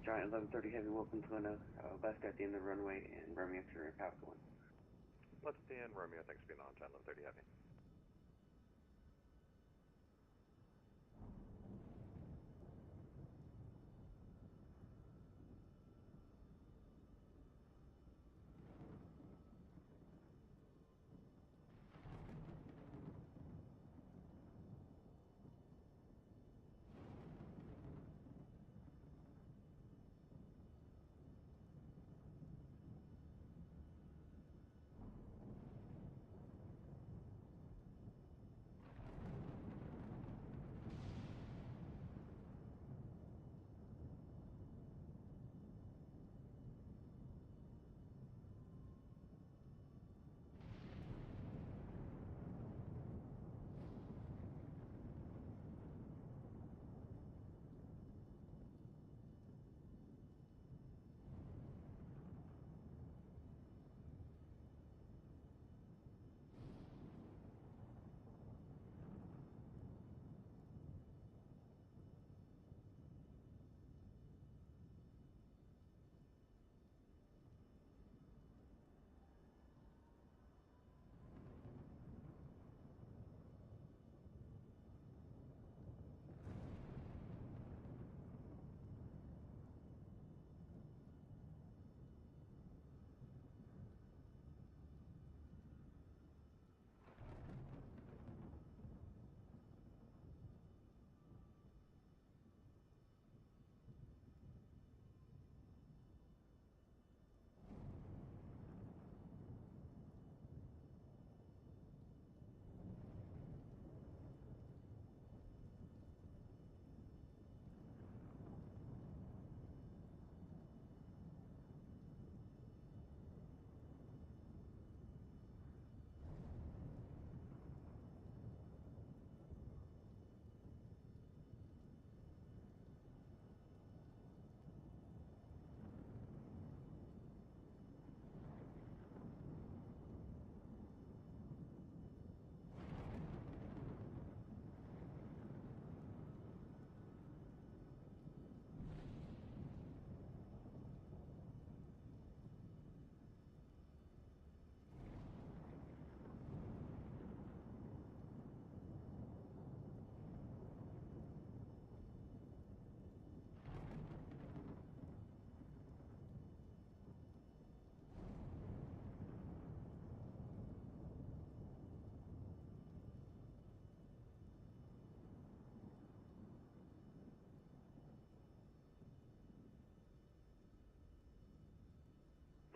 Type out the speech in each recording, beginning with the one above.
Giant 1130 Heavy, welcome to Luna. Left at the end of the runway and Romeo for your power going. Left at the end, Romeo, thanks for being on Giant 1130 Heavy.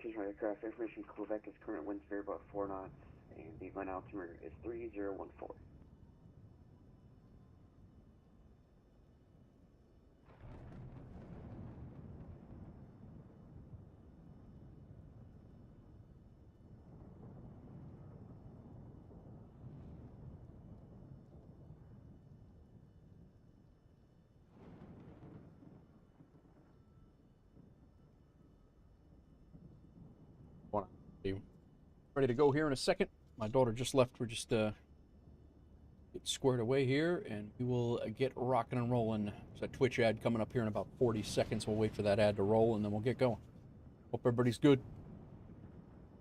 Change my aircraft information. Quebec is current winds vary about 4 knots, and the line altimeter is 3014. Ready to go here in a second. My daughter just left. We're just get squared away here, and we will get rocking and rolling. There's a Twitch ad coming up here in about 40 seconds. We'll wait for that ad to roll, and then we'll get going. Hope everybody's good.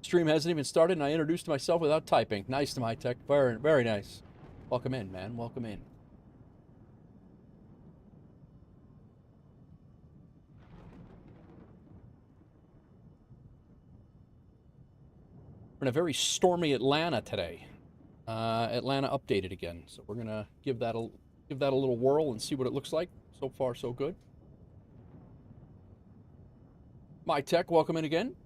Stream hasn't even started, and I introduced myself without typing. Nice to my tech. Very, very nice. Welcome in, man. Welcome in. We're in a very stormy Atlanta today. Atlanta updated again, so we're gonna give that a little whirl and see what it looks like. So far, so good. My Tech, welcome in again.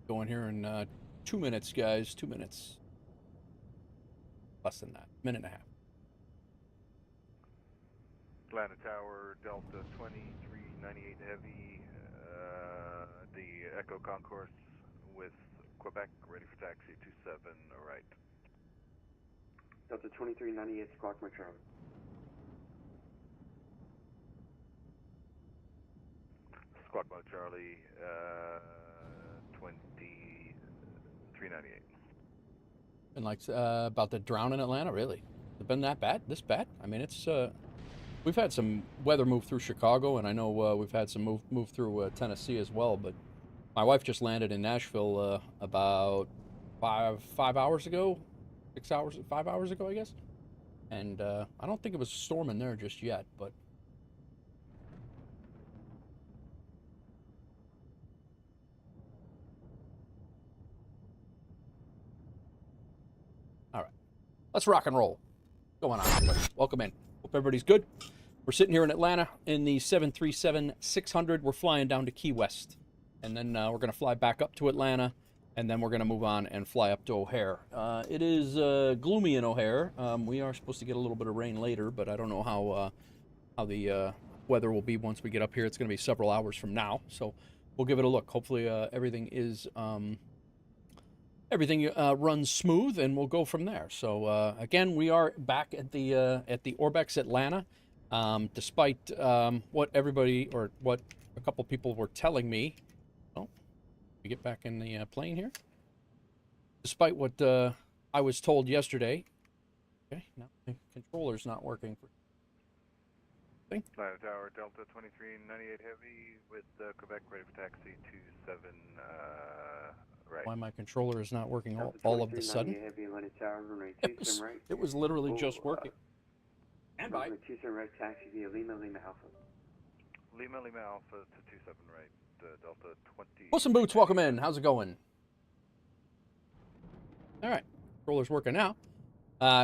Going here in 2 minutes, guys. 2 minutes. Less than that. Minute and a half. Atlanta Tower, Delta 2398 Heavy, the Echo Concourse with Quebec, ready for taxi 27, right. Delta 2398, Squawk my Charlie. Squawk Mode Charlie, 2398. And like about the drown in Atlanta, really? It's been that bad? This bad? I mean, it's we've had some weather move through Chicago, and I know we've had some move through Tennessee as well. But my wife just landed in Nashville about 5 hours ago, 6 hours, 5 hours ago, I guess. And I don't think it was storming there just yet, but. All right, let's rock and roll. What's going on, everybody? Welcome in. Hope everybody's good. We're sitting here in Atlanta in the 737-600. We're flying down to Key West, and then we're going to fly back up to Atlanta, and then we're going to move on and fly up to O'Hare. It is gloomy in O'Hare. We are supposed to get a little bit of rain later, but I don't know how the weather will be once we get up here. It's going to be several hours from now, so we'll give it a look. Hopefully everything is runs smooth, and we'll go from there. So again, we are back at the ORBX Atlanta. Despite what everybody, or what a couple people were telling me. Oh, we get back in the plane here. Despite what I was told yesterday. Okay, now the controller's not working. Atlanta Tower, Delta 2398 Heavy with Quebec, ready for taxi 27, right. Why my controller is not working all of a sudden. Heavy, Atlanta Tower, It was literally just working. And by 27 right, taxi via Lima Alpha. Lima Alpha to 27 right, Delta 20. Puss in Boots, welcome in. How's it going? All right, controller's working now.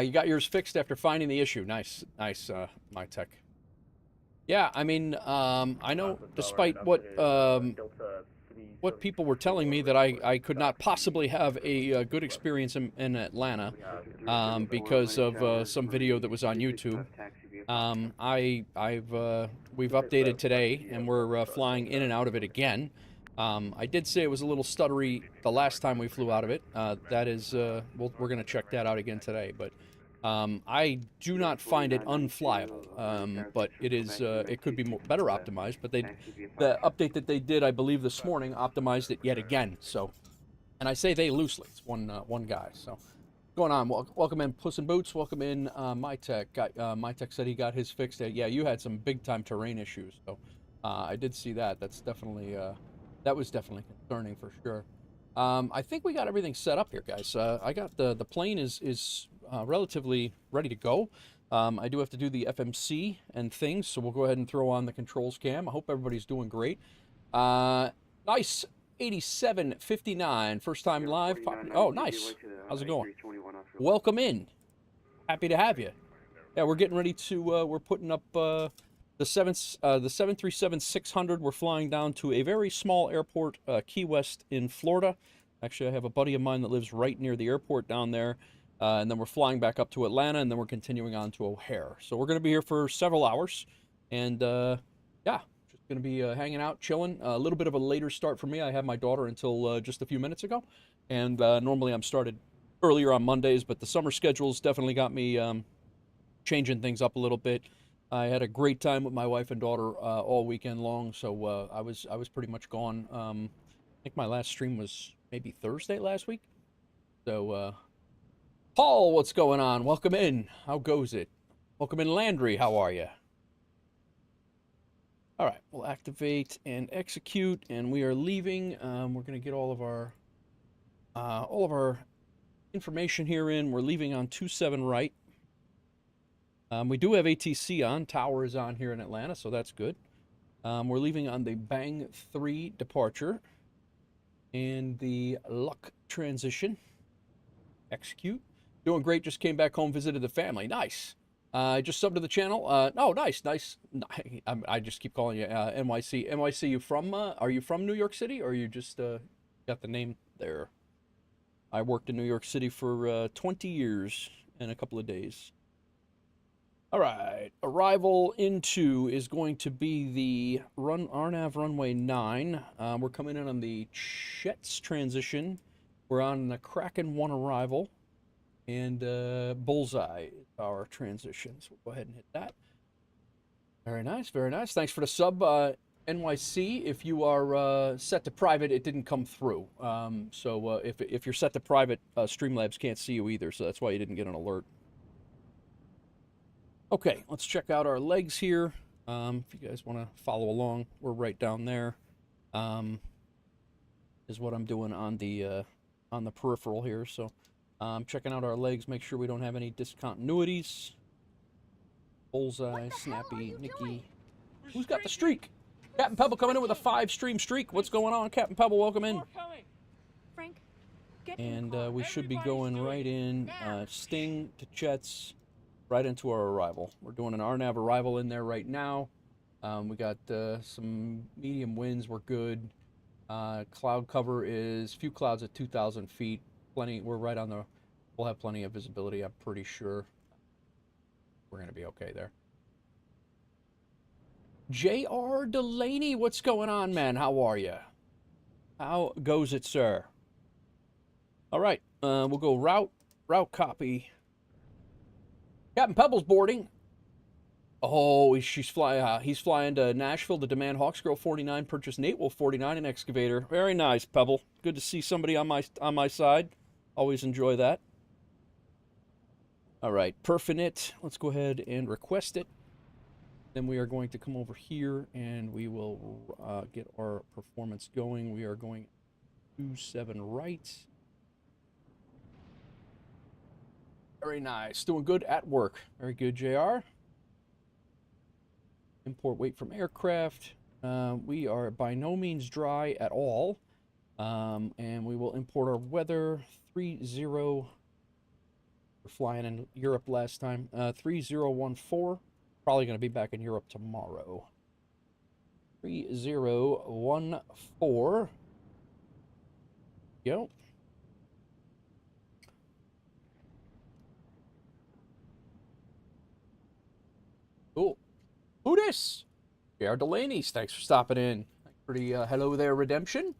You got yours fixed after finding the issue. Nice, my tech. Yeah, I mean, I know despite what people were telling me that I could not possibly have a good experience in Atlanta because of some video that was on YouTube. We've updated today, and we're flying in and out of it again. I did say it was a little stuttery the last time we flew out of it. That is, we're going to check that out again today. But I do not find it unflyable. But it is, it could be better optimized. But the update that they did, I believe, this morning optimized it yet again. So, and I say they loosely. It's one guy. So, going on. Welcome in, Puss in Boots. Welcome in, My Tech. My Tech said he got his fixed. Yeah, you had some big time terrain issues. So, I did see that. That's definitely. That was definitely concerning for sure. I think we got everything set up here, guys. I got the plane is relatively ready to go. I do have to do the FMC and things, so we'll go ahead and throw on the controls cam. I hope everybody's doing great. Nice 8759, first time live. Oh, nice. How's it going? Welcome in. Happy to have you. Yeah, we're getting ready to. We're putting up. The 737-600, we're flying down to a very small airport, Key West in Florida. Actually, I have a buddy of mine that lives right near the airport down there. And then we're flying back up to Atlanta, and then we're continuing on to O'Hare. So we're going to be here for several hours. And, yeah, just going to be hanging out, chilling. A little bit of a later start for me. I had my daughter until just a few minutes ago. And normally I'm started earlier on Mondays, but the summer schedule's definitely got me changing things up a little bit. I had a great time with my wife and daughter all weekend long, so I was pretty much gone. I think my last stream was maybe Thursday last week. So, Paul, what's going on? Welcome in. How goes it? Welcome in, Landry. How are you? All right, we'll activate and execute, and we are leaving. We're going to get all of our information here in. We're leaving on 27 right. We do have ATC on. Tower is on here in Atlanta, so that's good. We're leaving on the Bang 3 departure and the Luck transition. Execute. Doing great. Just came back home, visited the family. Nice. Just subbed to the channel. Oh, nice. I just keep calling you NYC. NYC, you from? Are you from New York City, or you just got the name there? I worked in New York City for 20 years and a couple of days. All right, arrival into is going to be the RNAV runway 9. We're coming in on the Jets transition. We're on the Kraken 1 arrival, and Bullseye is our transition. So we'll go ahead and hit that. Very nice, very nice. Thanks for the sub, NYC. If you are set to private, it didn't come through. So if you're set to private, Streamlabs can't see you either, so that's why you didn't get an alert. Okay, let's check out our legs here. If you guys want to follow along, we're right down there. Is what I'm doing on the peripheral here. So checking out our legs, make sure we don't have any discontinuities. Bullseye, Snappy, Nikki. Who's got the streak? Captain Pebble coming in with a 5-stream streak. What's going on, Captain Pebble? Welcome in. Frank, get And we should be going right in Sting to Chet's. Right into our arrival. We're doing an RNAV arrival in there right now. We got some medium winds. We're good. Cloud cover is few clouds at 2,000 feet. Plenty. We're right on the. We'll have plenty of visibility. I'm pretty sure. We're gonna be okay there. J.R. Delaney, what's going on, man? How are you? How goes it, sir? All right. We'll go route copy. Captain Pebble's boarding. Oh, he's flying to Nashville to demand Hawksgirl 49, purchase Nate Wolf 49 and excavator. Very nice, Pebble. Good to see somebody on my side. Always enjoy that. All right, Perfinit. Let's go ahead and request it. Then we are going to come over here and we will get our performance going. We are going 27 right. Very nice. Doing good at work. Very good, JR. Import weight from aircraft. We are by no means dry at all. And we will import our weather. 30. We're flying in Europe last time. 3014. Probably going to be back in Europe tomorrow. 3014. Go. Cool. Who dis? J.R. Delaney's. Thanks for stopping in. Pretty hello there, Redemption.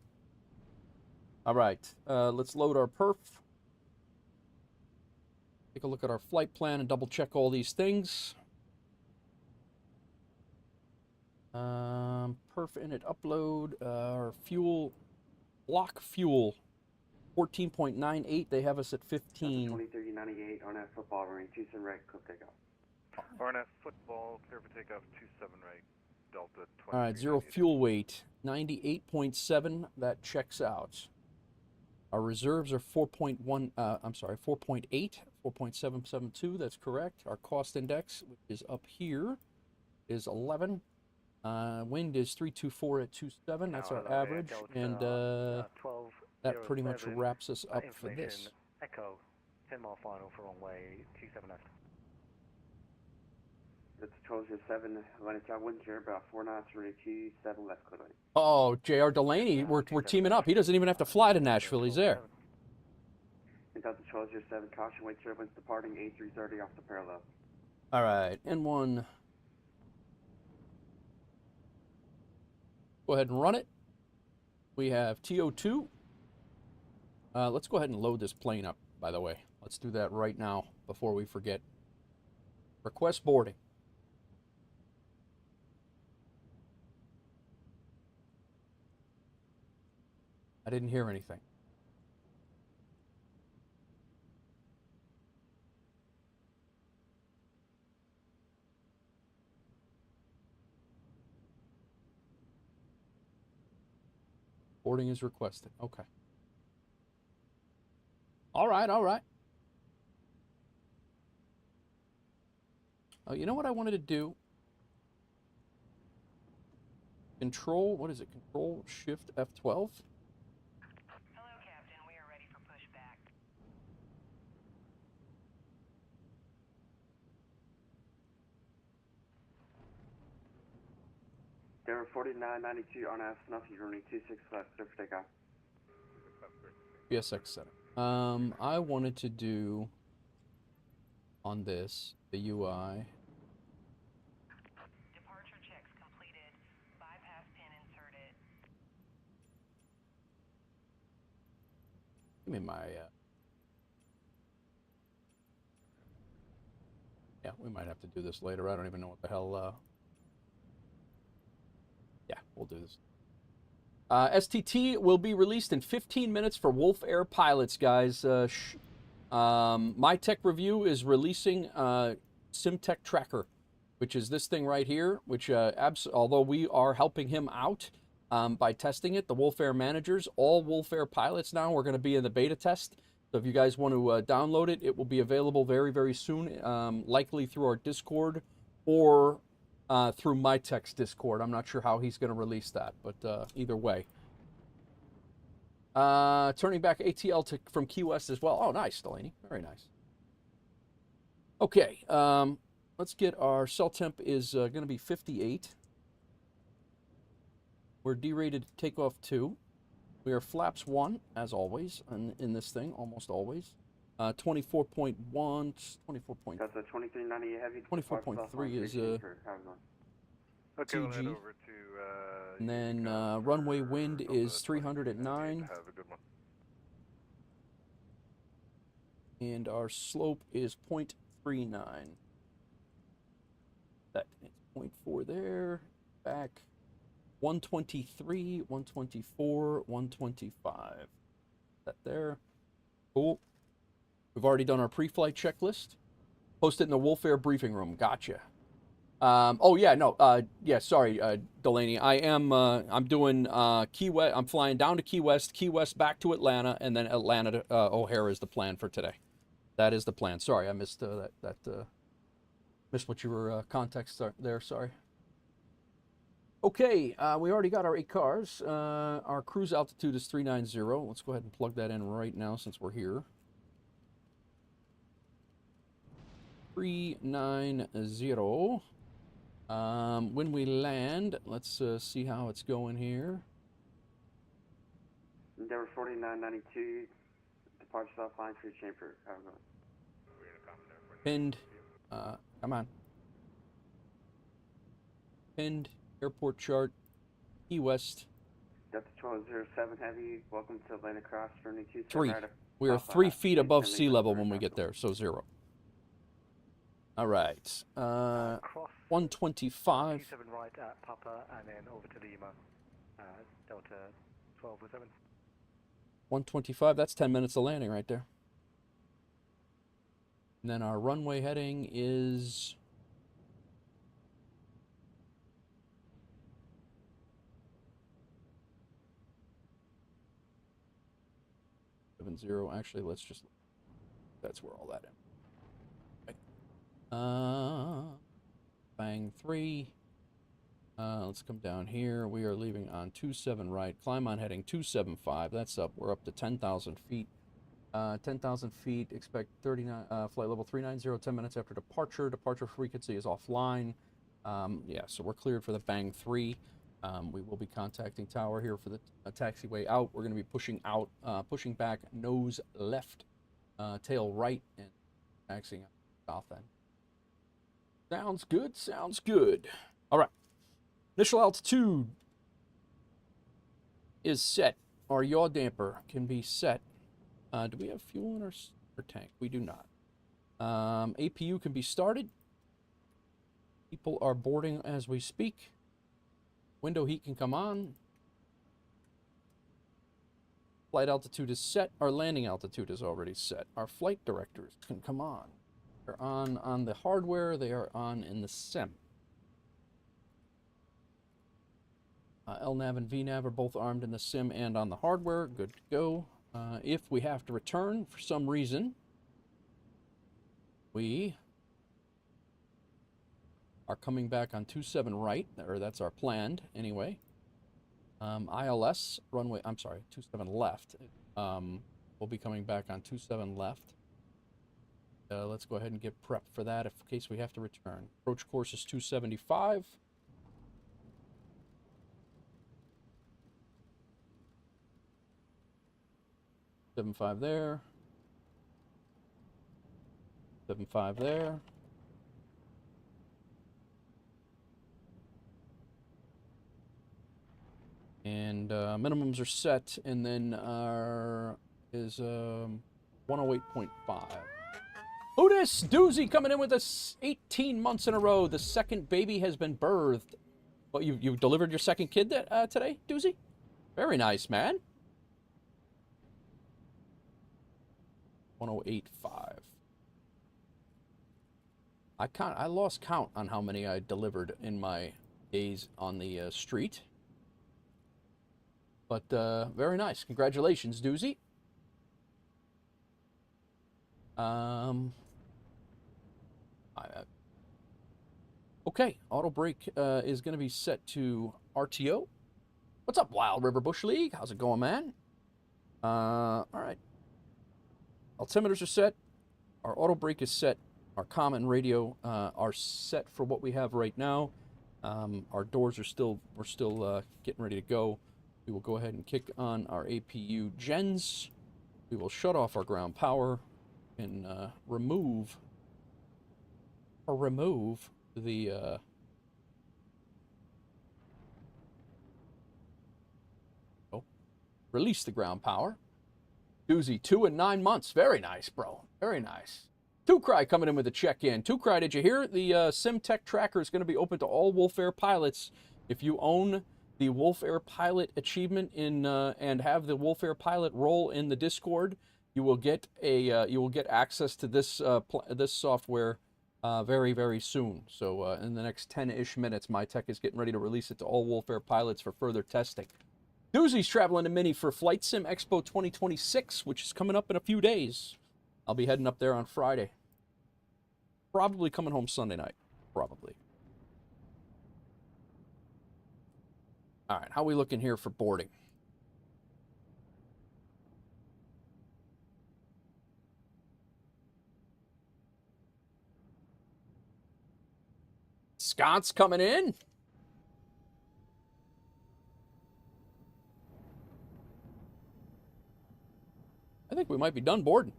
All right. Let's load our perf. Take a look at our flight plan and double check all these things. Perf init upload. Our fuel. Block fuel. 14.98. They have us at 15. 203098 on that football running 27 right, clip takeoff. RNF football, clear for takeoff 27 right, Delta 20. All right, zero fuel weight, 98.7. That checks out. Our reserves are 4.1. I'm sorry, 4.8, 4.772. That's correct. Our cost index, which is up here, is 11. Wind is 324 at 27. That's our average, and that pretty much wraps us up for this. Echo, 10-mile final for runway 27 left. That's 1207, Atlantic South wind shear about 4 knots, running 27 left, clear line. Oh, J.R. Delaney, we're teaming up. He doesn't even have to fly to Nashville. He's there. And Delta 1207, caution, wind shear winds departing A330 off the parallel. All right, N1. Go ahead and run it. We have TO2. Let's go ahead and load this plane up, by the way. Let's do that right now before we forget. Request boarding. I didn't hear anything. Boarding is requested. Okay. All right, all right. Oh, you know what I wanted to do? Control, what is it? Control Shift F12? Hello, Captain. We are ready for pushback. There are 4992 on F, nothing, running 26 left, clear for takeoff. PSX setting. I wanted to do on this, the UI, Give me my... yeah, we might have to do this later. I don't even know what the hell... yeah, we'll do this. STT will be released in 15 minutes for WolfAir pilots, guys. My Tech Review is releasing SimTech Tracker, which is this thing right here, which although we are helping him out by testing it, the WolfAir managers, all WolfAir pilots now are going to be in the beta test. So if you guys want to download it, it will be available very, very soon, likely through our Discord or through MyTech's Discord. I'm not sure how he's going to release that, but either way. Turning back ATL from Key West as well. Oh, nice, Delaney. Very nice. Okay, let's get our cell temp is going to be 58. We're derated takeoff 2. We are flaps 1, as always, in this thing, almost always. 24.1, 24. That's a 2390 heavy. 24.3 is Okay, we'll head 2G. over to, And then Utica runway for wind Delta is 300 at 9. Have a good one. And our slope is 0.39. That is 0.4 there. Back 123, 124, 125. That there. Cool. We've already done our pre-flight checklist. Post it in the WolfAir briefing room. Gotcha. Oh yeah, no. Yeah, sorry, Delaney. I'm doing Key West. I'm flying down to Key West back to Atlanta, and then Atlanta to O'Hare is the plan for today. That is the plan. Sorry, I missed missed what you were context there. Sorry. Okay, we already got our 8 cars. Our cruise altitude is 390. Let's go ahead and plug that in right now since we're here. 390. When we land, let's see how it's going here. Endeavor 4992, departure offline for chamber. How are we going? Pinned, come on. Pinned, airport chart, Key West. Delta 1207 heavy, welcome to Atlanta Cross, turning 27 3. right up. We are 3 feet above sea level when we get there, so 0. All right. Cross 125. 27 right at Papa, and then over to Lima. Delta 1207. 125. That's 10 minutes of landing right there. And then our runway heading is... Actually, let's just... That's where all that is. Bang 3. Let's come down here. We are leaving on 27 right. Climb on heading 275. That's up. We're up to 10,000 feet. 10,000 feet. Expect 39. Flight level 390. 10 minutes after departure. Departure frequency is offline. Yeah, so we're cleared for the Bang 3. We will be contacting tower here for the taxiway out. We're going to be pushing out, pushing back, nose left, tail right, and taxiing out south end. Sounds good, sounds good. All right. Initial altitude is set. Our yaw damper can be set. Do we have fuel in our tank? We do not. APU can be started. People are boarding as we speak. Window heat can come on. Flight altitude is set. Our landing altitude is already set. Our flight directors can come on. They're on the hardware. They are on in the sim. LNAV and VNAV are both armed in the sim and on the hardware. Good to go. If we have to return for some reason, we are coming back on 27 right, or that's our planned anyway. ILS runway, I'm sorry, 27 left. We'll be coming back on 27 left. Let's go ahead and get prepped for that in case we have to return. Approach course is 275. .75 there. 75 there. And minimums are set, and then our is 108.5. Who dis? Doozy coming in with us 18 months in a row. The second baby has been birthed. Well, you delivered your second kid today, Doozy? Very nice, man. 108.5. I lost count on how many I delivered in my days on the street. But very nice. Congratulations, Doozy. Okay, auto brake is going to be set to RTO. What's up, Wild River Bush League? How's it going, man? All right. Altimeters are set. Our auto brake is set. Our comm and radio are set for what we have right now. Our doors are we're still getting ready to go. We will go ahead and kick on our APU gens. We will shut off our ground power and remove the release the ground power. Doozy, 2 and 9 months. Very nice, bro. Very nice. Two Cry coming in with a check-in. Two Cry, did you hear? The SimTech tracker is going to be open to all WolfAir pilots. If you own the WolfAir pilot achievement in and have the WolfAir pilot role in the Discord, you will get access to this this software very, very soon. So in the next 10-ish minutes, my tech is getting ready to release it to all WolfAir pilots for further testing. Doozy's traveling to Mini for Flight Sim Expo 2026, which is coming up in a few days. I'll be heading up there on Friday. Probably coming home Sunday night. Probably. All right, how are we looking here for boarding? Scott's coming in. I think we might be done boarding.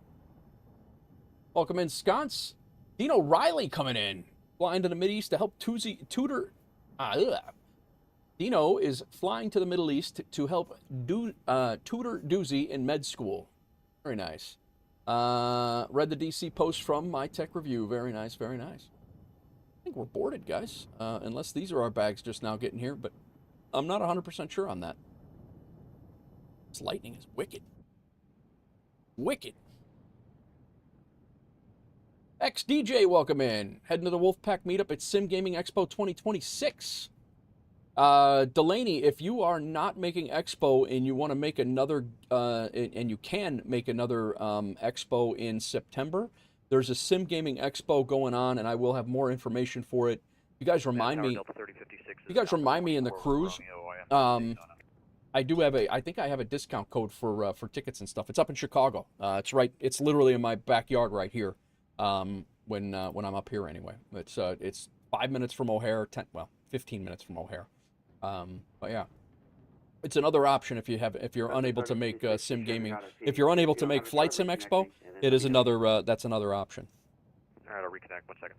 Welcome in, Sconce. Dino Riley coming in. Flying to the Mideast to help tutor. Dino is flying to the Middle East to help tutor Doozy in med school. Very nice. Read the DC post from My Tech Review. Very nice, very nice. I think we're boarded, guys. Unless these are our bags just now getting here, but I'm not 100% sure on that. This lightning is wicked. Wicked. XDJ, welcome in. Heading to the Wolfpack meetup at Sim Gaming Expo 2026. Delaney, if you are not making Expo and you want to make another, and you can make another Expo in September, there's a Sim Gaming Expo going on, and I will have more information for it. You guys remind me. You guys remind me in the cruise. I do have I think I have a discount code for tickets and stuff. It's up in Chicago. It's right. It's literally in my backyard right here. When I'm up here anyway. It's 5 minutes from O'Hare. 15 minutes from O'Hare. But yeah, it's another option if you're unable to make Sim Gaming. If you're unable to make Flight Sim Expo, it is another. That's another option. All right, I'll reconnect 1 second.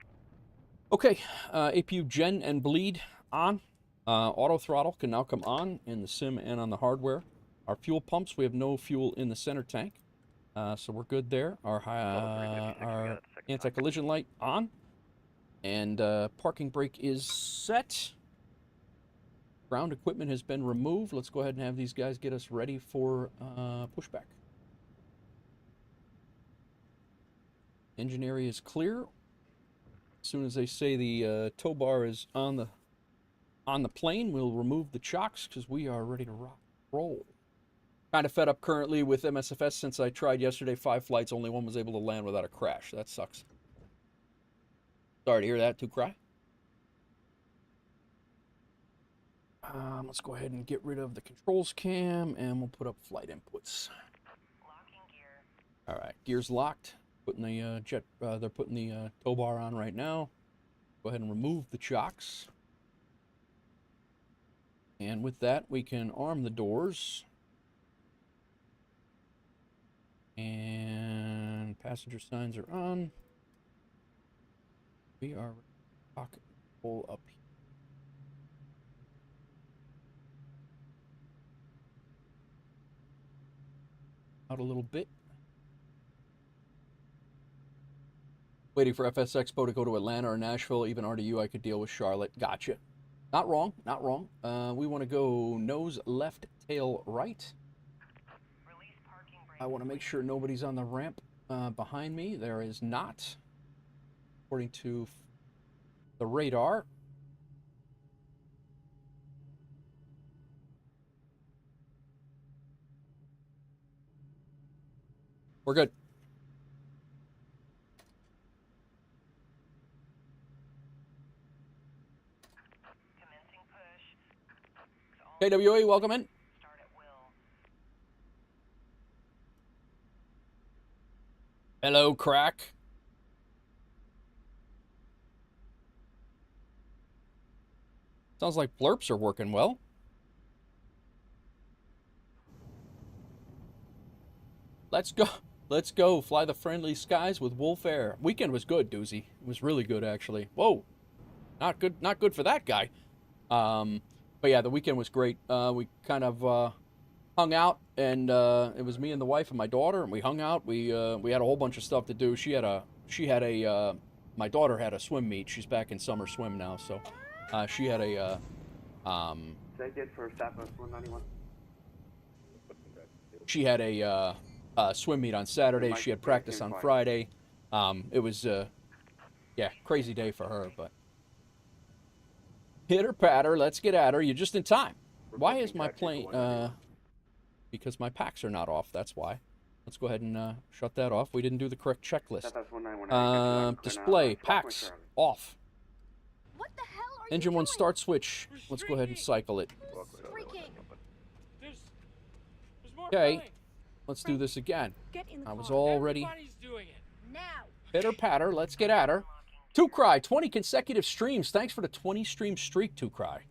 Okay, APU gen and bleed on. Auto throttle can now come on in the sim and on the hardware. Our fuel pumps, we have no fuel in the center tank, so we're good there. Our anti-collision light on, and parking brake is set. Ground equipment has been removed. Let's go ahead and have these guys get us ready for pushback. Engine area is clear. As soon as they say the tow bar is on the plane, we'll remove the chocks because we are ready to roll. Kind of fed up currently with MSFS since I tried yesterday 5 flights, only one was able to land without a crash. That sucks. Sorry to hear that, Two Cry. Let's go ahead and get rid of the controls cam, and we'll put up flight inputs. Locking gear. All right, gears locked. Putting the they're putting the tow bar on right now. Go ahead and remove the chocks. And with that, we can arm the doors. And passenger signs are on. We are pocket pull up here. out a little bit. Waiting for FS Expo to go to Atlanta or Nashville. Even RDU, I could deal with Charlotte. Gotcha. Not wrong. Not wrong. We want to go nose left, tail right. I want to make sure nobody's on the ramp behind me. There is not, according to the radar. We're good. KWA, welcome in. Hello, Crack. Sounds like blurps are working well. Let's go. Let's go. Fly the friendly skies with WolfAir. Weekend was good, Doozy. It was really good, actually. Whoa. Not good. Not good for that guy. But yeah, the weekend was great. We kind of hung out, and it was me and the wife and my daughter, and we hung out. We had a whole bunch of stuff to do. My daughter had a swim meet. She's back in summer swim now, so she had a Second for Southwest 191. She had a swim meet on Saturday. She had practice on Friday. It was yeah, crazy day for her, but hitter patter, let's get at her. You're just in time. Why is my plane because my packs are not off, that's why. Let's go ahead and shut that off. We didn't do the correct checklist. Display packs off. What the hell are Engine you one doing? start switch. Let's go ahead and cycle it. Freaking. Okay, let's do this again. Get in the I was car. all ready. Now. Pitter patter, let's get at her. Two Cry, 20 consecutive streams. Thanks for the 20 stream streak, Two Cry.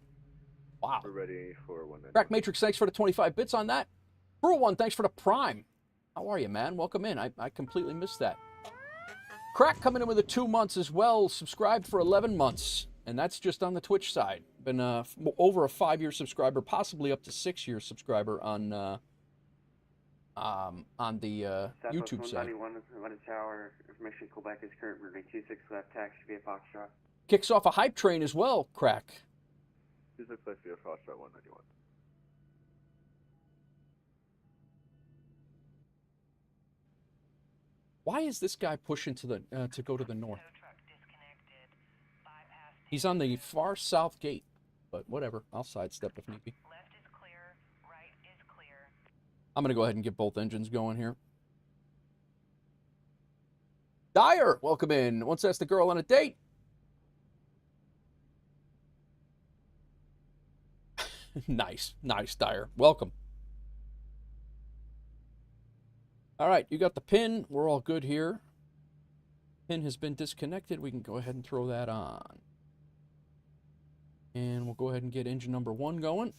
Wow. We're ready for 1. Crack Matrix, thanks for the 25 bits on that. Cruel One, thanks for the Prime. How are you, man? Welcome in. I completely missed that. Crack coming in with the 2 months as well. Subscribed for 11 months. And that's just on the Twitch side. Been over a 5-year subscriber, possibly up to 6-year subscriber on the YouTube side. 191 tower. Information Quebec is current runway 26 left. Taxi via Foxtrot. Kicks off a hype train as well, Crack. 26 left via Foxtrot 191. Why is this guy pushing to the to go to the north? He's on the far south gate, but whatever. I'll sidestep if need be. Left is clear, right is clear. I'm going to go ahead and get both engines going here. Dyer, welcome in. Once that's the girl on a date. Nice, Dyer. Welcome. All right, you got the pin. We're all good here. Pin has been disconnected. We can go ahead and throw that on. And we'll go ahead and get engine number 1 going.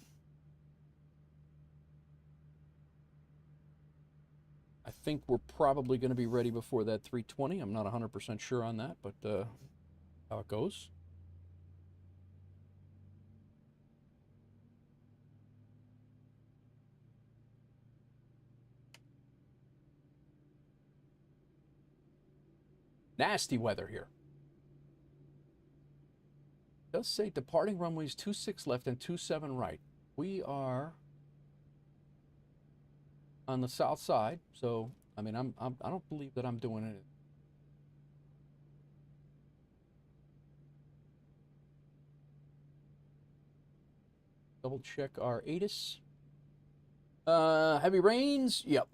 I think we're probably going to be ready before that 320. I'm not 100% sure on that, but how it goes. Nasty weather here. It does say departing runways 26 left and 27 right. We are on the south side, so I mean I don't believe that I'm doing it. Double check our ATIS. Heavy rains. Yep.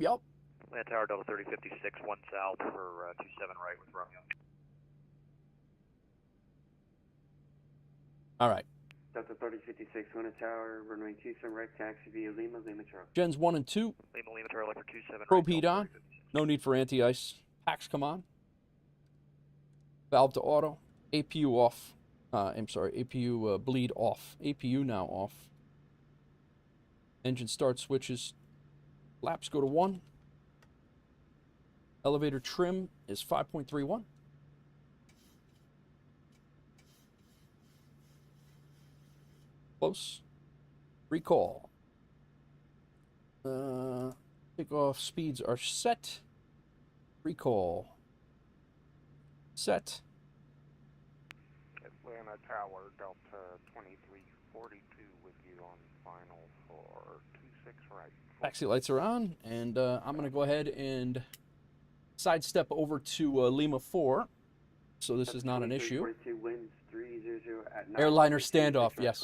Land Tower Double 3056, 1 south for 27 right with Romeo. All right. Delta 3056, Winter Tower, runway 27 right, taxi via Lima Charlie. Gens 1 and 2. Lima Charlie for 27 right. Probe heat on. No need for anti-ice. Packs come on. Valve to auto. APU off. I'm sorry, APU bleed off. APU now off. Engine start switches. Flaps go to 1. Elevator trim is 5.31. Close. Recall. Takeoff speeds are set. Recall. Set. Atlanta Tower, Delta 2342 with you on final for 26 right. Taxi lights are on, and I'm going to go ahead and sidestep over to Lima 4, so this is not an issue. 42 winds 300 at 9. Airliner standoff, yes.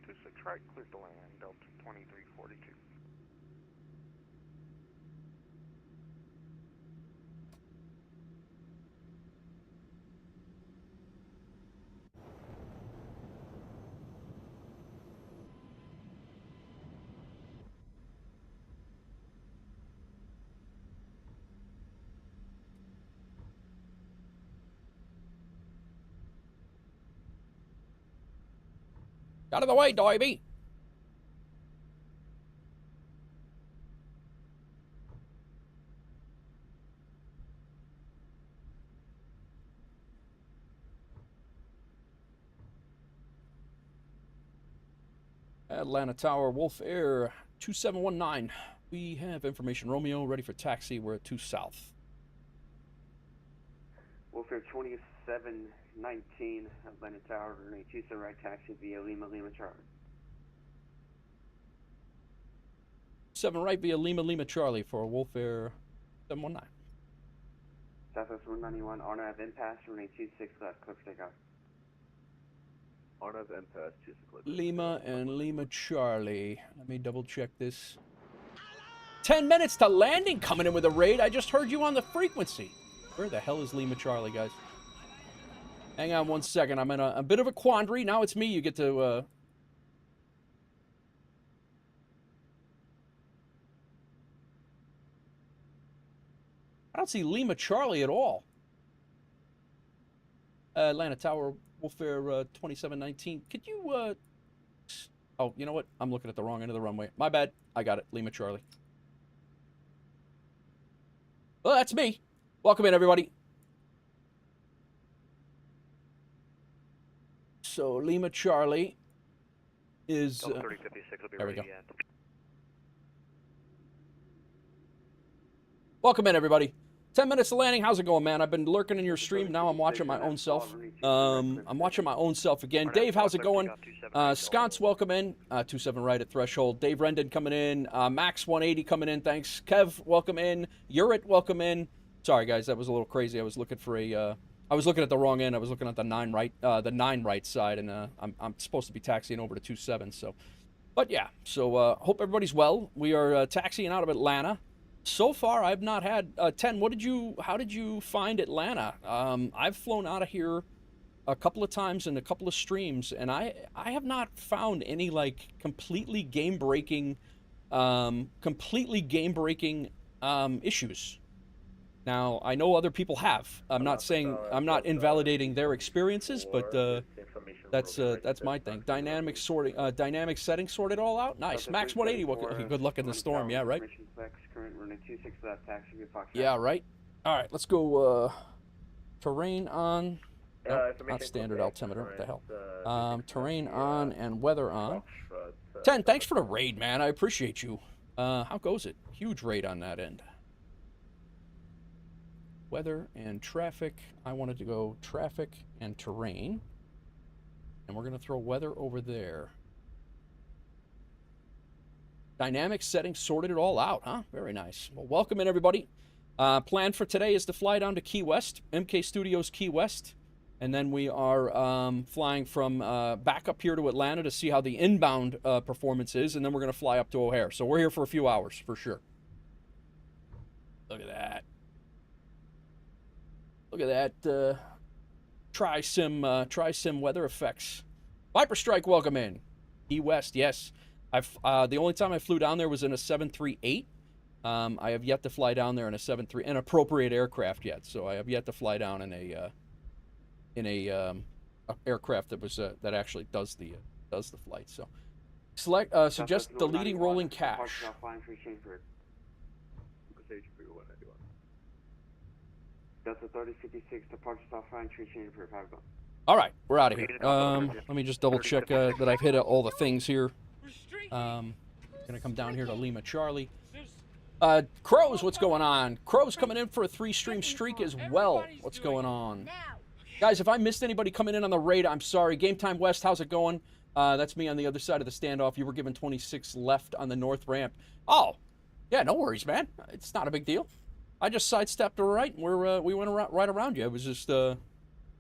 26 right, clear to land, Delta 2342. Out of the way, Doiby! Atlanta Tower, WolfAir 2719. We have information. Romeo, ready for taxi. We're at 2 South. WolfAir 2719, Atlanta Tower, runway 27 right taxi via Lima Charlie. 7 right via Lima Charlie for WolfAir 719. Southwest 191, RNAV impasse, runway 26 left, clear for takeoff. RNAV impasse, 26 left. Lima and Lima Charlie. Let me double check this. 10 minutes to landing, coming in with a raid. I just heard you on the frequency. Where the hell is Lima Charlie, guys? Hang on 1 second. I'm in a bit of a quandary. Now it's me. You get to... I don't see Lima Charlie at all. Atlanta Tower, WolfAir 2719. Could you... Oh, you know what? I'm looking at the wrong end of the runway. My bad. I got it. Lima Charlie. Well, that's me. Welcome in, everybody. So, Lima Charlie is... 3056 will be there we ready go. at. Welcome in, everybody. 10 minutes to landing. How's it going, man? I've been lurking in your stream. Now I'm watching my own self. I'm watching my own self again. Dave, how's it going? Sconce, welcome in. 27 right at threshold. Dave Rendon coming in. Max 180 coming in. Thanks. Kev, welcome in. Urit, welcome in. Sorry, guys, that was a little crazy. I was looking for a... I was looking at the wrong end. I was looking at the 9 right side, and I'm supposed to be taxiing over to 27. So, but yeah. So hope everybody's well. We are taxiing out of Atlanta. So far, I've not had 10. How did you find Atlanta? I've flown out of here a couple of times in a couple of streams, and I have not found any like completely game breaking issues. Now, I know other people have. I'm not invalidating their experiences, but that's my thing. Dynamic settings sorted all out. Nice. Max 180. Okay, good luck in the storm. Yeah, right. Yeah, right. All right, let's go. Terrain on. No, not standard altimeter. What the hell? Terrain on and weather on. 10. Thanks for the raid, man. I appreciate you. How goes it? Huge raid on that end. Weather and traffic. I wanted to go traffic and terrain. And we're going to throw weather over there. Dynamic settings sorted it all out, huh? Very nice. Well, welcome in, everybody. Plan for today is to fly down to Key West, MK Studios Key West. And then we are flying from back up here to Atlanta to see how the inbound performance is. And then we're going to fly up to O'Hare. So we're here for a few hours, for sure. Look at that. Look at that. Tri-sim weather effects. Viper Strike, welcome in. Key West, yes. The only time I flew down there was in a 738. I have yet to fly down there in a 73, an appropriate aircraft yet. So I have yet to fly down in a aircraft that actually does the flight. So suggest deleting rolling cache. Delta 3056, departure offline, tree change for 5 go. All right, we're out of here. Let me just double check that I've hit all the things here. Gonna come down here to Lima Charlie. Crows, what's going on? Crow's coming in for a 3-stream streak as well. What's going on? Now. Guys, if I missed anybody coming in on the raid, I'm sorry. Game Time West, how's it going? That's me on the other side of the standoff. You were given 26 left on the north ramp. Oh, yeah, no worries, man. It's not a big deal. I just sidestepped to the right, and we went right around you. It was just not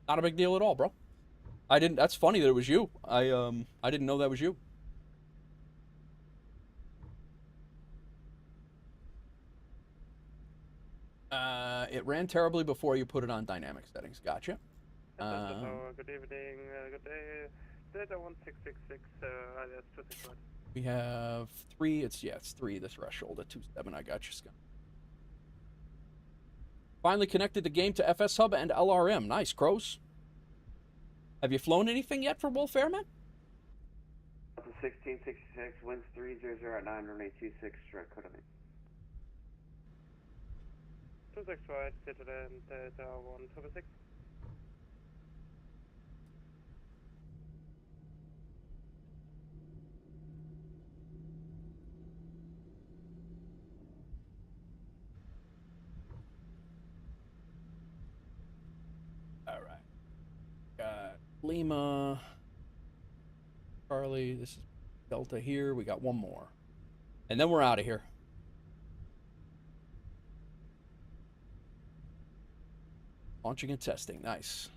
a big deal at all, bro. I didn't. That's funny that it was you. I didn't know that was you. It ran terribly before you put it on dynamic settings. Gotcha. Good evening. Good day. Delta 1666. That's 261. We have 3. It's 3. The threshold at 27. I got you, Scott. Finally connected the game to FSHub and LRM. Nice, Crows. Have you flown anything yet for WolfAir, man? 1666, winds 300 at 926, direct code 26 right, Citadel and Delta 176. All right. Got Lima, Charlie. This is Delta here. We got one more. And then we're out of here. Launching and testing. Nice.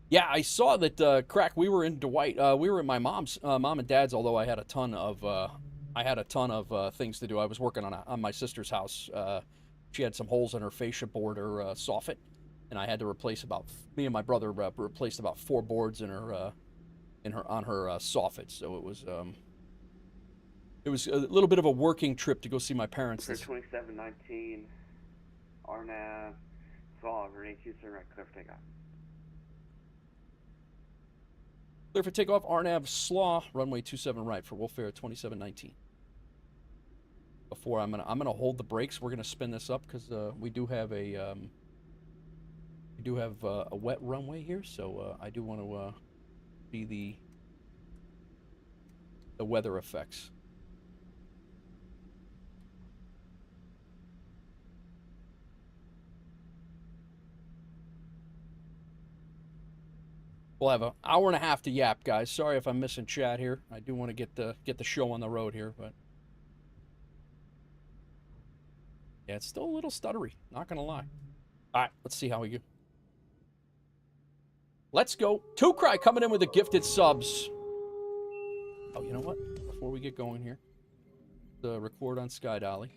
Yeah, I saw that, Crack, we were in Dwight. We were in my mom's, mom and dad's, although I had a ton of things to do. I was working on my sister's house. She had some holes in her fascia board or soffit. And I had to replace me and my brother replaced about 4 boards on her soffit. So it was a little bit of a working trip to go see my parents. 2719, RNAV, Saw, runway 27 right, clear for takeoff. Clear for takeoff, RNAV, Slaw, runway 27 right for WolfAir 2719. Before I'm gonna hold the brakes. We're gonna spin this up because we do have a wet runway here, so I do want to see the weather effects. We'll have an hour and a half to yap, guys. Sorry if I'm missing chat here. I do want to get the show on the road here, but yeah, it's still a little stuttery. Not gonna lie. All right, let's see how we go. Let's go. Two Cry coming in with the gifted subs. Oh, you know what? Before we get going here, the record on Sky Dolly.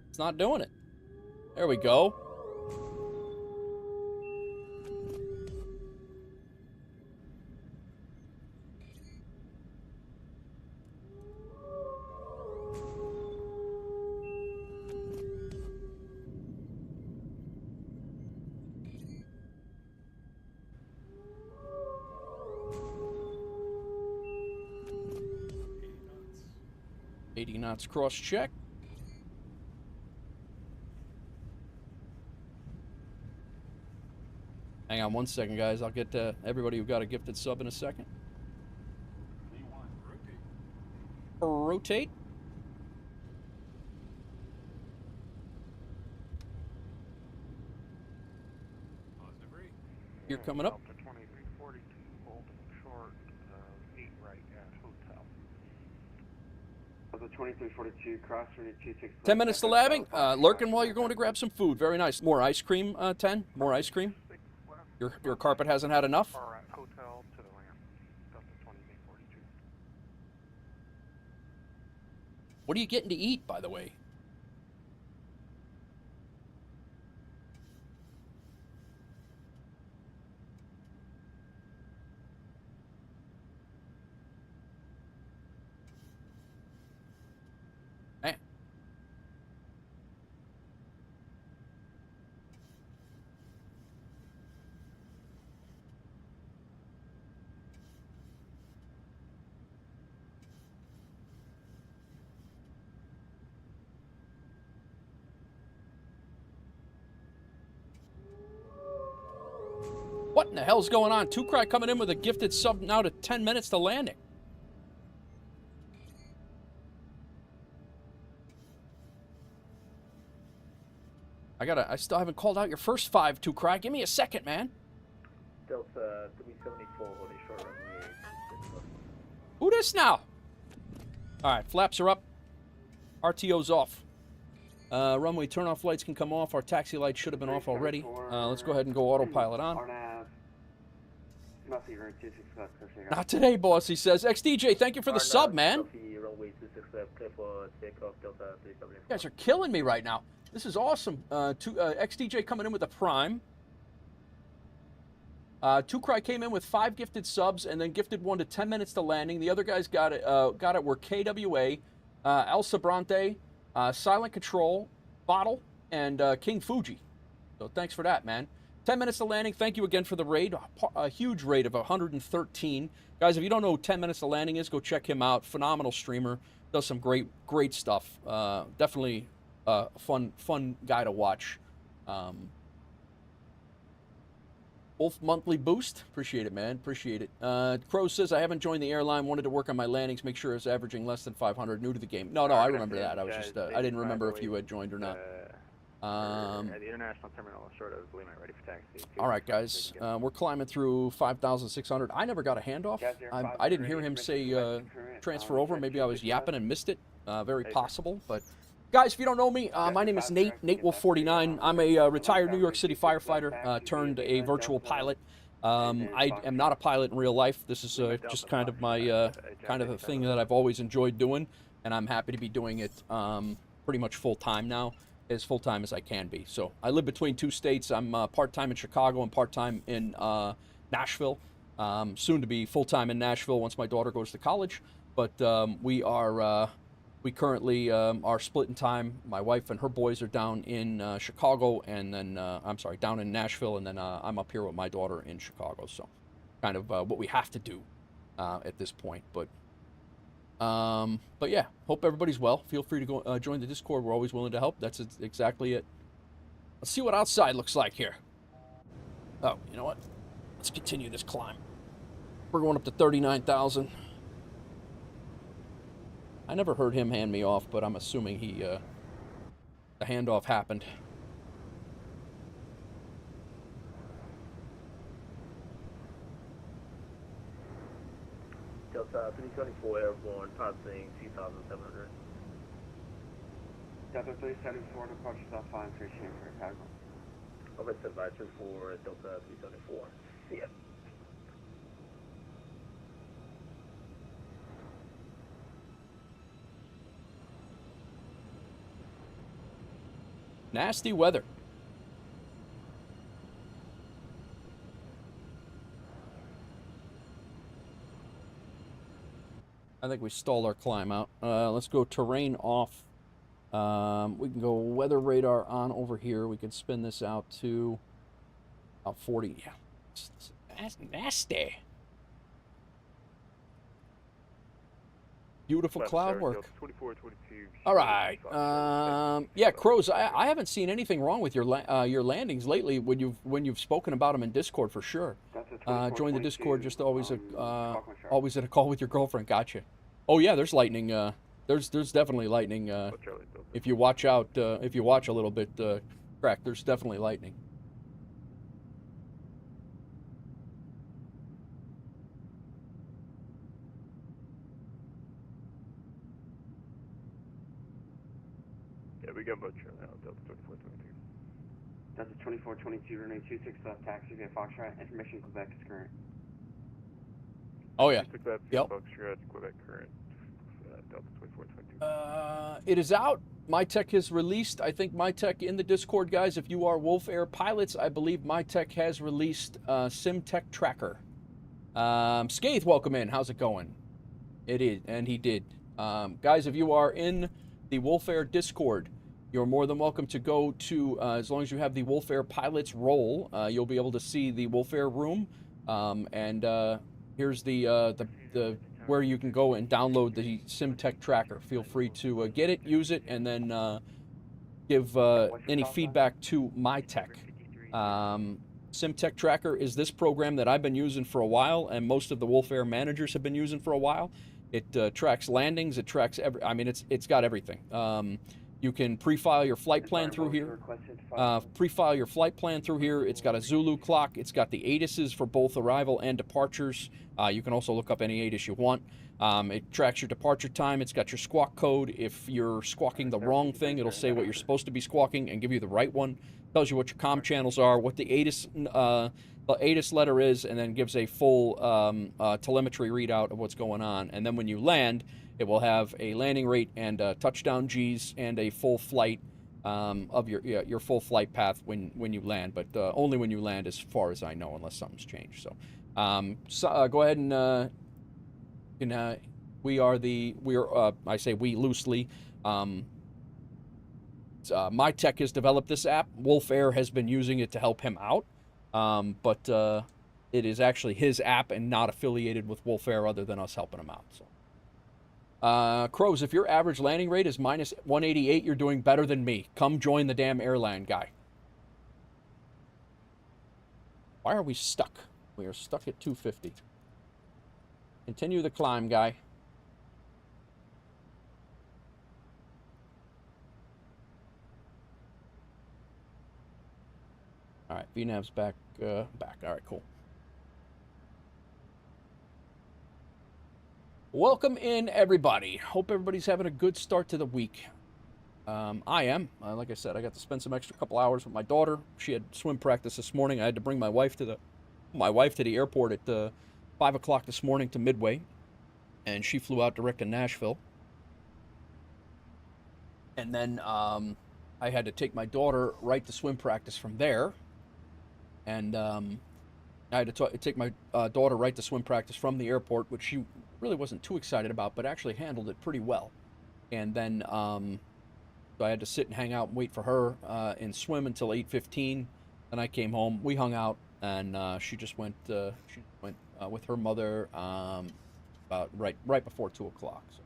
It's not doing it. There we go. Knots cross check. Hang on one second, guys. I'll get everybody who got a gifted sub in a second. Rotate. You're coming up. 2342, holding short, 8 right at hotel. 2342, cross runway 26. 10 minutes to labbing. Lurking while you're going to grab some food. Very nice. More ice cream, 10. More ice cream. Your carpet hasn't had enough. Or at hotel to the ramp. Delta 2842. What are you getting to eat, by the way? What in the hell's going on? 2-Cry coming in with a gifted sub now to 10 minutes to landing. I still haven't called out your first 5, 2-Cry. Give me a second, man. Delta 374 holding short runway. Who this now? All right, flaps are up. RTO's off. Runway turn-off lights can come off. Our taxi lights should have been off already. Let's go ahead and go autopilot on. Not today, boss, he says. XDJ, thank you for the sub, man. You guys are killing me right now. This is awesome. XDJ coming in with a prime. 2-Cry came in with 5 gifted subs and then gifted 1 to 10 minutes to landing. The other guys got it were KWA, El Sabrante, Silent Control, Bottle, and King Fuji. So thanks for that, man. 10 minutes to landing. Thank you again for the raid. A huge raid of 113. Guys, if you don't know who 10 minutes to landing is, go check him out. Phenomenal streamer. Does some great stuff. Definitely a fun guy to watch. Wolf monthly boost. Appreciate it, man. Appreciate it. Crow says, I haven't joined the airline. Wanted to work on my landings. Make sure it's averaging less than 500. New to the game. No, I remember that. I was just, I didn't remember if you had joined or not. At the international terminal, short of Lima, ready for taxi. All right, guys. We're climbing through 5,600. I never got a handoff. I didn't hear him say transfer over. Maybe I was yapping and missed it. Very possible. But, guys, if you don't know me, my name is Nate Wolf49. I'm a retired New York City firefighter turned a virtual pilot. I am not a pilot in real life. This is just kind of my kind of a thing that I've always enjoyed doing, and I'm happy to be doing it pretty much full-time now. As full-time as I can be. So I live between 2 states. I'm part-time in Chicago and part-time in Nashville. Soon to be full-time in Nashville once my daughter goes to college. But we currently are split in time. My wife and her boys are down in Chicago, and then down in Nashville, and then I'm up here with my daughter in Chicago. So kind of what we have to do at this point. But yeah, hope everybody's well. Feel free to go join the Discord. We're always willing to help. That's exactly it. Let's see what outside looks like here. Oh, you know what? Let's continue this climb. We're going up to 39,000. I never heard him hand me off, but I'm assuming the handoff happened. Delta 324 airborne, passing 2,700. Delta 374 departures off 5 for Chicago. Over to advisory for Delta 374. See ya. Nasty weather. I think we stalled our climb out. Let's go terrain off. We can go weather radar on over here. We can spin this out to about 40. Yeah, that's nasty. Beautiful cloud work. 24, 22. All right. Yeah, Crows. I haven't seen anything wrong with your landings lately when you've spoken about them in Discord for sure. Join the Discord. Just always at a call with your girlfriend. Gotcha. Oh yeah, there's lightning. There's definitely lightning. If you watch out, if you watch a little bit, crack. There's definitely lightning. Yeah, we got Butcher now, Delta 2422. Delta 2422, runway 26 left, taxi via Foxtrot, information Quebec is current. Oh yeah. Yep. Foxtrot, Quebec current, Delta 2422. It is out. MyTech has released, I think MyTech in the Discord, guys, if you are WolfAir pilots, I believe MyTech has released SimTech Tracker. Skaith, welcome in. How's it going? It is, and he did. Guys, if you are in the WolfAir Discord, you're more than welcome to go to, as long as you have the WolfAir Pilots role, you'll be able to see the WolfAir room, and here's the where you can go and download the SimTech Tracker. Feel free to get it, use it, and then give any feedback to MyTech. SimTech Tracker is this program that I've been using for a while, and most of the WolfAir managers have been using for a while. It tracks landings. It tracks I mean, it's got everything. You can pre-file your flight plan through here. Pre-file your flight plan through here. It's got a Zulu clock. It's got the ATISes for both arrival and departures. You can also look up any ATIS you want. It tracks your departure time. It's got your squawk code. If you're squawking the wrong thing, it'll say what you're supposed to be squawking and give you the right one. Tells you what your comm channels are, what the ATIS letter is, and then gives a full telemetry readout of what's going on. And then when you land, it will have a landing rate and touchdown G's and a full flight of your full flight path when you land, but only when you land, as far as I know, unless something's changed. So, go ahead and I say we loosely. My Tech has developed this app. WolfAir has been using it to help him out, but it is actually his app and not affiliated with WolfAir other than us helping him out. So. Crows, if your average landing rate is minus 188, you're doing better than me. Come join the damn airline, guy. Why are we stuck? We are stuck at 250. Continue the climb, guy. All right, VNav's back. All right, cool. Welcome in, everybody. Hope everybody's having a good start to the week. I am. Like I said, I got to spend some extra couple hours with my daughter. She had swim practice this morning. I had to bring my wife to the airport at 5 o'clock this morning to Midway, and she flew out direct to Nashville. And then I had to take my daughter right to swim practice from there, and I had to take my daughter right to swim practice from the airport, which she really wasn't too excited about, but actually handled it pretty well. And then so I had to sit and hang out and wait for her and swim until 8:15. Then I came home. We hung out, and she went with her mother about right before 2 o'clock. So.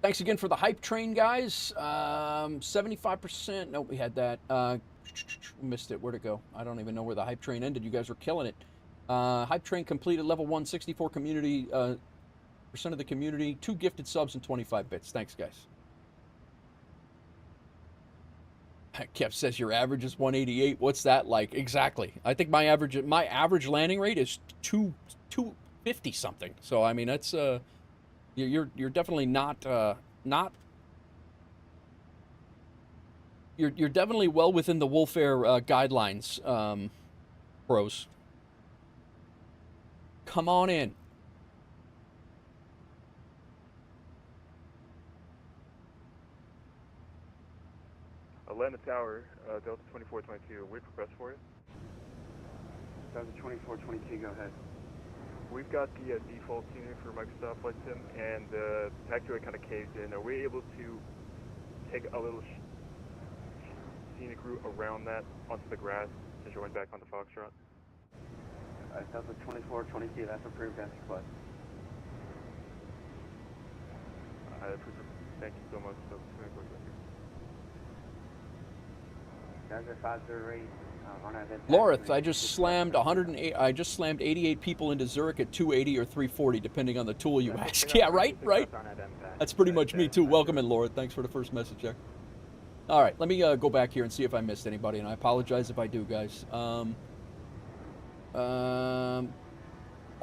Thanks again for the hype train, guys. 75%. Nope, we had that. Missed it. Where'd it go? I don't even know where the hype train ended. You guys were killing it. Hype train completed level 1, 64 community, percent of the community, 2 gifted subs and 25 bits. Thanks, guys. Kev says your average is 188. What's that like? Exactly. I think my average landing rate is 250 something. So I mean that's you're definitely not you're definitely well within the WolfAir guidelines, pros. Come on in. Atlanta Tower, Delta 2422, wait for press for you. Delta 2422, go ahead. We've got the default tuning for Microsoft Flight Sim, and the taxiway kind of caved in. Are we able to take a little scenic route around that onto the grass to join back onto Foxtrot? Delta 2422, that's approved as request. Thank you so much. So, Delta 508. Lorith, I just slammed 108. I just slammed 88 people into Zurich at 280 or 340, depending on the tool you ask. Yeah, right. That's pretty much me too. Welcome in, Lorith. Thanks for the first message there. All right, let me go back here and see if I missed anybody, and I apologize if I do, guys. All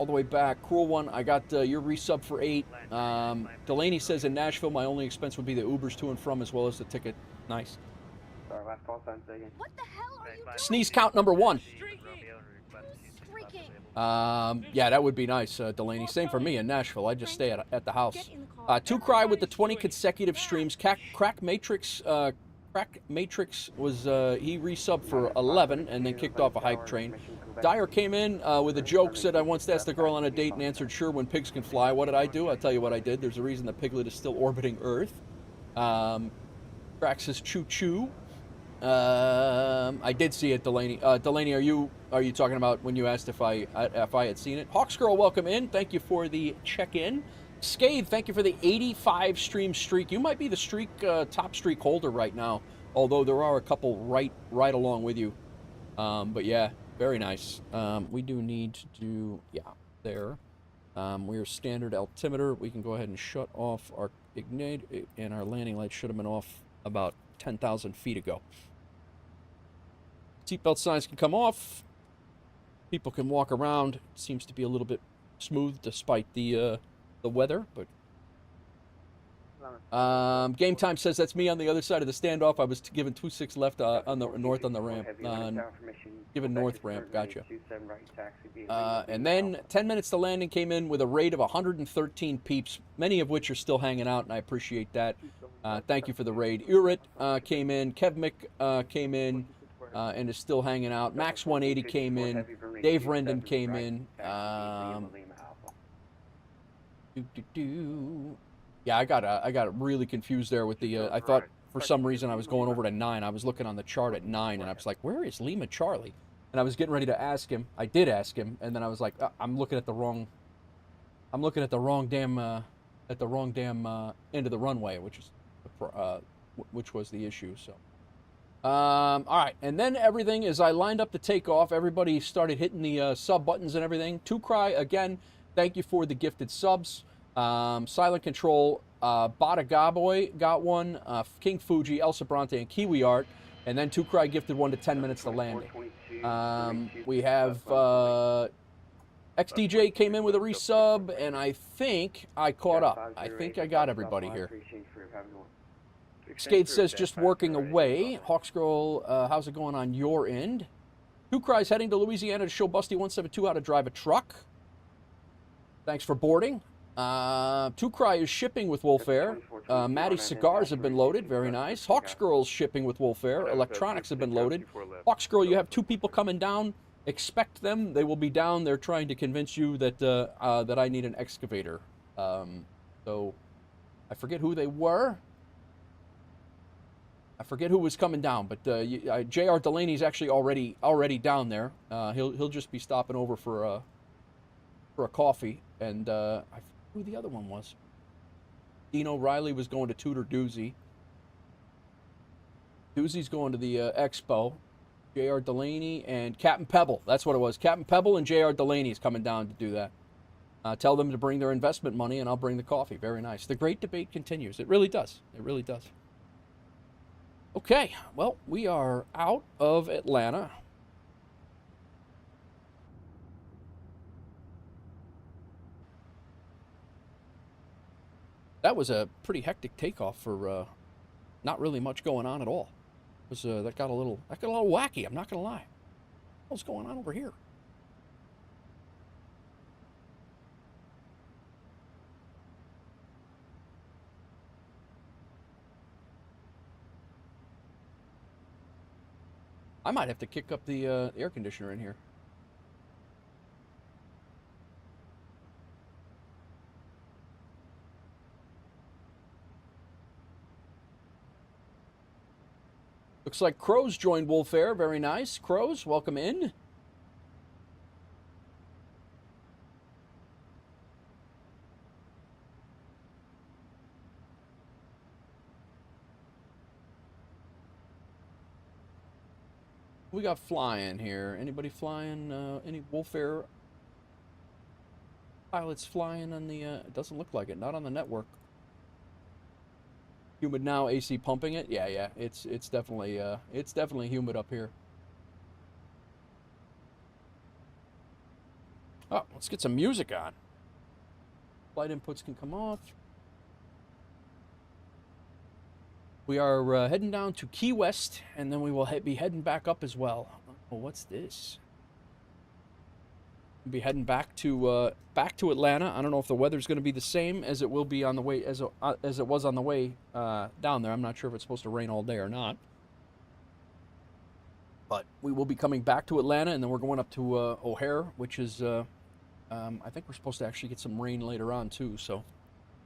the way back, Cruel One, I got your resub for 8. Delaney says in Nashville, my only expense would be the Ubers to and from, as well as the ticket. Nice. Sorry, last call sign, say again. What the hell are you doing? Sneeze count number 1. Who's streaking? Yeah, that would be nice, Delaney. Same for me in Nashville. I just stay at the house. 2 Cry with the 20 consecutive streams. Crack Matrix was he resubbed for 11 and then kicked off a hype train. Dyer came in with a joke, said I once asked a girl on a date and answered sure when pigs can fly. What did I do? I'll tell you what I did. There's a reason the piglet is still orbiting Earth. Crack says choo choo. I did see it, Delaney. Delaney, are you talking about when you asked if I had seen it? Hawks Girl, welcome in. Thank you for the check-in. Scathe, thank you for the 85 stream streak. You might be the top streak holder right now although there are a couple right along with you. But yeah, very nice. We do need to do, yeah, there. We are standard altimeter. We can go ahead and shut off our ignite, and our landing lights should have been off about 10,000 feet ago. Seatbelt signs can come off. People can walk around. It seems to be a little bit smooth despite the weather, but game time says that's me on the other side of the standoff. I was given 2-6 left on the north on the ramp. Given north ramp, gotcha. And then 10 minutes to landing came in with a rate of 113 peeps, many of which are still hanging out, and I appreciate that. Thank you for the raid. Urit came in. Kevmik came in and is still hanging out. Max 180 came in. Dave Rendon came in. Yeah, I got really confused there with the. I thought for some reason I was going over to 9. I was looking on the chart at 9, and I was like, "Where is Lima Charlie?" And I was getting ready to ask him. I did ask him, and then I was like, "I'm looking at the wrong. I'm looking at the wrong damn end of the runway, which was the issue." So, all right, and then everything as I lined up to take off, everybody started hitting the sub buttons and everything. Cry again. Thank you for the gifted subs. Silent Control, Bada Gaboy got one, King Fuji, El Sobrante, and Kiwi Art, and then Cry gifted one to 10 minutes to landing. We have XDJ came in with a resub, and I think I caught up. I think I got everybody here. Skate says just working away. Hawksgirl, how's it going on your end? Cry's heading to Louisiana to show Busty 172 how to drive a truck. Thanks for boarding. Cry is shipping with WolfAir. Maddie's cigars have been loaded. Very nice. Hawksgirl's shipping with WolfAir. Electronics have been loaded. Hawksgirl, you have 2 people coming down. Expect them. They will be down. They're trying to convince you that that I need an excavator. So I forget who they were. I forget who was coming down, but J.R. Delaney's actually already down there. He'll just be stopping over for a coffee, and I forget who the other one was. Dean O'Reilly was going to Tudor Doozy. Doozy's going to the expo. J.R. Delaney and Captain Pebble. That's what it was. Captain Pebble and J.R. Delaney is coming down to do that. Tell them to bring their investment money, and I'll bring the coffee. Very nice. The great debate continues. It really does. It really does. Okay, well, we are out of Atlanta. That was a pretty hectic takeoff for not really much going on at all. It was that got a little wacky. I'm not gonna lie. What's going on over here? I might have to kick up the air conditioner in here. Looks like Crows joined WolfAir. Very nice. Crows, welcome in. We got flying here. Anybody flying? Any WolfAir pilots flying on the? It doesn't look like it. Not on the network. Humid now. AC pumping it. Yeah. It's definitely humid up here. Oh, let's get some music on. Flight inputs can come off. We are heading down to Key West, and then we will be heading back up as well. Oh, what's this? We'll be heading back to Atlanta. I don't know if the weather's going to be the same as it will be on the way as it was on the way down there. I'm not sure if it's supposed to rain all day or not. But we will be coming back to Atlanta, and then we're going up to O'Hare, which is I think we're supposed to actually get some rain later on too. So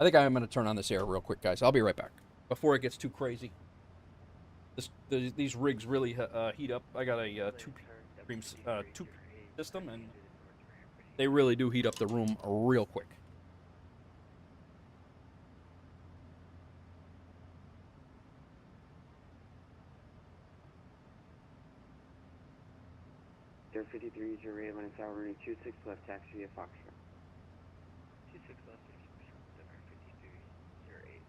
I think I am going to turn on this air real quick, guys. I'll be right back before it gets too crazy. These rigs really heat up. I got a two system, and they really do heat up the room real quick. tower, runway 26 left, taxi at Foxtrot. 26 left, 50%, Denver 5308.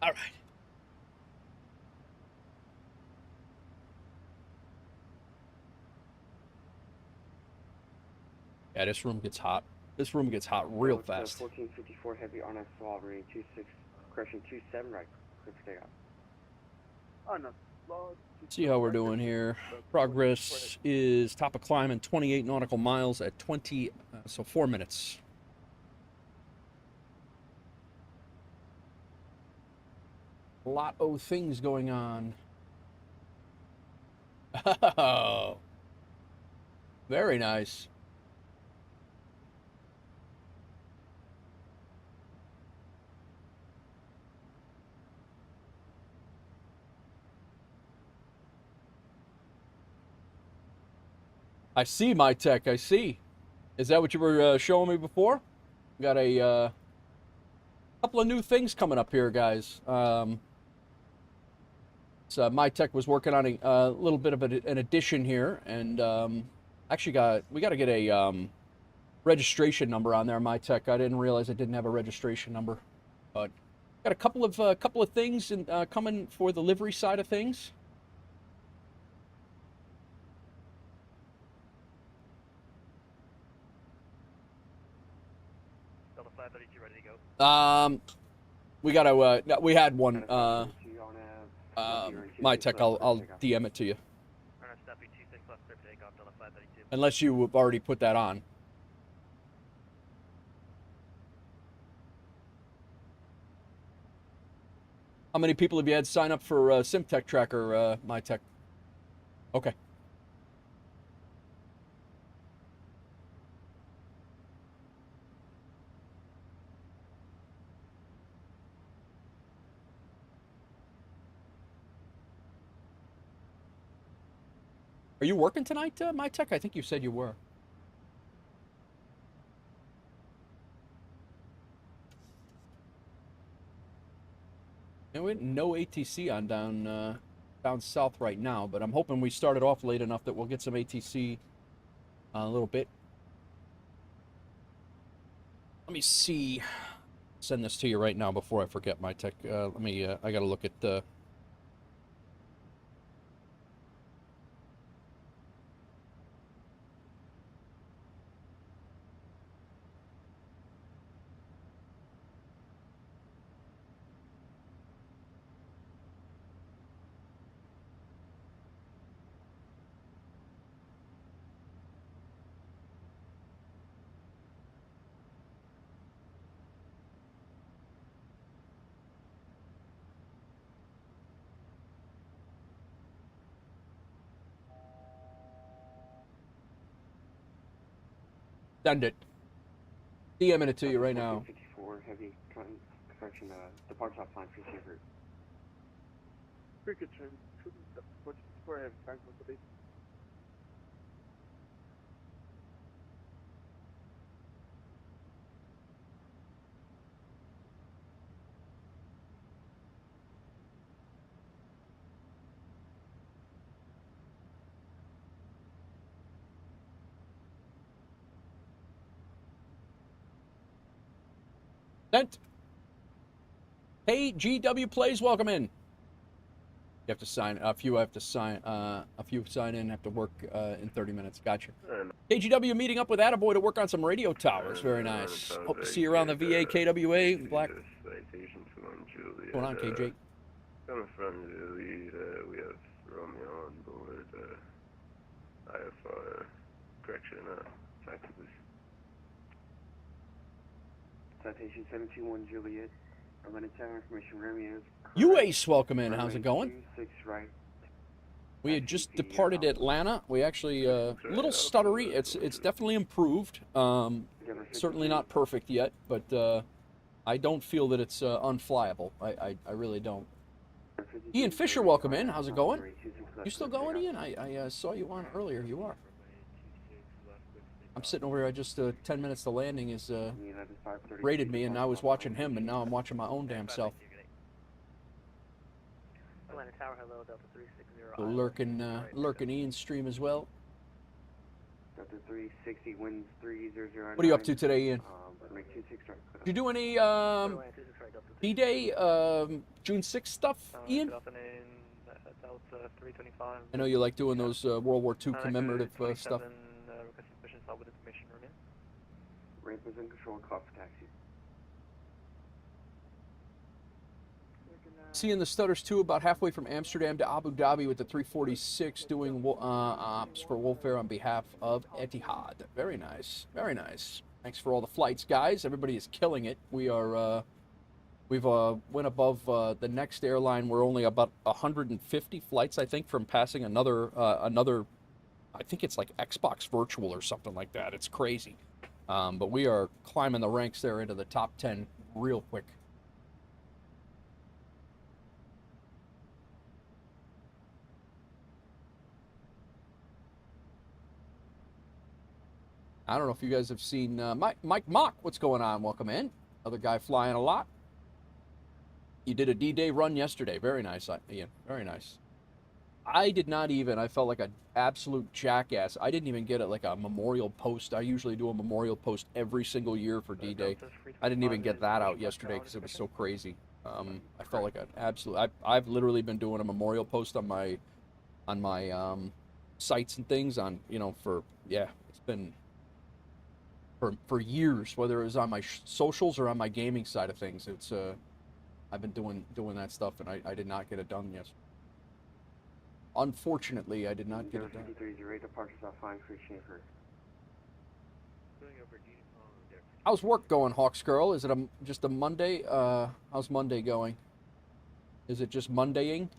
All right. Yeah, this room gets hot. This room gets hot real fast. 1454 heavy on us, all runway 26, correction 27 right, clear for takeoff. On us, log. See how we're doing here. Progress is top of climbing 28 nautical miles at 20, so 4 minutes. A lot of things going on. Oh, very nice. I see, my tech. I see. Is that what you were showing me before? Got a couple of new things coming up here, guys. So my tech was working on a little bit of an addition here, and actually we got to get a registration number on there. My tech. I didn't realize I didn't have a registration number, but got a couple of things coming for the livery side of things. Delta 532 ready to go. We gotta. We had one. My tech. I'll DM it to you. Runner Steppy 26 left, clear for takeoff, Delta 532. Unless you have already put that on. How many people have you had sign up for SimTech Tracker, my tech? Okay. Are you working tonight, my tech? I think you said you were. And we had no ATC on down south right now, but I'm hoping we started off late enough that we'll get some ATC a little bit. Let me see. Send this to you right now before I forget, my tech. Let me. I gotta look at the. Send it. DMing it to you right now. 54 heavy, correction, departure off line for route. Pretty good turn. What's for heavy, Frank, what's the base? Sent. Hey, GW Plays, welcome in. You have to sign. A few have to sign. A few sign in. Have to work in 30 minutes. Gotcha. KGW meeting up with Attaboy to work on some radio towers. Very nice. Hope to see you around the VA KWA. Black. What's going on, KJ? Coming from the lead, we have Romeo on board. IFR. Correction. Taxi, please. Citation 721 Juliet. Atlanta Tower information Romeo. UACE, welcome in. How's it going? 26 right. We had just departed Atlanta. We actually a little stuttery. It's definitely improved. Certainly not perfect yet, but I don't feel that it's unflyable. I really don't. Ian Fisher, welcome in. How's it going? You still going, Ian? I saw you on earlier. You are. I'm sitting over here. I just 10 minutes to landing is United 530. rated me, and I was watching him, and now I'm watching my own damn self. Atlanta Tower, hello, Delta 360. So lurking Ian's stream as well. Delta 360, winds 300. What are you up to today, Ian? Make 26 right. Did you do any D-Day, June 6th stuff, Ian? Good afternoon, Delta 325. I know you like doing those World War II commemorative stuff. Requesting permission start with information room in. Ramp is in control, call for taxi. Seeing the Stutters too, about halfway from Amsterdam to Abu Dhabi with the 346, doing ops for WolfAir on behalf of Etihad. Very nice, very nice. Thanks for all the flights, guys. Everybody is killing it. We are, we've went above the next airline. We're only about 150 flights, I think, from passing another, I think it's like Xbox Virtual or something like that. It's crazy. But we are climbing the ranks there into the top 10 real quick. I don't know if you guys have seen Mike Mock. What's going on? Welcome in. Other guy flying a lot. You did a D-Day run yesterday. Very nice, Ian. Very nice. I did not even. I felt like an absolute jackass. I didn't even get it like a memorial post. I usually do a memorial post every single year for D-Day. I didn't even get that out yesterday because it was so crazy. I felt like an absolute. I've literally been doing a memorial post on my sites and things on for it's been. For years, whether it was on my socials or on my gaming side of things, it's I've been doing that stuff, and I did not get it done yet. Unfortunately, I did not get it done. 53 departures off fine for Schaefer. How's work going, Hawks Girl? Is it just a Monday? How's Monday going? Is it just Mondaying?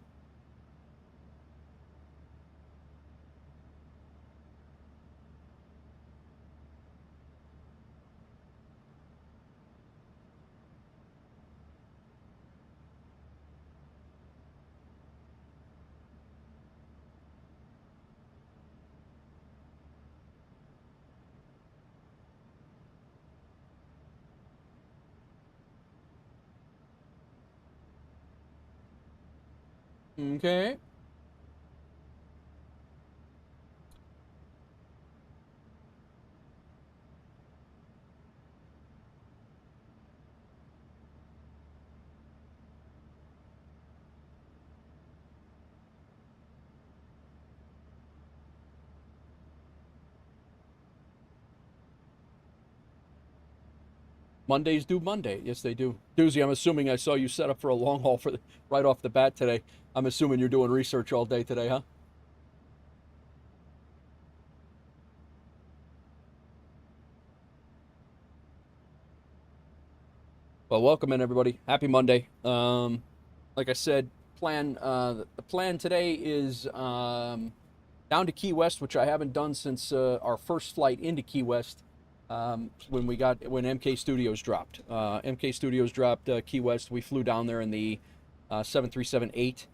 Okay. Mondays do Monday. Yes, they do. Doozy, I'm assuming I saw you set up for a long haul right off the bat today. I'm assuming you're doing research all day today, huh? Well, welcome in, everybody. Happy Monday. Like I said, the plan today is down to Key West, which I haven't done since our first flight into Key West. When MK Studios dropped. MK Studios dropped Key West. We flew down there in the 737-8.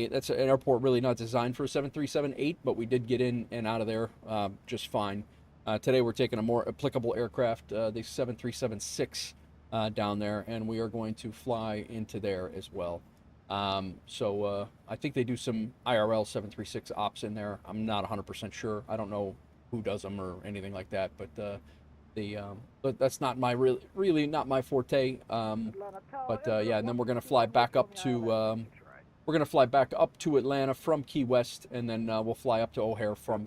That's an airport really not designed for a 737-8, but we did get in and out of there just fine. Today we're taking a more applicable aircraft, the 737-6 down there, and we are going to fly into there as well. So I think they do some IRL 736 ops in there. I'm not 100% sure. I don't know who does them or anything like that, but but that's not my really not my forte. But yeah, and then we're gonna fly back up to Atlanta from Key West, and then we'll fly up to O'Hare from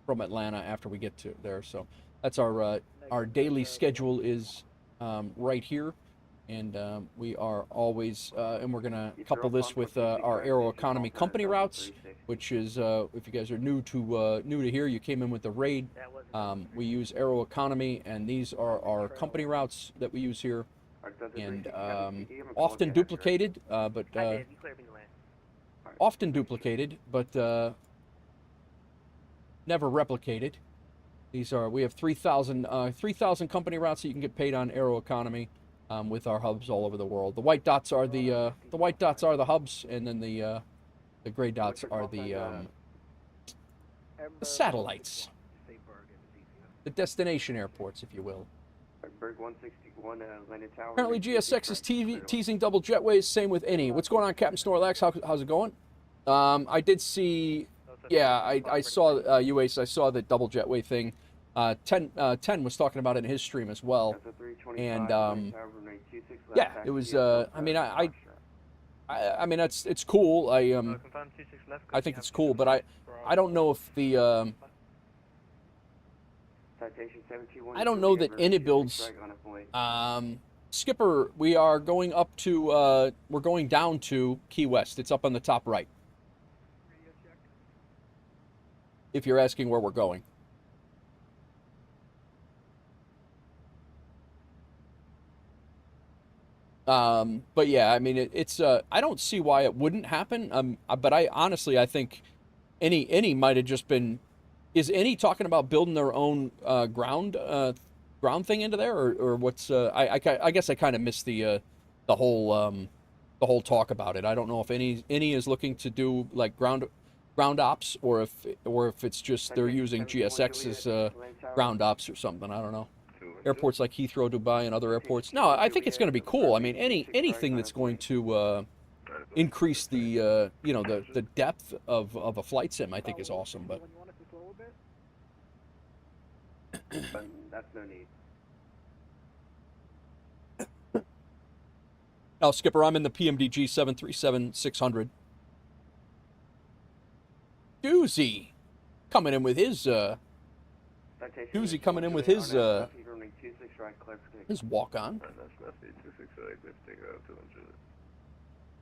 Atlanta after we get to there. So that's our daily schedule is right here. And we are always, and we're going to couple this with our Aeroconomy company routes, which is, if you guys are new to here, you came in with the raid. We use Aeroconomy, and these are our company routes that we use here, and often duplicated, but never replicated. These are, we have 3,000 company routes that you can get paid on Aeroconomy. With our hubs all over the world. The white dots are the hubs, and then the gray dots are the the satellites, the destination airports, if you will. Berg 161, landing tower. Apparently GSX is teasing double jetways, same with any. What's going on, Captain Snorlax? How's it going? I did see, yeah, I saw, UACE, I saw the double jetway thing. 10 was talking about it in his stream as well. And, yeah, it was, I mean, I mean, it's cool. I think it's cool, but I don't know if the, I don't know that any builds, Skipper, we are going up to, we're going down to Key West. It's up on the top right. If you're asking where we're going. But yeah, I mean, it's, I don't see why it wouldn't happen. But I honestly, I think any might have just been, is any talking about building their own, ground thing into there, or what's, I guess I kind of missed the whole talk about it. I don't know if any is looking to do like ground ops, or if it's just they're using GSX's, ground ops or something. I don't know. Airports like Heathrow, Dubai, and other airports. No, I think it's going to be cool. I mean, anything that's going to increase the you know, the depth of a flight sim, I think is awesome. But that's no need. Oh, Skipper, I'm in the PMDG 737-600. Doozy coming in with his his walk on.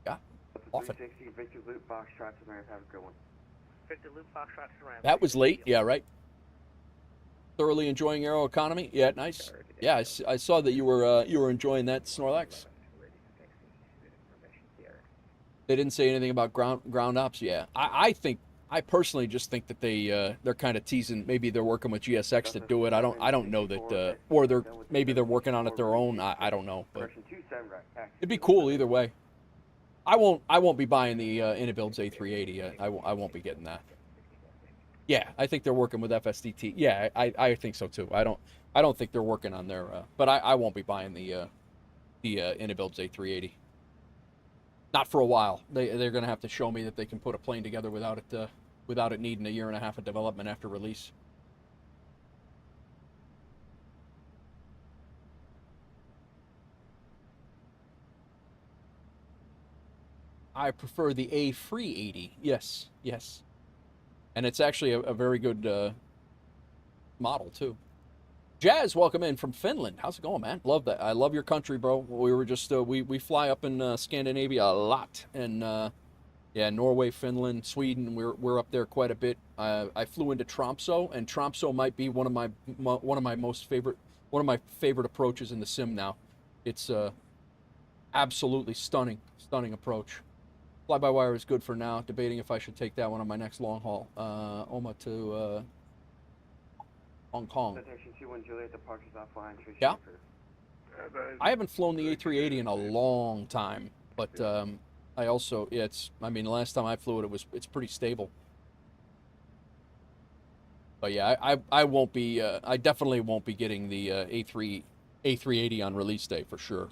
Yeah, often. That was late. Yeah, right. Thoroughly enjoying Aeroconomy. Yeah, nice. Yeah, I saw that you were enjoying that, Snorlax. They didn't say anything about ground ops. Yeah, I personally just think that they're kind of teasing. Maybe they're working with GSX to do it. I don't know that, or maybe they're working on it their own. I don't know, but it'd be cool either way. I won't be buying the Inabuilds A380. I won't be getting that. Yeah, I think they're working with FSDT. Yeah, I think so too. I don't think they're working on their, but I won't be buying the Inabuilds A380. Not for a while. They're going to have to show me that they can put a plane together without it needing a year and a half of development after release. I prefer the A380. Yes. And it's actually a very good model too. Jazz, welcome in from Finland. How's it going, man? Love that. I love your country, bro. We were just we fly up in Scandinavia a lot, and yeah, Norway, Finland, Sweden. We're up there quite a bit. I flew into Tromsø, and Tromsø might be one of my favorite approaches in the sim now. It's absolutely stunning approach. Fly-by-wire is good for now. Debating if I should take that one on my next long haul. Oma to Hong Kong. Yeah. I haven't flown the A380 in a long time, but I also, yeah, I mean, the last time I flew it, it's pretty stable. But yeah, I won't be, I definitely won't be getting the A380 on release day for sure.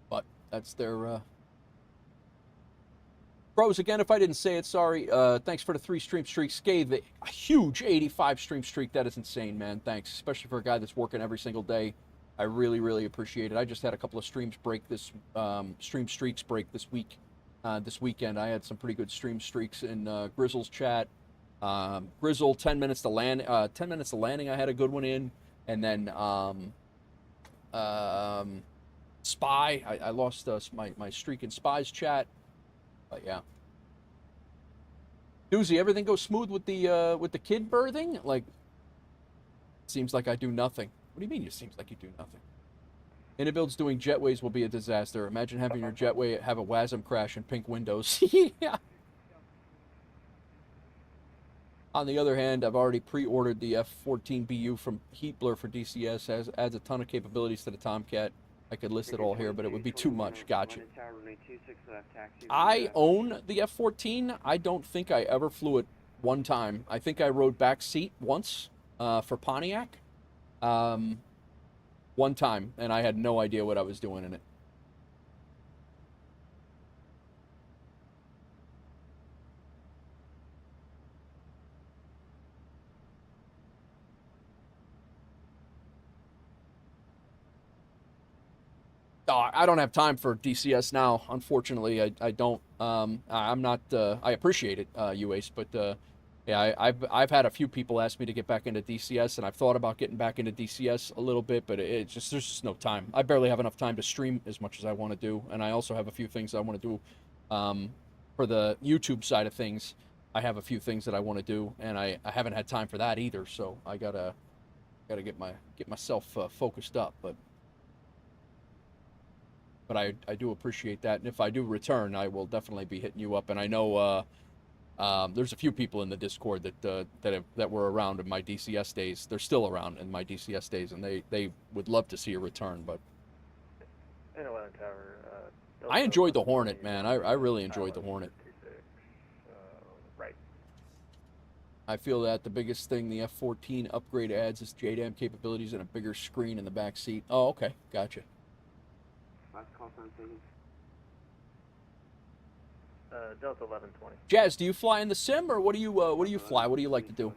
But that's their, Bros, again, if I didn't say it, sorry. Thanks for the 3 stream streaks. Scathe, a huge 85 stream streak. That is insane, man. Thanks, especially for a guy that's working every single day. I really, really appreciate it. I just had a couple of streams break this this week. This weekend, I had some pretty good stream streaks in Grizzle's chat. Grizzle, 10 minutes to land. 10 minutes to landing. I had a good one in, and then Spy. I lost my streak in Spy's chat. But yeah, Doozy, everything goes smooth with the kid birthing? Like, it seems like I do nothing. What do you mean? It seems like you do nothing. Inabuilds doing jetways will be a disaster. Imagine having your jetway have a WASM crash and pink windows. Yeah. On the other hand, I've already pre-ordered the F-14BU from Heatblur for DCS. Adds a ton of capabilities to the Tomcat. I could list it all here, but it would be too much. Gotcha. London Tower, runway 26, left taxi. I own the F-14. I don't think I ever flew it one time. I think I rode back seat once for Pontiac. One time, and I had no idea what I was doing in it. I don't have time for DCS now, unfortunately. I don't. I'm not. I appreciate it, UACE, but yeah, I've had a few people ask me to get back into DCS, and I've thought about getting back into DCS a little bit, but there's just no time. I barely have enough time to stream as much as I want to do, and I also have a few things I want to do for the YouTube side of things. I have a few things that I want to do, and I haven't had time for that either. So I gotta get myself focused up, but I do appreciate that, and if I do return, I will definitely be hitting you up. And I know there's a few people in the Discord that were around in my DCS days. They're still around in my DCS days, and they would love to see a return. But I enjoyed the Hornet, man. I really enjoyed the Hornet. Right. I feel that the biggest thing the F-14 upgrade adds is JDAM capabilities and a bigger screen in the back seat. Oh, okay, gotcha. Last call sign, please. Delta 1120. Jazz, do you fly in the sim, or what do you fly? What do you like to do?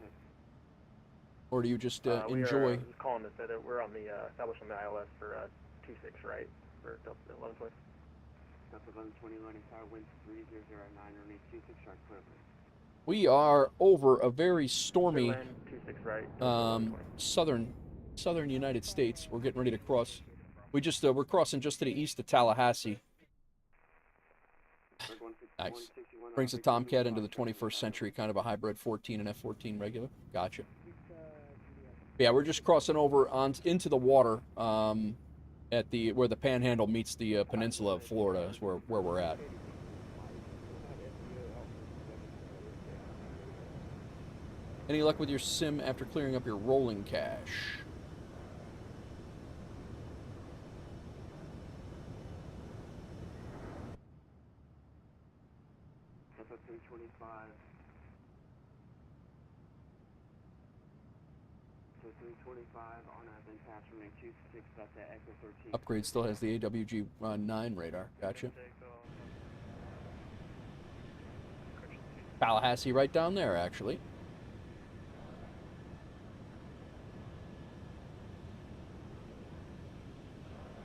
Or do you just enjoy? We are calling to say that we're on the established on the ILS for 26 right for Delta 1120. Delta 1120, London Tower, winds 3009, runway 26, sharp clear. We are over a very stormy 26 right. southern United States. We're getting ready to cross. We're crossing just to the east of Tallahassee. Nice. Brings the Tomcat into the 21st century, kind of a hybrid 14 and F-14 regular. Gotcha. Yeah, we're just crossing over into the water at where the Panhandle meets the peninsula of Florida is where we're at. Any luck with your sim after clearing up your rolling cache? Delta 325. So 325 on a then pass runway 26, that's at Echo 13. Upgrade still has the AWG 9 radar. Gotcha. Tallahassee right down there, actually.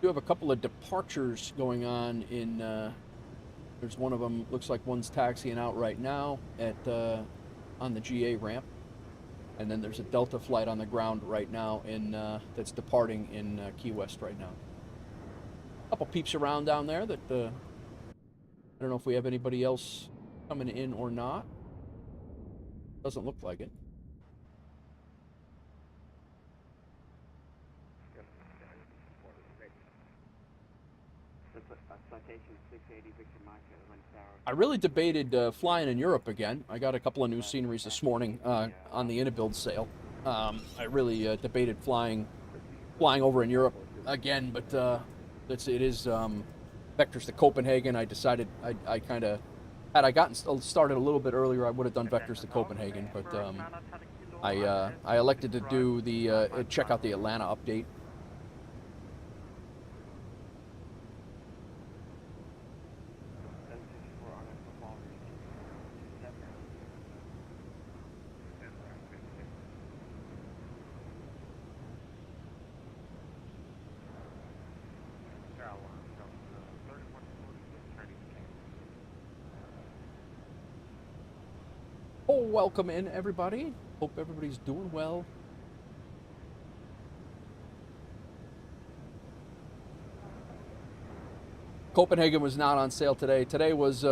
We do have a couple of departures going on in... there's one of them, looks like one's taxiing out right now at on the GA ramp. And then there's a Delta flight on the ground right now that's departing in Key West right now. A couple peeps around down there that I don't know if we have anybody else coming in or not. Doesn't look like it. I really debated flying in Europe again. I got a couple of new sceneries this morning on the Inabuild sale. I really debated flying over in Europe again, but it is Vectors to Copenhagen. I decided I kind of, had I gotten started a little bit earlier, I would have done Vectors to Copenhagen, but I elected to do check out the Atlanta update. Welcome in, everybody. Hope everybody's doing well. Copenhagen was not on sale today. Today was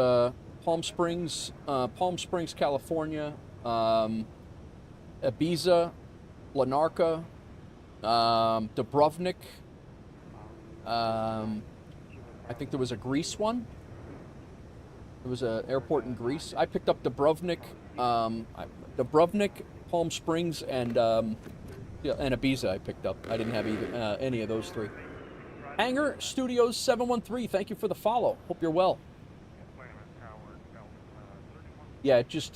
Palm Springs, California, Ibiza, Larnaca, Dubrovnik. I think there was a Greece one. There was an airport in Greece. I picked up Dubrovnik, Palm Springs, and Ibiza. I picked up. I didn't have any of those three. Hangar Studios 713, thank you for the follow. Hope you're well. Yeah, it just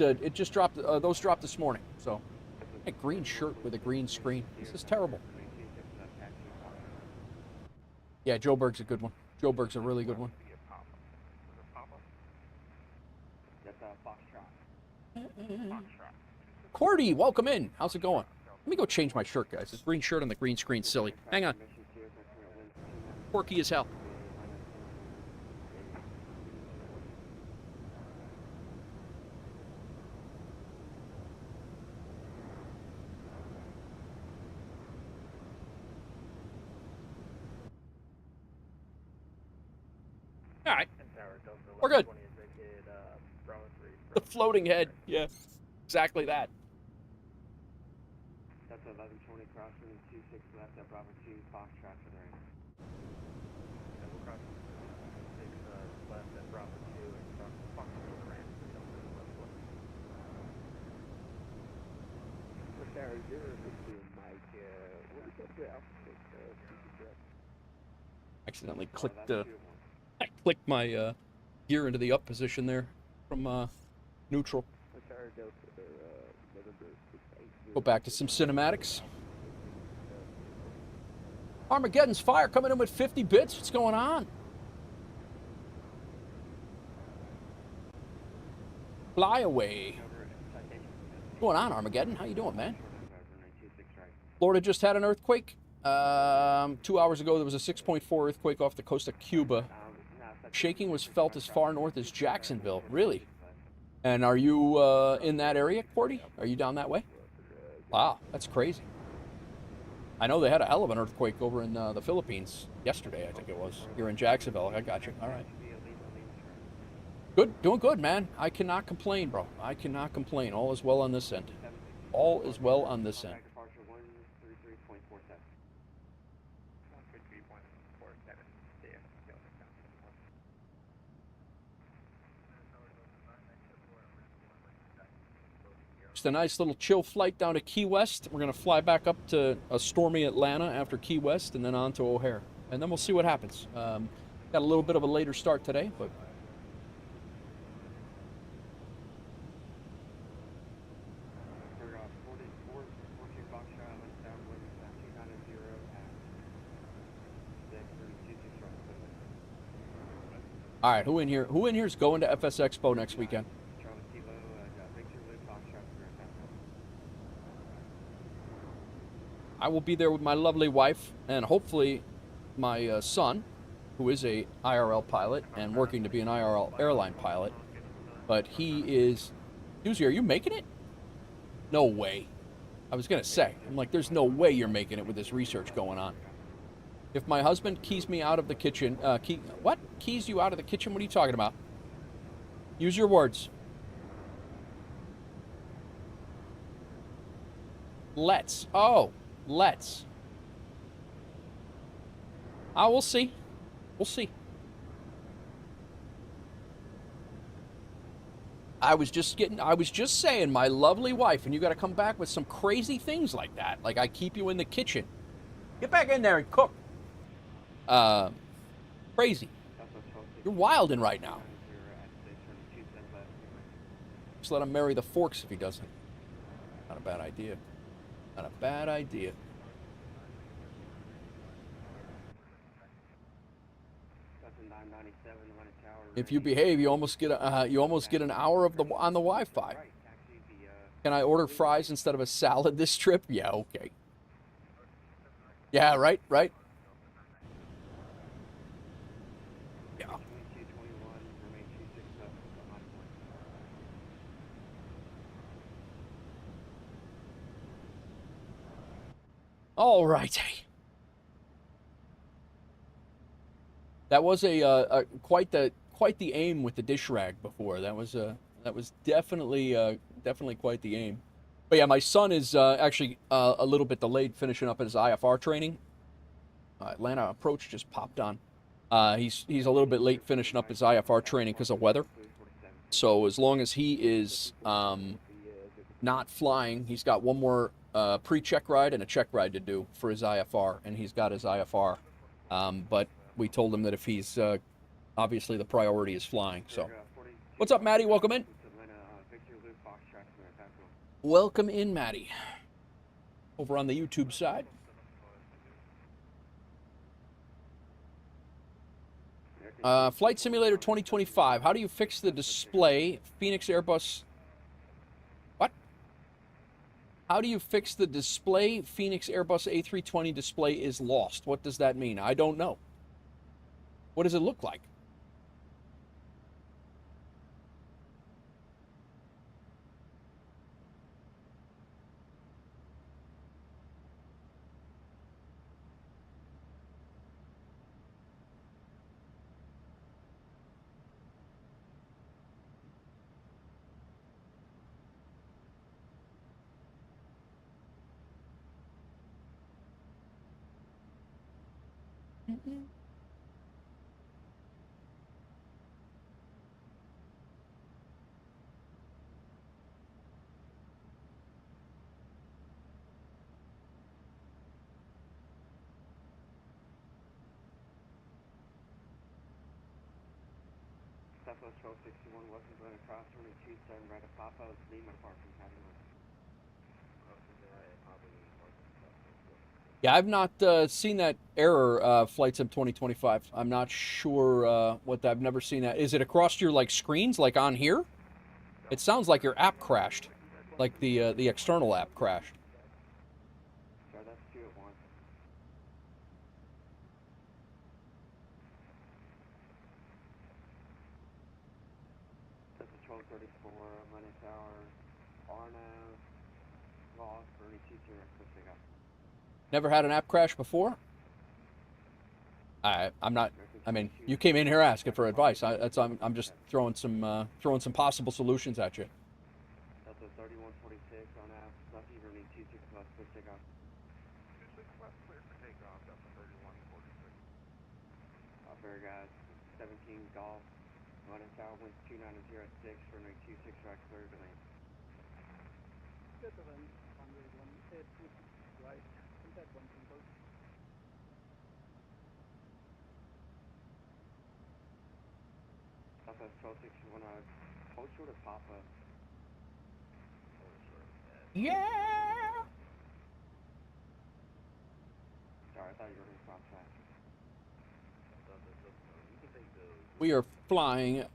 dropped. Those dropped this morning. So, a green shirt with a green screen. This is terrible. Yeah, Joburg's a good one. Joburg's a really good one. Cordy, welcome in. How's it going? Let me go change my shirt, guys. This green shirt on the green screen, silly. Hang on. Quirky as hell. All right. We're good. The floating head. Yeah, exactly that. That's 1120 crossing 26 left at Bravo 2, Foxtrot for the range. We'll cross 6 left at Bravo 2 and Foxtrot for the range. Sarah, you're listening, Mike. What is up to Alpha? Accidentally clicked. I clicked my gear into the up position there from neutral. Go back to some cinematics. Armageddon's Fire coming in with 50 bits. What's going on? Fly away. What's going on, Armageddon? How you doing, man? Florida just had an earthquake. 2 hours ago, there was a 6.4 earthquake off the coast of Cuba. Shaking was felt as far north as Jacksonville. Really? And are you in that area, Cordy? Are you down that way? Wow, that's crazy. I know they had a hell of an earthquake over in the Philippines yesterday, I think it was. You're in Jacksonville. I got you. All right. Good. Doing good, man. I cannot complain, bro. I cannot complain. All is well on this end. All is well on this end. Just a nice little chill flight down to Key West. We're going to fly back up to a stormy Atlanta after Key West and then on to O'Hare. And then we'll see what happens. Got a little bit of a later start today, but... All right, who in here? Who in here is going to FS Expo next weekend? I will be there with my lovely wife and hopefully my son, who is a IRL pilot and working to be an IRL airline pilot. But he is... Susie, are you making it? No way. I was going to say, I'm like, there's no way you're making it with this research going on. If my husband keys me out of the kitchen... what? Keys you out of the kitchen? What are you talking about? Use your words. Let's. Oh, let's. We'll see. We'll see. I was just saying, my lovely wife, and you got to come back with some crazy things like that. Like I keep you in the kitchen. Get back in there and cook. Crazy. You're wilding right now. Just let him marry the forks if he doesn't. Not a bad idea. Not a bad idea. If you behave, you almost get an hour of on the Wi-Fi. Can I order fries instead of a salad this trip? Yeah, okay. Yeah, right. Yeah. All right. That was quite the aim with the dish rag before. That was definitely quite the aim. But yeah, my son is actually a little bit delayed finishing up his IFR training. Atlanta approach just popped on. He's a little bit late finishing up his IFR training because of weather. So as long as he is not flying, he's got one more pre-check ride and a check ride to do for his IFR, and he's got his IFR But we told him that if he's obviously the priority is flying. So, what's up, Maddie? Welcome in. Welcome in, Maddie. Over on the YouTube side. Flight Simulator 2025. How do you fix the display? Phoenix Airbus. What? How do you fix the display? Phoenix Airbus A320 display is lost. What does that mean? I don't know. What does it look like? Southwest 1261, welcome to an across 27 right of Papa, Lima parking pattern. Yeah, I've not seen that error, Flight Sim 2025. I'm not sure what that, I've never seen that. Is it across your, like, screens, like on here? It sounds like your app crashed. Like the external app crashed. Sorry, that's 2 at 1. This is 1234, minus hour, RNAV, lost, 32 pick up. Never had an app crash before? I'm not. I mean, you came in here asking for advice. I'm just throwing some possible solutions at you. That's a 3146 on app. Left either need 26 left, clear takeoff. 26 left, clear for takeoff. That's a 3146. Very guys. 17 golf. Minus hour, winds 2906 for an 26 right, clear to land. Right, contact 1 simple. Southwest 1261, hold short of Papa. Yeah. Sorry, I thought you were going to cross that. We are flying. If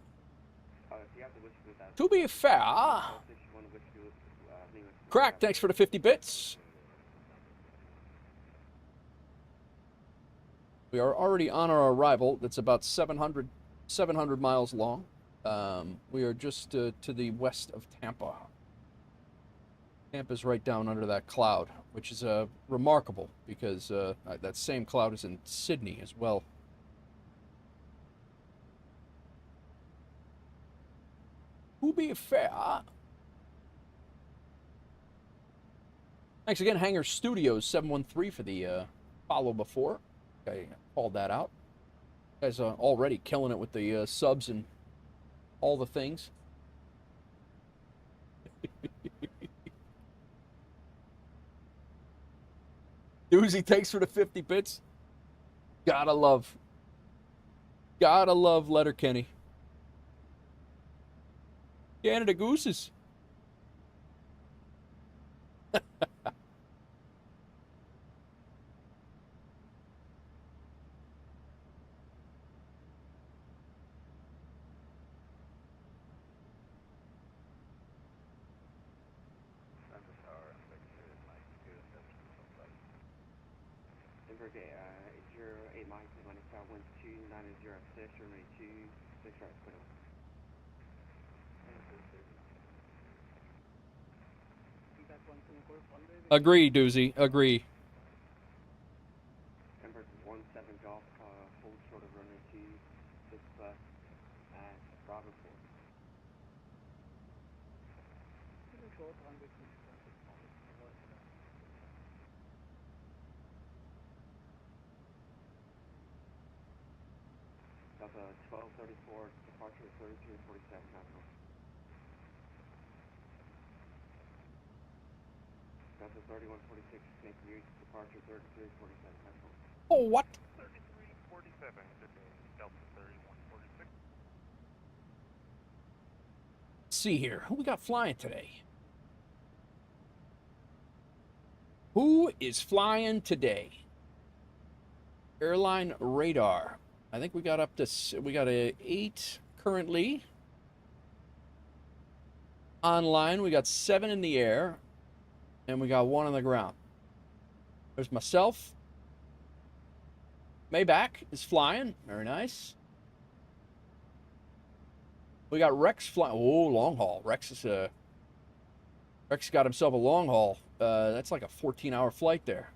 you have the whiskey with that. To be fair, 1261 whiskey with Lima. Crack, thanks for the 50 bits. We are already on our arrival. That's about 700 miles long. We are just to the west of Tampa. Tampa's right down under that cloud, which is remarkable because that same cloud is in Sydney as well. To be fair. Thanks again, Hangar Studios 713 for the follow before. I called that out. You guys are already killing it with the subs and all the things. Doozy, thanks for the 50 bits. Gotta love Letterkenny. Canada Gooses. Okay, 08 Mike, minus hour, winds 2906, runway 26 right, put on. Contact 1 simple, 1 way. Agree, Doozy. Agree. Ember 17 golf, hold short of runway 26 left at Bravo 4. Short, runway 26. That's a 1234, departure 3247, national. That's a 3146, make use, departure 3347, national. Oh, what? 47, good day, Delta 3146. Let's see here. Who we got flying today? Who is flying today? Airline radar. I think we got up to, we got a 8 currently online. We got 7 in the air, and we got 1 on the ground. There's myself. Maybach is flying. Very nice. We got Rex flying. Oh, long haul. Rex got himself a long haul. That's like a 14-hour flight there.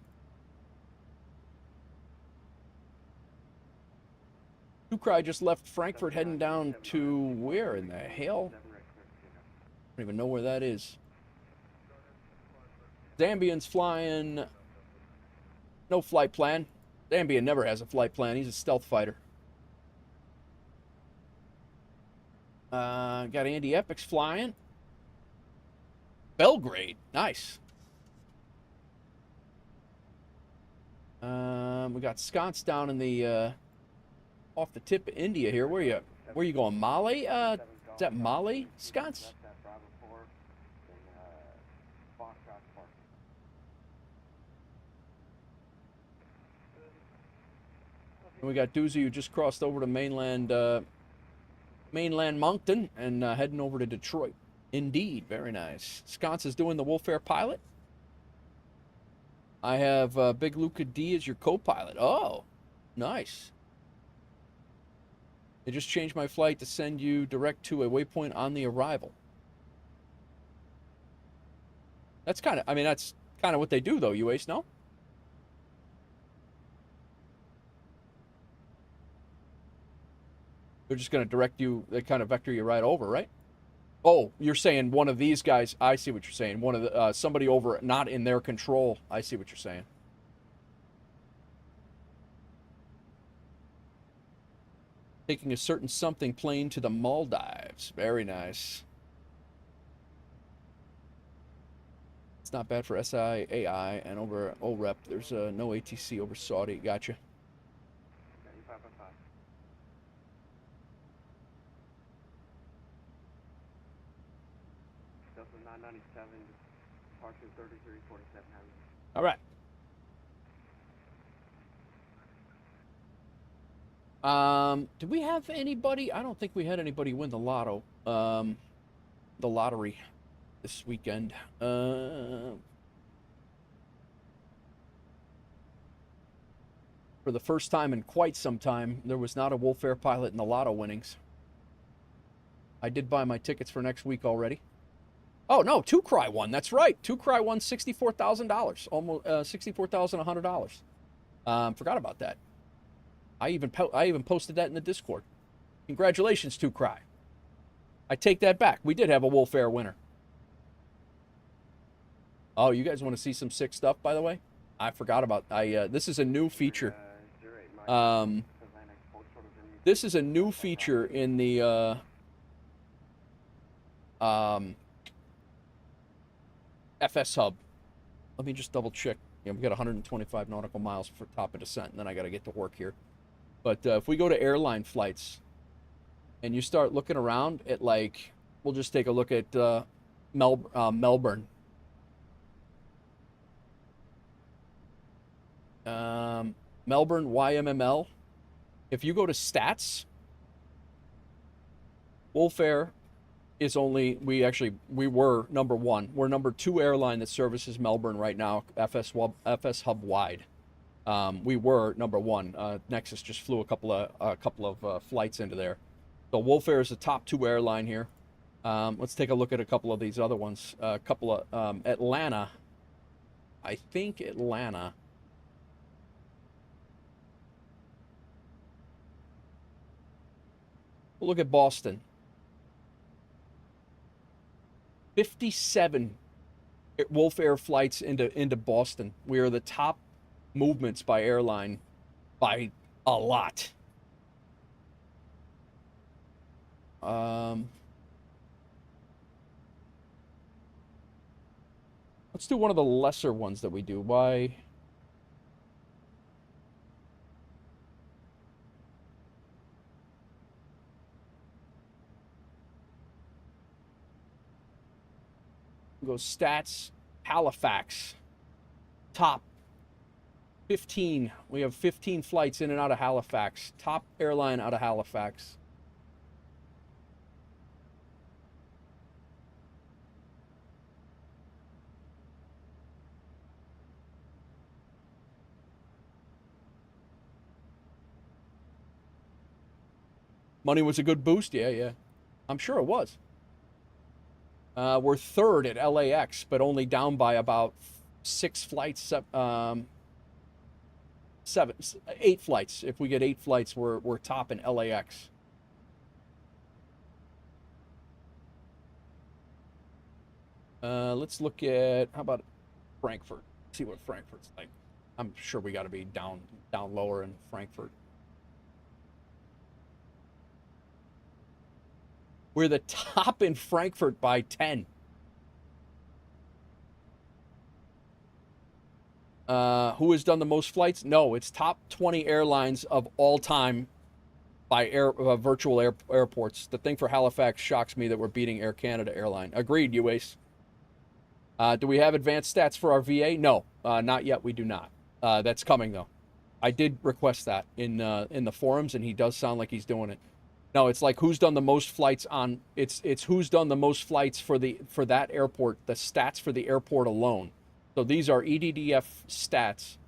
Cry just left Frankfurt heading down to where in the hell? I don't even know where that is. Zambian's flying. No flight plan. Zambian never has a flight plan. He's a stealth fighter. Got Andy Epix flying. Belgrade. Nice. We got sconce down in the off the tip of India here. Where you going? Mali? Is that Mali sconce? And we got Doozy who just crossed over to mainland Moncton and heading over to Detroit. Indeed, very nice. Sconce is doing the WolfAir pilot. I have Big Luca D as your co-pilot. Oh, nice. They just changed my flight to send you direct to a waypoint on the arrival. That's kind of, I mean, that's kind of what they do, though, UAce, no? They're just going to direct you, they kind of vector you right over, right? Oh, you're saying one of these guys, I see what you're saying. One of the, somebody over, not in their control. I see what you're saying. Taking a certain something plane to the Maldives. Very nice. It's not bad for SI, AI, and over OREP. There's no ATC over Saudi. Gotcha. Delta 997, departure 3347. All right. Did we have anybody? I don't think we had anybody win the lotto, the lottery this weekend. For the first time in quite some time, there was not a WolfAir pilot in the lotto winnings. I did buy my tickets for next week already. Oh, no, Two Cry won. That's right. Two Cry won $64,000, almost $64,100. Forgot about that. I even posted that in the Discord. Congratulations, Two Cry. I take that back. We did have a WolfAir winner. Oh, you guys want to see some sick stuff, by the way? I forgot about. This is a new feature. This is a new feature in the FSHub. Let me just double check. Yeah, we got 125 nautical miles for top of descent, and then I got to get to work here. But if we go to airline flights, and you start looking around at, like, we'll just take a look at Melbourne. Melbourne YMML. If you go to stats, WolfAir is only, we were number 1. We're number 2 airline that services Melbourne right now, FSHub wide. We were number 1. Nexus just flew a couple of flights into there. So WolfAir is the top 2 airline here. Let's take a look at a couple of these other ones. A couple of Atlanta. I think Atlanta. We'll look at Boston. 57 WolfAir flights into Boston. We are the top movements by airline by a lot. Let's do one of the lesser ones that we do. Why? go stats. Halifax. Top 15. We have 15 flights in and out of Halifax. Top airline out of Halifax. Money was a good boost? Yeah. I'm sure it was. We're third at LAX, but only down by about 6 flights. 8 flights. If we get 8 flights, we're top in LAX. Let's look at, how about Frankfurt? See what Frankfurt's like. I'm sure we got to be down lower in Frankfurt. We're the top in Frankfurt by 10. Who has done the most flights? No, it's top 20 airlines of all time by virtual airports. The thing for Halifax shocks me that we're beating Air Canada Airline. Agreed, UACE. Do we have advanced stats for our VA? No, not yet. We do not. That's coming though. I did request that in the forums, and he does sound like he's doing it. No, it's like who's done the most flights on. It's who's done the most flights for that airport. The stats for the airport alone. So these are EDDF stats.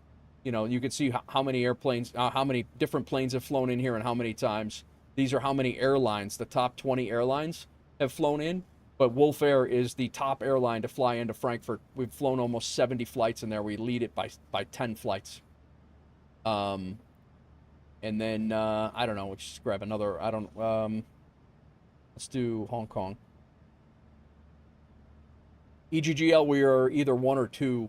You know, you can see how many airplanes, how many different planes have flown in here and how many times. These are how many airlines, the top 20 airlines have flown in. But WolfAir is the top airline to fly into Frankfurt. We've flown almost 70 flights in there. We lead it by 10 flights. And then, I don't know, let's just grab another, let's do Hong Kong. EGGL, we are either 1 or 2.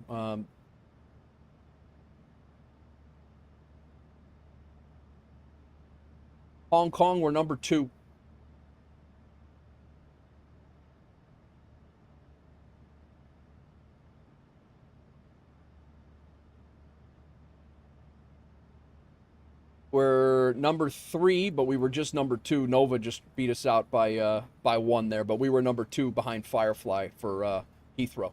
Hong Kong, we're number 2. We're number 3, but we were just number 2. Nova just beat us out by 1 there, but we were number 2 behind Firefly for Heathrow.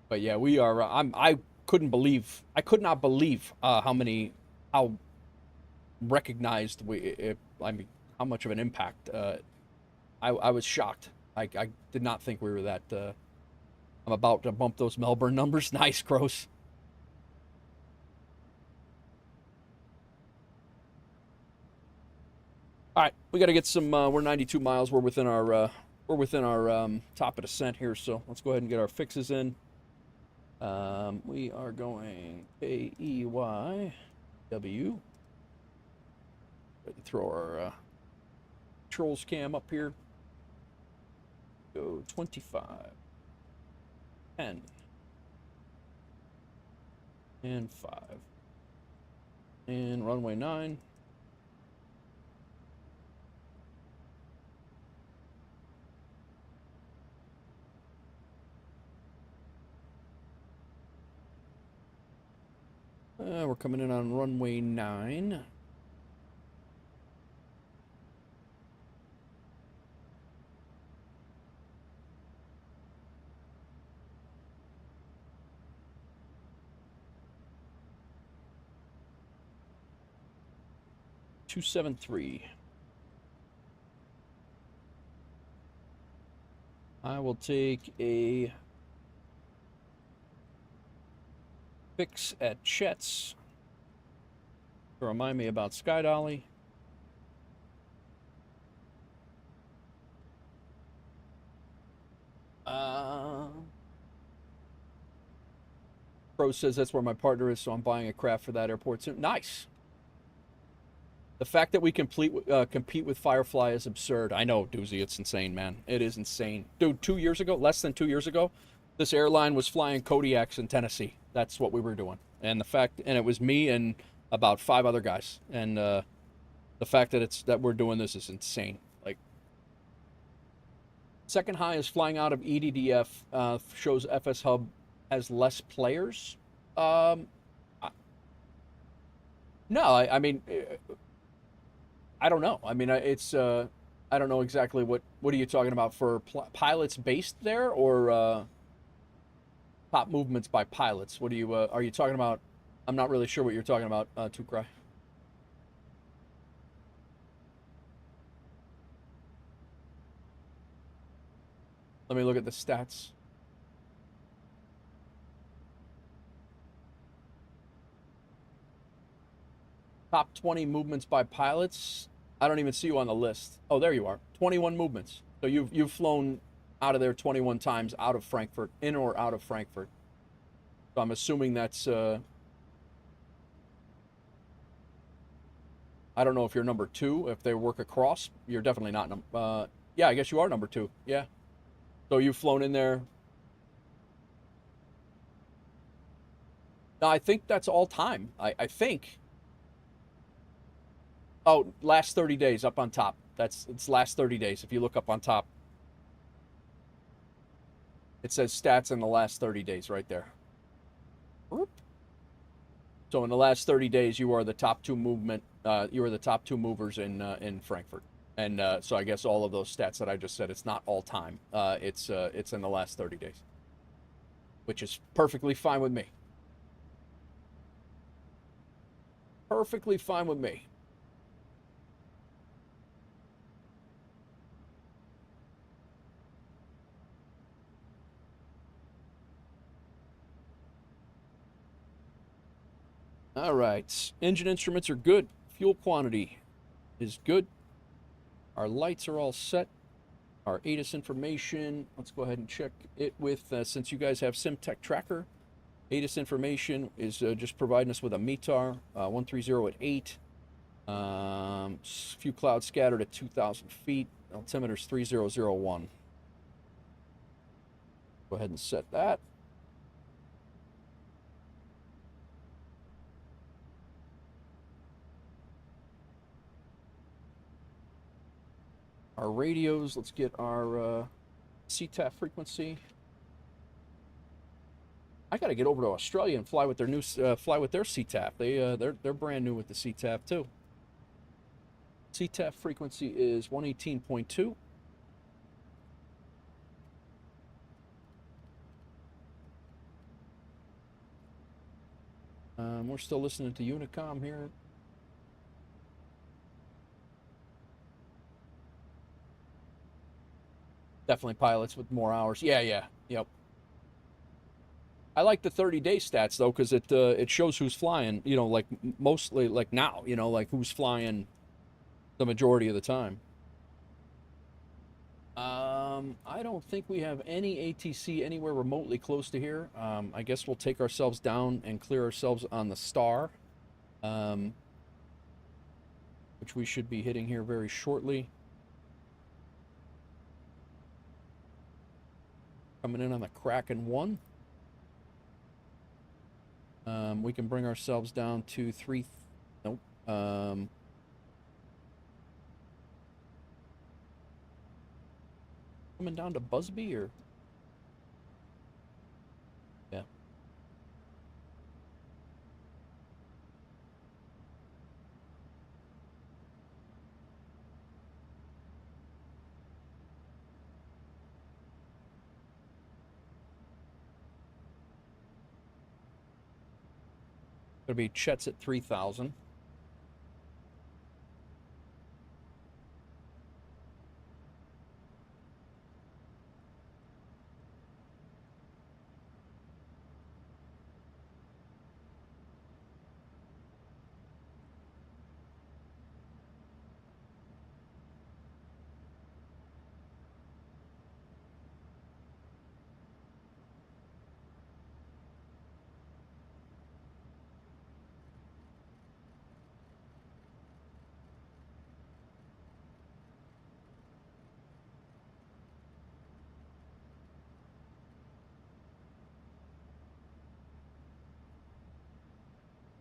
But yeah, we are. I could not believe how recognized I mean, how much of an impact. I was shocked. I did not think we were that. I'm about to bump those Melbourne numbers. Nice, Gross. All right, we got to get some. We're 92 miles. We're within our top of descent here. So let's go ahead and get our fixes in. We are going KEYW. Throw our controls cam up here. Go 25, 10, and 5, and runway 9. We're coming in on runway 9. .273. I will take a fix at Chet's to remind me about Sky Dolly. Pro says that's where my partner is, so I'm buying a craft for that airport soon. Nice. The fact that we compete with Firefly is absurd. I know, Doozy, it's insane, man. It is insane. Dude, 2 years ago, less than 2 years ago, this airline was flying Kodiaks in Tennessee. That's what we were doing. And it was me and about 5 other guys. And the fact that we're doing this is insane. Like, second highest flying out of EDDF shows FSHub has less players. No, I mean, I don't know. I mean, it's I don't know exactly what are you talking about for pilots based there, or Top movements by pilots. What are you talking about? I'm not really sure what you're talking about, Tukrai. Let me look at the stats. Top 20 movements by pilots. I don't even see you on the list. Oh, there you are. 21 movements. So you've flown out of there 21 times out of Frankfurt, in or out of Frankfurt. So I'm assuming that's I don't know if you're number 2. If they work across, you're definitely not number. Yeah, I guess you are number 2. Yeah. So you've flown in there. No, I think that's all time. I think. Oh, last 30 days up on top. It's last 30 days. If you look up on top, it says stats in the last 30 days right there. Whoop. So in the last 30 days, you are the top 2 movement. You are the top 2 movers in Frankfurt. And so I guess all of those stats that I just said, it's not all time. It's in the last 30 days, which is perfectly fine with me. Perfectly fine with me. All right. Engine instruments are good. Fuel quantity is good. Our lights are all set. Our ATIS information, let's go ahead and check it with, since you guys have SimTech Tracker, ATIS information is just providing us with a METAR, 130 at 8. Few clouds scattered at 2,000 feet. Altimeter's 3001. Go ahead and set that. Our radios, let's get our CTAF frequency. I got to get over to Australia and fly with their new fly with their CTAF. They're brand new with the CTAF too. CTAF frequency is 118.2. We're still listening to Unicom here. Definitely pilots with more hours. Yeah, yep. I like the 30-day stats though, because it shows who's flying. You know, like mostly like now. You know, like who's flying the majority of the time. I don't think we have any ATC anywhere remotely close to here. I guess we'll take ourselves down and clear ourselves on the Star, which we should be hitting here very shortly. Coming in on the Kraken 1. We can bring ourselves down to 3. Nope. Coming down to Busby or? Yeah. Gonna be Chet's at 3,000.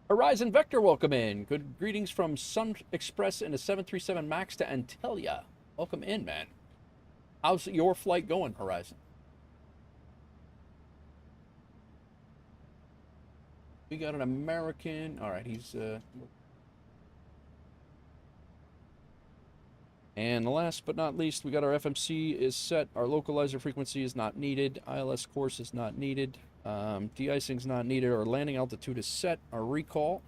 Horizon Vector, welcome in. Good greetings from Sun Express in a 737 MAX to Antalya. Welcome in, man. How's your flight going, Horizon? We got an American. All right, he's... And last but not least, we got our FMC is set. Our localizer frequency is not needed. ILS course is not needed. De-icing's not needed. Our landing altitude is set. Our recall.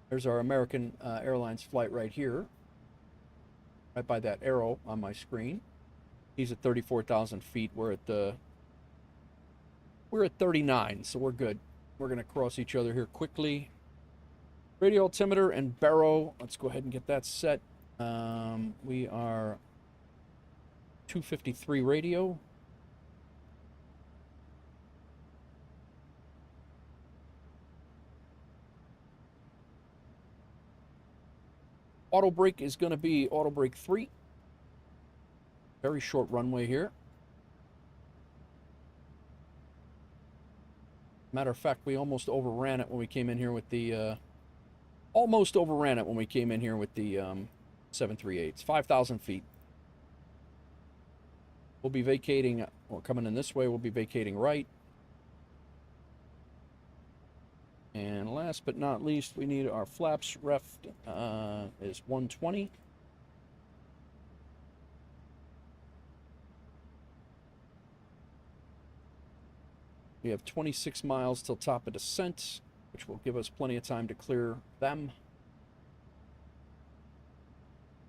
There's our American Airlines flight right here. Right by that arrow on my screen. He's at 34,000 feet. We're at 39, so we're good. We're going to cross each other here quickly. Radio altimeter and baro. Let's go ahead and get that set. We are 253 radio. Auto brake is going to be auto brake 3. Very short runway here. Matter of fact, we almost overran it when we came in here with the... almost overran it when we came in here with the 738s. 5,000 feet. We'll be vacating... We're coming in this way. We'll be vacating right. And last but not least, we need our flaps. Ref is 120. We have 26 miles till top of descent, which will give us plenty of time to clear them.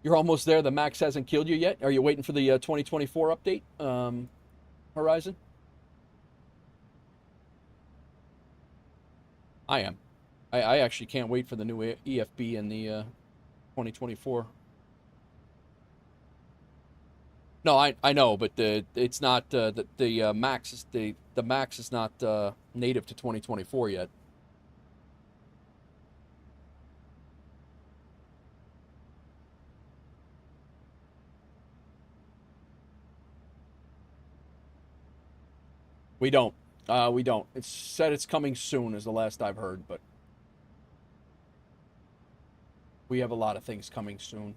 You're almost there. The MAX hasn't killed you yet. Are you waiting for the 2024 update, Horizon? I am. I actually can't wait for the new EFB and the 2024. No, I know, but it's not the MAX is the MAX is not native to 2024 yet. We don't. We don't. It's said it's coming soon, is the last I've heard, but we have a lot of things coming soon.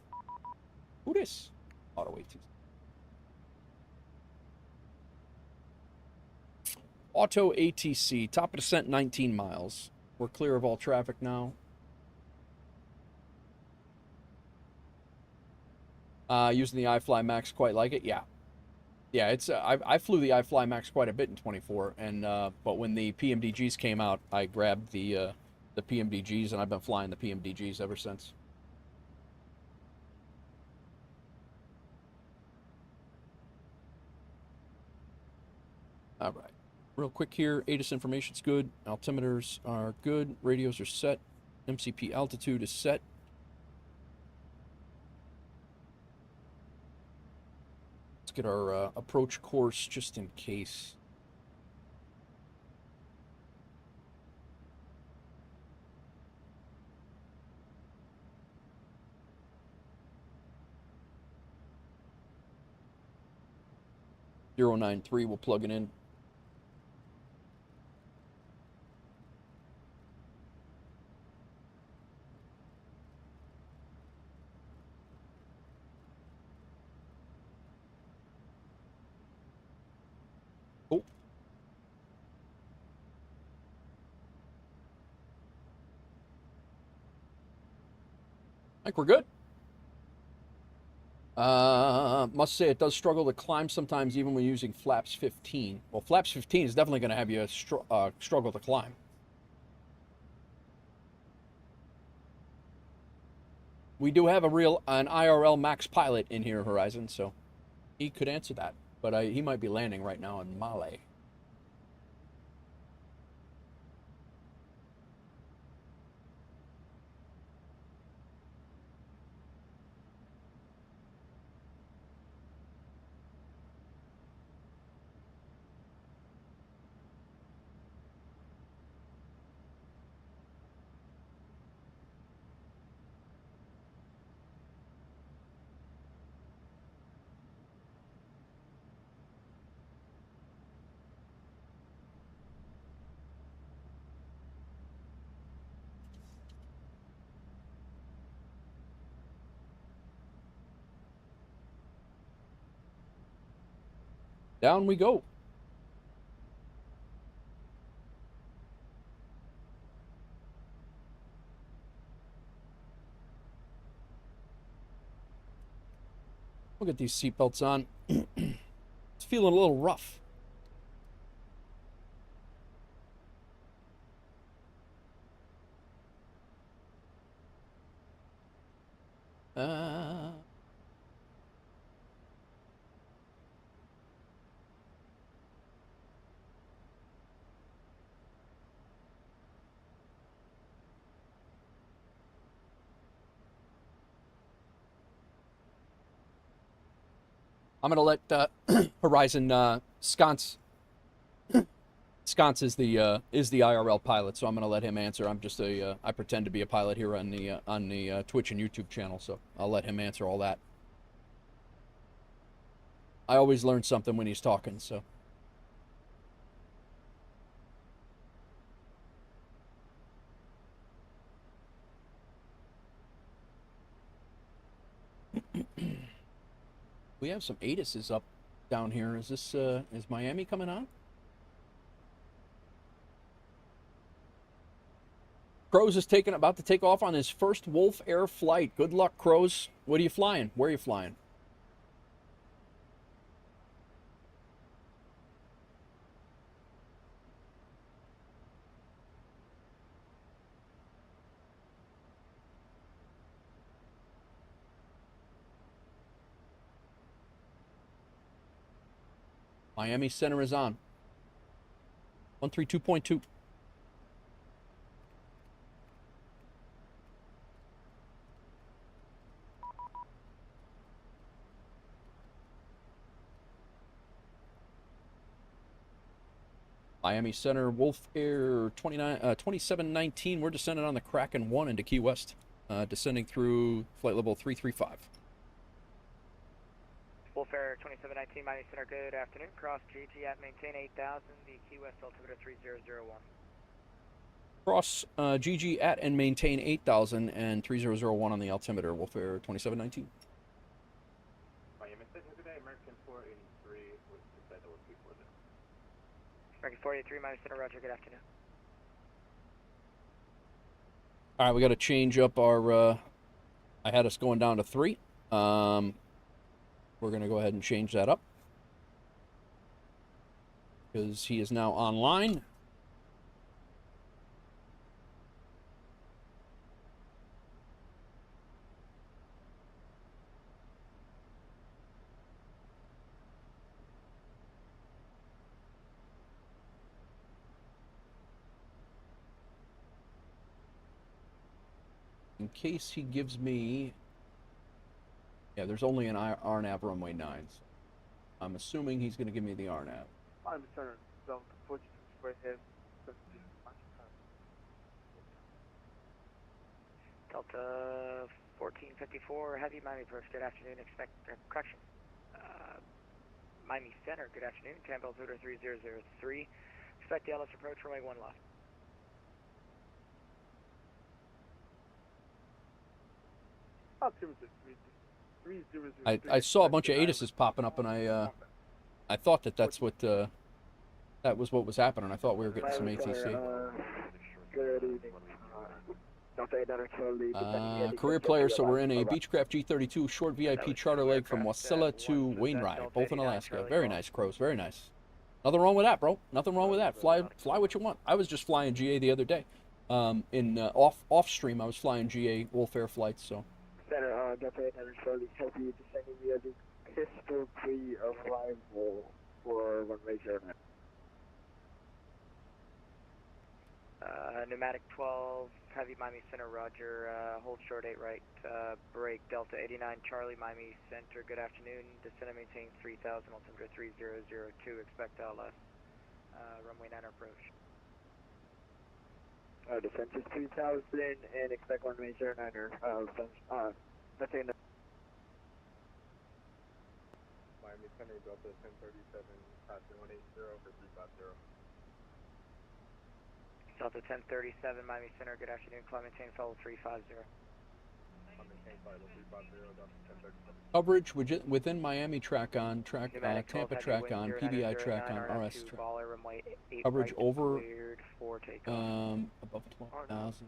Who this? Auto 18. Auto ATC, top of descent 19 miles. We're clear of all traffic now. Using the iFly Max, quite like it. Yeah. Yeah, it's I flew the iFly Max quite a bit in 24, and but when the PMDGs came out, I grabbed the PMDGs, and I've been flying the PMDGs ever since. All right, real quick here. ATIS information's good. Altimeters are good. Radios are set. MCP altitude is set. Get our approach course just in case. .093, we'll plug it in. I think we're good. Must say it does struggle to climb sometimes, even when using flaps 15. Well, flaps 15 is definitely going to have you struggle to climb. We do have an IRL Max pilot in here, Horizon, so he could answer that. But he might be landing right now in Male. Down we go. We'll get these seatbelts on. It's feeling a little rough. I'm gonna let Horizon Sconce. Sconce is the IRL pilot, so I'm gonna let him answer. I'm just I pretend to be a pilot here on the Twitch and YouTube channel, so I'll let him answer all that. I always learn something when he's talking, so. We have some ATISes up down here. Is this is Miami coming on? Crows is about to take off on his first WolfAir flight. Good luck, Crows. What are you flying? Where are you flying? Miami Center is on. 132.2. Miami Center, WolfAir 2719. We're descending on the Kraken 1 into Key West. Descending through flight level 335. WolfAir 2719, Miami Center, good afternoon. Cross GG at maintain 8000, the Key West altimeter 3001. Cross GG at and maintain 8000 and 3001 on the altimeter, WolfAir 2719. Miami Center today, American 483 with the title of 340. American 483, Miami Center, roger, good afternoon. All right, we got to change up our, I had us going down to 3. We're going to go ahead and change that up because he is now online. In case he gives me, yeah, there's only an RNAV runway 9. So I'm assuming he's going to give me the RNAV. I'm Center, Delta 42 square head. Delta 1454, heavy Miami approach, good afternoon, expect, correction. Miami Center, good afternoon, Tampa altimeter 3003, expect the LS approach, runway 1 left. I saw a bunch of ATISes popping up, and I thought that was what was happening. I thought we were getting some ATC. Good evening. Career player, so we're in a Beechcraft G32 short VIP charter leg from Wasilla to Wainwright, both in Alaska. Very nice, Crows. Very nice. Nothing wrong with that, bro. Nothing wrong with that. Fly what you want. I was just flying GA the other day. In off stream, I was flying GA WolfAir flights. So. Center, Delta 840, heavy descending via the Pistol 3 arrival for runway 09. Pneumatic 12, heavy Miami Center, roger, hold short 8 right, break Delta 89, Charlie, Miami Center, good afternoon, descend and maintain 3000, altimeter 3002, expect LS, runway 9 approach. Descent is 3000 and expect runway 09er, let's say Miami Center, Delta 1037, passing 180 for 350. Delta 1037, Miami Center, good afternoon, climb maintain follow 350. Coverage within Miami track on, Tampa track on, PBI track on, RS track. Coverage over above 12,000.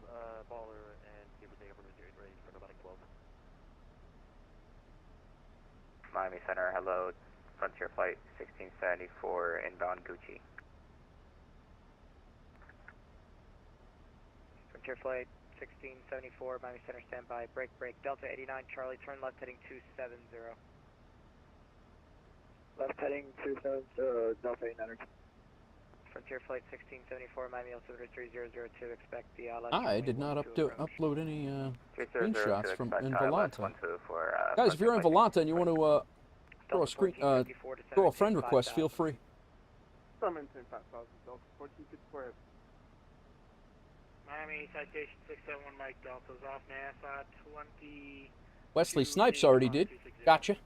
Miami Center, hello, Frontier Flight 1674, inbound Gucci. Frontier Flight 1674, Miami Center, standby. Break, Delta 89 Charlie, turn left heading 270. Left heading 270, Delta 89. Frontier Flight 1674, Miami altimeter 3002, expect the I did not upload any screenshots from in Volanta. For, Guys, if you're in Volanta and you want to throw a friend request, feel free. Maintain 5000, Delta 1454. Miami citation 671 Mike Delta's off NASA 20. Wesley Snipes already did. Gotcha.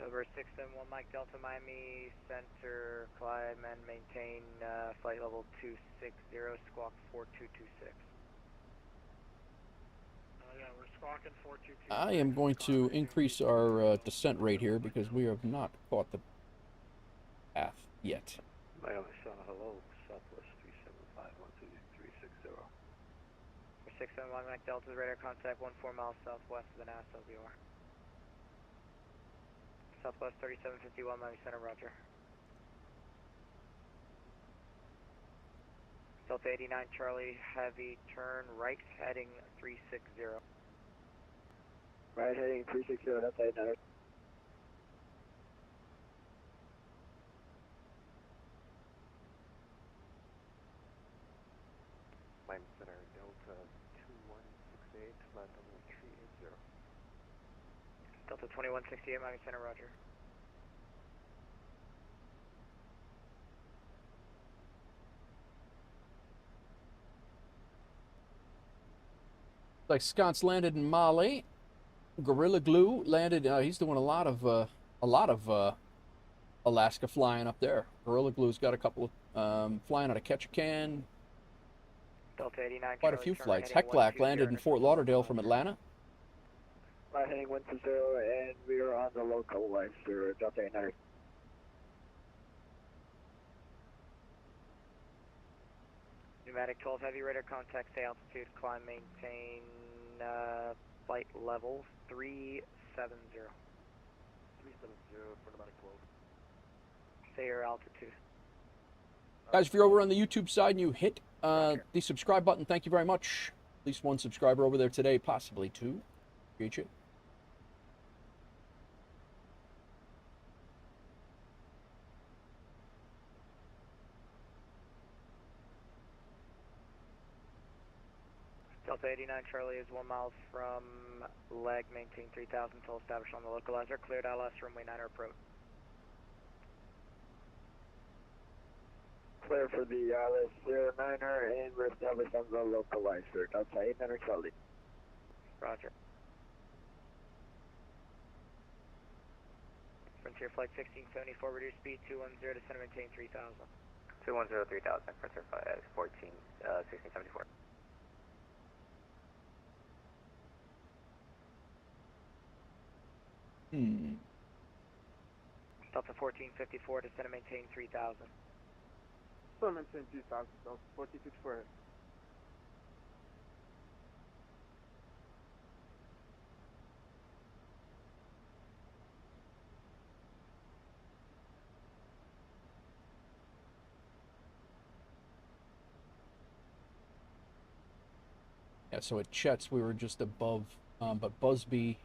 Over 671 Mike Delta, Miami Center, climb and maintain flight level 260, squawk 4226. Yeah, we're squawking 4226. I am going to increase our descent rate here because we have not caught the path yet. Miami Center, hello, Southwest 375, 12360. 671 Mike Delta's radar contact 14 miles southwest of the NASA LVR. Southwest 3751 Miami Center, roger. Delta 89 Charlie, heavy turn right heading 360. Right heading 360, Delta 89. Miami Center, Delta 2168, land on 380. Delta 2168 Miami Center, roger. Like Scott's landed in Mali. Gorilla Glue landed. He's doing a lot of Alaska flying up there. Gorilla Glue's got a couple of flying out of Ketchikan. Delta 89 Quite a few flights. Hecklack landed in Fort Lauderdale from Atlanta. Right heading 120, and we are on the local line, sir, Delta 89. Pneumatic 12 heavy radar contact, stay altitude, climb, maintain flight level 370. 370 for pneumatic 12. Stay your altitude. Guys, if you're over on the YouTube side and you hit the subscribe button, thank you very much. At least one subscriber over there today, possibly two. Appreciate it. Delta 89 Charlie is 1 mile from leg, maintain 3000 until established on the localizer. Cleared ILS runway 9 approach. Clear for the ILS 09er, and we're established on the localizer, Delta 89 Charlie. Roger. Frontier Flight 1674, reduce speed 210, descend and maintain 3000. 210, 3000, Frontier Flight 1674. Delta 1454, descend and maintain 3000. So maintain 3000, Delta 1454. Yeah, so at Chet's we were just above, but Busby's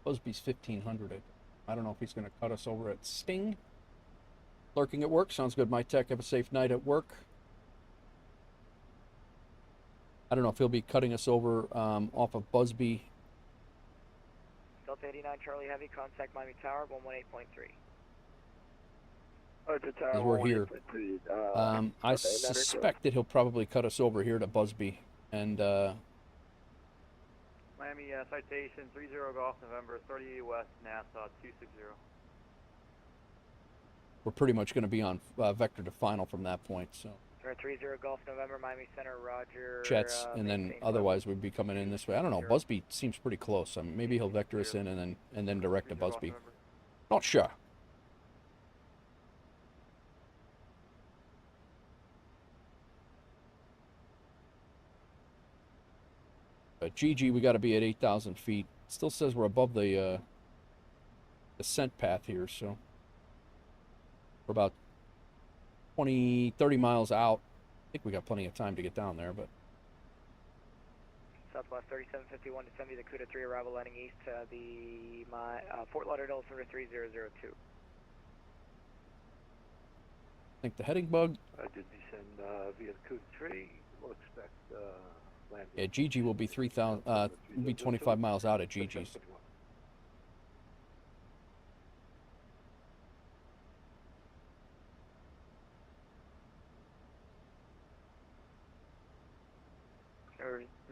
1500. I don't know if he's going to cut us over at Sting. Lurking at work, sounds good. My tech, have a safe night at work. I don't know if he'll be cutting us over off of Busby. Delta 89 Charlie Heavy, contact Miami Tower 118.3. As we're here. I suspect that he'll probably cut us over here to Busby. And Miami citation 30 Golf November 30 West NASA 260. we're pretty much going to be on vector to final from that point. So 30 Golf November Miami Center, roger. Chet's, and then otherwise we'd be coming in this way. I don't know. Busby seems pretty close. Maybe he'll vector us in and then direct to Busby. Not sure. But GG, we got to be at 8,000 feet. Still says we're above the descent path here, so we're about 20, 30 miles out think we got plenty of time to get down there, but Southwest 3751 to send me the CUDA 3 arrival landing east to the Fort Lauderdale Center 3002. I think the heading bug. I did descend via CUDA 3. We'll expect landing. Yeah, GG will be 3,000. Will be 25 miles out at GG's.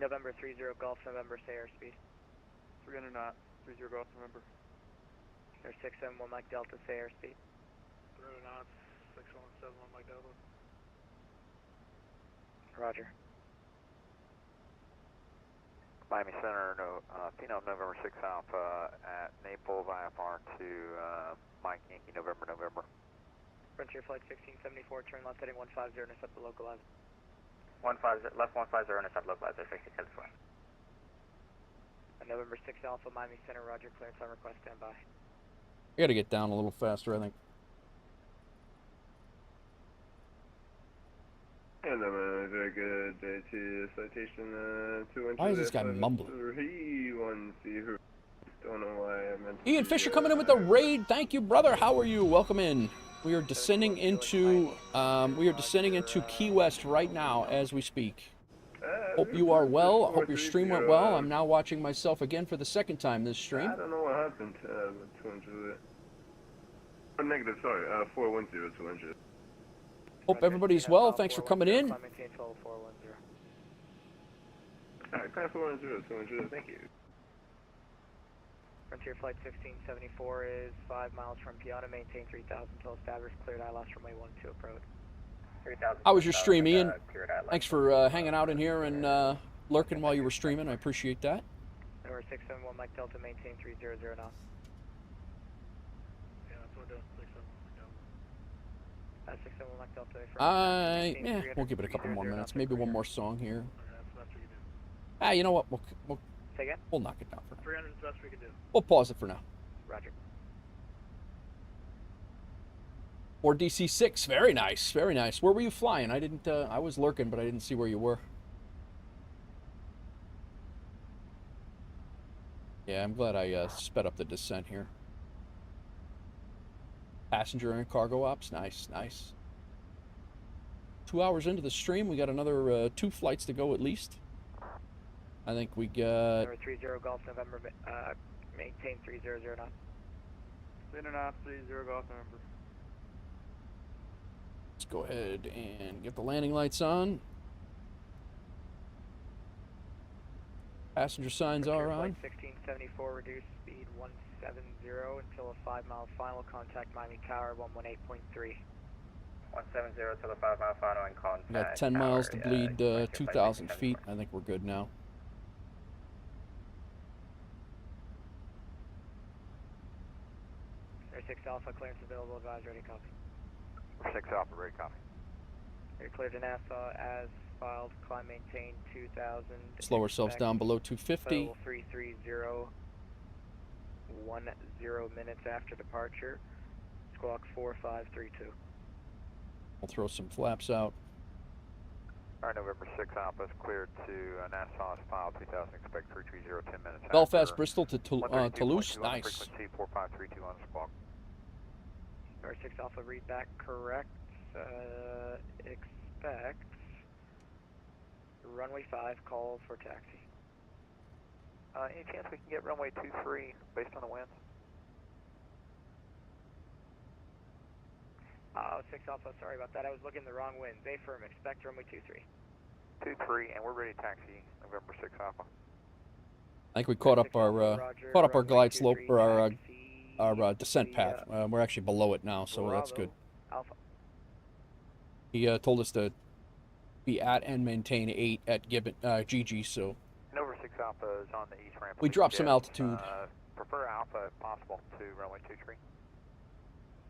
November 30 Golf, November, say airspeed. 300 knots, 30 Golf, November. There's 671 Mike Delta, say airspeed. 300 knots, 6171 Mike Delta. Roger. Miami Center, Pino November 6 Alpha at Naples, IFR to Mike Yankee November, November. Frontier Flight 1674, turn left heading 150, intercept the localizer. 150, left 150, intercept localizer, 6074. November 6 Alpha, Miami Center, roger, clearance on request, standby. I gotta get down a little faster, I think. And I'm a very good day to citation 200. Why is this guy mumbling? Don't know why I meant Ian Fisher coming in with the raid. Thank you, brother. How are you? Welcome in. We are descending into Key West right now as we speak. Hope you are well. Hope your stream went well. I'm now watching myself again for the second time this stream. I don't know what happened to 200. Oh, negative, sorry. 410 200. Hope everybody's well. Thanks for coming in. Alright, climb 410 200. Thank you. Frontier Flight 1674 is 5 miles from Piana, maintain 3000 until established, cleared ILS runway 12 approach. How was your stream, Ian? Thanks for hanging out in here and lurking while you were streaming. I appreciate that. Number 671 Mike Delta, maintain 300 now. Yeah, that's what we're doing. 671 Mike Delta. We'll give it a couple more minutes. Maybe one more song here. Okay, that's the best we can do. You know what? Say again? We'll knock it down for now. 300 is the best we can do. We'll pause it for now. Roger. Or DC-6, very nice, very nice. Where were you flying? I didn't. I was lurking, but I didn't see where you were. Yeah, I'm glad I sped up the descent here. Passenger and cargo ops, nice, nice. 2 hours into the stream, we got another 2 flights to go at least. I think we got. Number 30 Golf November, maintain 300 knots. 300 knots, 30 Golf November. Let's go ahead and get the landing lights on. Passenger signs are on. 1674, reduce speed 170 until a 5 mile final, contact Miami Tower 118.3. 170 to the 5 mile final and contact. We got 10 miles to bleed 2,000 feet. I think we're good now. Air 6 Alpha, clearance available, advise, ready, copy. 6 Alpha, ready, copy. You're cleared to Nassau as filed, climb, maintain 2,000. Slow ourselves down below 250. Level 330, 10 minutes after departure. Squawk 4532. We'll throw some flaps out. Alright, November 6 Alpha is cleared to Nassau as filed, 2000, expect 330, 10 minutes Belfast, after. Bristol to Toulouse, nice. Frequency 4532 on squawk. Number 6 Alpha, read back correct. Expect runway 5, call for taxi. Any chance we can get runway 23 based on the winds? 6 Alpha, sorry about that. I was looking the wrong winds. A firm, expect runway 23. 23, and we're ready to taxi November 6 Alpha. I think we caught up our glide slope or our descent path. We're actually below it now, so that's good. Alpha. He told us to be at and maintain 8 at GG, so. November 6 Alpha is on the east ramp. We dropped some altitude. Prefer Alpha if possible to runway 23.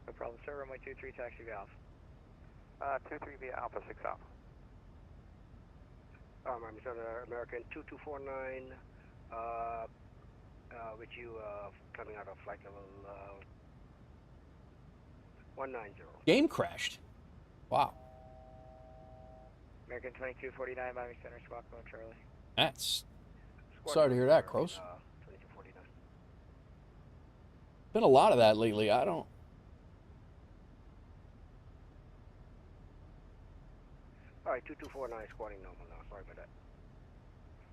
No problem, sir. Runway 23, taxi via Alpha. 23 via Alpha 6 Alpha. I'm American 2249, with you coming out of flight level 190. Game crashed. Wow. American 2249, Miami Center, Squawk 1 Charlie. That's... Sorry to hear that, Crows. 2249. Been a lot of that lately. I don't... Alright, 2249 squatting normal now. Sorry about that.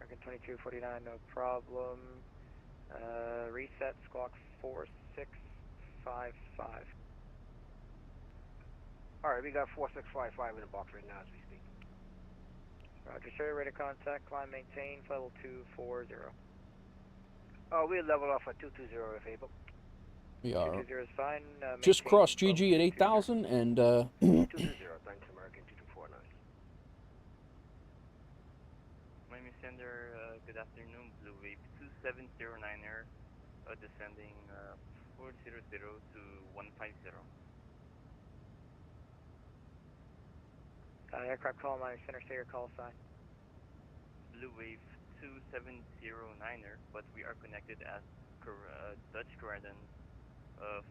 American 2249, no problem. Reset, Squawk 4655. Alright, we got 4655 in the box right now as we speak. Roger, sir. Ready to contact. Climb, maintain, level 240. We'll level off at 220 if able. We are. 220 is fine. Just crossed GG at 8,000 and... 220, thanks, American 2249. Miami Center, good afternoon. Blue Wave 2709er, descending 400 to 150. Aircraft call, Miami Center, say your call sign. Blue Wave 2709er, but we are connected as Dutch Croydon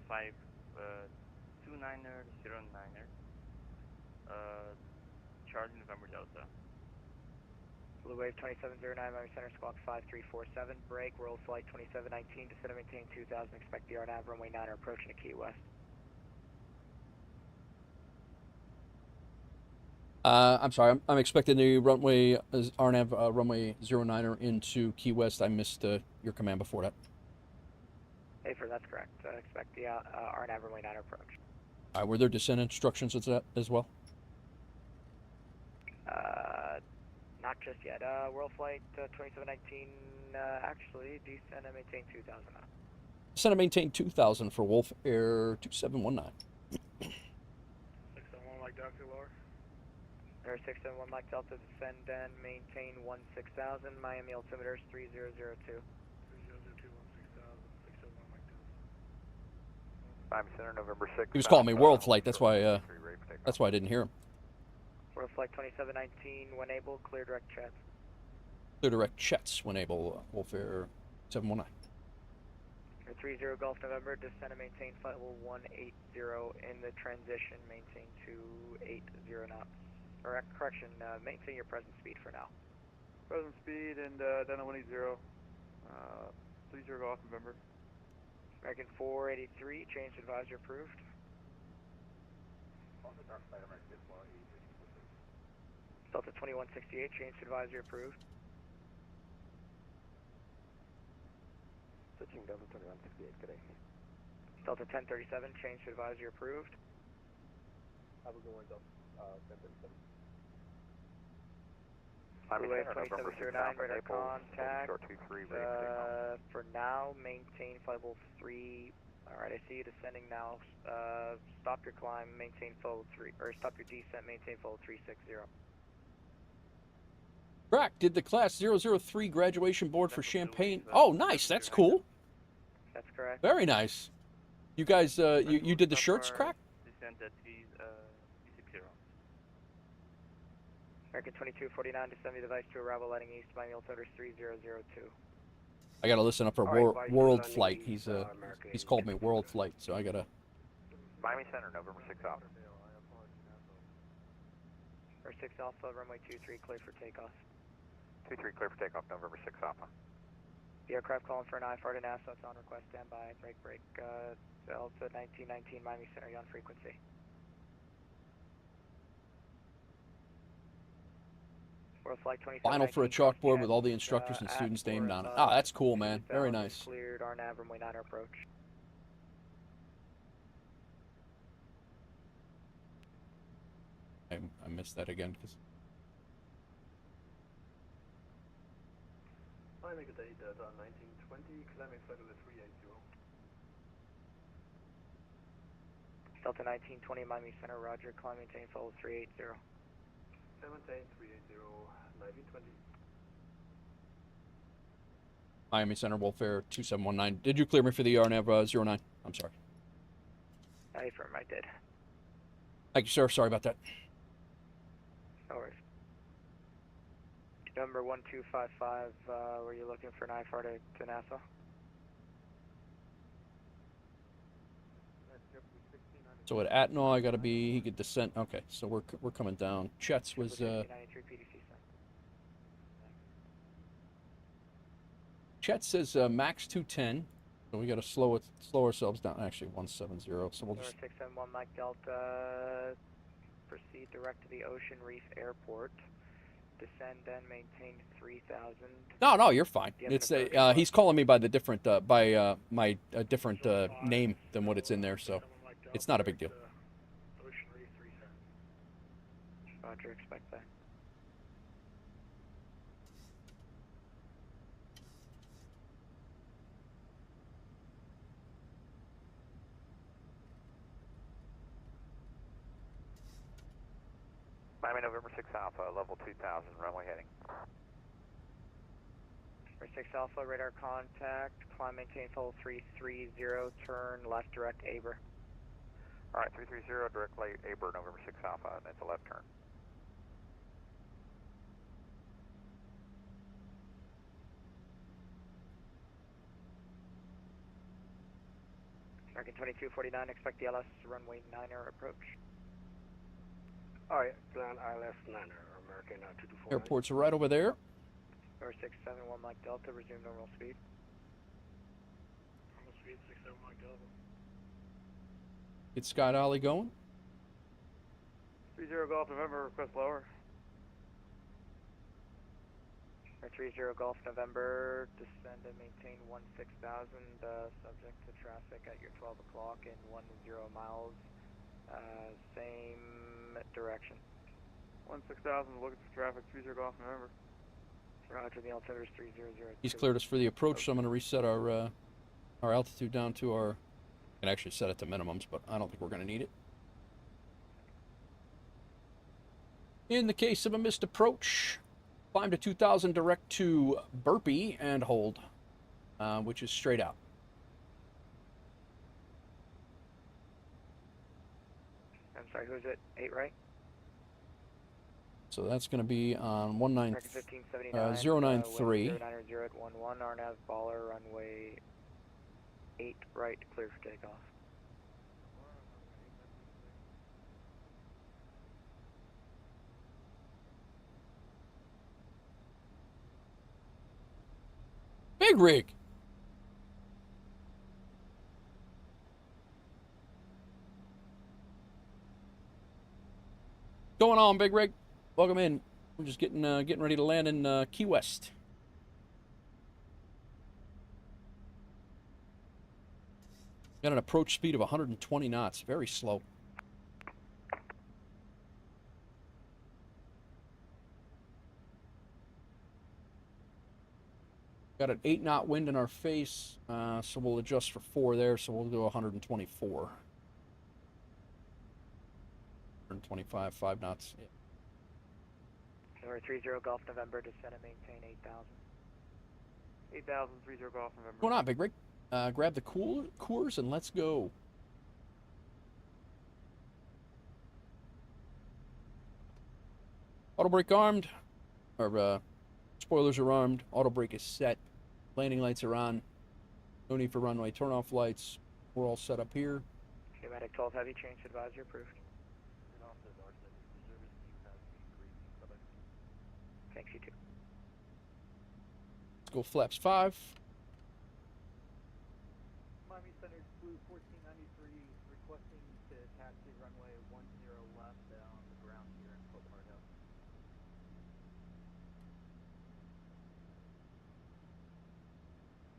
529er, 09er, Charlie November Delta. Blue Wave 2709, Miami Center, Squawk 5347, break, roll flight 2719, descend and maintain 2000, expect the RNAV runway 9 approaching to Key West. I'm sorry, I'm expecting the runway, RNAV runway 09er into Key West. I missed your command before that. Hey, that's correct. Expect the RNAV runway 9 approach. All right, were there descent instructions as well? Not just yet. World Flight 2719, actually, descend and maintain 2000 now. Descend and maintain 2000 for WolfAir 2719. 671 Mike Delta, lower. Air 671 Mike Delta, descend and maintain 16,000. Miami altimeter is 3002. 3002, 16,000, 671 Mike Delta. Miami Center, November 6th. He was calling me World Flight. That's why I didn't hear him. World Flight 2719, when able, clear direct chats. Clear direct chats when able, WolfAir 719. Air 30 Golf November, descend and maintain flight level 180 in the transition, maintain 280 knots. Or, correction, maintain your present speed for now. Present speed and down at 180. 30 Golf November. American 483, change advisor approved. Delta 2168, change advisor approved. Switching Delta 2168, good day. Delta 1037, change advisor approved. Have a good one, Delta 1037. Blue Wave 2709, radar contact. For now, maintain flight level 3. Alright, I see you descending now. Stop your climb, maintain flight level 3, or stop your descent, maintain flight level 360. Crack, did the class 003 graduation board for Champaign. Oh, nice, that's cool. That's correct. Very nice. You guys, you did the shirts, Crack? Descend at 360. American 2249, descend the device to arrival heading east, Miami altimeter 3002. I gotta listen up for World Flight. He's called me World Flight, so I gotta. Miami Center, November 6 Alpha. Air 6 Alpha, runway 23, clear for takeoff. 23 clear for takeoff, November 6 Alpha. The aircraft calling for an IFR to NASA, it's on request, standby, break, Delta 1919, Miami Center, on frequency. World Flight 27. Final for a chalkboard with all the instructors and students named on it. Ah, that's cool, man. Very nice. Cleared, RNAV, runway 9 approach. I missed that again because. Climbing at 1920, climbing flight level 380. Delta 1920, Miami Center, roger, climb, maintain, follow 380. Maintain 380, 1920. Miami Center, WolfAir 2719. Did you clear me for the RNAV 09? I'm sorry. I affirm, I did. Thank you, sir. Sorry about that. No worries. Number 1255, were you looking for an IFR to NASA? So at Atnall, I gotta be. He could descend. Okay, so we're coming down. Chet's was chat says max 210. So we got to slow ourselves down. Actually, 170. So we'll just. 671 Mike Delta. Proceed direct to the Ocean Reef Airport. Descend and maintain 3,000. No, you're fine. It's he's calling me by the different my different name than what it's in there, so it's not a big deal. Ocean Reef 37. Roger, expect that. Miami November 6 Alpha, level 2000, runway heading. November 6 Alpha, radar contact, climb maintain full 330, turn left direct Aber. Alright, 330, direct Aber, November 6 Alpha, and it's a left turn. American 2249, expect the LS runway 9er approach. Alright, plan ILS 9er, American 2249. Airports are right over there. Number 671 Mike Delta, resume normal speed. Normal speed 671 Mike Delta. Get Scott Ollie going. 30 Golf November, request lower. 30 Golf November, descend and maintain 16,000, subject to traffic at your 12 o'clock in 10 miles, same direction. 16,000, looking for traffic, 30 Golf November. Roger, the altimeter is 3002. He's cleared us for the approach, so I'm going to reset our altitude down to our. I can actually set it to minimums, but I don't think we're going to need it. In the case of a missed approach, climb to 2,000 direct to Burpee and hold, which is straight out. I'm sorry, who's it? 8 right? So that's going to be on 093. 093 at 11, RNAV baller, runway 8 right, clear for takeoff. Big rig. Going on, Big Rig? Welcome in. We're just getting ready to land in Key West. Got an approach speed of 120 knots. Very slow. Got an 8-knot wind in our face, so we'll adjust for 4 there, so we'll go 124. 125, 5 knots. Yeah. Number 30 Golf November, descend and maintain 8,000. 8,000, 30 Golf November. What's going on, Big Rig? Grab the Coors and let's go. Auto brake armed, or spoilers are armed. Auto brake is set. Landing lights are on. No need for runway turn-off lights. We're all set up here. Schematic 12 heavy, change advisory approved. Thanks, you too. Let's go flaps 5. Miami Center Blue 1493 requesting to taxi runway 10 left on the ground here in Fort Lauderdale.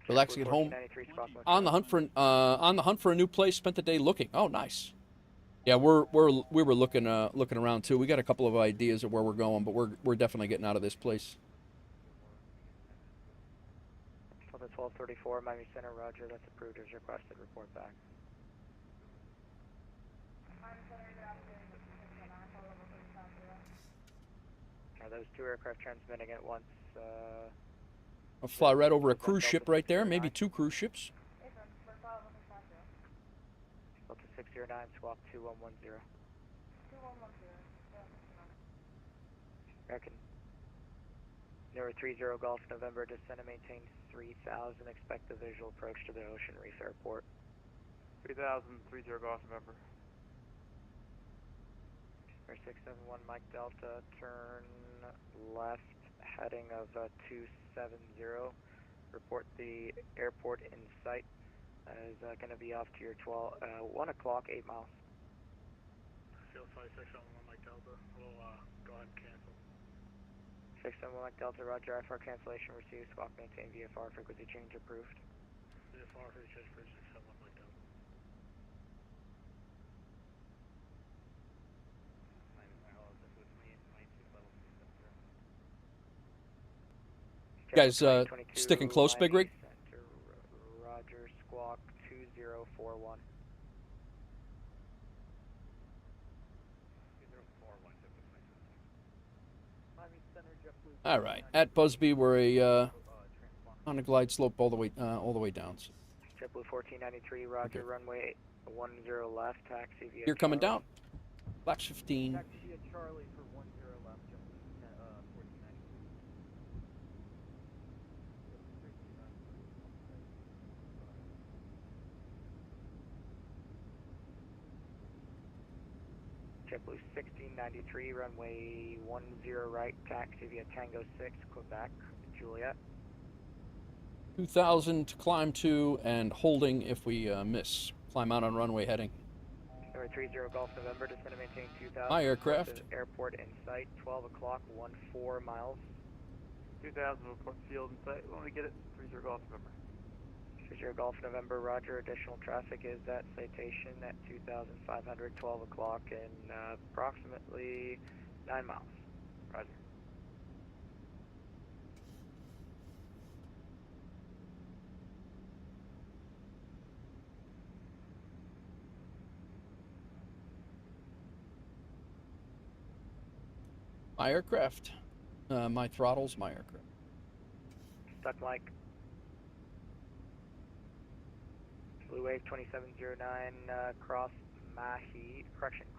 Relaxing at home. On the hunt for a new place. Spent the day looking. Oh, nice. Yeah, we were looking around too. We got a couple of ideas of where we're going, but we're definitely getting out of this place. 1234 Miami Center, Roger. That's approved as requested. Report back. Are those 2 aircraft transmitting at once? I'll fly right over a cruise ship right there. Maybe 2 cruise ships. Delta 609, squawk 2110. 2110. American. Number 30 Golf November, descend and maintain 3,000. Expect the visual approach to the Ocean Reef Airport. 3,000, 30 Golf November. Number 671 Mike Delta, turn left, heading of 270. Report the airport in sight. Is going to be off to your 1 o'clock, 8 miles. Field flight 671 Mike Delta. We'll go ahead and cancel. 671 Mike Delta, roger. IFR cancellation received. Squawk maintain VFR frequency change approved. VFR frequency change approved 671 Mike Delta. You guys sticking close, Big Rig? Center, roger, squawk 2041. 2041, JetBlue. All right. At Busby, we're on a glide slope all the way down. So. JetBlue 1493, roger, runway 10 left, taxi via You're coming Charlie. down. Black's 15. Taxi via Charlie for 10 left, JetBlue 1493. JetBlue 1693, runway 10 right, taxi via Tango 6, Quebec, Juliet. 2,000 to climb to and holding if we miss. Climb out on runway heading. Number 30 Golf November, descend and maintain 2,000. My aircraft. Airport in sight, 12 o'clock, 14 miles. 2,000 report field in sight. When we get it, 30 Golf November. 30 Golf November, roger. Additional traffic is at citation at 2,500, 12 o'clock in approximately 9 miles. Roger. My aircraft. My throttles, my aircraft. Stuck Mike. Blue Wave 2709, cross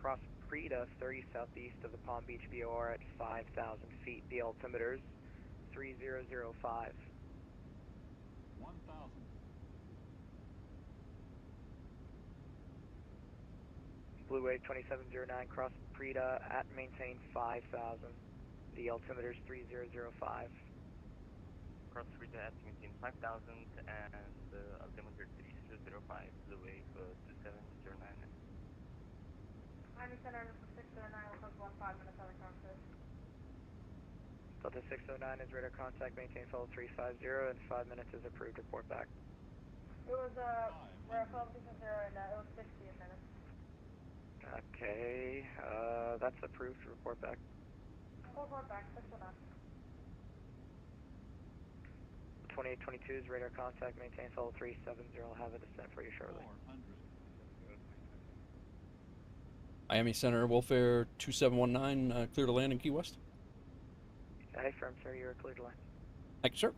cross Prida 30 southeast of the Palm Beach VOR at 5,000 feet. The altimeter's 3005. 1,000. Blue Wave 2709, cross Prida at maintain 5,000. The altimeter's 3005. Cross Prida at maintain 5,000 and the altimeter 3005, Blue Wave 2709. Miami Center, 609, will close 15 minutes out of contact. Delta 609 is radar contact, maintain follow 350, and 5 minutes is approved. Report back. It was, we're at 12 and it was 60 minutes. Okay, that's approved. Report back. Report back, 609. 2822 is radar contact, maintain follow 370. I'll have a descent for you shortly. 400. Miami Center, WolfAir 2719, clear to land in Key West. Hey, firm, sir, you're clear to land. Thank you, sir.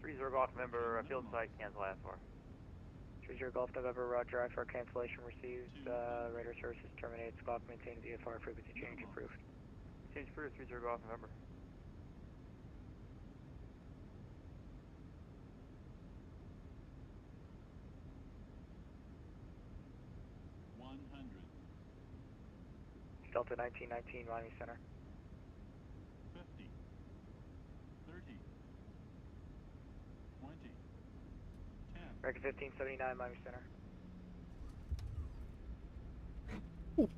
30 Golf November, field site, cancel IFR. 30 Golf November, roger, IFR cancellation received, radar services terminated, squawk maintain VFR frequency change approved. Change approved, 30 Golf November. Delta 1919, Miami Center. 50. 30. 20. 10. Record 1579, Miami Center. Ooh.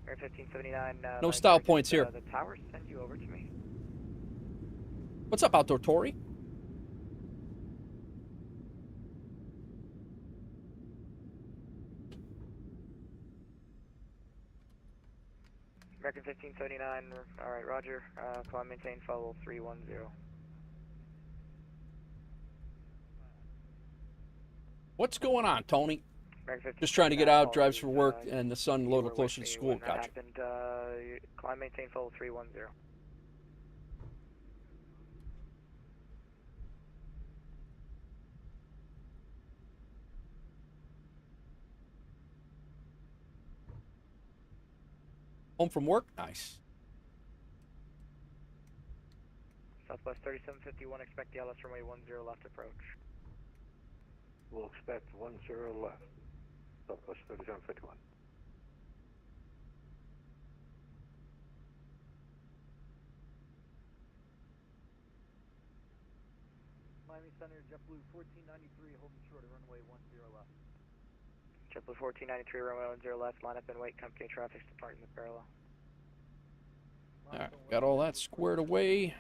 Record 1579. No Miami style Center, points here. The towers send you over to me. What's up, Outdoor Tory? American 1579, alright, roger. Climb maintain, follow 310. What's going on, Tony? American Just trying to get out, drives for work, apologies, and the son a you little were closer with to me school. when that Gotcha. happened, climb maintain, follow 310. Home from work? Nice. Southwest 3751, expect the LS runway 10 left approach. We'll expect 10 left. Southwest 3751. Miami Center, JetBlue 1493, holding short of runway 10 left. JetBlue 1493, runway 10 left, line up and wait, company traffic's departing the parallel. Alright, got all that squared away.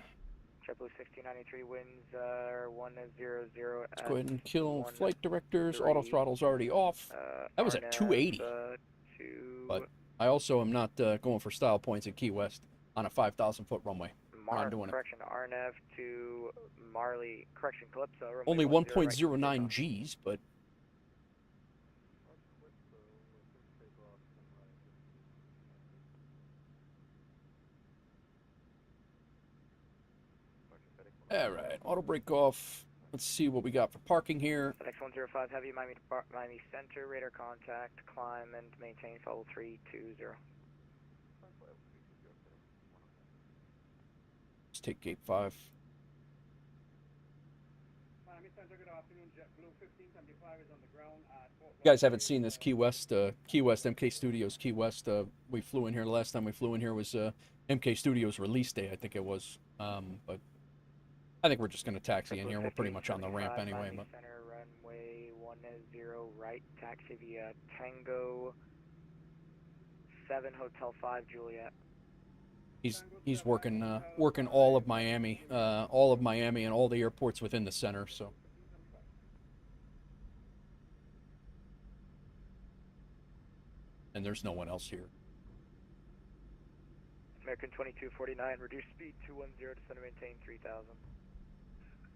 JetBlue 1693, winds are 100. Let's go ahead and kill flight directors. Auto throttle's already off. That was at 280. But I also am not going for style points at Key West on a 5,000 foot runway. I'm not doing correction, RNAV to Marley, correction, Calypso. Only 1.09 Gs, but... Alright, auto brake off. Let's see what we got for parking here. X105 Heavy, Miami Center, radar contact, climb and maintain follow 320. Let's take gate 5. Miami Center, good afternoon. JetBlue 1575 is on the ground at Fort. You guys haven't seen this Key West MK Studios Key West. We flew in here. The last time we flew in here was MK Studios release day, I think it was. But I think we're just going to taxi in here. We're pretty much on the ramp anyway. Miami But Center, runway 10 right, taxi via Tango 7 Hotel 5 Juliet. He's working all of Miami and all the airports within the center. So. And there's no one else here. American 2249, reduce speed 210, descend and maintain 3000.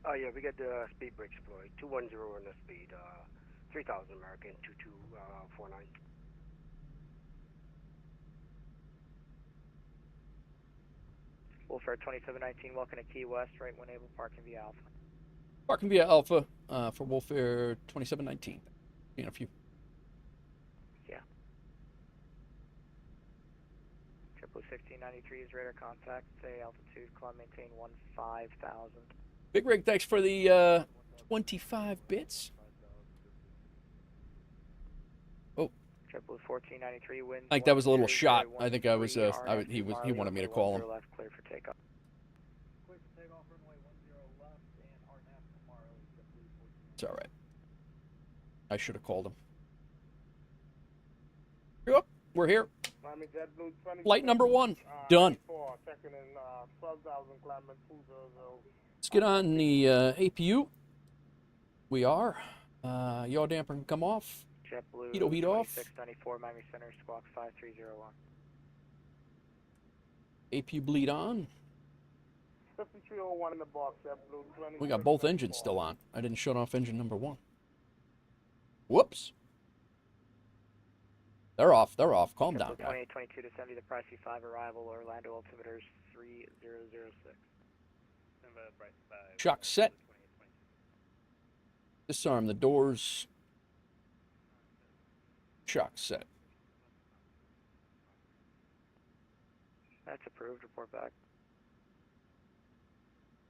Oh yeah, we got the speed brakes deployed. 210 on the speed, 3000 American 2249. WolfAir 2719, welcome to Key West, right when able, parking via Alpha. Parking via Alpha for WolfAir 2719. In a few. Yeah. JetBlue 1693 is radar contact, say altitude, climb, maintain 15,000. Big Rig, thanks for the 25 bits. Oh. JetBlue 1493 winds. I think that was a little shot. I think I was. He wanted me to call him. Left, clear for takeoff. Clear for takeoff, runway 10 left, and RNAV to Marley, JetBlue 14. It's all right. I should have called him. Yep, we're here. Miami JetBlue 20. Flight number 1 done. Checking in 12,000, climbing 200. Let's get on the APU. We are. Yaw damper can come off. JetBlue Heat off. 2694, Miami Center, squawk 5301. APU bleed on. 5301 in the box, JetBlue 20. We got both engines still on. I didn't shut off engine number 1. Whoops. They're off. They're off. Calm down, guy. 2822 to 70, the Price C5 arrival, Orlando altimeter 3006. Shock set. Disarm the doors. Shock set. That's approved. Report back.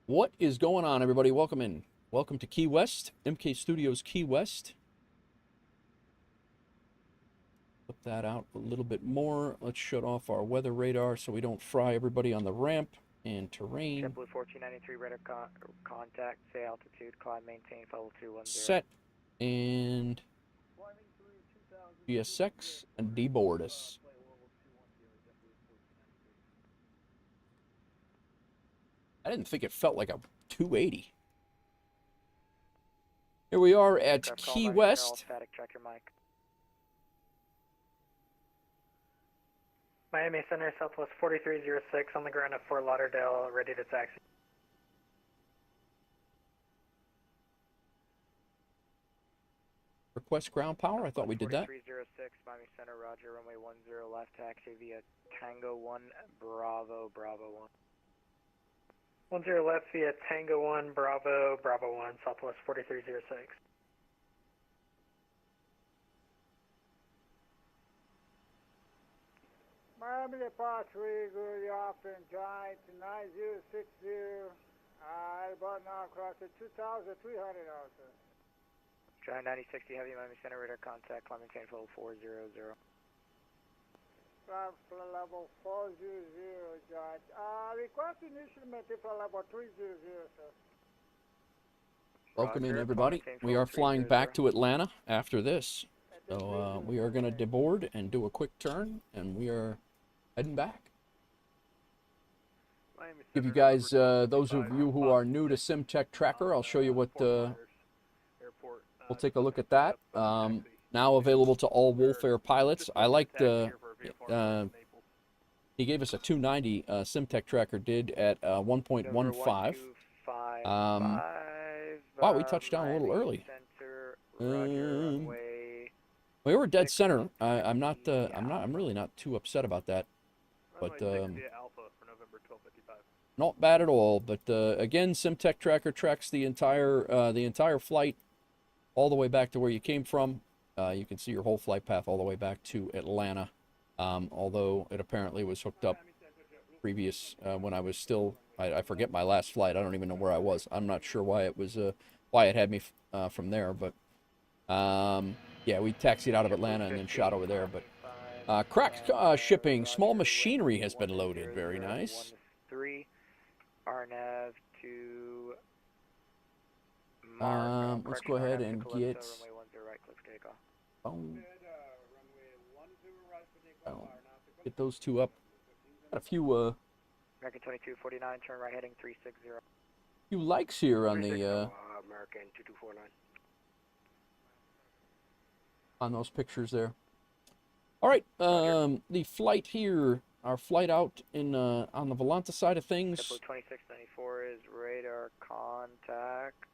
What is going on, everybody? Welcome in. Welcome to Key West, MK Studios Key West. Flip that out a little bit more. Let's shut off our weather radar so we don't fry everybody on the ramp and terrain. JetBlue 1493, radar contact, say altitude, climb, maintain, follow 210. Set and GSX and deboard us. I didn't think it felt like a 280. Here we are at Key West. Static, check your mic. Miami Center, Southwest 4306, on the ground at Fort Lauderdale, ready to taxi. Request ground power? I thought we did that. 4306, Miami Center, roger, runway 10 left, taxi via Tango 1, Bravo, Bravo 1. 10 left via Tango 1, Bravo, Bravo 1, Southwest 4306. Miami departure, good afternoon, Giant 9060. About now across the 2,300 also. Giant 9060, heavy Miami Center, radar contact, climb maintain full 400. Flight level 400, Giant. Request initial maintain flight level 300, sir. Welcome in, everybody. We are flying back to Atlanta after this. So we are going to deboard and do a quick turn, and we are heading back. Give you guys, those of you who are new to SimTech Tracker, I'll show you what, we'll take a look at that. Now available to all WolfAir pilots. I liked, he gave us a 290, SimTech Tracker did at 1.15. Wow, we touched down a little early. We were dead center. I'm really not too upset about that. But not bad at all. But again, SimTech Tracker tracks the entire flight all the way back to where you came from. You can see your whole flight path all the way back to Atlanta. Although it apparently was hooked up previous when I was still. I forget my last flight. I don't even know where I was. I'm not sure why it was why it had me from there, but yeah, we taxied out of Atlanta and then shot over there. But cracked shipping, small machinery has been loaded. Very nice. 3 RNAV to let's go ahead and get. Get those two up. Got a few. American 2249, turn right heading 360. Few likes here on the American 2249. On those pictures there. All right, the flight here, our flight out in on the Volanta side of things. 2694 is radar contact.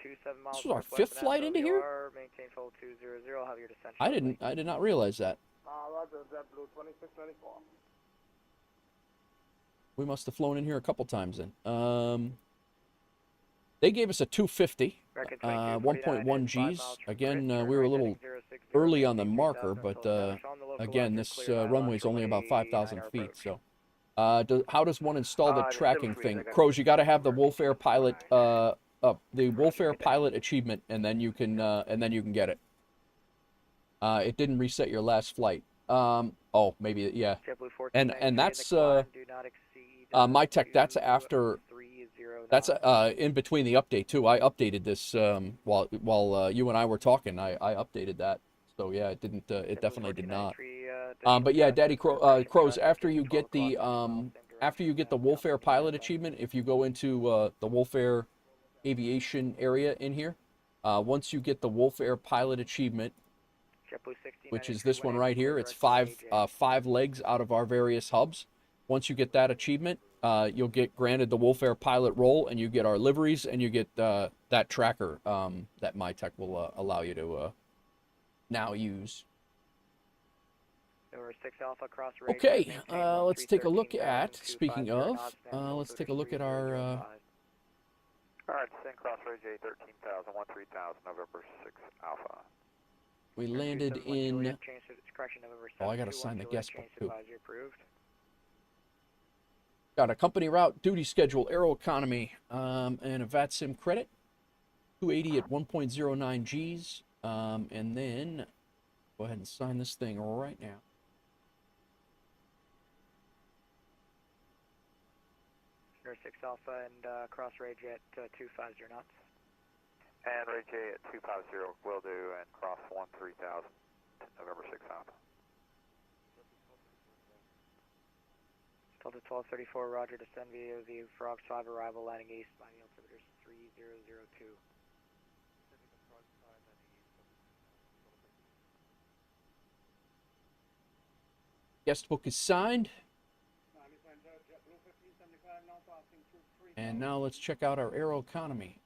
27 miles. This was our 5th flight into here. Maintain fold 200. Have your descent. I did not realize that. Roger, JetBlue 2694. We must have flown in here a couple times then. They gave us a 250, 1.1 Gs. Again, we were a little early on the marker, but again, this runway is only about 5,000 feet. So, how does one install the tracking thing? Crows, you got to have the WolfAir pilot, the WolfAir pilot achievement, and then you can get it. It didn't reset your last flight. Oh, maybe yeah. And that's my tech. That's after. That's in between the update too. I updated this while you and I were talking. I updated that. So yeah, it didn't. It definitely did not. But yeah, Daddy Crows. After you get the WolfAir pilot achievement, if you go into the WolfAir Aviation area in here, once you get the WolfAir pilot achievement, which is this one right here, it's five legs out of our various hubs. Once you get that achievement, you'll get granted the WolfAir pilot role, and you get our liveries, and you get that tracker that my tech will allow you to now use. Okay, let's take a look at, speaking of, let's take a look at our... All right, send cross range 13,000, 13,000, November 6 Alpha. We landed in... Oh, I gotta sign the guest book too. Got a company route, duty schedule, Aeroconomy, and a VATSIM credit. 280 at 1.09 Gs. And then, go ahead and sign this thing right now. Air 6 Alpha and cross range at 250 knots. And range A at 250 will do, and cross 13,000, November 6 Alpha. Delta 1234, roger, descend via the Frogs 5 arrival, landing east, landing altimeters 3002. Guest book is signed. And now let's check out our Aeroconomy.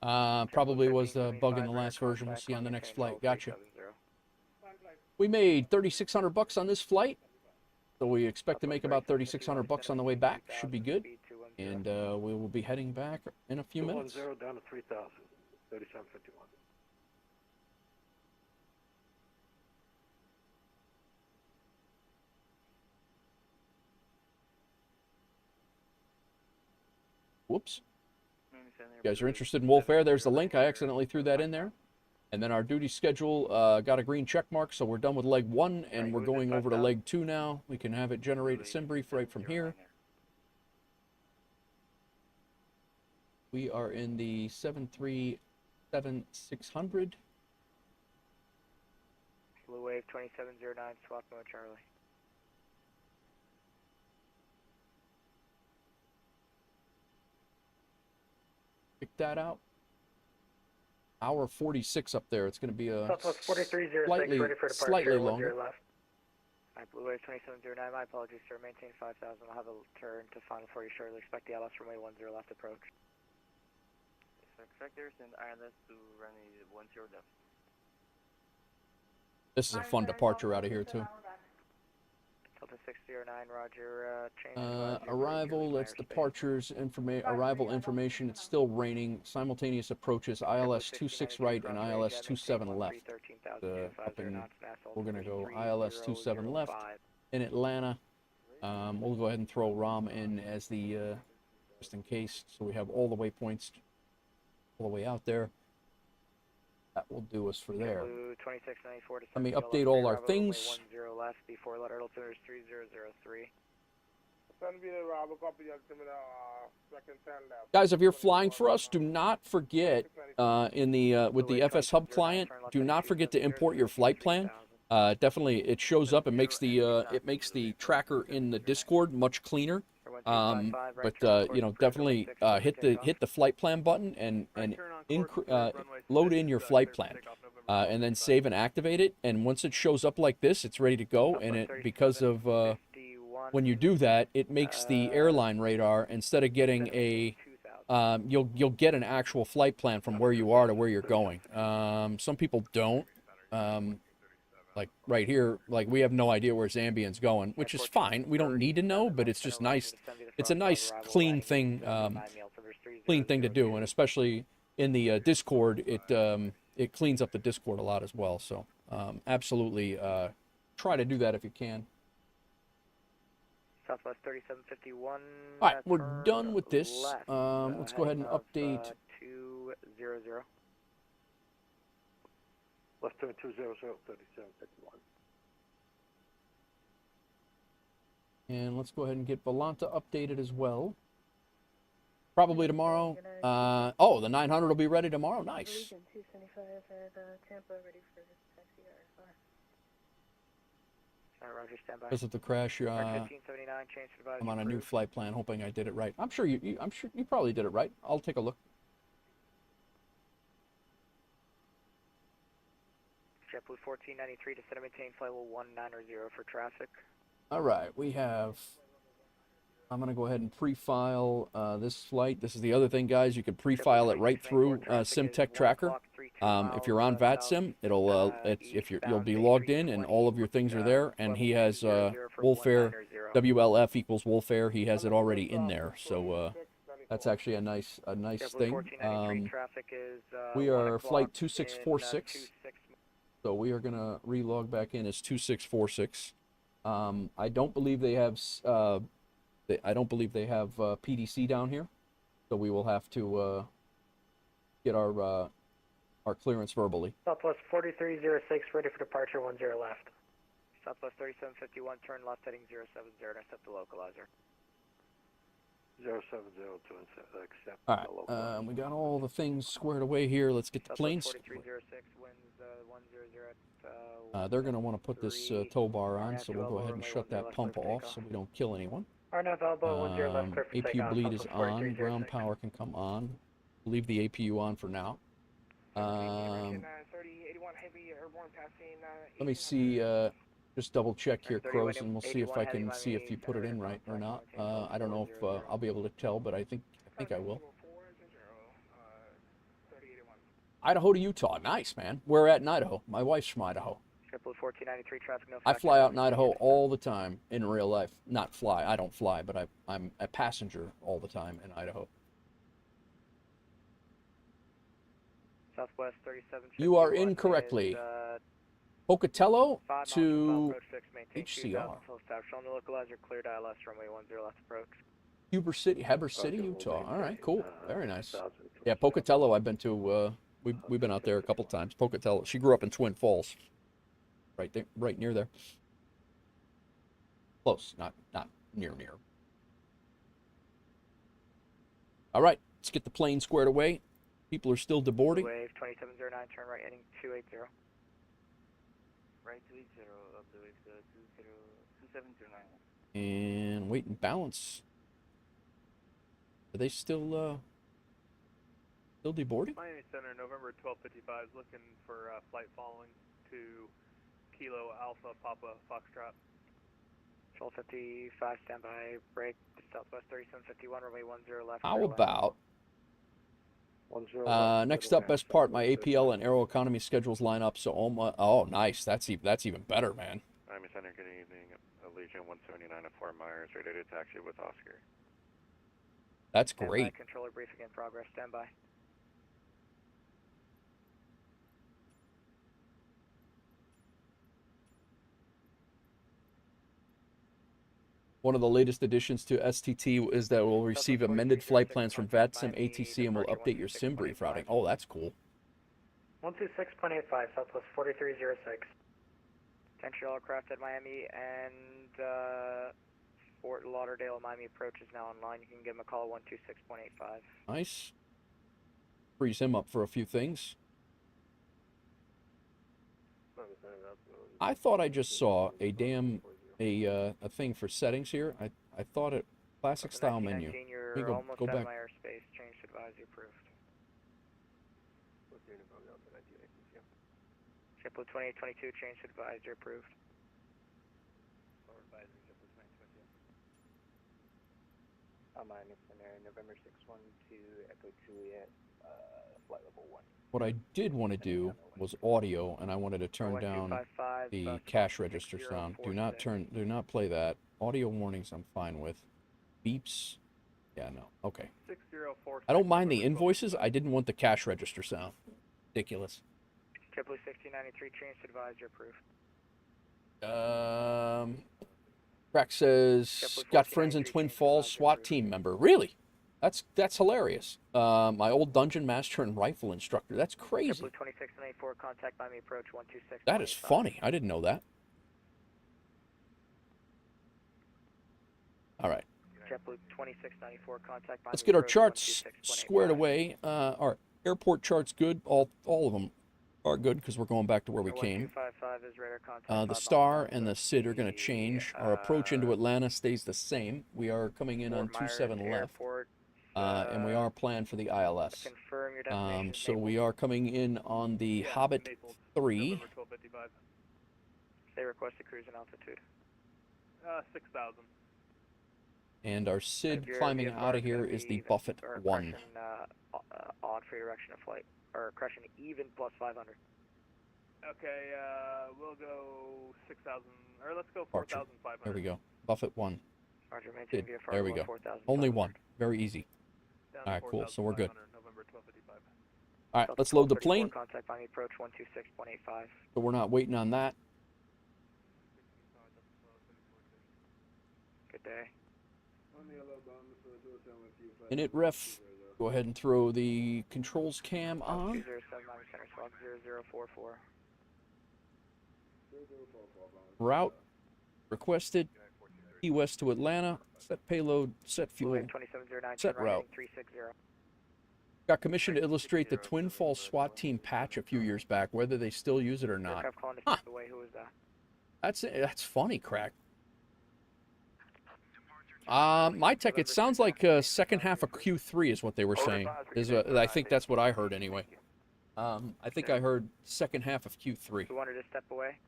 Probably was the bug in the last version. We'll see on the next flight. Gotcha. We made $3,600 on this flight. So we expect to make about $3,600 on the way back. Should be good. And we will be heading back in a few minutes. 210 down to 3,000, 3751. Whoops. You guys are interested in WolfAir? There's the link. I accidentally threw that in there. And then our duty schedule got a green check mark, so we're done with leg 1, and we're going over to leg 2 now. We can have it generate a sim brief right from here. We are in the 737-600. Blue Wave 2709, swap mode Charlie. Pick that out. Hour 46 up there. It's going to be a Southwest 4306, slightly, ready for departure, slightly 10 longer. left. Alright, Blue Wave 2709, my apologies, sir. Maintain 5000. I'll have a turn to final for you shortly. Expect the ILS runway 10 left approach. Expectors and ILS to runway 10 left. This is a fun departure out of here, too. Delta 609, roger. Arrival, that's departures, arrival information. It's still raining. Simultaneous approaches, ILS 26 right and ILS 27 left. We're going to go ILS 27 left in Atlanta. We'll go ahead and throw ROM in as the, just in case, so we have all the waypoints all the way out there. That will do us for there. Let me update all our things. Left before letter altimeter is 3003. Guys, if you're flying for us, do not forget in the with the FSHub client, do not forget to import your flight plan. Definitely, it shows up and makes the tracker in the Discord much cleaner. But you know, definitely hit the flight plan button and load in your flight plan, and then save and activate it. And once it shows up like this, it's ready to go. And it, because of when you do that, it makes the airline radar, instead of getting a you'll get an actual flight plan from where you are to where you're going. Some people don't. Like right here, like we have no idea where Zambian's going, which is fine. We don't need to know, but it's just nice. It's a nice, clean thing to do, and especially in the Discord, it cleans up the Discord a lot as well. So absolutely, try to do that if you can. Southwest 3751. All right, we're done with this. Let's go ahead and update. 200. Left turn 200, 3751. And let's go ahead and get Volanta updated as well. Probably tomorrow. Oh, the 900 will be ready tomorrow. Nice. 275 at Tampa, ready for taxi RFR. Roger, stand by. Because of the crash, I'm on a new flight plan, hoping I did it right. I'm sure you probably did it right. I'll take a look. JetBlue 1493 to set and maintain flight level 190 for traffic. All right, we have. I'm going to go ahead and pre-file this flight. This is the other thing, guys. You can pre-file it right through SimTech Tracker. If you're on VATSIM, you'll be logged in, and all of your things are there. And he has WolfAir, WLF equals WolfAir. He has it already in there, so that's actually a nice thing. We are flight 2646. So we are going to relog back in as 2646. I don't believe they have PDC down here, so we will have to get our clearance verbally. Southwest 4306, ready for departure 10 left. Southwest 3751, turn left heading 070, intercept the localizer. 070 to accept. All right, we got all the things squared away here. Let's get the planes. 4306, winds 100 they're going to want to put this tow bar on, so we'll go ahead and shut that pump off so we don't kill anyone. APU bleed is on. Ground power can come on. Leave the APU on for now. Let me see. Just double check here, Crows, and we'll see if I can see if you put it in right or not. I don't know if I'll be able to tell, but I think I will. Idaho to Utah, nice, man. We're at in Idaho. My wife's from Idaho. I fly out in Idaho all the time in real life. Not fly. I don't fly, but I'm a passenger all the time in Idaho. Southwest 37. You are incorrectly. Pocatello to HCR. Heber City, Utah. All right, cool. Very nice. Yeah, Pocatello I've been to. We've been out there a couple times. Pocatello. She grew up in Twin Falls. Right there, right near there. Close, not near. All right, Let's get the plane squared away. People are still deboarding. Wave 2709, turn right heading 280. Right 280, up the wave 2709. And wait and balance. Are they still deboarding? Miami Center, November 1255, looking for flight following to Kilo Alpha Papa Foxtrot. 1255, standby, break, Southwest 3751, runway 10 left. How about... next up, best part, my APL and Aeroconomy schedules line up, so oh, nice. That's even better, man. Miami Center, good evening. Legion 179 at Fort Myers, ready to taxi with Oscar. That's great. Controller briefing in progress, standby. One of the latest additions to STT is that we'll receive amended flight plans from VATSIM ATC and will update your sim brief routing. Oh, that's cool. 126.85, Southwest 4306. Potential aircraft at Miami and Fort Lauderdale, Miami approach is now online. You can give him a call, 126.85. Nice. Frees him up for a few things. I thought I just saw a damn a thing for settings here. I thought it classic style menu. You're Let me almost go out back. of my airspace. Change to advisory approved. JetBlue 2822, change to advisory approved. Miami Center, November 612, Echo Juliet, flight level 1. What I did want to do was audio, and I wanted to turn down the cash register sound. Do not play that. Audio warnings I'm fine with. Beeps, yeah, no, okay. 604. I don't mind the invoices. I didn't want the cash register sound. Ridiculous. JetBlue 1693, change to advisory approved. Crack says, got friends in Twin Falls, SWAT team member. Really? That's hilarious. My old dungeon master and rifle instructor. That's crazy. JetBlue 2694, contact Miami approach 126. That is funny. I didn't know that. All right. JetBlue 2694, contact Miami. Let's get our approach charts squared away. Our airport chart's good. All of them are good because we're going back to where we came. 1255 is radar contact. The Star and the SID are going to change. Our approach into Atlanta stays the same. We are coming in on 27 left. And we are planned for the ILS. Confirm your destination. So we are coming in on the Hobbit 3. They requested cruising altitude. 6,000. And our SID climbing out of here is the Buffett 1. Odd for your direction of flight. Or correction, even plus 500. Okay, we'll go 6,000, or let's go 4,500. There we go. Buffett 1. Roger, SID. There we go. Only one. Very easy. All right, cool. So we're good. All right, let's load the plane. Contact Miami approach 126.85. So we're not waiting on that. Good day. Minute ref. Go ahead and throw the controls cam on. 207 Miami Center, squawk 0044. Route requested. Key West to Atlanta. Set payload. Set fuel. 2709, Set route. 360. Got commissioned to illustrate the Twin Falls SWAT team patch a few years back, whether they still use it or not. Huh. Who is that? That's funny, Crack. My tech, it sounds like second half of Q3 is what they were saying. I think that's what I heard anyway. I think I heard second half of Q3. You wanted to step away?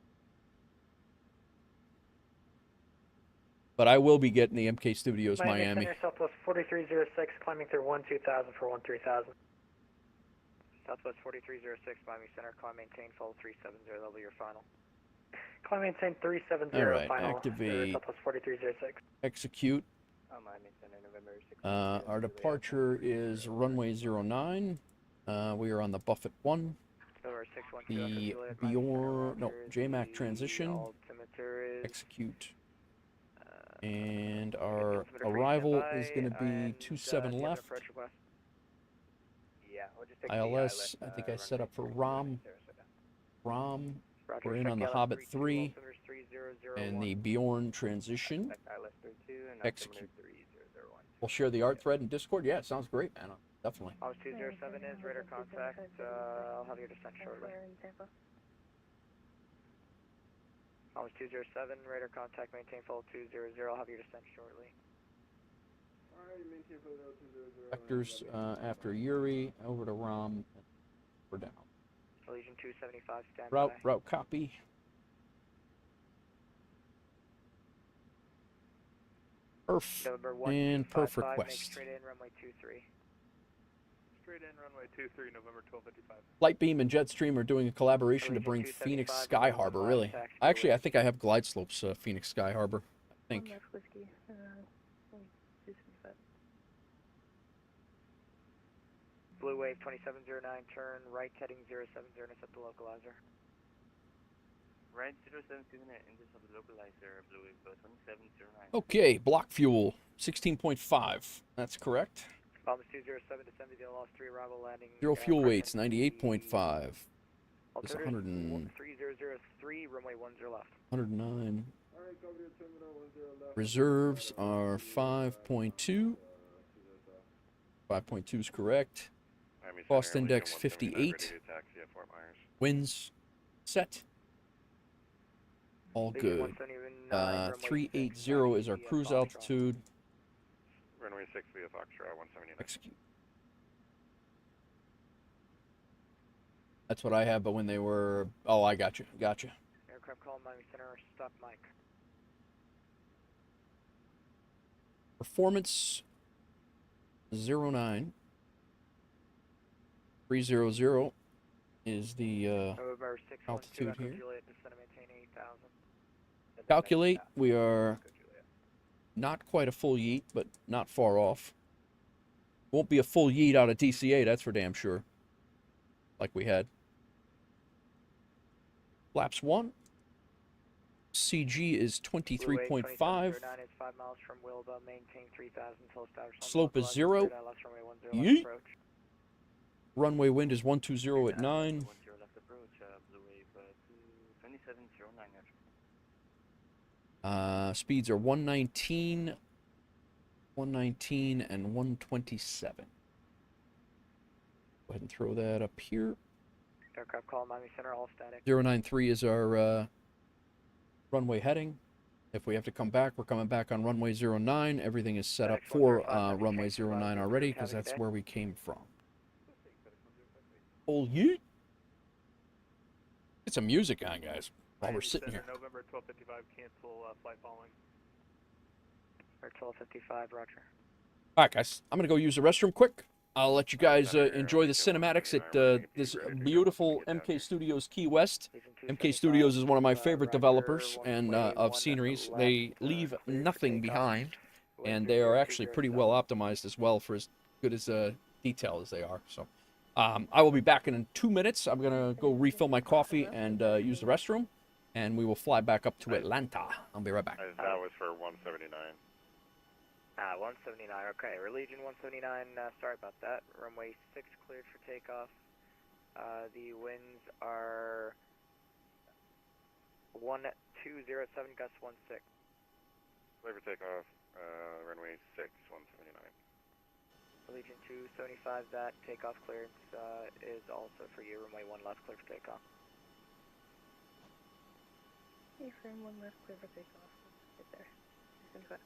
But I will be getting the MK Studios Miami. Center, Southwest 4306, climbing through 12000 for 13000. Southwest 4306, Miami Center, climb maintain, follow 370, that'll be your final. Climb maintain 370, All right, final. activate. Southwest 4306. Execute. Miami Center, November 6. Our departure is runway 09. We are on the Buffett 1. The Bjorn, no, JMAC transition. Execute. And our arrival is going to be 27 left. ILS, I think I set up for ROM. We're in on the Hobbit 3. And the Bjorn transition. Execute. We'll share the art thread in Discord. Yeah, it sounds great, man. Definitely. Almost 207 is radar contact. I'll have your descent shortly. Almost 207, radar contact, maintain full 200. I'll have your descent shortly. Alright, maintain full 200. Vectors after Yuri, over to Rom, we're down. Legion 275, stand Route, by. route copy. Perf and perf request. Make straight in, runway 23. Straight in, runway 23, November 1255. Lightbeam and Jetstream are doing a collaboration to bring Phoenix Sky Harbor, really. Actually, I think I have glide slopes, Phoenix Sky Harbor. I think. Blue Wave 2709, turn right heading 070, intercept the localizer. Right 070, intercept the localizer, Blue Wave 2709. Okay, block fuel, 16.5. That's correct. Bombs 207, descend to the lost 3, arrival landing. Zero fuel weights, 98.5. This 3003, runway 10 left. 109. Reserves are 5.2. 5.2 is correct. Cost index 58. Winds set. All good. 380 is our cruise altitude. Runway 6 via Foxtrot 179. Execute. That's what I have, but when they were... Oh, I got you. Gotcha. Aircraft call Miami Center, stop Mike. Performance 09. 300 is the altitude here. Calculate, we are not quite a full yeet, but not far off. Won't be a full yeet out of DCA, that's for damn sure. Like we had. Flaps 1. CG is 23.5. Slope is 0. Yeet. Runway wind is 120 at 9. Speeds are 119, 119, and 127. Go ahead and throw that up here. Aircraft call Miami Center, all static. 093 is our runway heading. If we have to come back, we're coming back on runway 09. Everything is set up for runway 09 already, because that's where we came from. Oh, yeet. Get some music on, guys, while we're sitting here. November 1255, cancel flight following. 1255, roger. All right, guys, I'm going to go use the restroom quick. I'll let you guys enjoy the cinematics at this beautiful MK Studios Key West. MK Studios is one of my favorite developers and of sceneries. They leave nothing behind, and they are actually pretty well optimized as well for as good as detail as they are. So I will be back in 2 minutes. I'm going to go refill my coffee and use the restroom, and we will fly back up to Atlanta. I'll be right back. That was for 179. 179, okay. Religion 179, sorry about that. Runway 6 cleared for takeoff. The winds are 1207, gust 16. Clear for takeoff, runway 6, 179. Religion 275, that takeoff clearance is also for you. Runway 1 left, clear for takeoff. Hey, frame 1 left, clear for takeoff. Right there. 275.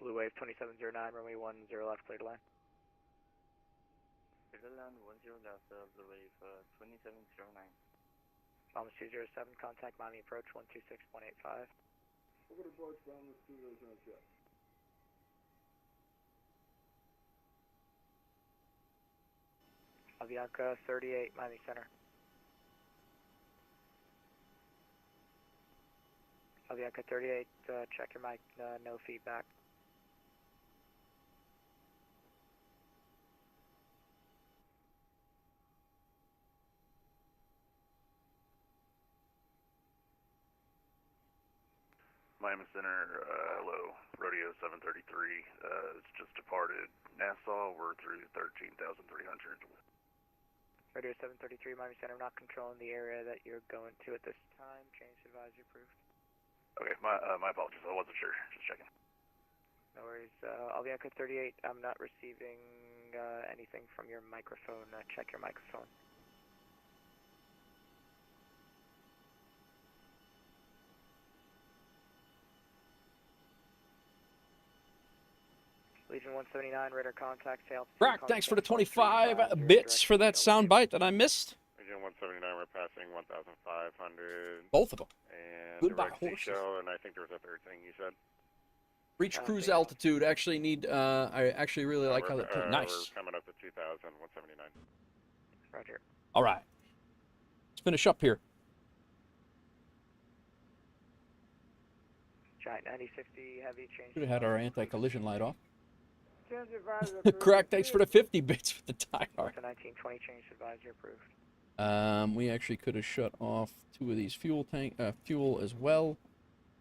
Blue Wave 2709, runway 10 left, clear to land. Clear to land, 10 left, Blue Wave 2709. Bombs 207, contact Miami approach 126.85. Over the approach, Bombs 207. Avianca 38, Miami Center. Avianca 38, check your mic, no feedback. Miami Center, hello, Rodeo 733, it's just departed Nassau, we're through 13,300. Radio 733, Miami Center, not controlling the area that you're going to at this time. Change advisory approved. Okay, my apologies, I wasn't sure, just checking. No worries. Avianca 38, I'm not receiving anything from your microphone. Check your microphone. Legion 179, radar contact, sail. Brock, thanks for the 25 bits for that soundbite that I missed. Legion 179, we're passing 1,500. Both of them. And Goodbye, direct sea horses. show, and I think there was a third thing you said. Reach cruise altitude. Actually need. I actually really like how they put. Nice. We're coming up to 2,000, 179. Roger. All right. Let's finish up here. Giant 9060, heavy change. Should have had our anti-collision light off. Change advisory approved. Crack, thanks for the 50 bits for the tie hard. 1920 change advisory approved. We actually could have shut off 2 of these fuel as well.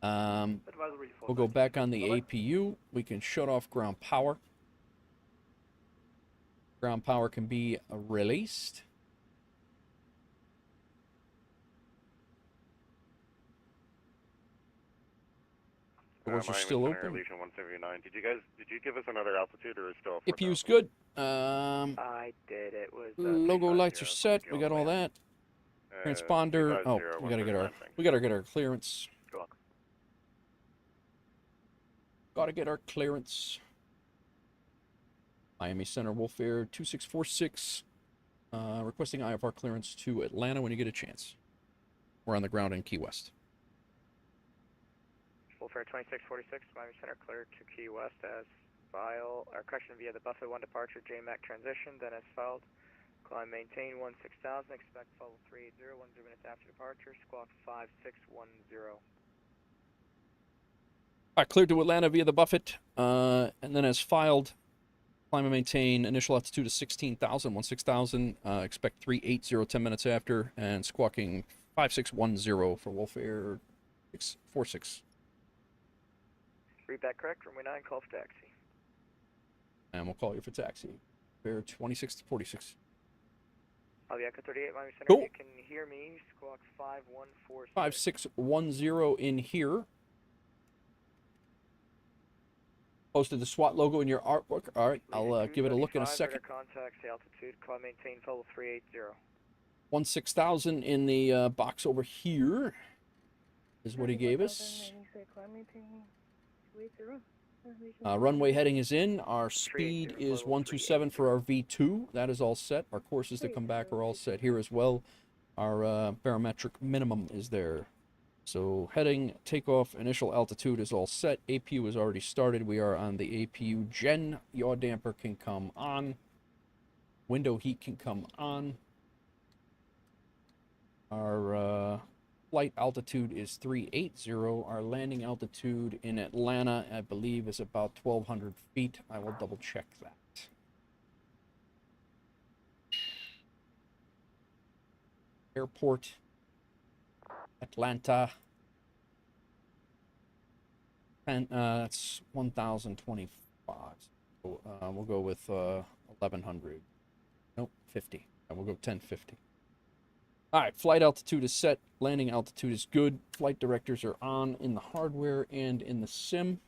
We'll go back on the APU. We can shut off ground power. Ground power can be released. Doors are still open. Legion 179. Did you give us another altitude, or is it still? APU's good. I did. It was. Logo lights are set. We got all that. Transponder. Oh, we gotta get our clearance. Gotta get our clearance. Miami Center, WolfAir 2646. Requesting IFR clearance to Atlanta when you get a chance. We're on the ground in Key West. WolfAir 2646, Miami Center cleared to Key West as file, or correction via the Buffet 1 departure, JMAC transition, then as filed. Climb maintain 16,000, expect follow 380, 10 minutes after departure, squawk 5610. All right, cleared to Atlanta via the Buffet, and then as filed, climb and maintain initial altitude of 16,000, 16,000, expect 380, 10 minutes after, and squawking 5610 for WolfAir 646. Read that correct, runway 9, call for taxi. And we'll call you for taxi. Bear 2646. Avianca 38, Miami Center, cool. You can hear me, squawk 5146. 5610 in here. Posted the SWAT logo in your artwork. All right, I'll give it a look in a second. Contact, altitude, climb maintain, follow 380. 16,000 in the box over here is what he gave us. Runway heading is in. Our speed is 127 for our V2. That is all set. Our courses to come back are all set here as well. Our barometric minimum is there. So heading, takeoff, initial altitude is all set. APU is already started. We are on the APU Gen. Yaw damper can come on. Window heat can come on. Our flight altitude is 380. Our landing altitude in Atlanta, I believe, is about 1,200 feet. I will double check that. Airport, Atlanta. And that's 1,025. So we'll go with 1,100. Nope, 50. We'll go 1050. All right, flight altitude is set. Landing altitude is good. Flight directors are on in the hardware and in the sim.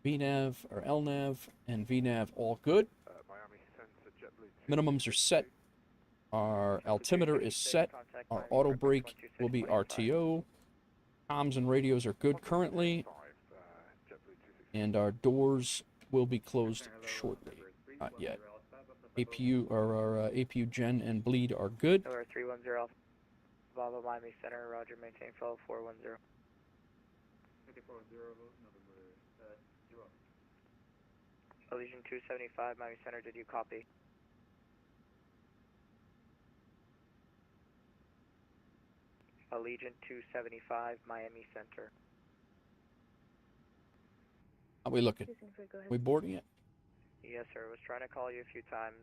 VNAV or LNAV and VNAV all good. Minimums are set. Our altimeter is set. Our auto brake will be RTO. Comms and radios are good currently. And our doors will be closed shortly. Not yet. APU or our APU Gen and bleed are good. Number 310, Bravo Miami Center, Roger, maintain follow 410. Legion 275, Miami Center, did you copy? Legion 275, Miami Center. How we looking? We boarding it? Yes, sir. I was trying to call you a few times.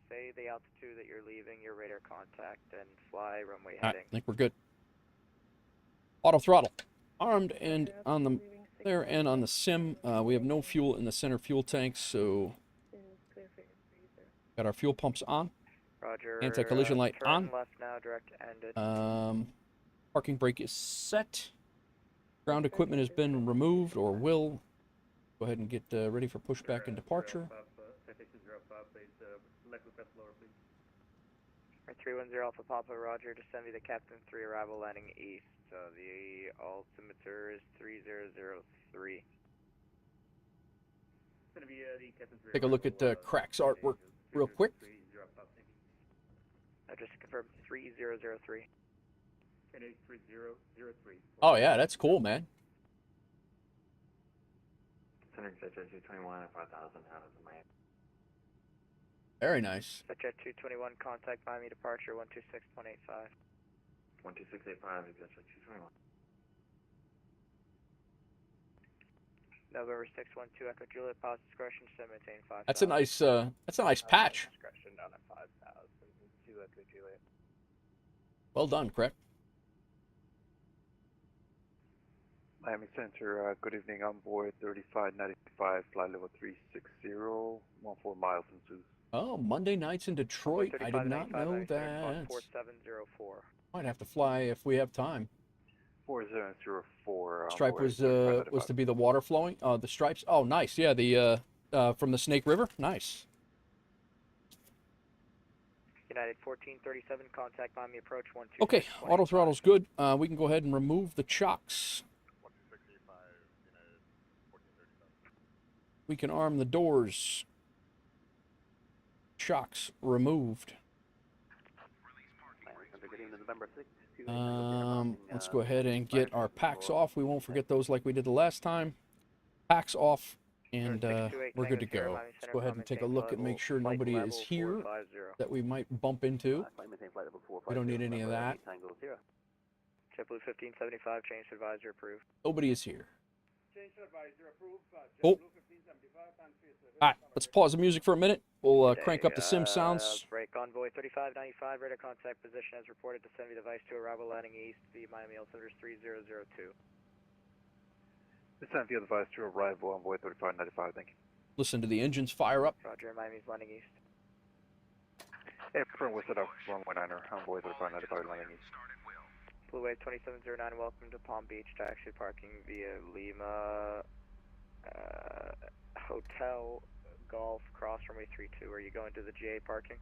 Say the altitude that you're leaving, your radar contact, and fly runway heading. I think we're good. Auto throttle. armed and on the there and on the sim. We have no fuel in the center fuel tanks, so got our fuel pumps on. Roger. Anti-collision light turn on. left now, direct ended. Parking brake is set. Ground equipment has been removed or will. Go ahead and get ready for pushback and departure. Citation 05, please, select request lower, please. 310 Alpha Papa, Roger. Descend via the Captain 3, arrival landing east. The altimeter is 3003. Take a look at Crack's artwork real quick. Just to confirm, 3003. Oh yeah, that's cool, man. Center Jet 221 at 5,000 out of the Miami. Very nice. Jet 221, contact Miami departure 126.85. 12685, Jet 221. November 612 Echo Juliet, pause discretion, maintain 5,000. That's a nice patch. Discretion down at 5,000. 2 Echo Juliet. Well done, Crack. Miami Center, good evening, on board 3595, flight level 360, 14 miles in Zeus. Oh, Monday nights in Detroit. I did not know that. 4704. Might have to fly if we have time. 4004. Stripe was to be the water flowing. The stripes. Oh, nice. Yeah, the from the Snake River. Nice. United 1437, contact Miami approach 12. Okay, auto throttle's good. We can go ahead and remove the chocks. We can arm the doors. Chocks removed. Let's go ahead and get our packs off. We won't forget those like we did the last time. Packs off, and we're good to go. Let's go ahead and take a look and make sure nobody is here that we might bump into. We don't need any of that. JetBlue 1575, change to advisor approved. Nobody is here. Change to advisor approved. Oh. JetBlue 1575, and All right, let's pause the music for a minute. We'll crank up the sim sounds. Break convoy 3595, radar contact position as reported. Descend via device to arrival landing east via Miami altimeter 3002. Descend via device to arrival on Envoy 3595, thank you. Listen to the engines fire up. Roger, Miami's landing east. Airport was set up 119er, Envoy 3595 landing east. Blue Wave 2709, welcome to Palm Beach. Taxi parking via Lima Hotel Golf Cross runway 32. Are you going to the GA parking?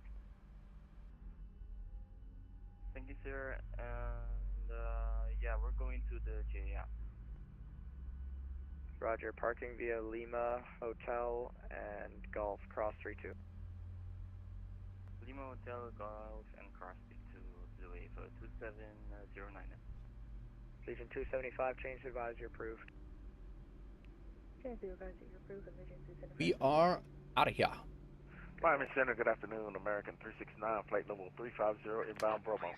Thank you, sir. And yeah, we're going to the GA. Roger, parking via Lima Hotel and Golf Cross 32. Lima Hotel Golf and Cross 32, Blue Wave 2709. Legion 275, change to advisor approved. We are out of here. Miami Center, good afternoon. American 369, flight level 350, inbound Bromo.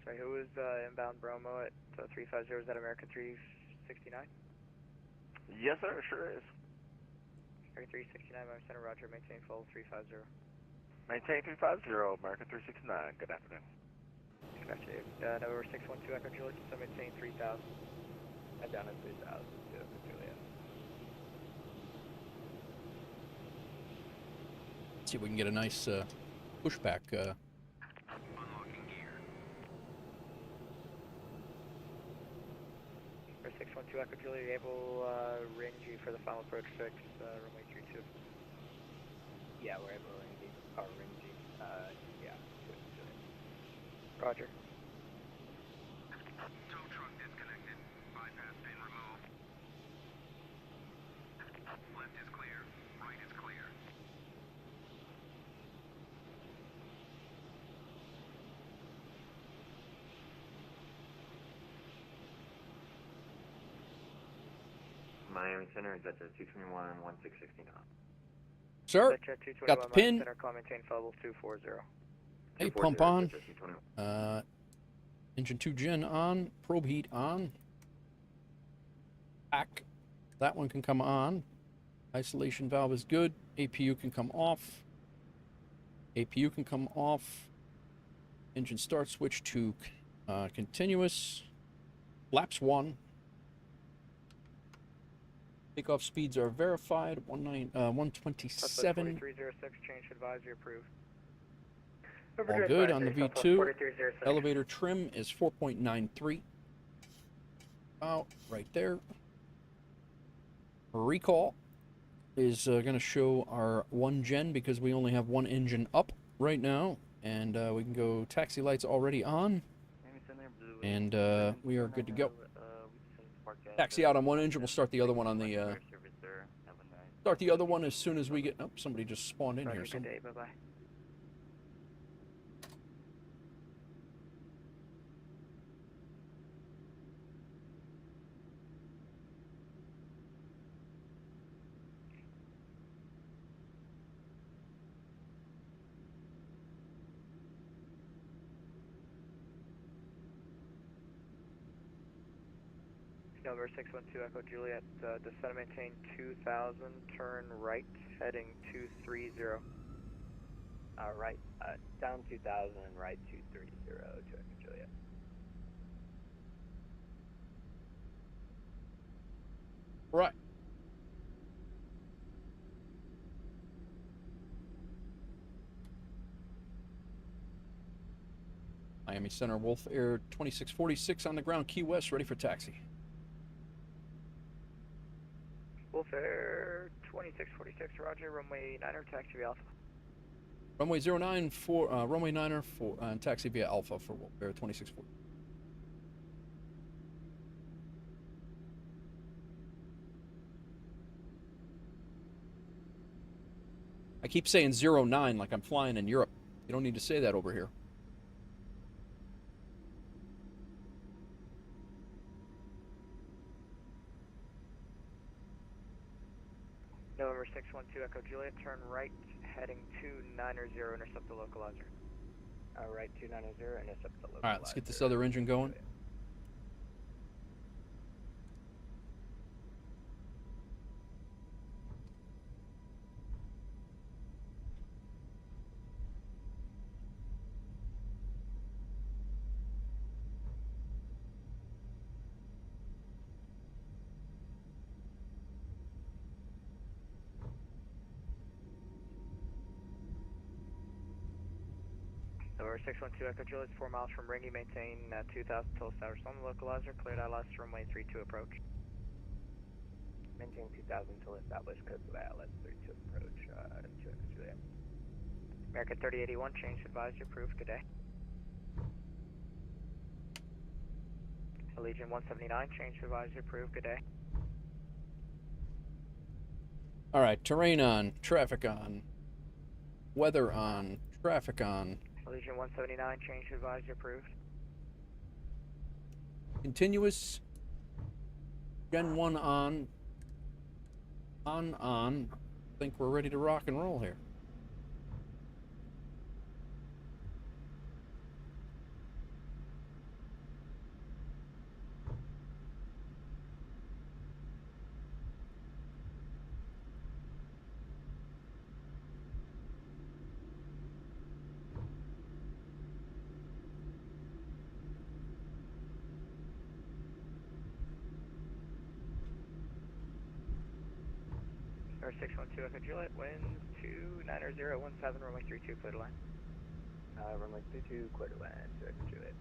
Sorry, who is inbound Bromo at 350? Is that American 369? Yes, sir, sure is. American 369, Miami Center, Roger, maintain full 350. Maintain 350, American 369, good afternoon. Good afternoon. November 612, Echo Juliet, so maintain 3000. And down at 3000, Juliet. Let's see if we can get a nice pushback. Unlocking gear. 612, Echo Juliet, able range you for the final approach fix, runway 32. Yeah, we're able to range you. Yeah. Roger. tow truck disconnected. Bypass pin removed. Left is clear. Right is clear. Miami Center, Jet 221, 1669. Sir, got the pin. Center, call maintain level 240. Hey, pump on. Engine 2 gen on. Probe heat on. Pack. That one can come on. Isolation valve is good. APU can come off. APU can come off. Engine start, switch to continuous. Flaps 1. Takeoff speeds are verified. 127. 4306, change advisory approved. All good on the V2. Elevator trim is 4.93. About right there. Recall is going to show our 1 gen because we only have 1 engine up right now. And we can go taxi lights already on. And we are good to go. Taxi out on 1 engine. We'll start the other one on the... start the other one as soon as we get... Oh, somebody just spawned in here. Good day, bye-bye. Number 612 Echo Juliet, descend and maintain 2000, turn right, heading 230. Right, down 2000 and right 230 to Echo Juliet. Right. Miami Center, WolfAir 2646 on the ground, Key West, ready for taxi. WolfAir 2646, roger, runway 9er, taxi via Alpha. Runway 09 for, runway 9er for, taxi via Alpha for WolfAir 2640. I keep saying 09 like I'm flying in Europe. You don't need to say that over here. November 612 Echo Juliet, turn right, heading 290, intercept the localizer. Right, 290, intercept the localizer. Alright, let's get this other engine going. November 612 Echo Juliet, 4 miles from Ringy, maintain 2000 till established on the localizer, cleared ILS, runway 32 approach. Maintain 2000 till established, code to ILS 32 approach, to Echo Juliet. American 3081, change advisory approved, good day. Allegiant 179, change advisory approved, good day. Alright, terrain on, traffic on, weather on, traffic on. Allegiant 179, change advisory approved. Continuous. Gen 1 on. On. I think we're ready to rock and roll here. Number 612 Echo Juliet, winds 29017, runway 32, clear to land. Runway 32, clear to land to Echo Juliet.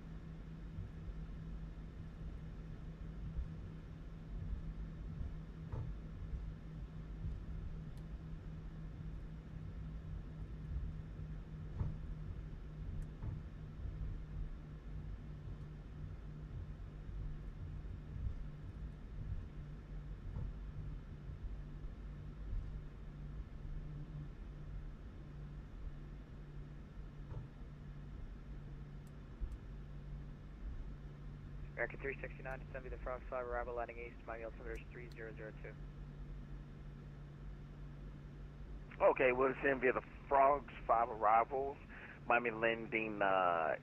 American 369, descend via the Frog 5, arrival landing east, Miami altimeter is 3002. Okay, we'll descend via the Frogs 5 arrivals, Miami landing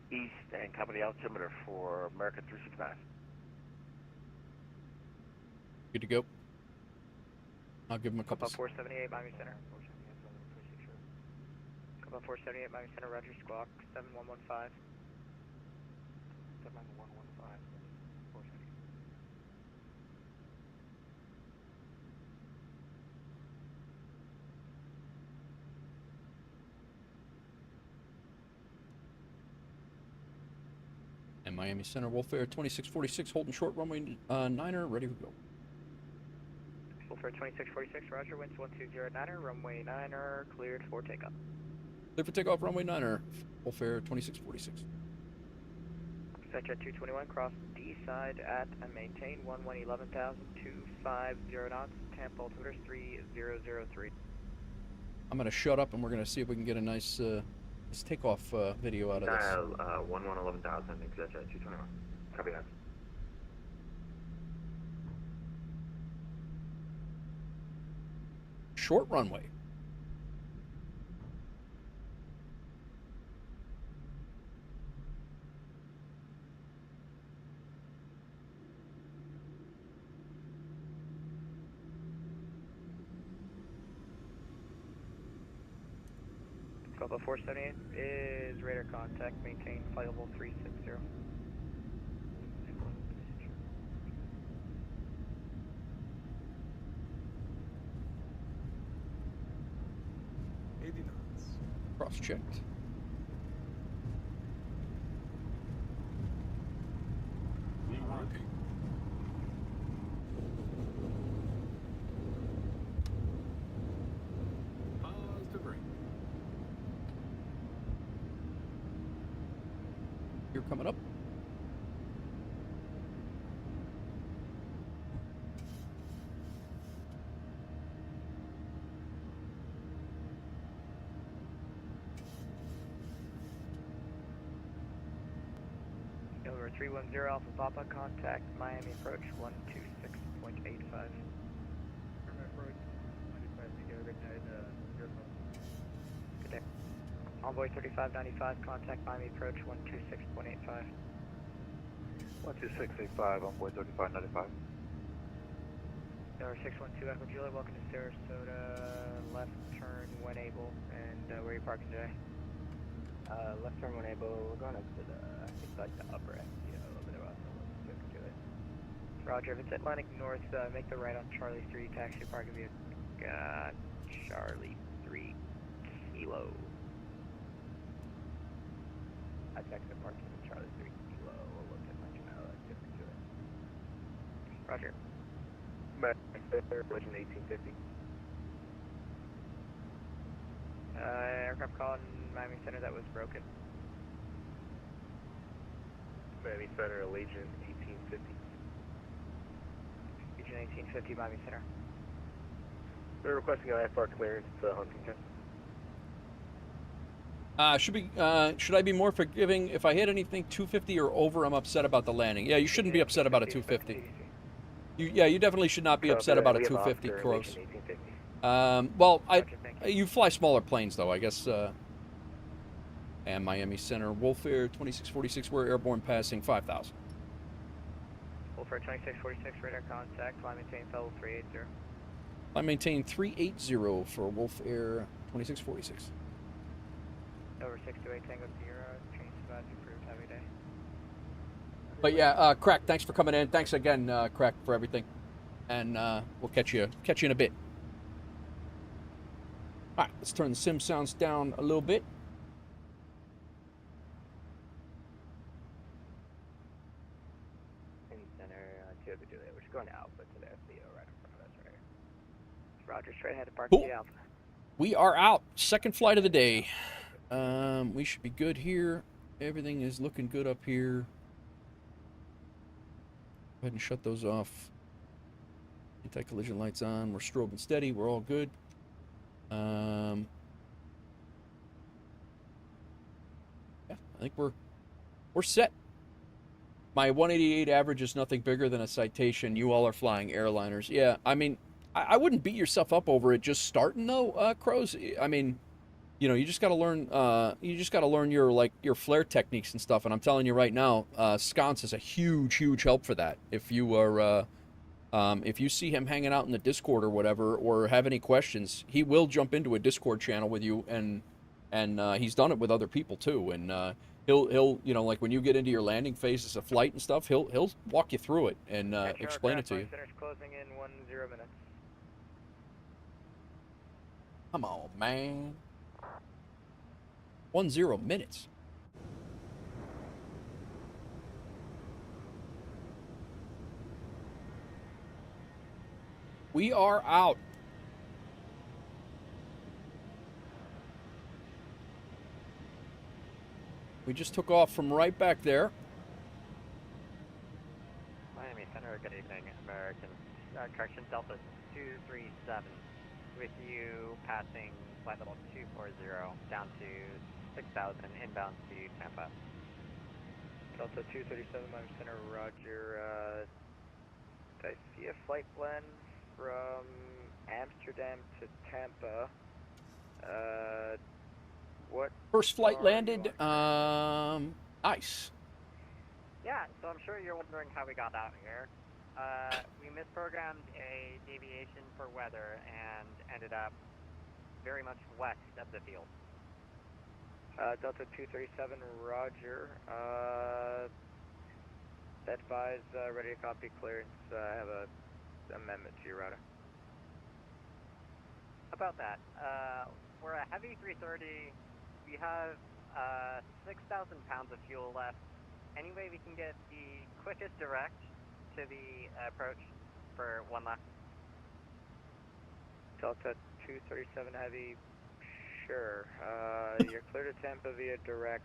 east, and company altimeter for American 369. Good to go. I'll give him a couple. About 478 Miami Center. About 478 Miami Center, roger, squawk 7115. Delta Miami 115, 470. And Miami Center, WolfAir 2646, holding short runway 9er, ready to go. WolfAir 2646, roger, winds 120 runway 9er, cleared for takeoff. Clear for takeoff, runway 9er, WolfAir 2646. Center 221, cross D side at and maintain 11,000, 250 knots, Tampa altimeter 3003. I'm going to shut up and we're going to see if we can get a nice takeoff video out of this. Dial 11,000, exit 221. Copy that. Short runway. Bravo 478 is radar contact, maintain flight level 360. Cross checked. You're coming up. Over 310 Alpha Papa, contact Miami approach 126.85. Approach 125, good night, Good day. Envoy 3595, contact Miami approach 126.85. 12685, Envoy 3595. Tower 612 Echo Julia, welcome to Sarasota, left turn when able, and where are you parking today? Left turn when able, we're going up to the, I think like the upper FTO over there, also looking to it. Roger, if it's Atlantic North, make the right on Charlie 3, taxi parking via Charlie 3 Kilo. I texted parking with Charlie 3 Kilo, we'll look at let you know, that's different to it. Roger. Legend 1850. Aircraft calling Miami Center that was broken. Miami Center, Legion 1850. Legion 1850, Miami Center. We're requesting an IFR clearance to Huntington. Should I be more forgiving if I hit anything 250 or over? I'm upset about the landing. Yeah, you shouldn't be upset about a 250. You definitely should not be upset about a 250, Crows. Well, you fly smaller planes though, I guess. And Miami Center, WolfAir 2646, we're airborne passing 5,000. WolfAir 2646, radar contact, fly maintain level 380. I maintain 380 for WolfAir 2646. Over 628 Tango Sierra, change advisory approved, have a day. But yeah, Crack, thanks for coming in. Thanks again, Crack, for everything. And we'll catch you in a bit. All right, let's turn the sim sounds down a little bit. In center, 2 Echo Juliet, we're just going to Alpha to the FBO right in front of us right here. Roger, straight ahead to park Cool. the Alpha. We are out. Second flight of the day. We should be good here. Everything is looking good up here. Go ahead and shut those off. Anti-collision lights on. We're strobing steady. We're all good. Yeah, I think we're set. My 188 average is nothing bigger than a citation. You all are flying airliners. Yeah, I mean, I wouldn't beat yourself up over it just starting though, Crows. I mean, you know, you just got to learn. You just got to learn your flare techniques and stuff. And I'm telling you right now, Sconce is a huge help for that. If you are, if you see him hanging out in the Discord or whatever, or have any questions, he will jump into a Discord channel with you, and he's done it with other people too. And He'll you know, like when you get into your landing phases of flight and stuff, he'll walk you through it and explain it to you. Center's closing in 10 minutes. Come on, man. 10 minutes. We are out. We just took off from right back there. Miami Center, good evening, American. Correction, Delta 237, with you passing flight level 240 down to 6,000 inbound to Tampa. Delta 237, Miami Center, roger. I see a flight blend from Amsterdam to Tampa. What? First flight landed. Nice. Yeah, so I'm sure you're wondering how we got out here. We misprogrammed a deviation for weather and ended up very much west of the field. Delta 237, roger. Advise, ready to copy clearance. I have a amendment to your router. About that, we're a heavy 330. We have 6,000 pounds of fuel left. Any way we can get the quickest direct to the approach for one lap? Delta 237 Heavy, sure. You're clear to Tampa via direct.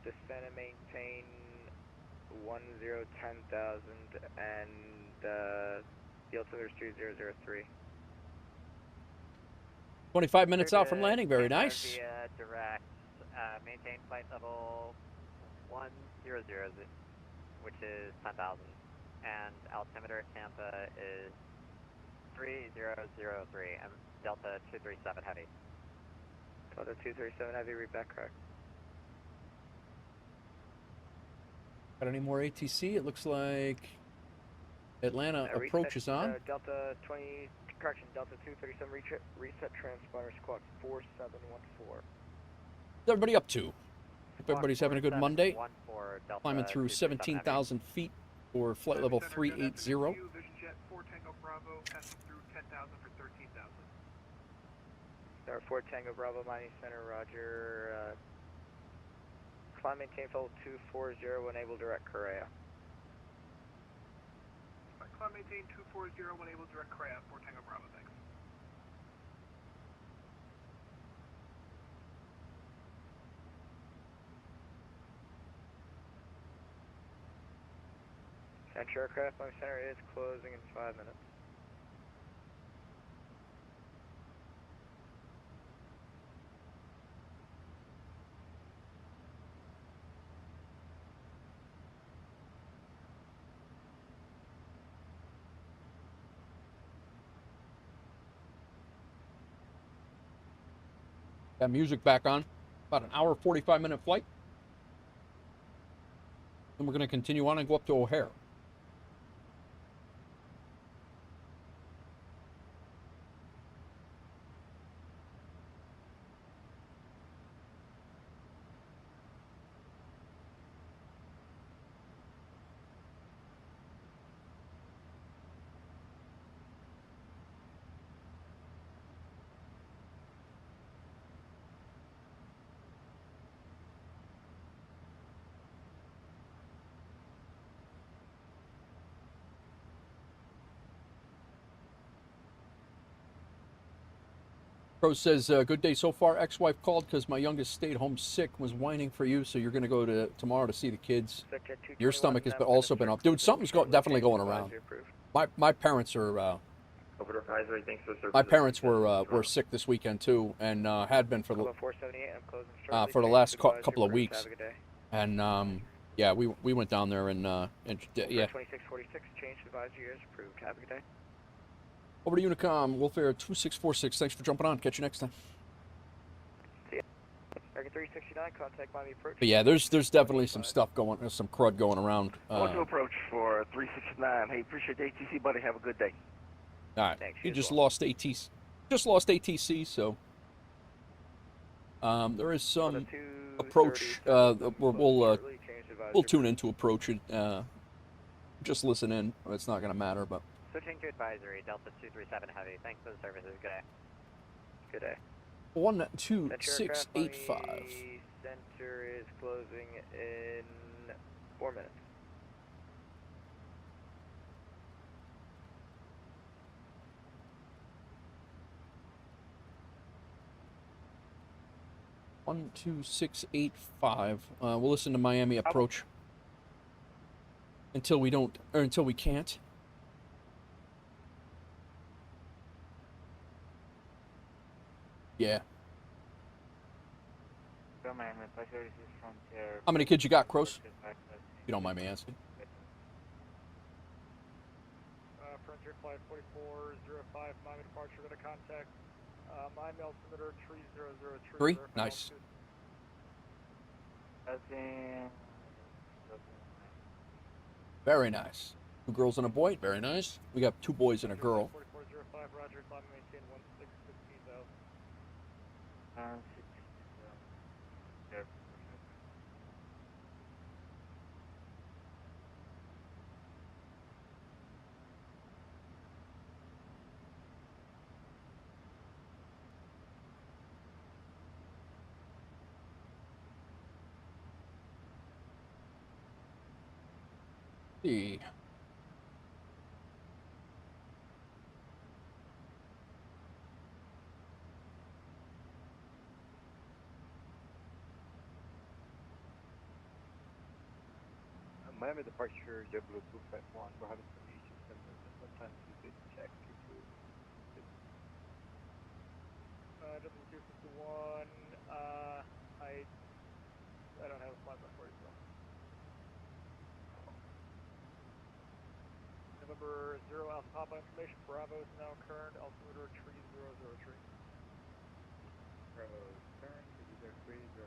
Descend and maintain 10,000 and the altimeter is 2003. 25 minutes out from landing. Very nice. Via direct, maintain flight level 100, which is 10,000, and altimeter at Tampa is 3003. And Delta 237 Heavy. Delta 237 Heavy, read back correct. Got any more ATC? It looks like Atlanta approach is on. Delta 20, correction, Delta 237 reset transponder squawk 4714. What's everybody up to? Hope everybody's having a good Monday. Climbing through 17,000 feet for flight level 380. Vision Jet 4 Tango Bravo passing through 10,000 for 13,000. Star 4 Tango Bravo, Miami Center, roger. Climb maintain fold 240, enable direct Korea. Climb maintain 240, enable direct Korea, 4 Tango Bravo, thanks. Center aircraft, Miami Center is closing in 5 minutes. Got music back on. About an hour, 45-minute flight. Then we're going to continue on and go up to O'Hare. Rose says, good day so far. Ex-wife called because my youngest stayed home sick, was whining for you, so you're going to go to tomorrow to see the kids. Your stomach has also been up. Dude, something's definitely going around. My parents are... my parents were sick this weekend too, and had been for the last couple of weeks. And yeah, we went down there and yeah. 2646, change advisory is approved. Have a good day. Over to Unicom, WolfAir 2646. Thanks for jumping on. Catch you next time. See ya. American 369, contact Miami approach. But yeah, there's definitely some stuff going, some crud going around. I want to approach for 369. Hey, appreciate the ATC, buddy. Have a good day. All right. Thanks, you just lost ATC. Just lost ATC, so There is some approach. We'll tune into approach. Just listen in. It's not going to matter, but. Switching to advisory, Delta 237 Heavy. Thanks for the services. Good day. Good day. 12685. Center is closing in 4 minutes. One, 2, 6, 8, 5. We'll listen to Miami approach until we don't, or until we can't. Yeah. How many kids you got, Crows? You don't mind me asking. Frontier Flight 4405, Miami departure, going to contact Miami altimeter 3003. Nice. Very nice. 2 girls and a boy. Very nice. We got 2 boys and a girl. 4405, Roger, climb and maintain 1615,000. See. Miami departure, JetBlue 251. We're having some issues, and sometimes we did check into it. W251, I don't have a flight back for you, so. November 0 Alpha Papa information, Bravo is now current, altimeter 3003. Bravo current, is there 305?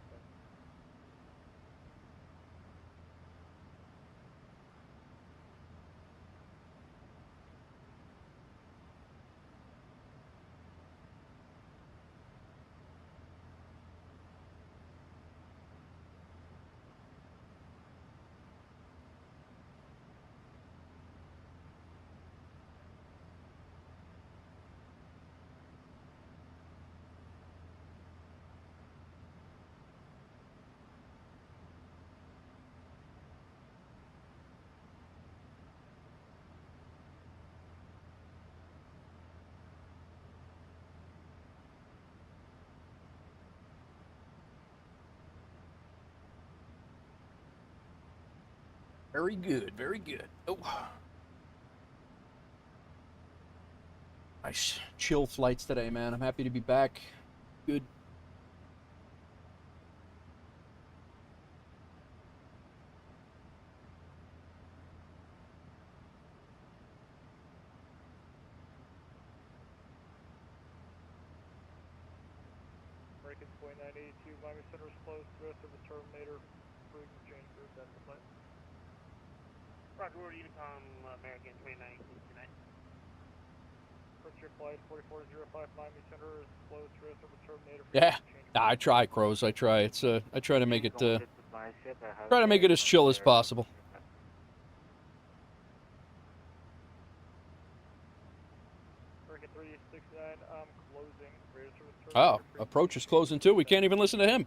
Very good, very good. Oh. Nice chill flights today, man. I'm happy to be back. Good. Breaking point 982, Miami Center is closed, rest of the Terminator, frequency change group, that's the flight. Roger, order Unicom American 29 tonight. Frontier Flight 4405, Miami Center is closed, rest of the Terminator. Yeah, I try, Crows. I try. It's I try to make it as chill as possible. American 369, I'm closing. Oh, approach is closing too. We can't even listen to him.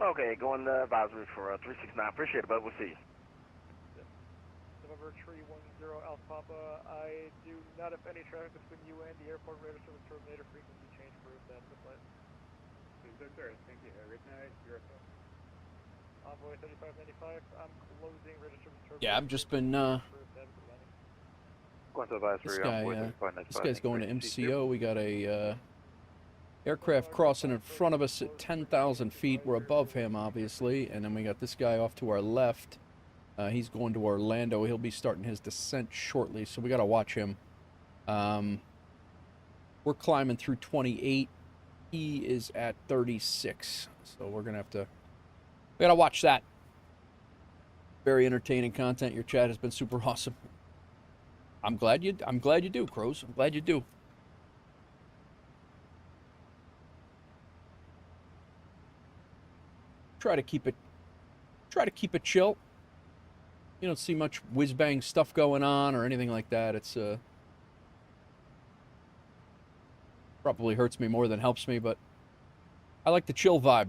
Okay, going to advisory for 369. Appreciate it, bud. We'll see you. November 310 Alpha Papa, I do not have any traffic between you and the airport radar service Terminator frequency change group, that's the flight. Sir, thank you. Have a good night. You're welcome. Envoy 3595, I'm closing radar service Terminator. Yeah, I've just been Going to advisory, this guy's going to MCO. We got a aircraft crossing in front of us at 10,000 feet. We're above him, obviously, and then we got this guy off to our left. He's going to Orlando. He'll be starting his descent shortly, so we got to watch him. We're climbing through 28. He is at 36, so we're gonna have to. We gotta watch that. Very entertaining content. Your chat has been super awesome. I'm glad you do, Crows. I'm glad you do. try to keep it chill. You don't see much whiz-bang stuff going on or anything like that. It's probably hurts me more than helps me, but I like the chill vibe.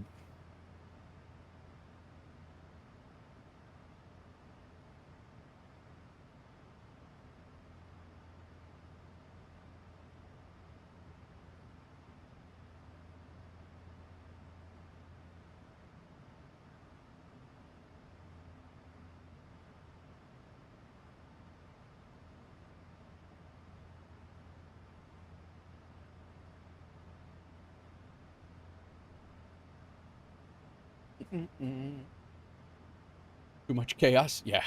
Too much chaos? Yeah.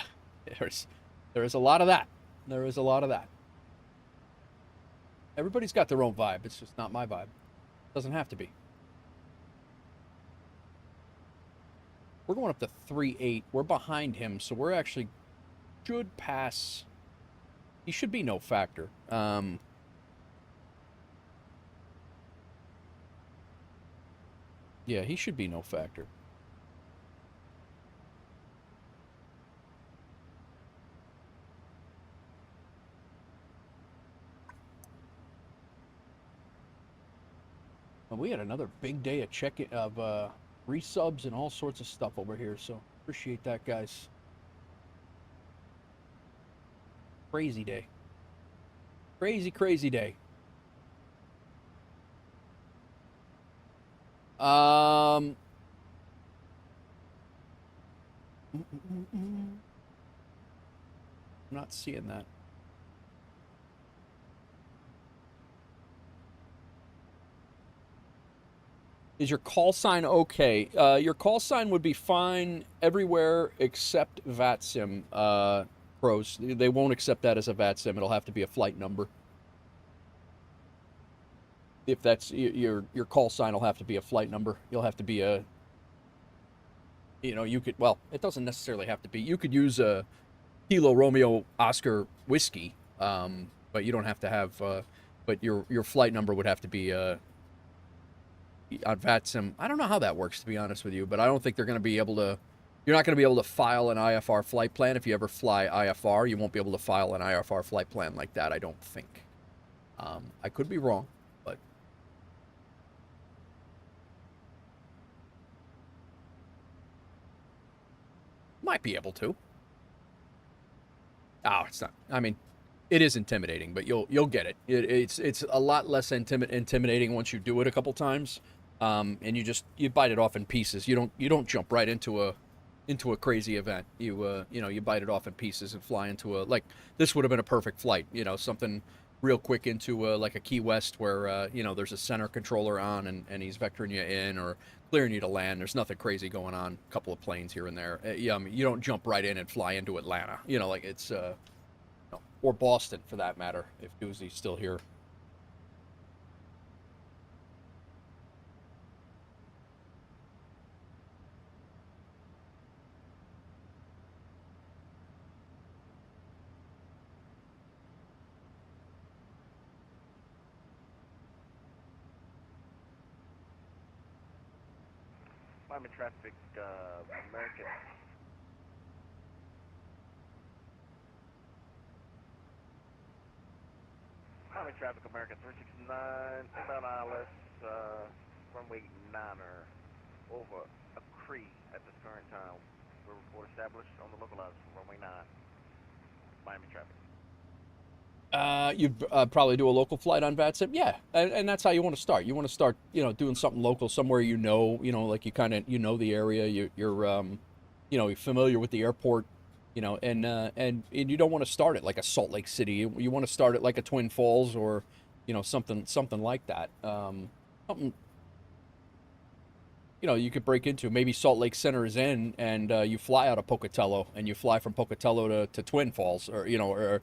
There is a lot of that. There is a lot of that. Everybody's got their own vibe. It's just not my vibe. Doesn't have to be. We're going up to 3.8. We're behind him, so we're actually should pass. He should be no factor. Yeah, he should be no factor. Well, we had another big day of resubs and all sorts of stuff over here, so appreciate that, guys. Crazy day. Crazy day. I'm not seeing that. Is your call sign okay? Your call sign would be fine everywhere except VATSIM pros. They won't accept that as a VATSIM. It'll have to be a flight number. If that's your call sign, will have to be a flight number. You'll have to be a. You know, you could. Well, it doesn't necessarily have to be. You could use a Kilo Romeo Oscar whiskey, but you don't have to have. But your flight number would have to be on VATSIM. I don't know how that works, to be honest with you, but I don't think they're going to be able to. You're not going to be able to file an IFR flight plan if you ever fly IFR. You won't be able to file an IFR flight plan like that, I don't think. I could be wrong, but. Might be able to. Oh, it's not. I mean, it is intimidating, but you'll get it. It's a lot less intimidating once you do it a couple times, and you bite it off in pieces. You don't jump right into a crazy event. You bite it off in pieces and fly into like this would have been a perfect flight. Something real quick into like a Key West where there's a center controller on and he's vectoring you in or clearing you to land. There's nothing crazy going on. A couple of planes here and there. You don't jump right in and fly into Atlanta. Like it's or Boston for that matter, if Doozy's still here. Miami traffic, American. Miami traffic, American 369, inbound ILS, runway 9er, over a Cree at this current time. We're report established on the localizer for runway 9, Miami traffic. You'd probably do a local flight on VATSIM, yeah, and that's how you want to start. You want to start, doing something local, somewhere like you kind of the area. You're familiar with the airport, and you don't want to start it like a Salt Lake City. You want to start it like a Twin Falls or, something like that. Something, you could break into. Maybe Salt Lake Center is in, and you fly out of Pocatello, and you fly from Pocatello to Twin Falls, or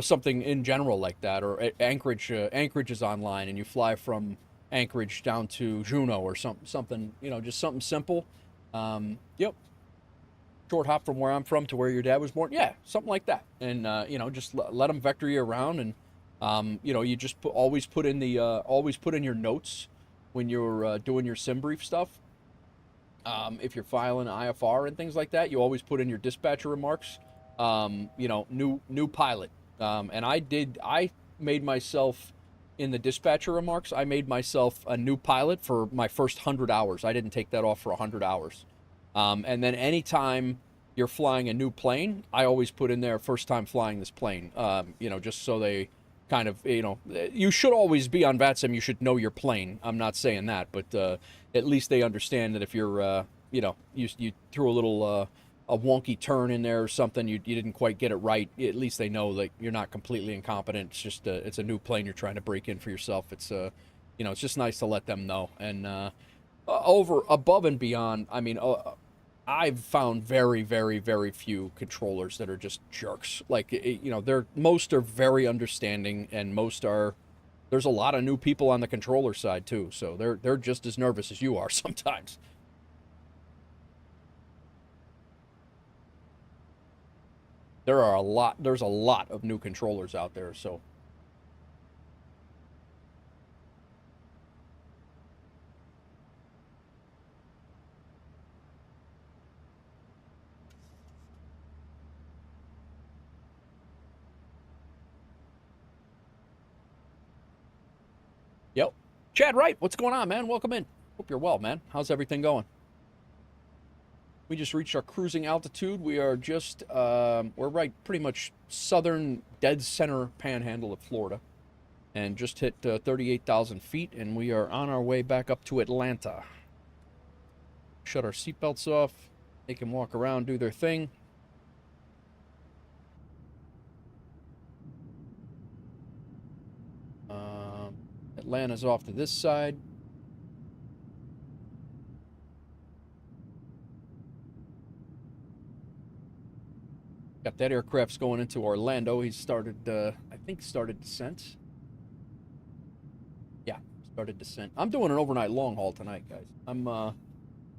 something in general like that, or Anchorage is online, and you fly from Anchorage down to Juneau or something, just something simple. Yep. Short hop from where I'm from to where your dad was born. Yeah, something like that. And just let them vector you around, and you just always put in your notes when you're doing your sim brief stuff. if you're filing IFR and things like that, you always put in your dispatcher remarks, you know, new pilot. And I made myself, in the dispatcher remarks, I made myself a new pilot for my first 100 hours. I didn't take that off for 100 hours. And then anytime you're flying a new plane, I always put in there first time flying this plane, you know, just so they kind of, you know, you should always be on VATSIM, you should know your plane. I'm not saying that, but at least they understand that if you're, you know, you threw a little a wonky turn in there or something, you didn't quite get it right, at least they know that you're not completely incompetent. It's just it's a new plane you're trying to break in for yourself. It's you know, it's just nice to let them know. And above and beyond, I mean, I've found very, very, very few controllers that are just jerks. Like, you know, most are very understanding, and there's a lot of new people on the controller side too, so they're just as nervous as you are sometimes. There's a lot of new controllers out there, so. Yep. Chad Wright, what's going on, man? Welcome in. Hope you're well, man. How's everything going? We just reached our cruising altitude. We are just, we're right pretty much southern dead center panhandle of Florida. And just hit 38,000 feet, and we are on our way back up to Atlanta. Shut our seatbelts off. They can walk around, do their thing. Atlanta's off to this side. Got that aircraft's going into Orlando. He's started, I think, started descent. Yeah, started descent. I'm doing an overnight long haul tonight, guys. I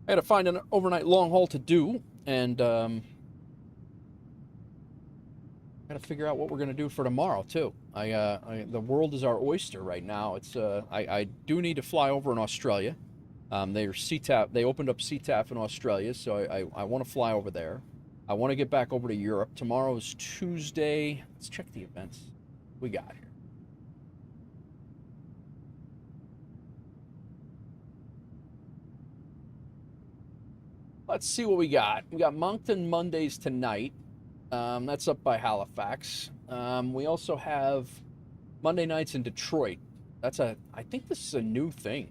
had to find an overnight long haul to do, and got to figure out what we're gonna do for tomorrow too. The world is our oyster right now. It's I do need to fly over in Australia. They opened up CTAF in Australia, so I want to fly over there. I want to get back over to Europe. Tomorrow is Tuesday. Let's check the events we got here. Let's see what we got. We got Moncton Mondays tonight. That's up by Halifax. We also have Monday nights in Detroit. I think this is a new thing.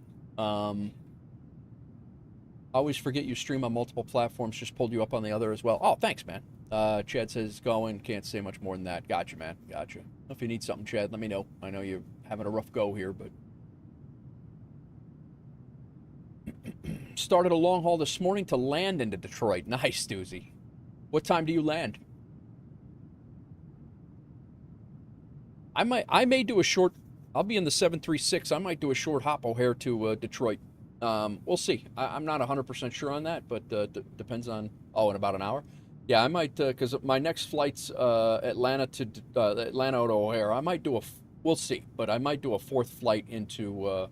I always forget you stream on multiple platforms. Just pulled you up on the other as well. Oh, thanks, man. Chad says going. Can't say much more than that. Gotcha, man. Gotcha. If you need something, Chad, let me know. I know you're having a rough go here, but started a long haul this morning to land into Detroit. Nice, Doozy. What time do you land? I may do a short. I'll be in the 736. I might do a short hop O'Hare to Detroit. We'll see. I'm not 100% sure on that, but depends on. Oh, in about an hour. Yeah, I might because my next flight's Atlanta to O'Hare. I might do we'll see, but I might do a fourth flight into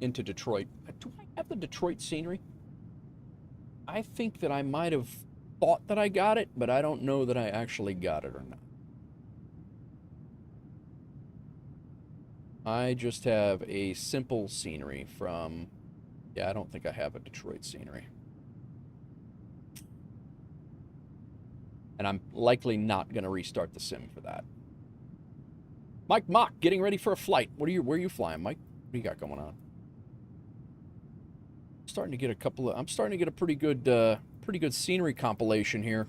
Detroit. Do I have the Detroit scenery? I think that I might have thought that I got it, but I don't know that I actually got it or not. I just have a simple scenery from. Yeah, I don't think I have a Detroit scenery. And I'm likely not going to restart the sim for that. Mike Mock, getting ready for a flight. Where are you flying, Mike? What do you got going on? I'm starting to get a pretty good scenery compilation here.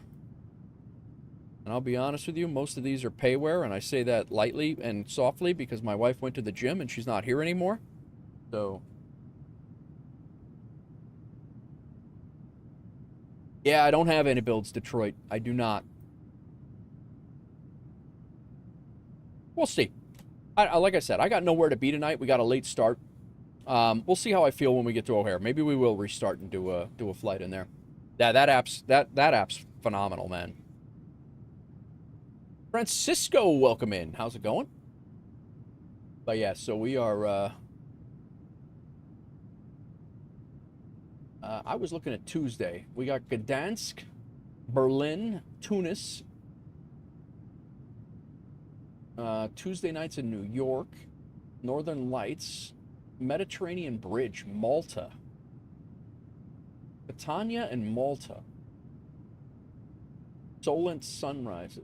And I'll be honest with you, most of these are payware, and I say that lightly and softly because my wife went to the gym and she's not here anymore. So yeah, I don't have any builds, Detroit. I do not. We'll see. Like I said, I got nowhere to be tonight. We got a late start. We'll see how I feel when we get to O'Hare. Maybe we will restart and do a flight in there. Yeah, that app's phenomenal, man. Francisco, welcome in. How's it going? But yeah, so we are I was looking at Tuesday. We got Gdansk, Berlin, Tunis. Tuesday nights in New York, Northern Lights, Mediterranean Bridge, Malta. Catania and Malta. Solent sunsets.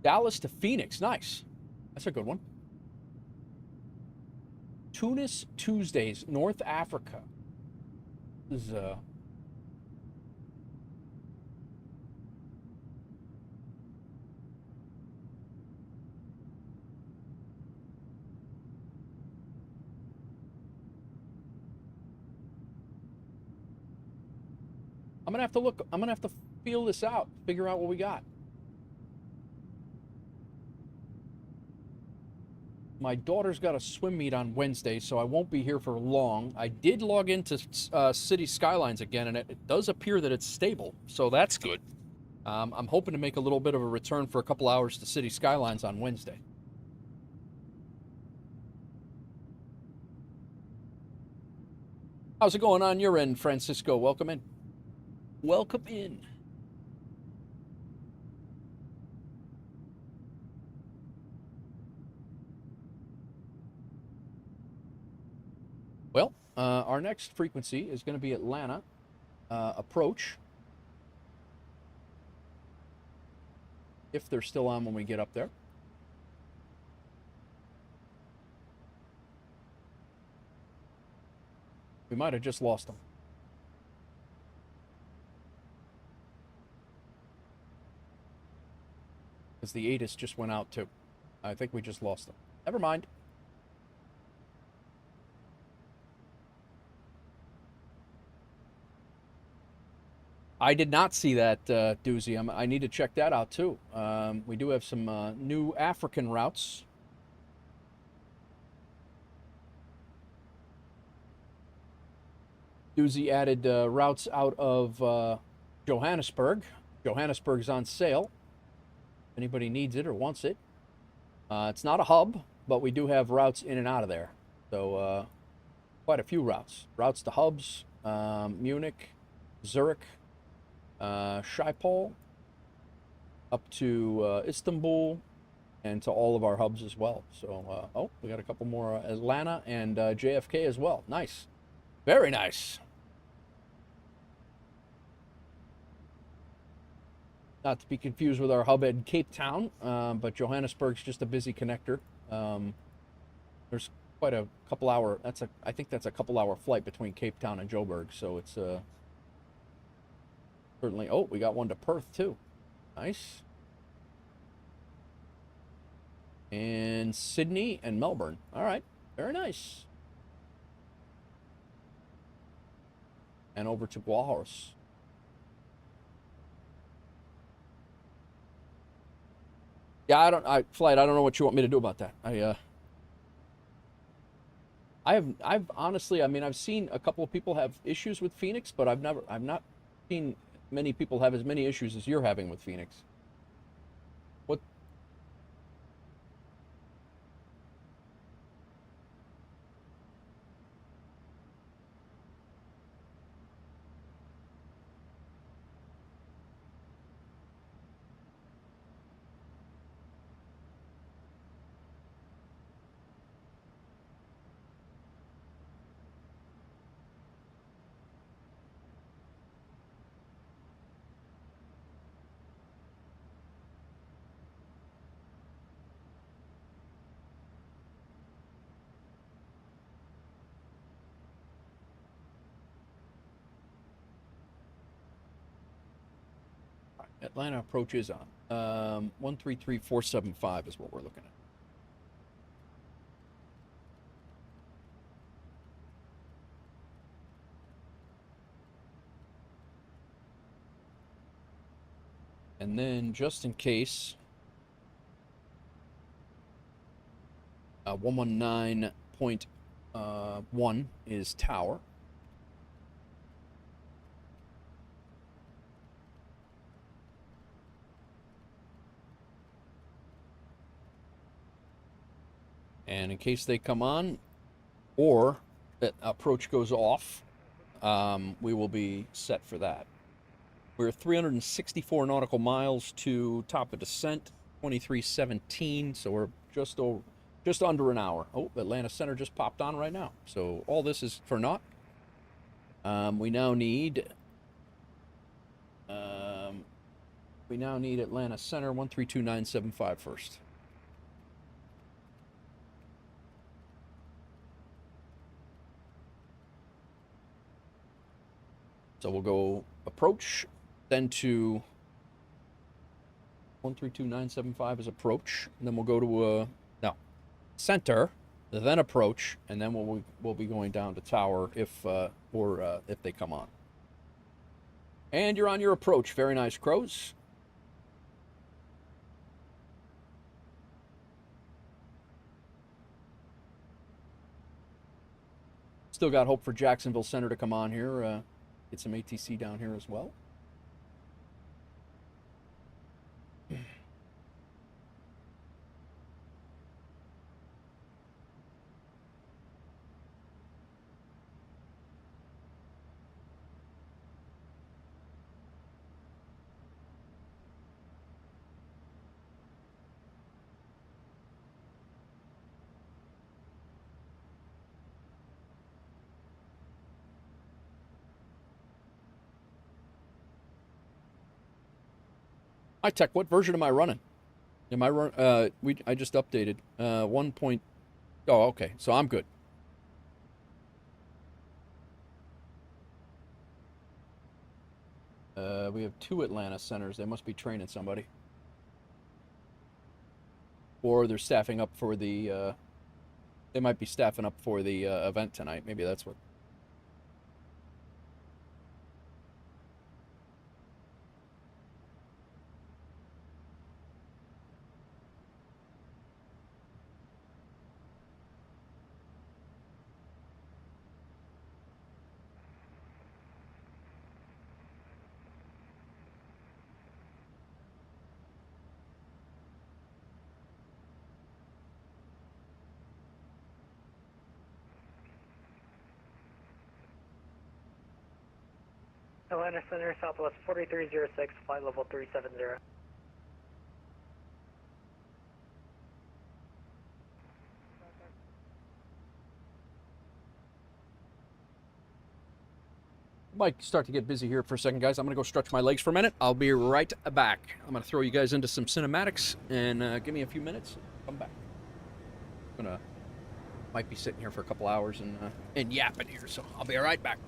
Dallas to Phoenix, nice. That's a good one. Tunis Tuesdays, North Africa. This is I'm gonna have to look. I'm gonna have to feel this out, figure out what we got. My daughter's got a swim meet on Wednesday, so I won't be here for long. I did log into City Skylines again, and it does appear that it's stable, so that's good. I'm hoping to make a little bit of a return for a couple hours to City Skylines on Wednesday. How's it going on your end, Francisco? Welcome in. Welcome in. Well, our next frequency is going to be Atlanta approach. If they're still on when we get up there. We might have just lost them. Because the ATIS just went out too. I think we just lost them. Never mind. I did not see that, Doozy. I need to check that out too. We do have some new African routes. Doozy added routes out of Johannesburg. Johannesburg's on sale. If anybody needs it or wants it. It's not a hub, but we do have routes in and out of there. So quite a few routes. Routes to hubs, Munich, Zurich, Schiphol, up to Istanbul, and to all of our hubs as well. So, oh, we got a couple more, Atlanta and JFK as well. Nice. Very nice. Not to be confused with our hub in Cape Town, but Johannesburg's just a busy connector. There's quite a couple hour, I think that's a couple hour flight between Cape Town and Joburg, so it's certainly, oh, we got one to Perth too. Nice. And Sydney and Melbourne. All right, very nice. And over to Guarulhos. Yeah, Flight, I don't know what you want me to do about that. I've honestly, I mean, I've seen a couple of people have issues with Phoenix, but I've not seen many people have as many issues as you're having with Phoenix. What? Atlanta approach is on. 133475 is what we're looking at. And then, just in case, 119.1 is tower. And in case they come on, or that approach goes off, we will be set for that. We're 364 nautical miles to top of descent, 2317, so we're just under an hour. Oh, Atlanta Center just popped on right now. So all this is for naught. We now need Atlanta Center 132975 first. So we'll go approach, then to 132975 is approach, and then we'll go to center, then approach, and then we'll be going down to tower if they come on. And you're on your approach. Very nice, Crows. Still got hope for Jacksonville Center to come on here. Get some ATC down here as well. Hi Tech, what version am I running? Am I run? I just updated 1. Oh, okay, so I'm good. We have 2 Atlanta centers. They must be training somebody, or they're staffing up for the. They might be staffing up for the event tonight. Maybe that's what. Atlanta Center, Southwest 4306, flight level 370. Might start to get busy here for a second, guys. I'm going to go stretch my legs for a minute. I'll be right back. I'm going to throw you guys into some cinematics, and give me a few minutes. Come back. Might be sitting here for a couple hours and yapping here, so I'll be right back.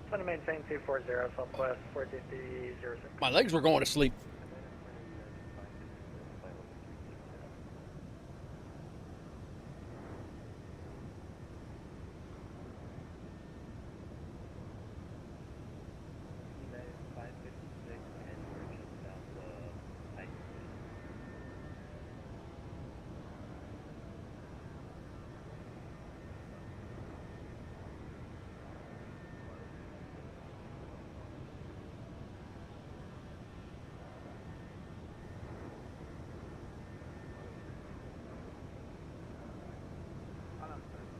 Trying to maintain 240, Southwest 43306. My legs were going to sleep.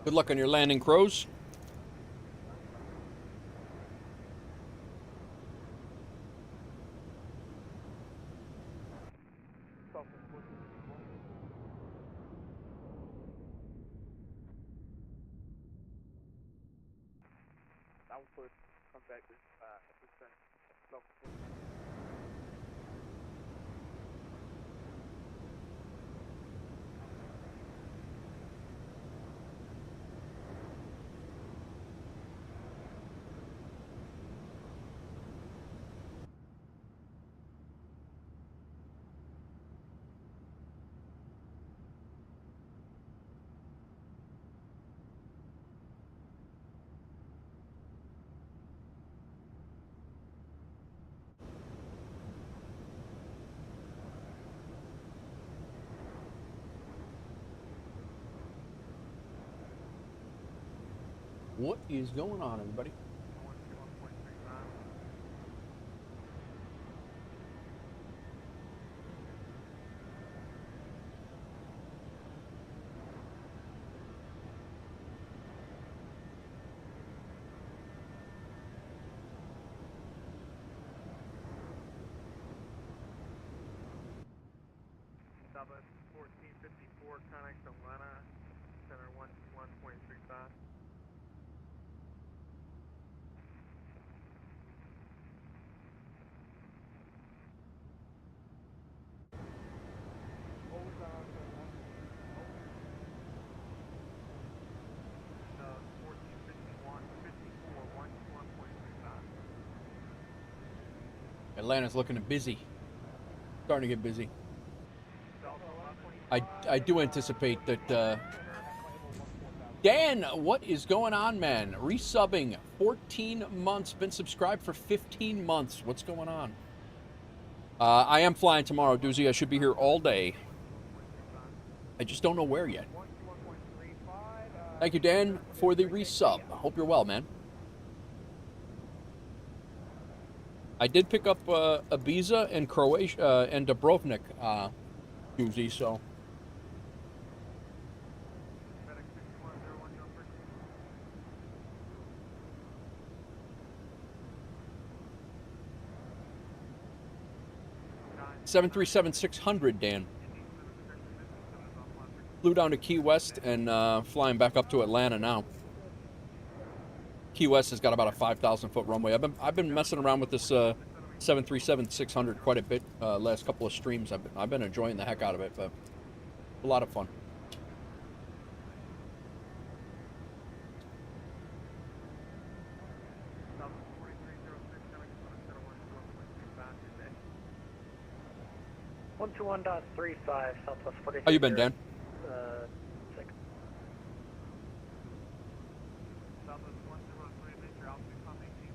Good luck on your landing, Crows. Southwest 1451. Southwest, contact this, assistant, Southwest 1451. What is going on, everybody? Southwest 1454, connect Atlanta, center 121.35. Hold on to 1451, 54, 121.35. Atlanta's looking busy. Starting to get busy. I do anticipate that. Dan, what is going on, man? Resubbing 14 months. Been subscribed for 15 months. What's going on? I am flying tomorrow, Doozy. I should be here all day. I just don't know where yet. Thank you, Dan, for the resub. I hope you're well, man. I did pick up Ibiza and Croatia and Dubrovnik, Doozy, so. Seven 737-600, Dan. Flew down to Key West and flying back up to Atlanta now. Key West has got about a 5,000-foot runway. I've been messing around with this 737-600 quite a bit last couple of streams. I've been enjoying the heck out of it, but a lot of fun. (121.35) Southwest 43. How you been, Dan? 6. Southwest 103, major altitude, coming 18,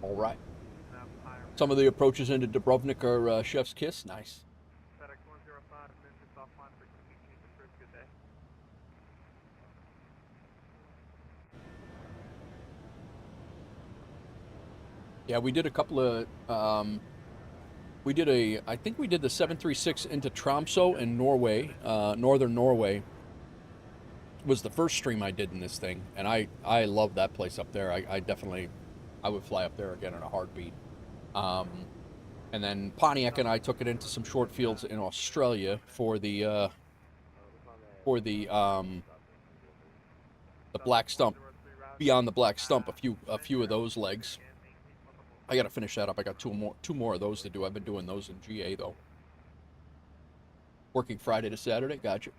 All right. Some of the approaches into Dubrovnik are Chef's Kiss. Nice. FedEx 105, Memphis offline for change of trip. Good day. Yeah, we did a couple of, I think we did the 736 into Tromsø in Norway, northern Norway, was the first stream I did in this thing, and I love that place up there. I would fly up there again in a heartbeat. And then Pontiac and I took it into some short fields in Australia for the Black Stump, beyond the Black Stump, a few of those legs. I got to finish that up. I got two more of those to do. I've been doing those in GA, though. Working Friday to Saturday. Gotcha.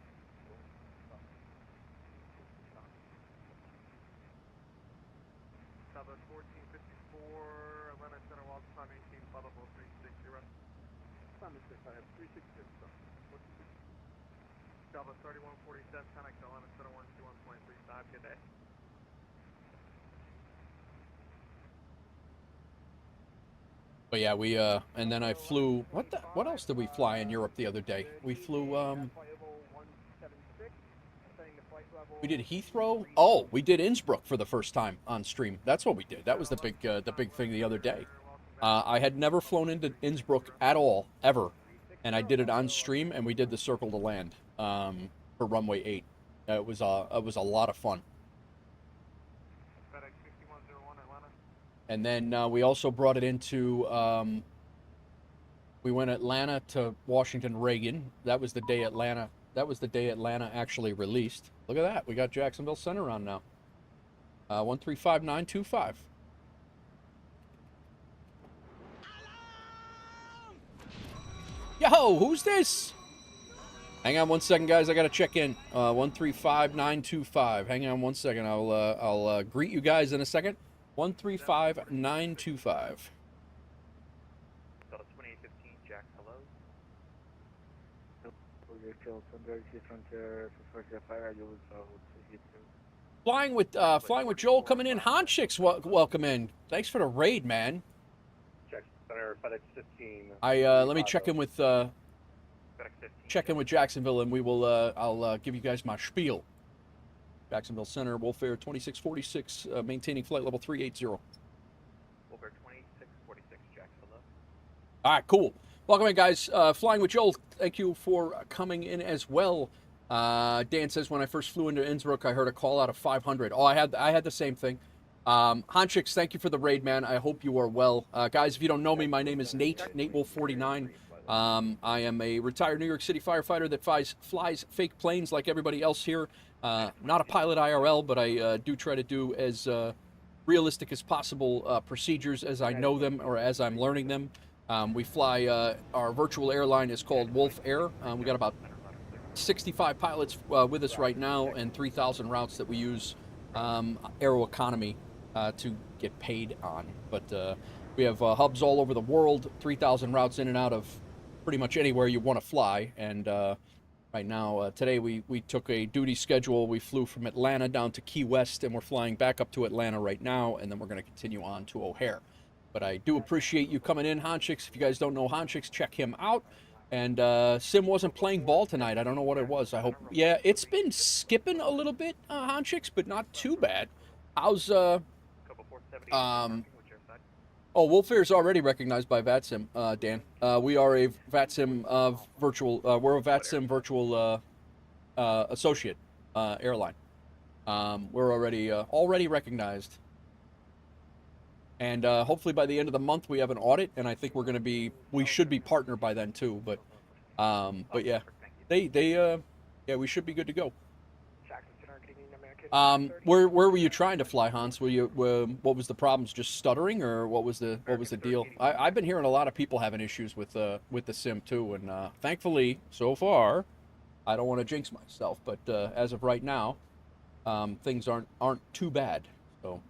Southwest 1454, Atlanta Center, Walls, climb 18, followable 360. Climb 6, I have 366. Southwest 3147, connect Atlanta Center 121.35. Good day. But yeah, we and then I flew. What else did we fly in Europe the other day? We flew. We did Heathrow. Oh, we did Innsbruck for the first time on stream. That's what we did. That was the big thing the other day. I had never flown into Innsbruck at all, ever, and I did it on stream, and we did the circle to land for runway 8. It was a lot of fun. FedEx 6101 Atlanta. And then we also brought it into, we went Atlanta to Washington Reagan. That was the day Atlanta actually released. Look at that. We got Jacksonville Center on now. 135925. Yo, who's this? Hang on one second, guys. I gotta check in. 135925. Hang on one second. I'll greet you guys in a second. 135925. Delta 2815, Jack, hello. Flying with Joel coming in. Hanchik's welcome in. Thanks for the raid, man. Center, FedEx 15. Let me check in with Jacksonville, and we will. I'll give you guys my spiel. Jacksonville Center, WolfAir 2646, maintaining flight level 380. WolfAir 2646, Jack, hello. All right, cool. Welcome in, guys. Flying with Joel. Thank you for coming in as well. Dan says, when I first flew into Innsbruck, I heard a call out of 500. Oh, I had the same thing. Hanchix, thank you for the raid, man. I hope you are well. Guys, if you don't know me, my name is Nate Wolf 49. I am a retired New York City firefighter that flies fake planes like everybody else here. Not a pilot IRL, but I do try to do as realistic as possible procedures as I know them or as I'm learning them. We fly, our virtual airline is called WolfAir. We got about 65 pilots with us right now and 3,000 routes that we use Aeroconomy to get paid on. But we have hubs all over the world, 3,000 routes in and out of pretty much anywhere you want to fly. And right now, today we took a duty schedule. We flew from Atlanta down to Key West, and we're flying back up to Atlanta right now, and then we're going to continue on to O'Hare. But I do appreciate you coming in, Hanchix. If you guys don't know Hanchix, check him out. And Sim wasn't playing ball tonight. I don't know what it was. I hope. Yeah, it's been skipping a little bit, Hanchix, but not too bad. How's Oh, WolfAir's already recognized by VATSIM, Dan. We are a VATSIM virtual. We're a VATSIM Virtual Associate airline. We're already recognized, and hopefully by the end of the month we have an audit, and I think we should be partnered by then too. But yeah, yeah, we should be good to go. Where were you trying to fly, Hans? What was the problems? Just stuttering, or what was the deal? I've been hearing a lot of people having issues with the sim too, and thankfully so far, I don't want to jinx myself, but as of right now, things aren't too bad. So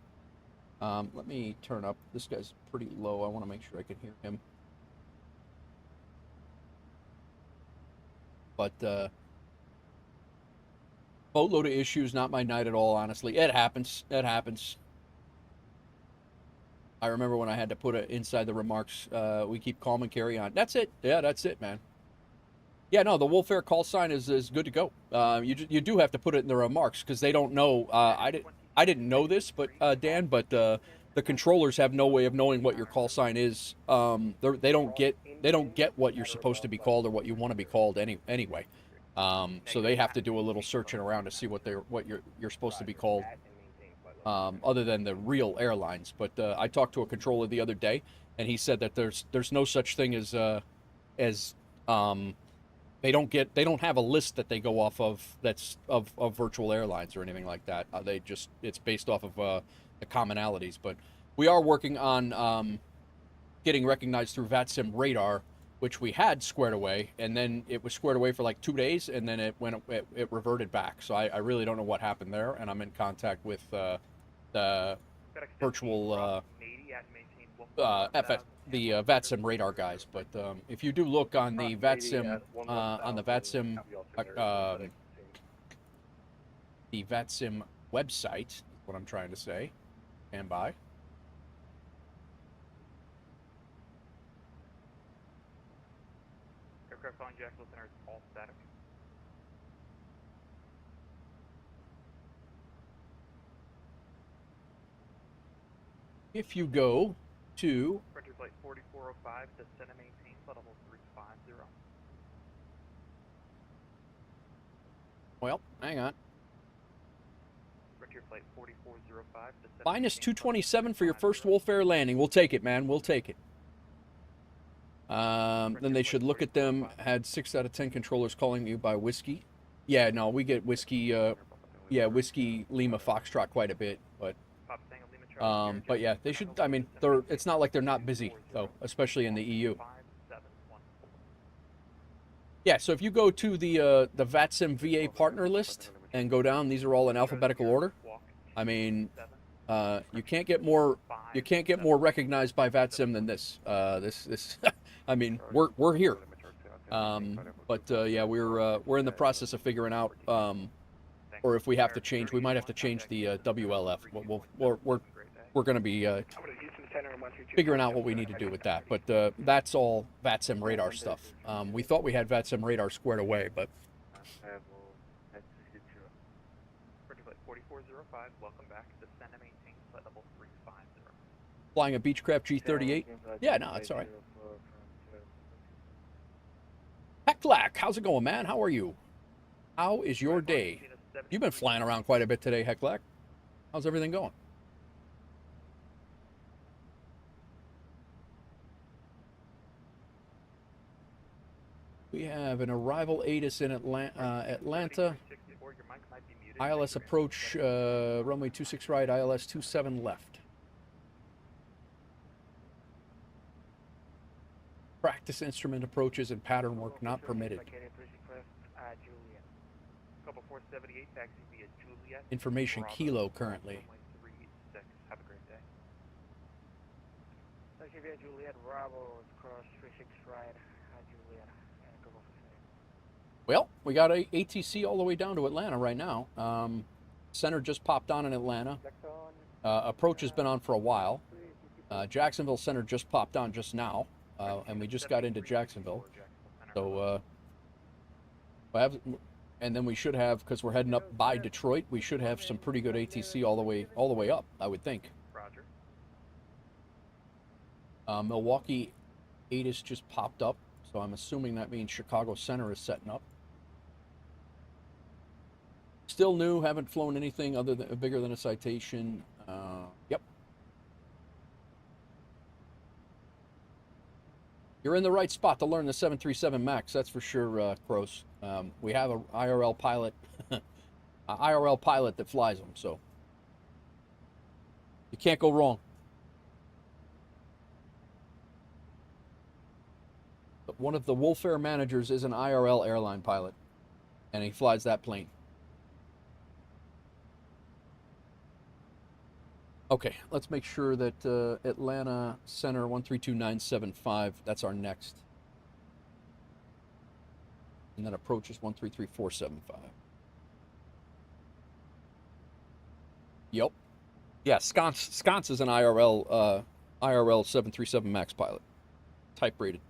let me turn up. This guy's pretty low. I want to make sure I can hear him. But boatload of issues, not my night at all, honestly. It happens. It happens. I remember when I had to put it inside the remarks, we keep calm and carry on. That's it. Yeah, that's it, man. Yeah, no, the WolfAir call sign is good to go. You do have to put it in the remarks because they don't know. I didn't know this, but Dan, but the controllers have no way of knowing what your call sign is. They don't get what you're supposed to be called or what you want to be called anyway. So they have to do a little searching around to see what you're supposed to be called, other than the real airlines. But I talked to a controller the other day, and he said that there's no such thing as they don't have a list that they go off of that's of virtual airlines or anything like that. It's based off of the commonalities. But we are working on getting recognized through VATSIM radar, which we had squared away, and then it was squared away for like 2 days, and then it reverted back. So I really don't know what happened there, and I'm in contact with the virtual VATSIM radar guys. But if you do look on the VATSIM the VATSIM website, is what I'm trying to say. Stand by. Aircraft calling Jacksonville Center is all static. If you go to Frontier Flight 4405, descend and maintain flight level 350. Well, hang on. Frontier flight 4405. Minus 227 for your first WolfAir landing. We'll take it, man. We'll take it. Then they should look at them. Had 6 out of 10 controllers calling you by whiskey. Yeah, no, we get whiskey. Whiskey Lima Foxtrot quite a bit, but yeah, they should. I mean, it's not like they're not busy though, especially in the EU. Yeah, so if you go to the VATSIM VA partner list and go down, these are all in alphabetical order. I mean, you can't get more recognized by VATSIM than this. I mean, we're here. Yeah, we're in the process of figuring out, or if we have to change, we might have to change the WLF. We're going to be figuring out what we need to do with that. But that's all VATSIM radar stuff. We thought we had VATSIM radar squared away, but. Flight 4405, welcome back. Descend and maintain flight level 350. Flying a Beechcraft G38? Yeah, no, it's all right. Hecklack, how's it going, man? How are you? How is your day? You've been flying around quite a bit today, Hecklack. How's everything going? We have an arrival ATIS in Atlanta. ILS approach, runway 26 right, ILS 27 left. Practice instrument approaches and pattern work not permitted. Information Kilo currently. Have a great day. Taxi via Juliet, Bravo, cross 36 right, Juliet, and go for Well, we got a ATC all the way down to Atlanta right now. Center just popped on in Atlanta. Approach has been on for a while. Jacksonville Center just popped on just now, and we just got into Jacksonville. So, and then we should have, because we're heading up by Detroit, we should have some pretty good ATC all the way up, I would think. Roger. Milwaukee ATIS just popped up, so I'm assuming that means Chicago Center is setting up. Still new, haven't flown anything other than bigger than a citation. Yep. You're in the right spot to learn the 737 MAX, that's for sure, Kroos. We have an IRL pilot, that flies them, so you can't go wrong. But one of the WolfAir managers is an IRL airline pilot, and he flies that plane. Okay, let's make sure that Atlanta Center 132975, that's our next. And then approach is 133475. Yep. Yeah, Sconce is an IRL 737 MAX pilot. Type rated.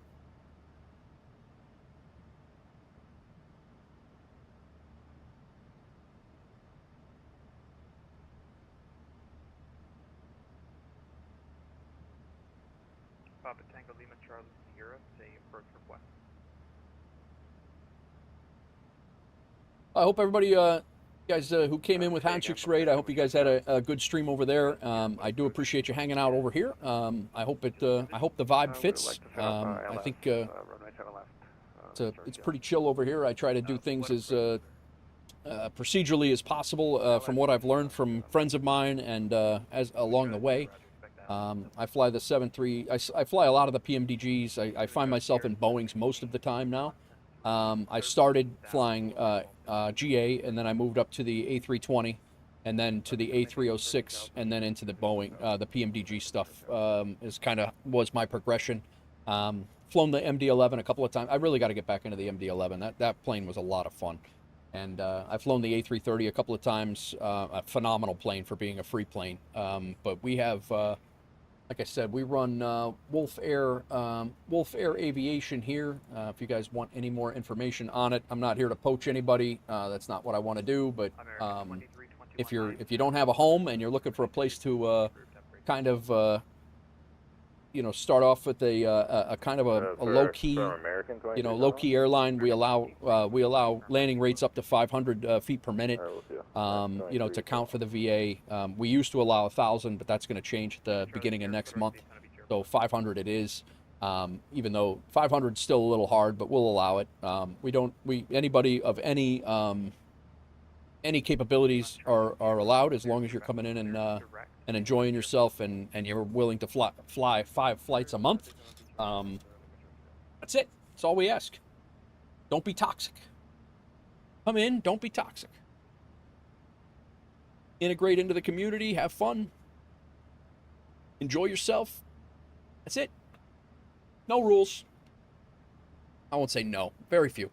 Papa Tango Lima Charlie Sierra, say approach request. I hope everybody, guys who came in with Handshakes Raid, I hope you guys had a good stream over there. I do appreciate you hanging out over here. I hope the vibe fits. I think it's pretty chill over here. I try to do things as procedurally as possible from what I've learned from friends of mine and as along the way. I fly the 7.3. I fly a lot of the PMDGs. I find myself in Boeings most of the time now. I started flying GA, and then I moved up to the A320, and then to the A306, and then into the Boeing, the PMDG stuff was my progression. Flown the MD-11 a couple of times. I really got to get back into the MD-11. That plane was a lot of fun. And I've flown the A330 a couple of times. A phenomenal plane for being a free plane. But we have, like I said, we run WolfAir Aviation here. If you guys want any more information on it, I'm not here to poach anybody. That's not what I want to do. But if you don't have a home and you're looking for a place to kind of start off with a kind of a low key, low key airline. We allow landing rates up to 500 feet per minute. To count for the VA. We used to allow 1,000, but that's going to change at the beginning of next month. So 500 it is. Even though 500 is still a little hard, but we'll allow it. Anybody of any capabilities are allowed as long as you're coming in and enjoying yourself and you're willing to fly 5 flights a month. That's it. That's all we ask. Don't be toxic. Come in, don't be toxic. Integrate into the community, have fun. Enjoy yourself. That's it. No rules. I won't say no. Very few.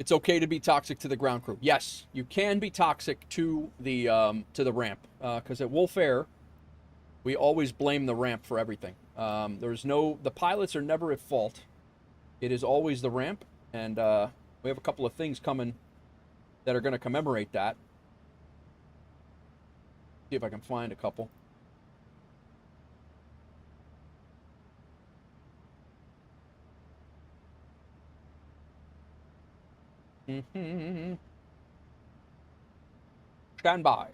It's okay to be toxic to the ground crew. Yes, you can be toxic to the ramp. Because at WolfAir, we always blame the ramp for everything. The pilots are never at fault. It is always the ramp, and we have a couple of things coming that are going to commemorate that. See if I can find a couple. Stand by.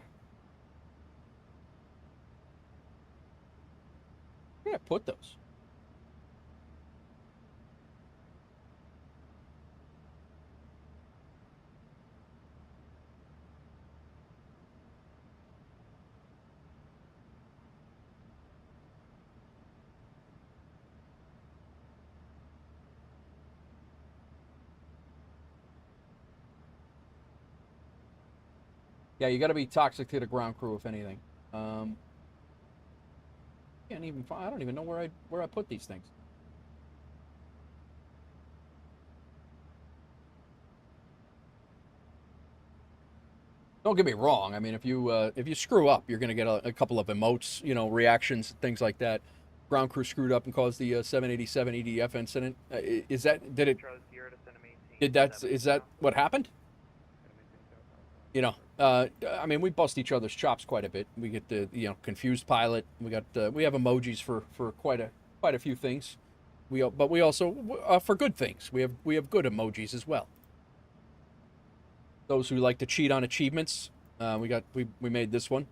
Yeah, put those. Yeah, you got to be toxic to the ground crew, if anything. I don't even know where I put these things. Don't get me wrong. I mean, if you screw up, you're going to get a couple of emotes, reactions, things like that. Ground crew screwed up and caused the 787 EDF incident. Is that what happened? I mean, we bust each other's chops quite a bit. We get the confused pilot. We have emojis for quite a few things. But we also for good things. We have good emojis as well. Those who like to cheat on achievements, we made this one.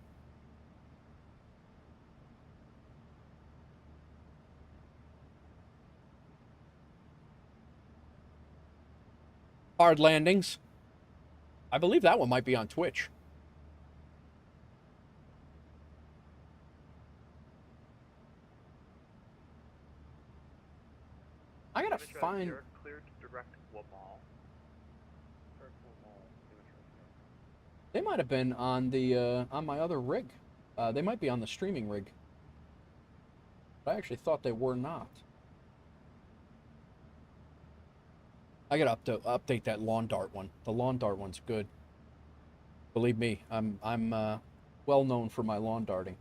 Hard landings. I believe that one might be on Twitch. I gotta find. They might have been on the on my other rig. They might be on the streaming rig. But I actually thought they were not. I gotta update that lawn dart one. The lawn dart one's good. Believe me, I'm well known for my lawn darting.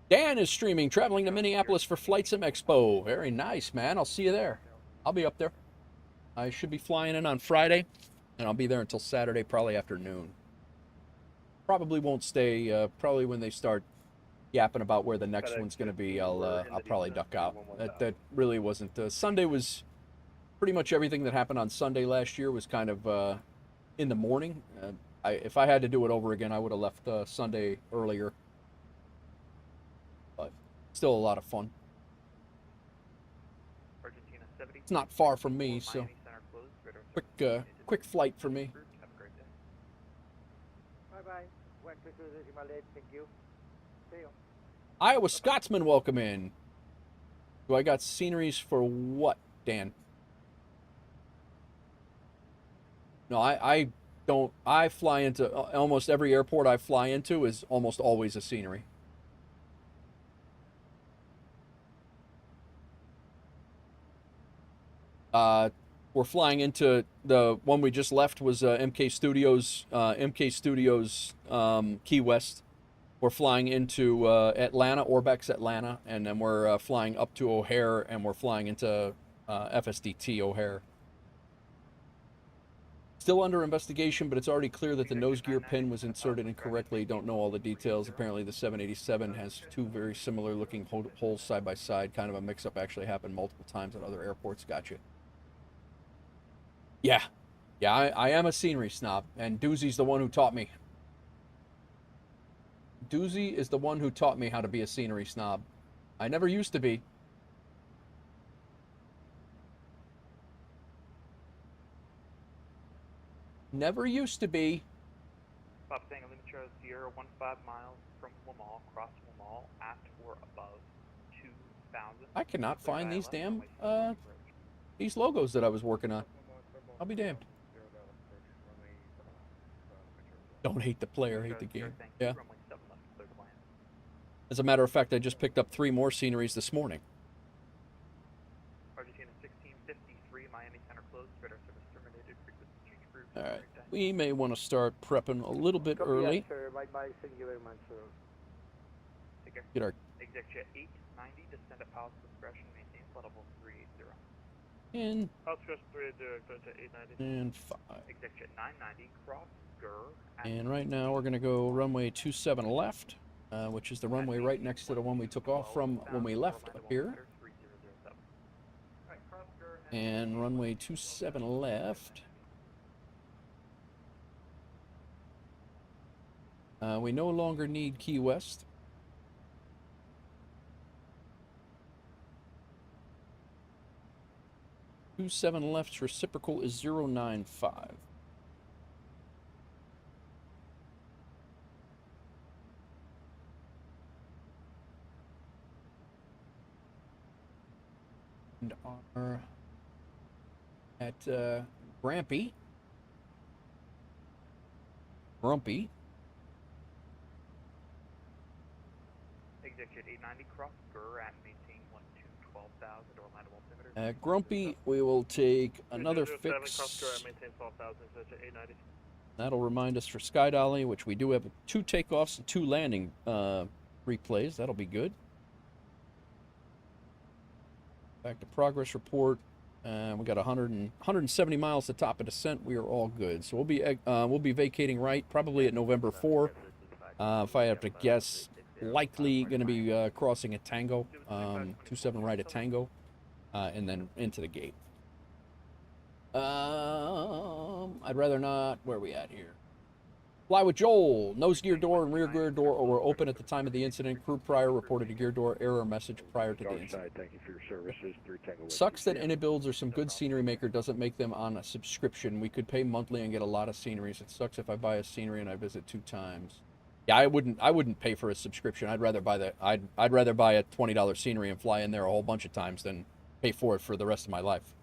Dan is streaming, traveling to Minneapolis for Flight Sim Expo. Very nice, man. I'll see you there. I'll be up there. I should be flying in on Friday, and I'll be there until Saturday, probably afternoon. Probably won't stay. Probably when they start yapping about where the next one's going to be, I'll probably duck out. That really wasn't. Sunday was pretty much everything that happened on Sunday last year was kind of in the morning. If I had to do it over again, I would have left Sunday earlier. But still a lot of fun. It's not far from me, so quick flight for me. Bye-bye. Went to my late. Thank you. See you. Iowa Scotsman, welcome in. Do I got sceneries for what, Dan? No, I don't. I fly into almost every airport I fly into is almost always a scenery. We're flying into the one we just left was MK Studios, Key West. We're flying into Atlanta, ORBX Atlanta, and then we're flying up to O'Hare, and we're flying into FSDT O'Hare. Still under investigation, but it's already clear that the nose gear pin was inserted incorrectly. Don't know all the details. Apparently the 787 has two very similar looking holes side by side. Kind of a mix-up actually happened multiple times at other airports. Gotcha. Yeah. Yeah, I am a scenery snob, and Doozy's the one who taught me. Doozy is the one who taught me how to be a scenery snob. I never used to be. Never used to be. Bob saying limit shows Sierra 15 miles from Lamal, cross Lamal at or above 2,000. I cannot find these damn these logos that I was working on. I'll be damned. Don't hate the player, hate the game. Yeah. As a matter of fact, I just picked up 3 more sceneries this morning. Argentina 1653, Miami Center closed, radar service terminated, frequency change approved. All right. We may want to start prepping a little bit early. Yes, sir. Bye-bye. Thank you very much, sir. Get our Exec jet 890, descend at Palace Discretion, maintain flight level 380. in Palace Discretion 380, exec jet 890. and 5. Exec jet 990, cross GUR. And right now we're going to go runway 27 left, which is the runway right next to the one we took off from when we left up here. And runway 27 left. We no longer need Key West. Two 7 left's reciprocal is 095. And are at Grumpy. Exec jet 890, cross GUR at maintain 12,000 Orlando altimeter. Grumpy, we will take another fix. Cross GUR at maintain 12,000, exec jet 890. That'll remind us for Sky Dolly, which we do have 2 takeoffs and 2 landing replays. That'll be good. Back to progress report. We got 170 miles to top of descent. We are all good. So we'll be vacating right probably at November 4. If I have to guess, likely going to be crossing at Tango, 27 right at Tango, and then into the gate. I'd rather not. Where are we at here? Fly with Joel. Nose gear door and rear gear door were open at the time of the incident. Crew prior reported a gear door error message prior to the incident. Thank you for your services. 3 Tango. Sucks that Anybuilds or some good scenery maker doesn't make them on a subscription. We could pay monthly and get a lot of sceneries. It sucks if I buy a scenery and I visit 2 times. Yeah, I wouldn't pay for a subscription. I'd rather buy I'd rather buy a $20 scenery and fly in there a whole bunch of times than pay for it for the rest of my life.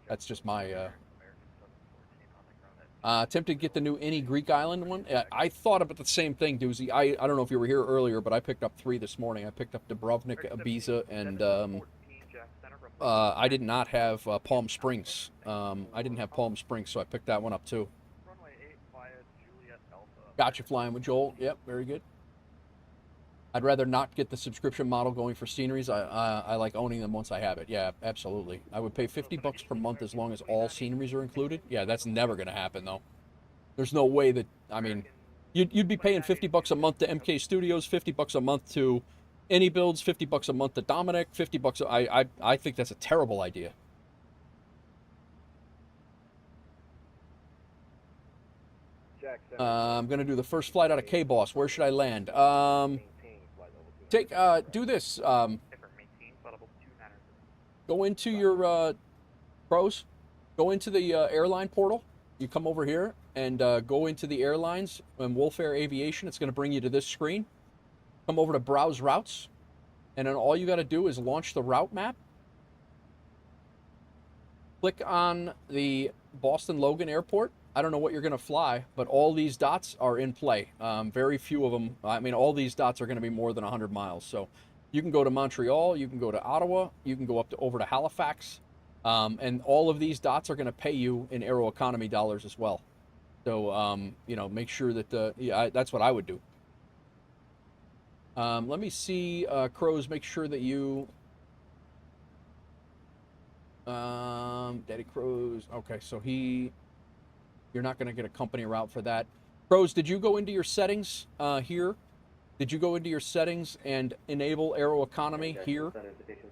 That's just my attempted to get the new Any Greek Island one. I thought about the same thing, Doozy. I don't know if you were here earlier, but I picked up 3 this morning. I picked up Dubrovnik, Ibiza, and I did not have Palm Springs. I didn't have Palm Springs, so I picked that one up too. Runway 8 via Juliet Alpha. Gotcha, flying with Joel. Yep, very good. I'd rather not get the subscription model going for sceneries. I like owning them once I have it. Yeah, absolutely. I would pay $50 per month as long as all sceneries are included. Yeah, that's never going to happen, though. There's no way that, I mean, you'd be paying $50 a month to MK Studios, $50 a month to Anybuilds, $50 a month to Dominic, $50. I think that's a terrible idea. I'm going to do the first flight out of K-Boss. Where should I land? Do this. Go into your pros. Go into the airline portal. You come over here and go into the airlines and WolfAir Aviation. It's going to bring you to this screen. Come over to Browse Routes. And then all you got to do is launch the route map. Click on the Boston Logan Airport. I don't know what you're going to fly, but all these dots are in play. Very few of them. I mean, all these dots are going to be more than 100 miles. So you can go to Montreal, you can go to Ottawa, you can go over to Halifax, and all of these dots are going to pay you in Aeroconomy dollars as well. So, you know, make sure that, that's what I would do. Let me see, Crows, make sure that you, Daddy Crows, okay, so he You're not going to get a company route for that. Pros, did you go into your settings here? Did you go into your settings and enable Aeroconomy here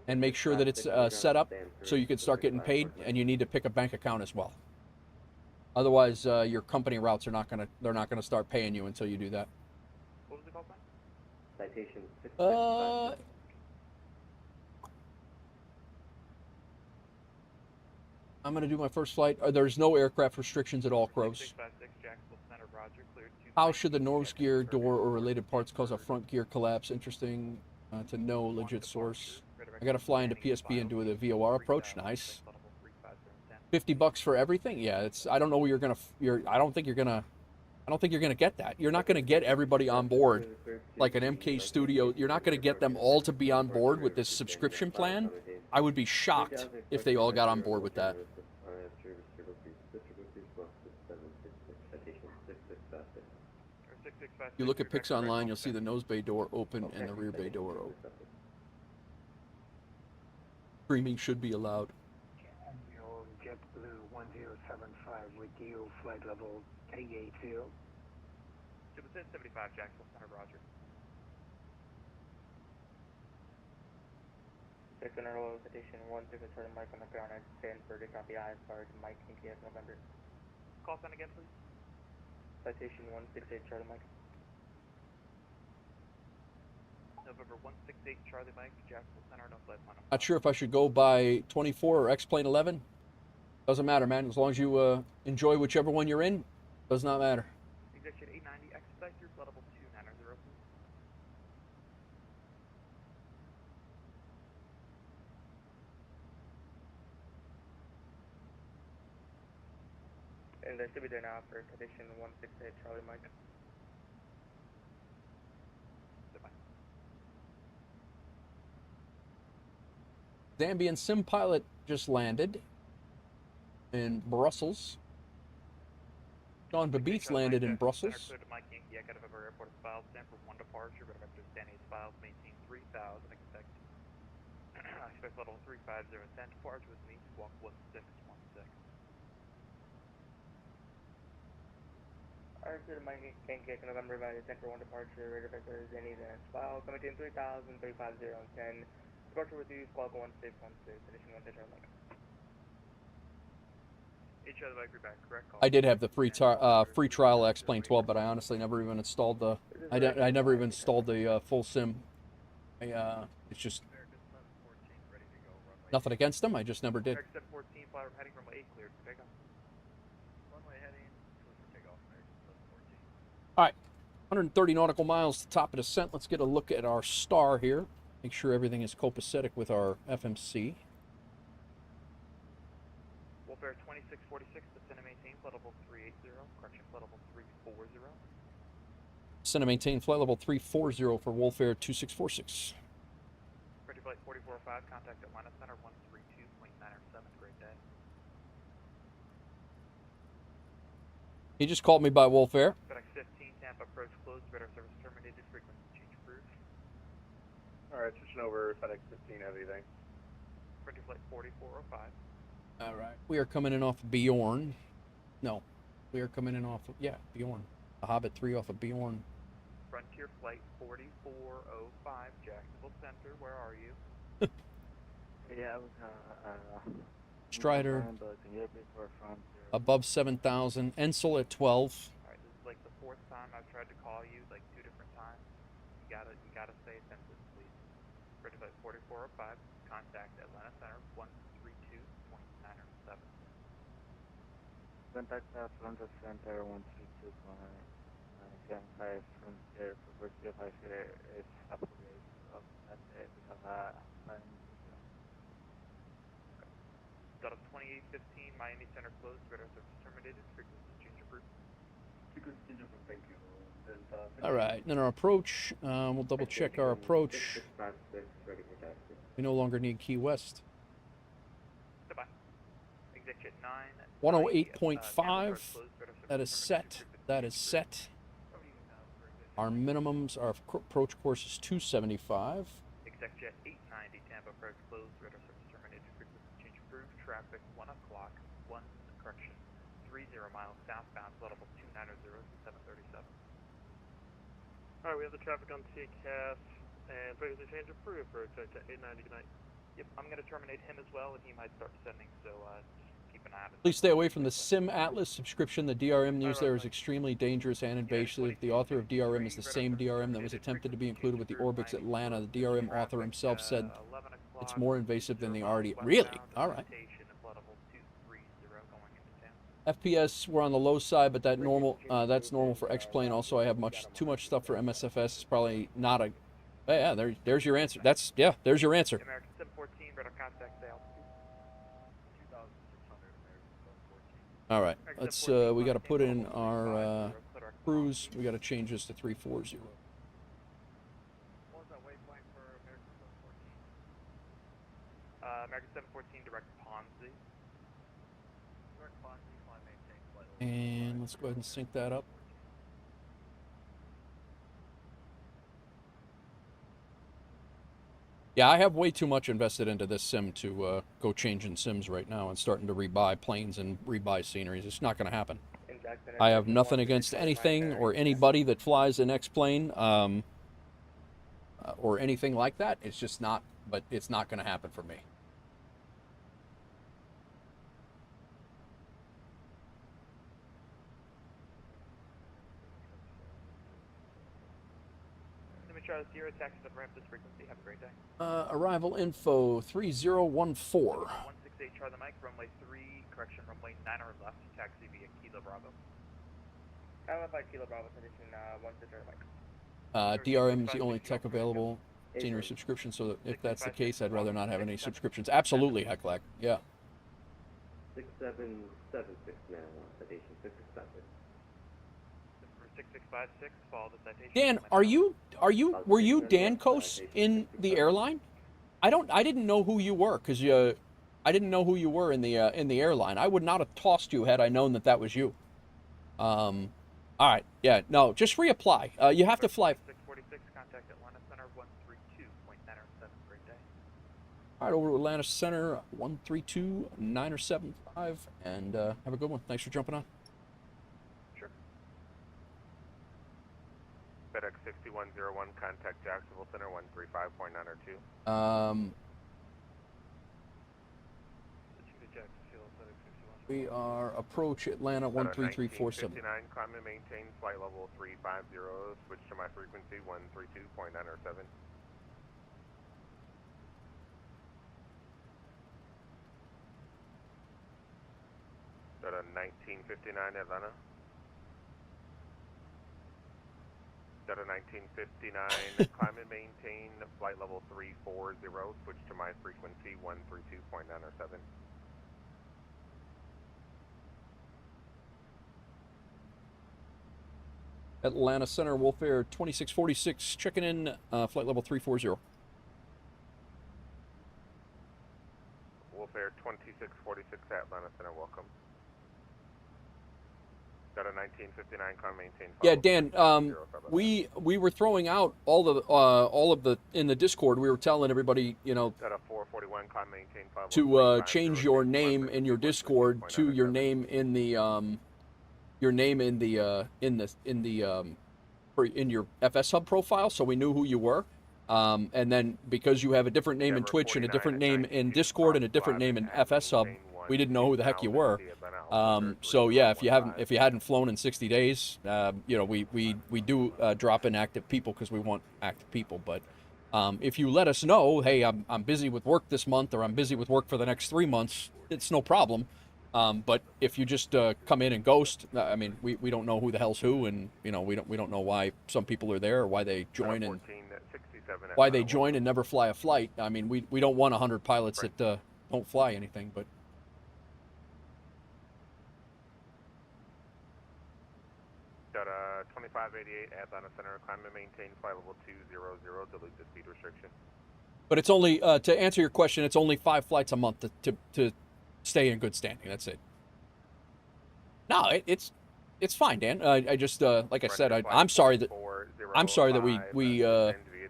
and make sure that it's set up so you can start getting paid? And you need to pick a bank account as well. Otherwise, your company routes are they're not gonna start paying you until you do that. What was the call sign? Citation 6. I'm gonna do my first flight. There's no aircraft restrictions at all, Crows. 656 Jacksonville Center, Roger, cleared 2. How should the nose gear, door, or related parts cause a front gear collapse? Interesting to know. Legit source. I gotta fly into PSP and do the VOR approach. Nice. $50 for everything? Yeah, it's. I don't know where you're gonna. I don't think you're gonna get that. You're not gonna get everybody on board like an MK Studio. You're not gonna get them all to be on board with this subscription plan. I would be shocked if they all got on board with that. If you look at pics online, you'll see the nose bay door open and the rear bay door open. Streaming should be allowed. JetBlue 1075 with you, flight level KATL. 75 Jacksonville Center, Roger. Second row, citation 160, Mike on the ground at 10 verdict, copy ISR to Mike Kinky at November. Call sign again, please. Citation 168, Charlie Mike. November 168, Charlie Mike, Jacksonville Center, no flight plan. Not sure if I should go by 24 or X-Plane 11. Doesn't matter, man. As long as you enjoy whichever one you're in, does not matter. Executive 890, expedite through flight level 2990, please. And they should be there now for condition 168, Charlie Mike. Zambian sim pilot just landed in Brussels. John Babitz landed in Brussels. Mike Yankee, Echo November Airport Files, Stanford 1 departure, but vector Stanley's files, maintain 3000, expect level 350, depart with me, squawk 1616. Alright, so Mike Yankee, Echo November, Stanford 1 departure, radar vector Stanley's files, maintain 3000, 350, 10. Departure with you, squawk 1616, condition 1 Charlie Mike. I did have the free trial X-Plane 12, but I honestly never even installed the. I never even installed the full sim. It's just nothing against them. I just never did. All right, 130 nautical miles to top of descent. Let's get a look at our star here. Make sure everything is copacetic with our FMC. WolfAir 2646, descend and maintain, flight level 380, correction, flight level 340. Descend and maintain, flight level 340 for WolfAir 2646. Ready flight 4405, contact Atlanta Center 132.907, great day. He just called me by WolfAir. FedEx 15, Tampa approach closed, radar service terminated, frequency change approved. Alright, switching over, FedEx 15, heavy, thanks. Ready flight 4405. All right. We are coming in off of Bjorn. No, we are coming in off of, yeah, Bjorn. A Hobbit 3 off of Bjorn. Frontier flight 4405, Jacksonville Center, where are you? Yeah, I was Strider. Above 7,000. Ensel at 12. Alright, this is like the 4th time I've tried to call you, like 2 different times. You gotta stay attentive, please. Ready flight 4405, contact Atlanta Center 132.907. Contact Atlanta Center 132.975 Frontier for Virtual Aviation is upgrade of that day. We have a time. Delta 2815, Miami Center closed, radar service terminated, frequency change approved. Frequency change approved, thank you. All right, then our approach. We'll double check our approach. We no longer need Key West. Goodbye. Exit 9. 108.5. That is set. That is set. Our minimums, our approach course is 275. Executive 890, Tampa approach closed, radar service terminated, frequency change approved, traffic 1 o'clock, 1 correction, miles southbound, flight level 290 to 737. Alright, we have the traffic on TCAS, and frequency change approved for approach at 890, good night. Yep, I'm going to terminate him as well, and he might start descending, so just keep an eye on it. Please stay away from the SIM Atlas subscription. The DRM news there is extremely dangerous and invasive. The author of DRM is the same DRM that was attempted to be included with the ORBX Atlanta. The DRM author himself said it's more invasive than the already. Really? All right. FPS, we're on the low side, but that's normal for X-Plane. Also, I have too much stuff for MSFS. It's probably not a... Yeah, there's your answer. There's your answer. American 714, radar contact altitude. 2,600, All right, let's, we got to put in our cruise. We got to change this to 340. What was that waypoint for American 714? American 714, direct Ponzi. Direct Ponzi, climb maintain flight level. And let's go ahead and sync that up. Yeah, I have way too much invested into this sim to go changing sims right now and starting to rebuy planes and rebuy sceneries. It's not going to happen. I have nothing against anything or anybody that flies an X-plane or anything like that. It's just not, but it's not going to happen for me. Charlie Sierra, taxi to the ramp this frequency. Have a great day. Arrival info 3014. 168 Charlie Mike, runway 3, correction, runway 9 or left, taxi via Kilo Bravo. I left by Kilo Bravo, condition 16 Charlie Mike. DRM is the only tech available scenery subscription, so if that's the case, I'd rather not have any subscriptions. Absolutely, Hecklack. Yeah. 6776 now, citation 6expected. 6656, follow the citation. Dan, were you Dan Kos in the airline? I didn't know who you were, because I didn't know who you were in the airline. I would not have tossed you had I known that was you. All right, yeah, no, just reapply. You have to fly. 646, contact Atlanta Center 132.907. Great day. All right, over to Atlanta Center 132.975, and have a good one. Thanks for jumping on. FedEx 6101, contact Jacksonville Center 135.902. We are approach Atlanta 13347. 59, climb and maintain flight level 350, switch to my frequency 132.907. Got a 1959 Atlanta. Got a 1959, climb and maintain flight level 340, switch to my frequency 132.907. Atlanta Center, WolfAir 2646, checking in, flight level 340. WolfAir 2646 at Atlanta Center, welcome. Got a 1959, climb maintain. Yeah, Dan, we were throwing out all of the in the Discord. We were telling everybody, you know, got a 441, climb maintain to change your name in your Discord to your name in the in your FSHub profile, so we knew who you were. And then because you have a different name in Twitch and a different name in Discord and a different name in FSHub, we didn't know who the heck you were. So yeah, if you hadn't flown in 60 days, you know, we do drop in active people because we want active people. But if you let us know, hey, I'm busy with work this month, or I'm busy with work for the next 3 months, it's no problem. But if you just come in and ghost, I mean, we don't know who the hell's who, and you know, we don't know why some people are there or why they join and never fly a flight. I mean, we don't want 100 pilots that don't fly anything, but. Got a 2588 Atlanta Center, climb and maintain flight level 200, delete the speed restriction. But it's only, to answer your question, it's only 5 flights a month to stay in good standing. That's it. No, it's fine, Dan. I just, like I said, I'm sorry that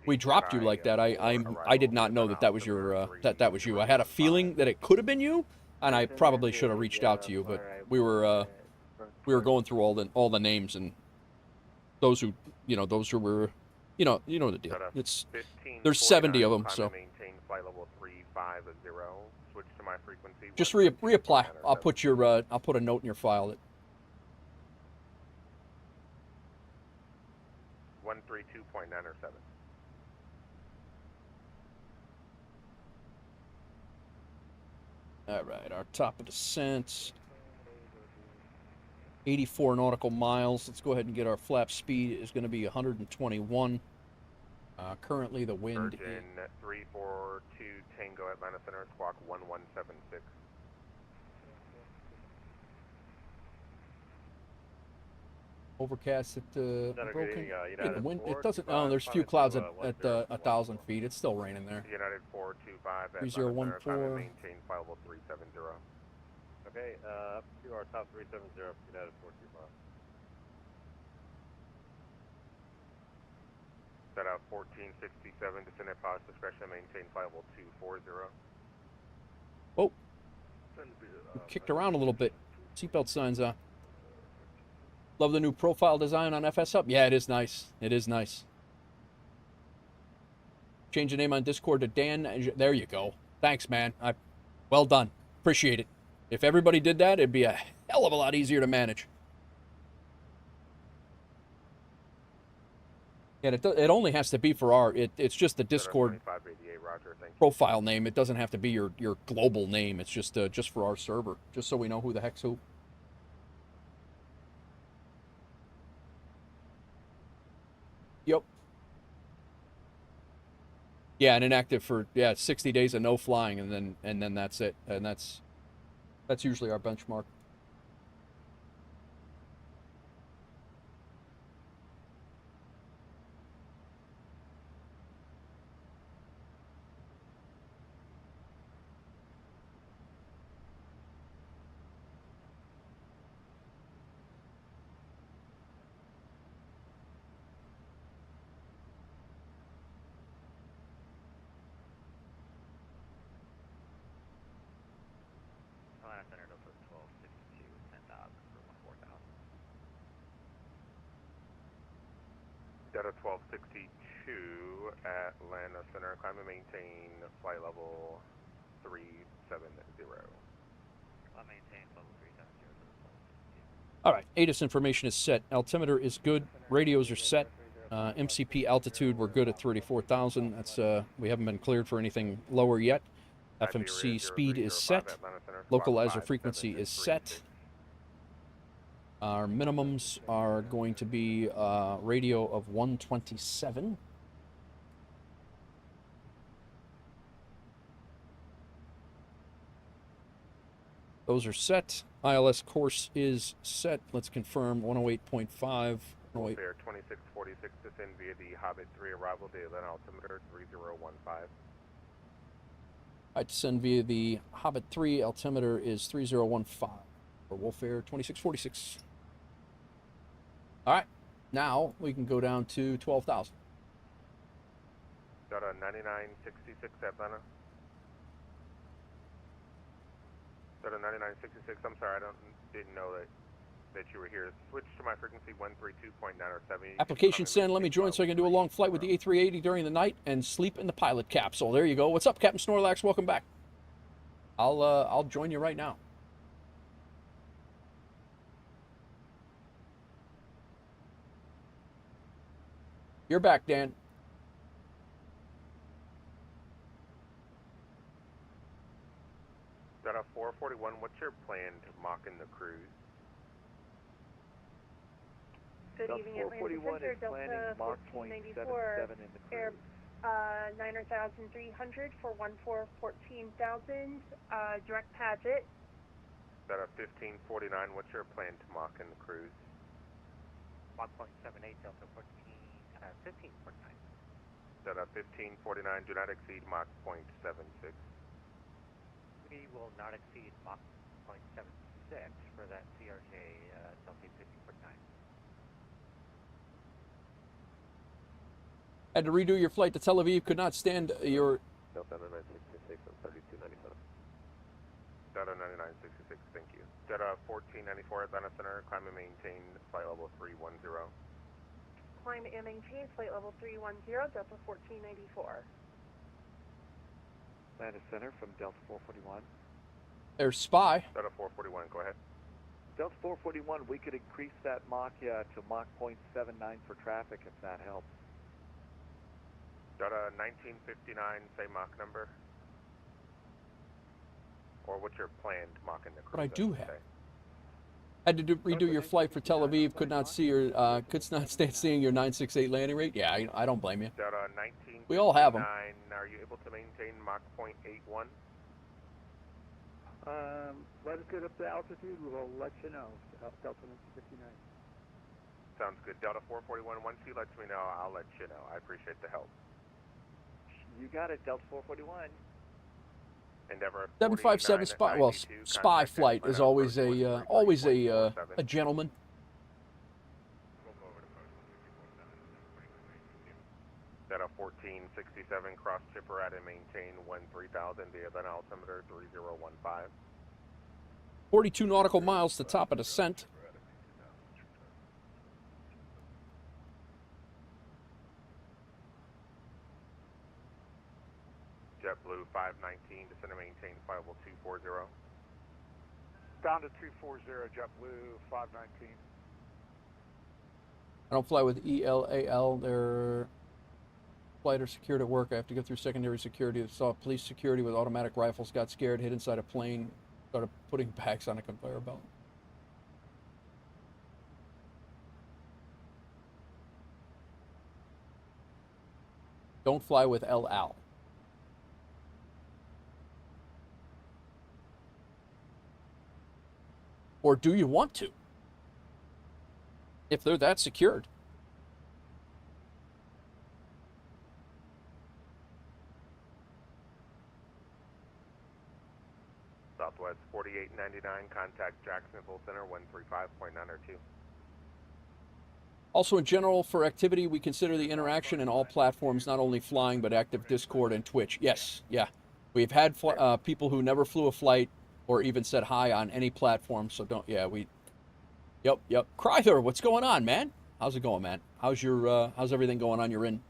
we dropped you like that. I did not know that was your that was you. I had a feeling that it could have been you, and I probably should have reached out to you, but we were we were going through all the names, and those who were, you know the deal. It's there's 70 of them, so maintain flight level 350. Switch to my frequency. just reapply. I'll put a note in your file that 132.907. All right, our top of descent, 84 nautical miles. Let's go ahead and get our flap speed is going to be 121. Currently, the wind Virgin 342 Tango Atlanta Center, squawk 1176. overcast at broken. United The wind, 4, it doesn't. 25, Oh, there's a few clouds at 1,000 feet. It's still raining there. United 425 Atlanta 3014. Center, maintain flight level 370. Okay, up to our top 370, United 425. Set out 1467, descend at pilot's discretion, maintain flight level 240. Oh, kicked around a little bit. Seatbelt signs on. Love the new profile design on FSHub. Yeah, it is nice. It is nice. Change the name on Discord to Dan. There you go. Thanks, man. Well done. Appreciate it. If everybody did that, it'd be a hell of a lot easier to manage. And it only has to be for our. It's just the Discord profile name. It doesn't have to be your global name. It's just for our server, just so we know who the heck's who. Yep. Yeah, and inactive for 60 days of no flying, and then that's it, and that's usually our benchmark. Delta 1262 Atlanta Center, climb and maintain flight level 370. I'll maintain level 370 for the 1262. All right, ATIS information is set. Altimeter is good. Radios are set. MCP altitude, we're good at 34,000. That's we haven't been cleared for anything lower yet. FMC speed is set. Localizer frequency is set. Our minimums are going to be radio of 127. Those are set. ILS course is set. Let's confirm 108.5. WolfAir 2646, descend via the Hobbit 3 arrival to Atlanta altimeter 3015. I descend via the Hobbit 3, altimeter is 3015 for WolfAir 2646. All right, now we can go down to 12,000. Delta 9966 Atlanta. Delta 9966, I'm sorry, didn't know that you were here. Switch to my frequency 132.907. Application send, let me join so I can do a long flight with the A380 during the night and sleep in the pilot capsule. There you go. What's up, Captain Snorlax? Welcome back. I'll join you right now. You're back, Dan. Delta 441, what's your planned Mach in the cruise? Good evening, Atlanta Center, Delta 1494, Air 9,300 for 14,000, direct Paget. Delta 1549, what's your planned Mach in the cruise? Mach 0.78, Delta 1549. Delta 1549, do not exceed Mach 0.76. We will not exceed Mach 0.76 for that CRJ Delta 1549. Had to redo your flight to Tel Aviv. Could not stand your... Delta 966 on 3297. Delta 9966, thank you. Delta 1494 Atlanta Center, climb and maintain flight level 310. Climb and maintain flight level 310, Delta 1494. Atlanta Center from Delta 441. There's Spy. Delta 441, go ahead. Delta 441, we could increase that Mach to Mach 0.79 for traffic if that helps. Delta 1959, say Mach number. Or what's your planned Mach in the cruise? What I do have. Had to redo your flight for Tel Aviv. Could not see your, could not stand seeing your 968 landing rate. Yeah, I don't blame you. Delta 1959, we all have them. Are you able to maintain Mach 0.81? Let us get up to altitude. We'll let you know. Delta 1959. Sounds good. Delta 441, once you let me know, I'll let you know. I appreciate the help. You got it, Delta 441. Endeavor 757 Spy. Well, Spy flight is always a gentleman. Delta 1467, cross chipper at and maintain 13,000 via Atlanta altimeter 3015. 42 nautical miles to top of descent. JetBlue 519, descend and maintain flight level 240. Down to 240, JetBlue 519. I don't fly with ELAL. Their flight are secured at work. I have to go through secondary security. I saw police security with automatic rifles, got scared, hid inside a plane, started putting bags on a conveyor belt. Don't fly with El Al. Or do you want to? If they're that secured. Southwest 4899, contact Jacksonville Center 135.902. Also, in general, for activity, we consider the interaction in all platforms, not only flying, but active Discord and Twitch. Yes, yeah. We've had people who never flew a flight or even said hi on any platform, so don't, yeah, we, yep. Kryther, what's going on, man? How's it going, man? How's your, how's everything going on your end?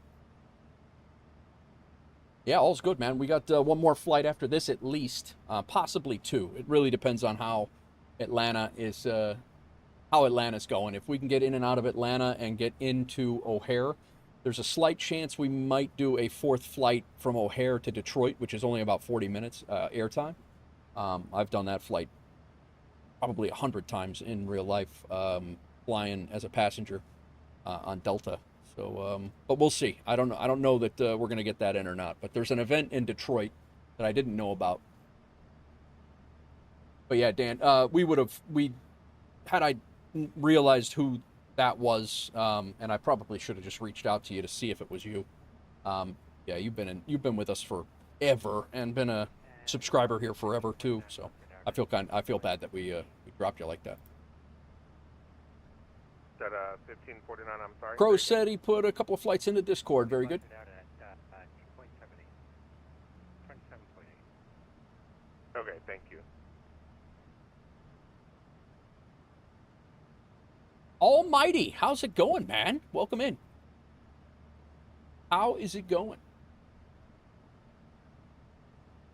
Yeah, all's good, man. We got one more flight after this at least, possibly two. It really depends on how Atlanta is, how Atlanta's going. If we can get in and out of Atlanta and get into O'Hare, there's a slight chance we might do a fourth flight from O'Hare to Detroit, which is only about 40 minutes airtime. I've done that flight probably 100 times in real life, flying as a passenger on Delta. So, but we'll see. I don't know that we're going to get that in or not. But there's an event in Detroit that I didn't know about. But yeah, Dan, had I realized who that was, and I probably should have just reached out to you to see if it was you. Yeah, you've been with us forever and been a subscriber here forever too. So I feel bad that we dropped you like that. That 1549, I'm sorry. Crow said he put a couple of flights into Discord. Very good. Okay, thank you. Almighty, how's it going, man? Welcome in. How is it going?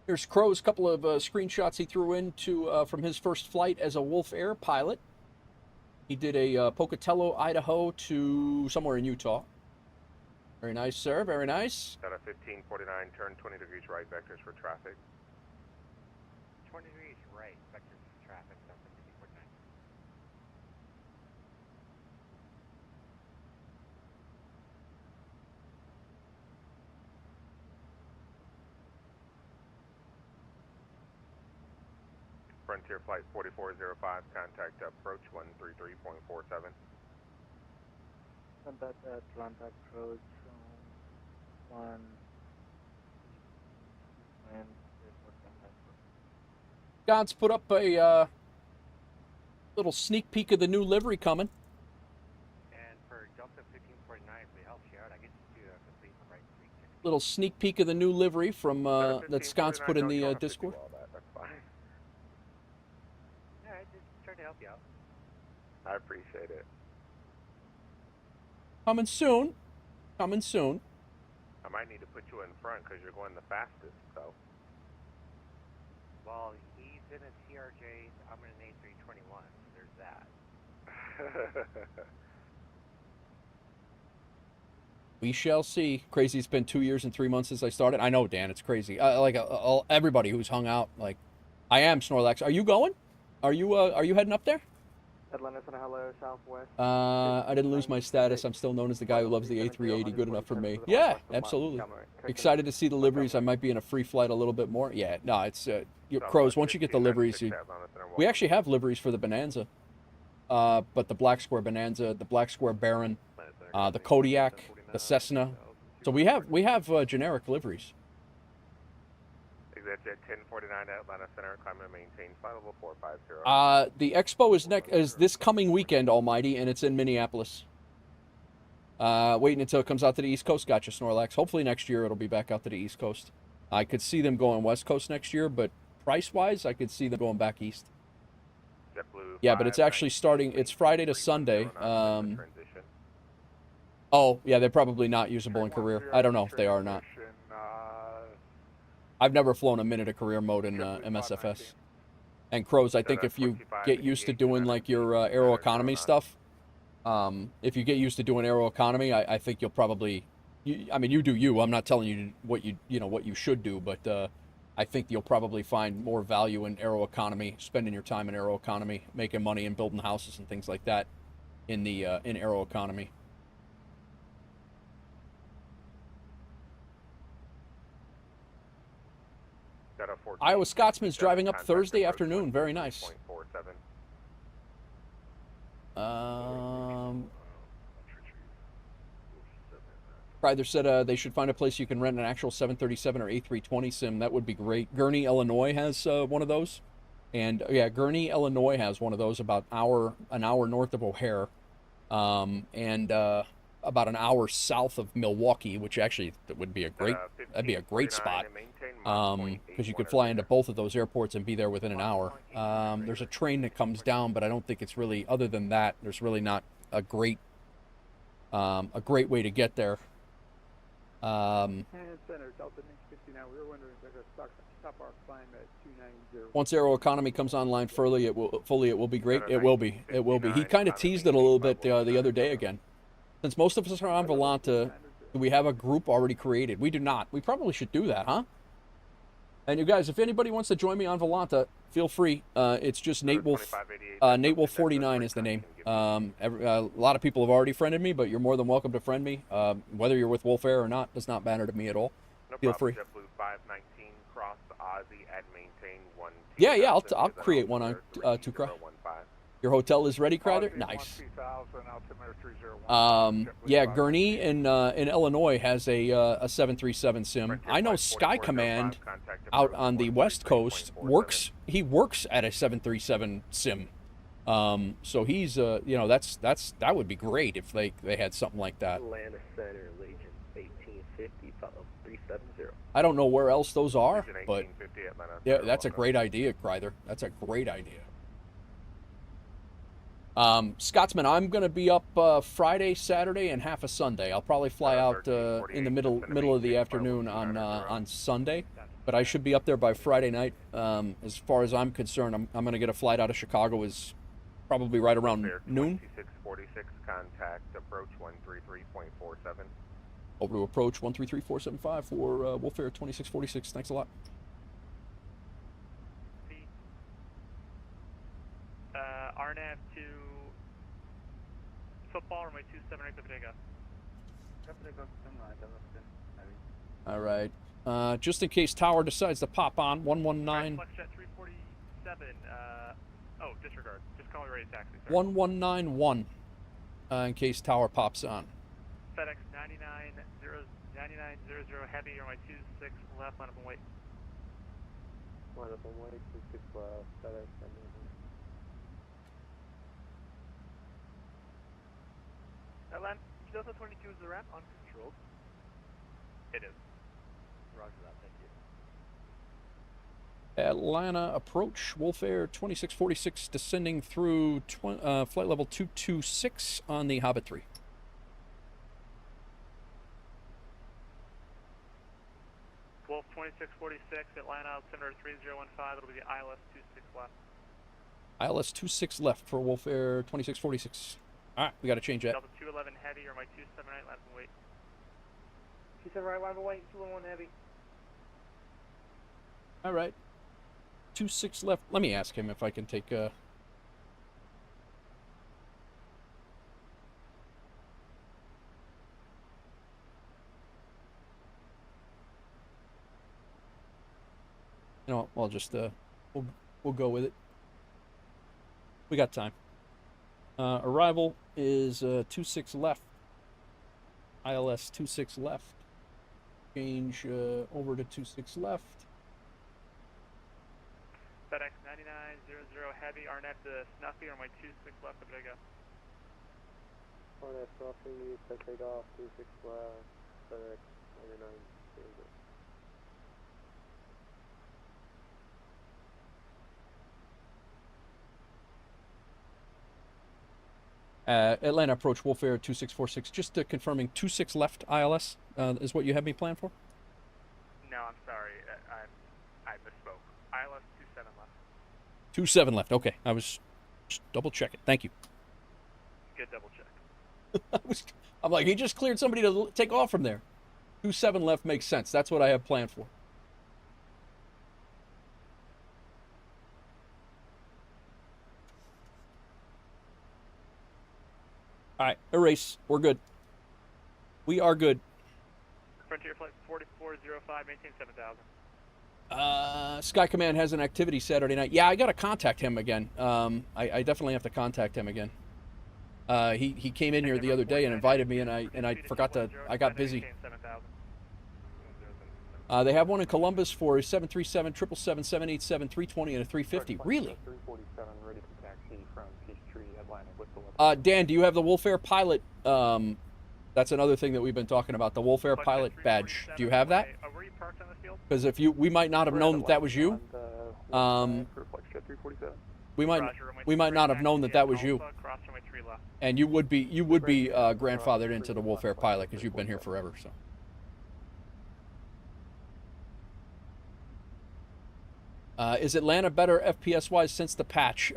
Here's Crow's couple of screenshots he threw into from his first flight as a WolfAir pilot. He did a Pocatello, Idaho to somewhere in Utah. Very nice, sir. Very nice. Got a 1549, turn 20 degrees right, vectors for traffic. 20 degrees right, vectors for traffic, Delta 1549. Frontier Flight 4405, contact approach 133.47. Contact Atlanta approach 1 and God's put up a little sneak peek of the new livery coming. And for Delta 1549, if we help you out, I get you to complete the right 360. Little sneak peek of the new livery from that Scott's put in the Discord. I appreciate it. Coming soon. Coming soon. I might need to put you in front because you're going the fastest, so. Well, he's in a TRJ, I'm in an A321, so there's that. We shall see. Crazy, it's been 2 years and 3 months since I started. I know, Dan, it's crazy. Everybody who's hung out, like, I am Snorlax. Are you going? Are you heading up there? Atlanta Center, hello, Southwest. I didn't lose my status. I'm still known as the guy who loves the A380. Good enough for me. Yeah, absolutely. Excited to see the liveries. I might be in a free flight a little bit more. Yeah, no, it's Crows. Once you get the liveries, we actually have liveries for the Bonanza, but the Black Square Bonanza, the Black Square Baron, the Kodiak, the Cessna. So we have generic liveries. Exit 1049 Atlanta Center, climb and maintain flight level 450. The expo is this coming weekend, Almighty, and it's in Minneapolis. Waiting until it comes out to the East Coast. Gotcha, Snorlax. Hopefully next year it'll be back out to the East Coast. I could see them going West Coast next year, but price-wise, I could see them going back east. Yeah, but it's actually starting. It's Friday to Sunday. Oh, yeah, they're probably not usable in career. I don't know if they are or not. I've never flown a minute of career mode in MSFS. And Crows, I think if you get used to doing like your aero economy stuff, if you get used to doing aero economy, I think you'll probably, I mean, you do you. I'm not telling you what you should do, but I think you'll probably find more value in aero economy, spending your time in aero economy, making money and building houses and things like that in aero economy. Iowa Scotsman's driving up Thursday afternoon. Very nice. Ryder said they should find a place you can rent an actual 737 or A320 sim. That would be great. Gurney, Illinois has one of those. And yeah, Gurney, Illinois has one of those about an hour north of O'Hare. And about an hour south of Milwaukee, which actually would be that'd be a great spot. Because you could fly into both of those airports and be there within an hour. There's a train that comes down, but I don't think it's really, other than that, there's really not a great way to get there. Center, Delta 59, we were wondering if they're going to stop our climb at 290. Once aero economy comes online fully, it will be great. It will be. He kind of teased it a little bit the other day again. Since most of us are on Volanta, do we have a group already created? We do not. We probably should do that, huh? And you guys, if anybody wants to join me on Volanta, feel free. It's just Nate Wolf. Nate Wolf 49 is the name. A lot of people have already friended me, but you're more than welcome to friend me. Whether you're with WolfAir or not does not matter to me at all. Feel free. Yeah, I'll create one on Tukra. Your hotel is ready, Crowder? Nice. Yeah, Gurney in Illinois has a 737 sim. I know Sky Command out on the West Coast works at a 737 sim. So he's that would be great if they had something like that. Atlanta Center, Legion 1850, follow 370. I don't know where else those are, but yeah, that's a great idea, Kreider. That's a great idea. Scotsman, I'm going to be up Friday, Saturday, and half a Sunday. I'll probably fly out in the middle of the afternoon on Sunday, but I should be up there by Friday night. As far as I'm concerned, I'm going to get a flight out of Chicago is probably right around noon. 2646, contact approach 133.47. Over to approach 133.475 for WolfAir 2646. Thanks a lot. RNAV to football runway 27 right to Bodega. All right. Just in case Tower decides to pop on, 119. Flex jet 347. Disregard. Just call me ready to taxi. 1191. In case Tower pops on. FedEx 9900 heavy runway 26 left. Line up and wait. Line up and wait. 26 left. FedEx. Atlanta, Delta 22 is the ramp uncontrolled. It is. Roger that, thank Atlanta approach, WolfAir 2646 descending through flight level 226 on the Hobbit 3. Wolf 2646, Atlanta, altimeter 3015, it'll be the ILS 26 left. ILS 26 left for WolfAir 2646. Alright, we gotta change that. Delta 211 heavy or my 279 land and wait. 279 land and wait, 211 heavy. Alright. 26 left. Let me ask him if I can take You know, I'll just we'll go with it. We got time. Arrival is 26 left. ILS 26 left. Change over to 26 left. FedEx 9900 heavy, RNet to Snuffy or my 26 left, up I go. RNet Snuffy, set take off, 26 left, FedEx 9900. Atlanta approach, WolfAir 2646. Just confirming 26 left ILS is what you have me planned for? No, I'm sorry. I misspoke. ILS 27 left. 27 left. Okay, I was just double checking. Thank you. Good double check. I'm like, he just cleared somebody to take off from there. 27 left makes sense. That's what I have planned for. All right, erase. We're good. We are good. Frontier Flight 4405, maintain 7000. Sky Command has an activity Saturday night. Yeah, I got to contact him again. I definitely have to contact him again. He came in here the other day and invited me, and I forgot to. I got busy. They have one in Columbus for a 737, 777, 787, 320, and a 350. Really? 347 ready for taxi from Peachtree, Atlanta. Dan, do you have the WolfAir pilot? That's another thing that we've been talking about. The WolfAir pilot badge. Do you have that? Were you parked on the field? Because if we might not have known that was you. We might not have known that was you. And you would be grandfathered into the WolfAir pilot because you've been here forever. So. Is Atlanta better FPS wise since the patch?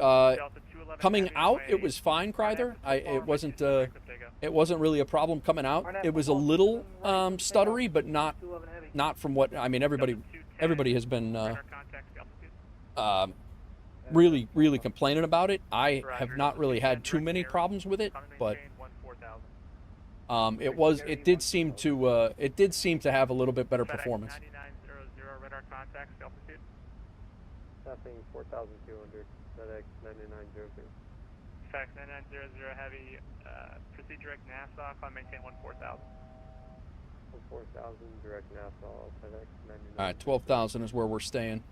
Coming out, it was fine, Kryther. It wasn't really a problem coming out. It was a little stuttery, but not from what I mean. Everybody has been really complaining about it. I have not really had too many problems with it, but it did seem to have a little bit better performance. Stopping 4,200, FedEx 9900. FedEx 9900 heavy, proceed direct Nassau, climb maintain 14,000. 14,000 direct Nassau, FedEx 9900. All right, 12,000 is where we're staying.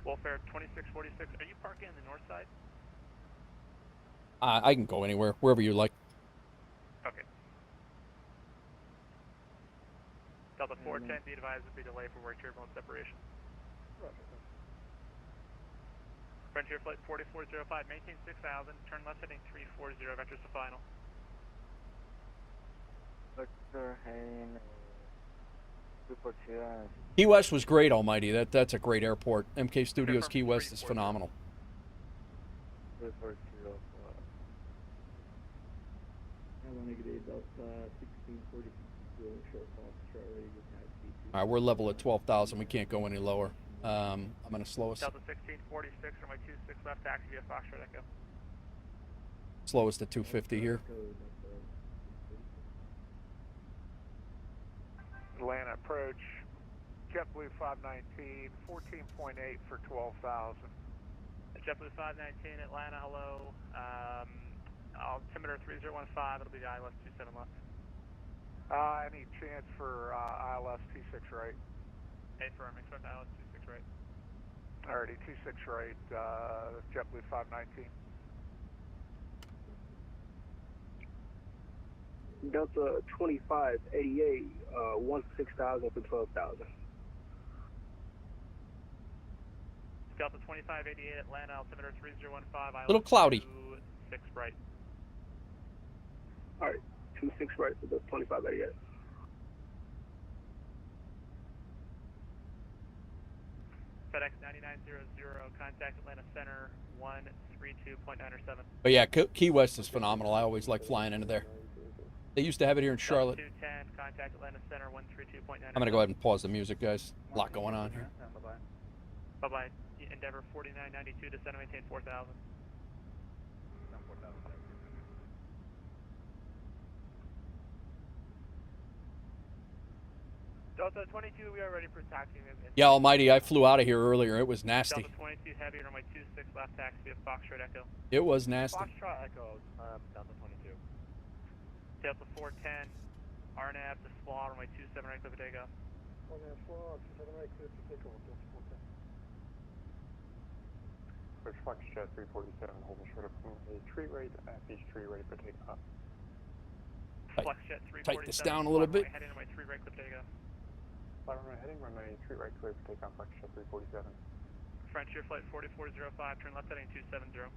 WolfAir 2646, are you parking on the north side? I can go anywhere, wherever you like. Okay. Delta 410, be advised to be delayed for work turbulence separation. Frontier Flight 4405, maintain 6,000, turn left heading 340, vectors to final. Victor Hayne, Key West was great, Almighty. That's a great airport. MK Studios Key West is phenomenal. All right, we're level at 12,000. We can't go any lower. I'm going to slow us. Delta 1646 for my 26 left, taxi via Foxtrot Echo. Slow us to 250 here. Atlanta approach, JetBlue 519, 14.8 for 12,000. JetBlue 519, Atlanta, hello. Altimeter 3015, it'll be the ILS 27 left. Any chance for ILS 26 right? Hey, firm, expect ILS 26 right. Alrighty, 26 right, JetBlue 519. Delta 2588, 16,000 for 12,000. Delta 2588 Atlanta, altimeter 3015. Little cloudy. 6 right. Alright, 26 right for the 2588. FedEx 9900, contact Atlanta Center 132.907. But yeah, Key West is phenomenal. I always like flying into there. They used to have it here in Charlotte. 210, contact Atlanta Center 132.907. I'm going to go ahead and pause the music, guys. A lot going on here. Bye-bye. Bye-bye. Endeavor 4992, descend and maintain 4,000. Delta 22, we are ready for taxi. Yeah, almighty, I flew out of here earlier. It was nasty. Delta 22 heavy, runway 26 left taxi of Foxtrot Echo. It was nasty. Foxtrot Echo, Delta 22. Delta 410, RNAV to SPLA, runway 27 right, clear for takeoff. RNAV SPLA, 27 right, clear for takeoff, Delta 410. Push Foxtrot 347, holding short of runway tree right, beach tree ready for takeoff. Flexjet 347, Tighten this down a little bit. Heading runway 3 right, clear for takeoff. Fly runway heading, runway 3 right, clear for takeoff, Foxtrot 347. Frontier flight 4405, turn left heading 270.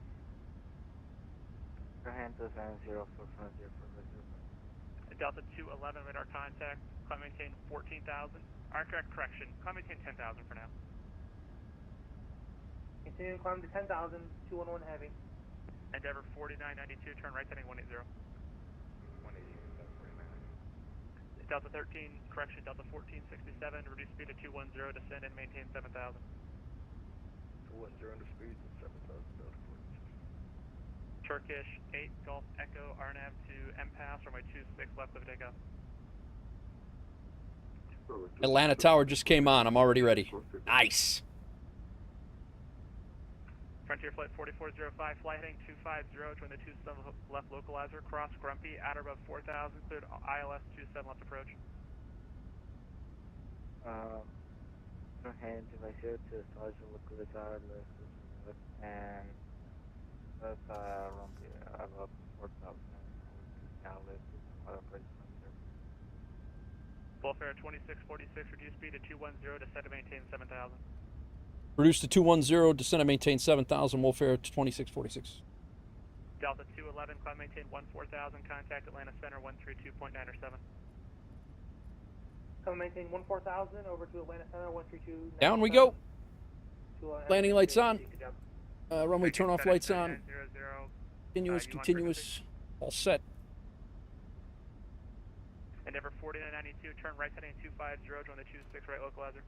Hand to 70 for Frontier 405. Delta 211, radar contact, climb maintain 14,000. Aircraft correction, climb maintain 10,000 for now. Continue to climb to 10,000, 211 heavy. Endeavor 4992, turn right heading 180. 180, Delta 13, correction, Delta 1467, reduce speed to 210, descend and maintain 7,000. 210 under speed to 7,000, Delta 14. Turkish 8, Golf Echo, RNAV to MPAS, runway 26, left of takeoff. Atlanta Tower just came on. I'm already ready. Nice. Frontier flight 4405, fly heading 250, join the 27 left localizer, cross Grumpy, at or above 4,000, cleared ILS 27 left approach. Hand to my shirt to Sergeant Localizer, and that's Grumpy, above 4,000, ILS, other place. WolfAir 2646, reduce speed to 210, descend to maintain 7,000. Reduce to 210, descend and maintain 7,000, WolfAir 2646. Delta 211, climb maintain 14,000, contact Atlanta Center 132.907. Come maintain 14,000 over to Atlanta Center 132. Down we go. Landing lights on. Runway turn off lights on. Continuous, all set. Endeavor 4992, turn right heading 250, join the 26 right localizer.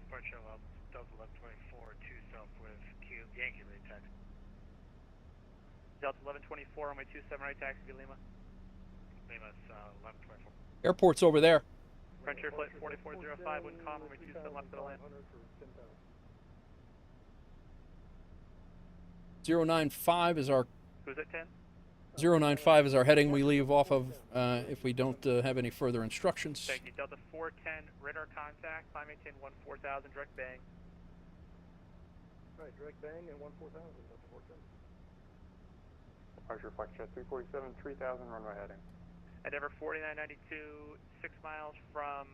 Departure Delta 1124, 2 south with Yankee Lane taxi. Delta 1124, runway 27 right taxi to Lima. Lima's 1124. Airport's over there. Frontier flight 4405, wind calm, runway 27 left to the land. 095 is our. Who's at 10? 095 is our heading we leave off of if we don't have any further instructions. Thank you. Delta 410, radar contact, climb maintain 14,000, direct bang. Right, direct bang and 14,000, Delta 410. Departure Foxtrot 347, 3,000, runway heading. Endeavor 4992, 6 miles from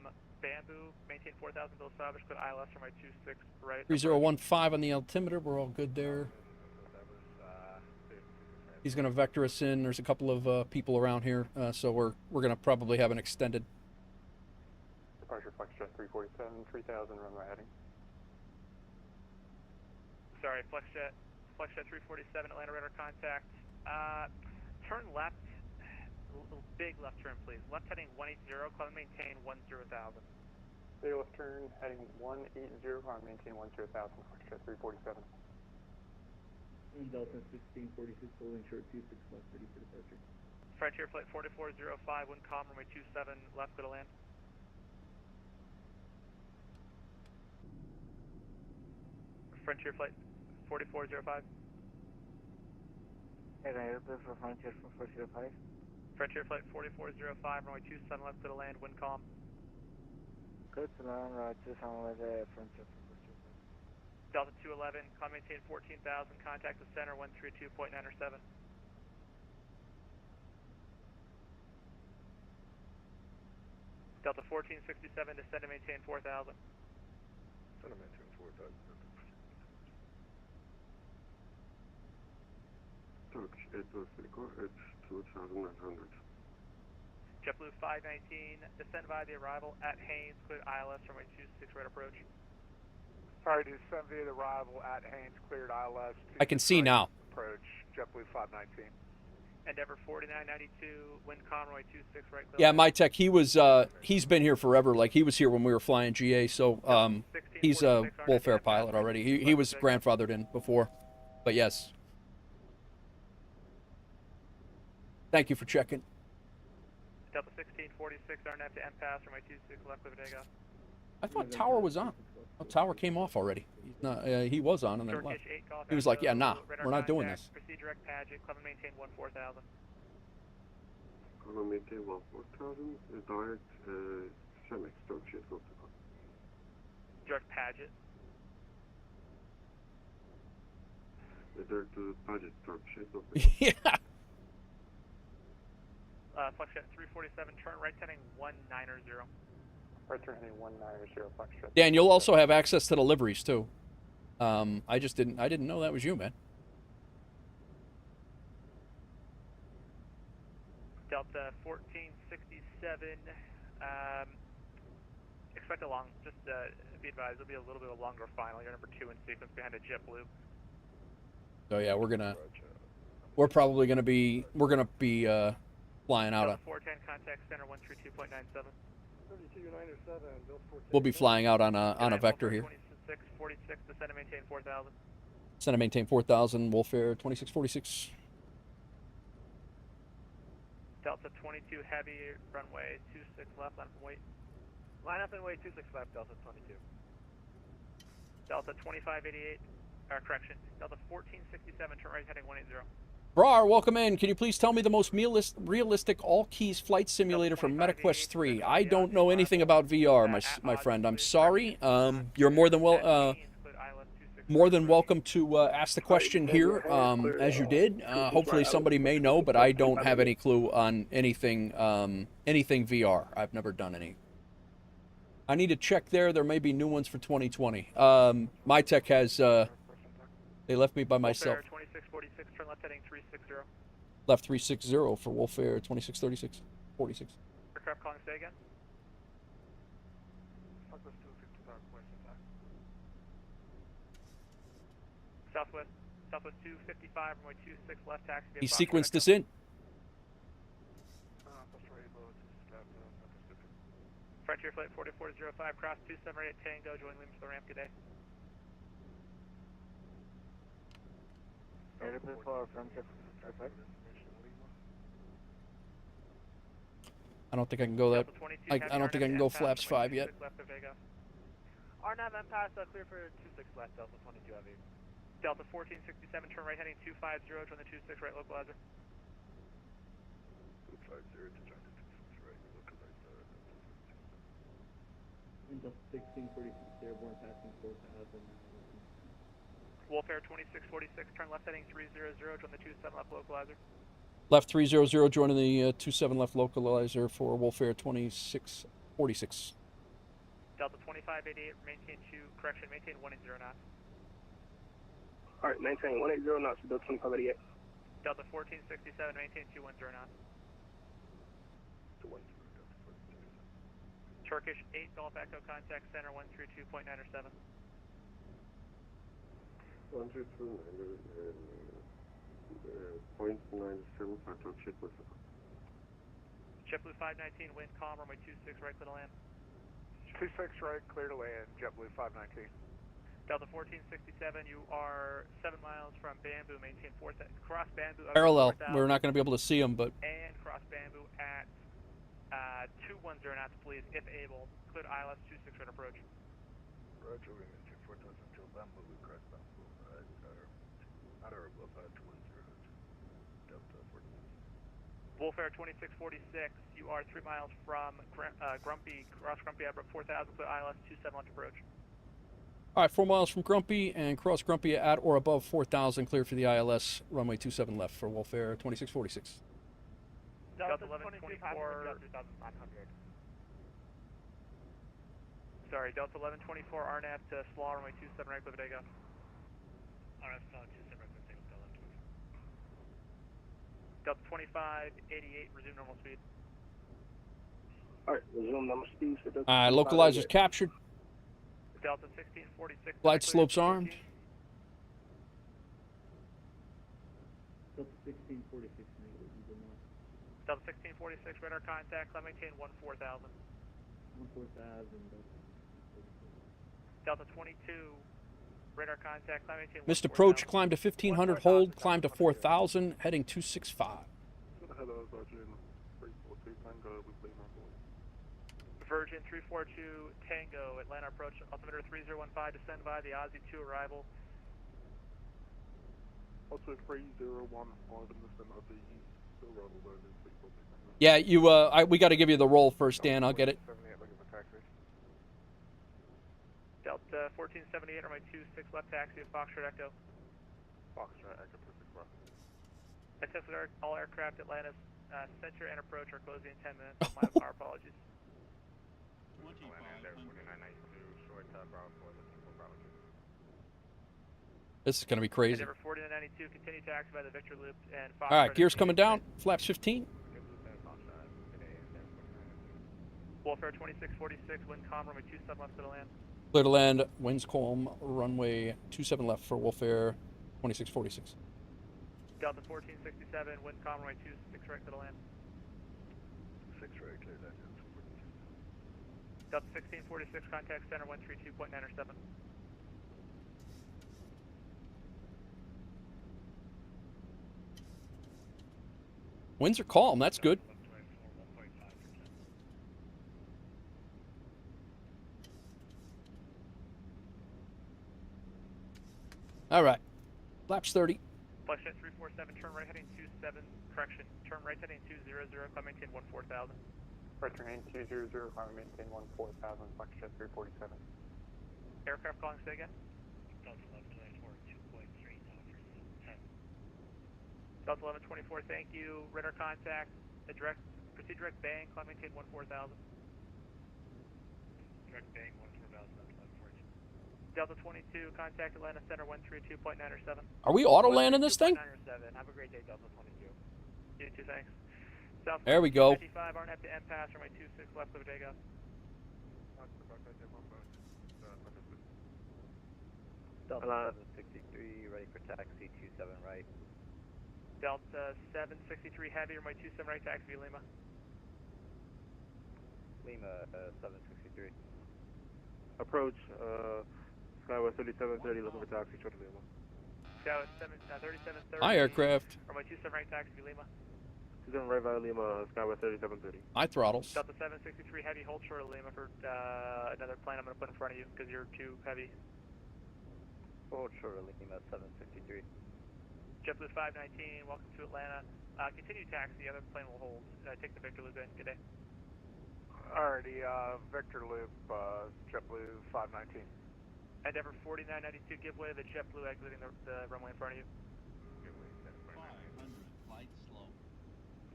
Bamboo, maintain 4,000, Bill Savage, clear ILS from my 26 right. 3015 on the altimeter, we're all good there. He's going to vector us in. There's a couple of people around here, so we're going to probably have an extended. Departure Foxtrot 347, 3,000, runway heading. Sorry, Flexjet 347, Atlanta radar contact. Turn left, big left turn, please. Left heading 180, climb and maintain 10,000. Big left turn, heading 180, climb and maintain 10,000, Foxtrot 347. Delta 1646, holding short 26 left, ready for departure. Frontier flight 4405, wind calm, runway 27 left, clear to land. Frontier flight 4405. Hey, can I repeat for Frontier 4405? Frontier flight 4405, runway 27 left, clear to land, wind calm. Good to land, runway 27 with Frontier 4405. Delta 211, climb maintain 14,000, contact the center 132.907. Delta 1467, descend and maintain 4,000. Descend and maintain 4,000. Turkish 803, it's 2,900. JetBlue 519, descend via the arrival at Haynes, cleared ILS, runway 26 right approach. Sorry, descend via the arrival at Haynes, cleared ILS. I can see now. Approach, JetBlue 519. Endeavor 4992, wind calm, runway 26 right. Yeah, my tech, he's been here forever. Like, he was here when we were flying GA, so he's a WolfAir pilot already. He was grandfathered in before, but yes. Thank you for checking. Delta 1646, RNAV to MPAS, runway 26 left, Liverdago. I thought Tower was on. Oh, Tower came off already. He's not, he was on and then left. He was like, yeah, nah, we're not doing this. Proceed direct Paget, Clement maintain 14,000. Clement maintain 14,000, direct Cemex, Turkish 803. Direct Paget. Direct to Paget, Turkish 803. Yeah. Flexjet 347, turn right heading 190. Right turn heading 190, Flexjet. Dan, you'll also have access to the liveries too. I didn't know that was you, man. Delta 1467, expect a long, just be advised, it'll be a little bit of a longer final. You're number 2 in sequence behind a JetBlue. So yeah, we're probably gonna be flying out. 410 contact center 132.97. We'll be flying out on a vector here. 46, descend and maintain 4,000. Descend and maintain 4,000. WolfAir 2646. Delta 22 heavy, runway 26 left, line up and wait. Line up and wait 26 left, Delta 22. Delta 2588, correction, Delta 1467, turn right heading 180. Brar, welcome in. Can you please tell me the most realistic all-keys flight simulator from MetaQuest 3? I don't know anything about VR, my friend. I'm sorry. You're more than welcome to ask the question here, as you did. Hopefully somebody may know, but I don't have any clue on anything VR. I've never done any. I need to check there. There may be new ones for 2020. My tech has... they left me by myself. WolfAir 2646, turn left heading 360. Left 360 for WolfAir 2636, 46. Aircraft calling, say again. Southwest 255, runway 26 left taxi. He sequenced us in. Frontier flight 4405, cross 278 Tango, join Lima for the ramp, good day. I don't think I can go that. I don't think I can go flaps 5 yet. RNAV MPAS, clear for 26 left, Delta 22 heavy. Delta 1467, turn right heading 250, join the 26 right localizer. 250 to join the 26 right localizer. Delta 1646, airborne passing 4,000. WolfAir 2646, turn left heading 300, join the 27 left localizer. Left 300, joining the 27 left localizer for WolfAir 2646. Delta 2588, maintain 180 knots. Alright, maintain 180 knots for Delta 2588. Delta 1467, maintain 210 knots. 210, Turkish 8 Golf Echo, contact center 132.97. 132.97 for Turkish 847. JetBlue 519, wind calm, runway 26 right, clear to land. 26 right, clear to land, JetBlue 519. Delta 1467, you are 7 miles from Bamboo, maintain 4,000, cross Bamboo. Parallel, we're not going to be able to see them, but... And cross Bamboo at 210 knots, please, if able. Clear ILS 26 right approach. Roger, we maintain 4,000 until Bamboo, we cross Bamboo at or above 210, Delta 14. WolfAir 2646, you are 3 miles from Grumpy, cross Grumpy at 4,000, clear ILS 27 left approach. All right, 4 miles from Grumpy and cross Grumpy at or above 4,000, clear for the ILS, runway 27 left for WolfAir 2646. Delta 1124, Sorry, Delta 1124 RNAV to SLAW runway 27 right, Bodega. RNAV SLAW 27 right, Bodega, Delta 2588, resume normal speed. Alright, resume normal speed for Delta. Localizers captured. Delta 1646. Glide slopes armed. Delta 1646, Delta 1646, radar contact, climb maintain 14,000. 14,000, Delta 22, radar contact, climb maintain 14,000. Missed approach, climb to 1500, hold, climb to 4000, heading 265. Virgin 342 Tango, Atlanta approach, altimeter 3015, descend by the Aussie 2 arrival. Also 3015 in the center of the arrival burning, please. Yeah, we got to give you the roll first, Dan. I'll get it. Delta 1478, runway 26 left taxi at Foxtrot Echo. Foxtrot Echo 26 left. Assessment all aircraft Atlanta's center and approach are closing in 10 minutes. Our apologies. This is going to be crazy. Endeavor 4992, continue taxi by the Victor Loop and Foxtrot. All right, gears coming down. Flaps 15. WolfAir 2646, wind calm, runway 27 left to the land. Clear to land, winds calm, runway 27 left for WolfAir 2646. Delta 1467, wind calm, runway 26 right to the land. 6 right, clear that. Delta 1646, contact center 132.907. Winds are calm, that's good. All right, flaps 30. Flexjet 347, turn right heading 27, correction, turn right heading 200, climb maintain 14,000. Right turn 200, climb maintain 14,000, Flexjet 347. Aircraft calling, say again? Delta 1124, 2.3 now for 10. Delta 1124, thank you. Radar contact, proceed direct bang, climb maintain 14,000. Direct bang 14,000, Delta 1142. Delta 22, contact Atlanta Center 132.907. Are we auto landing this thing? 907. Have a great day, Delta 22. You too, thanks. South there we go. 55, RNAV to M pass, runway 26 left of Bodega. Delta 763, ready for taxi 27 right. Delta 763 heavy, runway 27 right, taxi Lima. Lima 763. Approach, Skyway 3730, looking for taxi, short of Lima. Skyway 3730. Hi, aircraft. Runway 27 right, taxi Lima. 27 right via Lima, Skyway 3730. My throttles. Delta 763 heavy, hold short of Lima for another plane I'm going to put in front of you because you're too heavy. Hold short of Lima 763. JetBlue 519, welcome to Atlanta. Continue taxi, the other plane will hold. Take the Victor Loop in. Good day. Alrighty, Victor Loop, JetBlue 519. Endeavor 4992, give way to the JetBlue exiting the runway in front of you. 500, flight slow.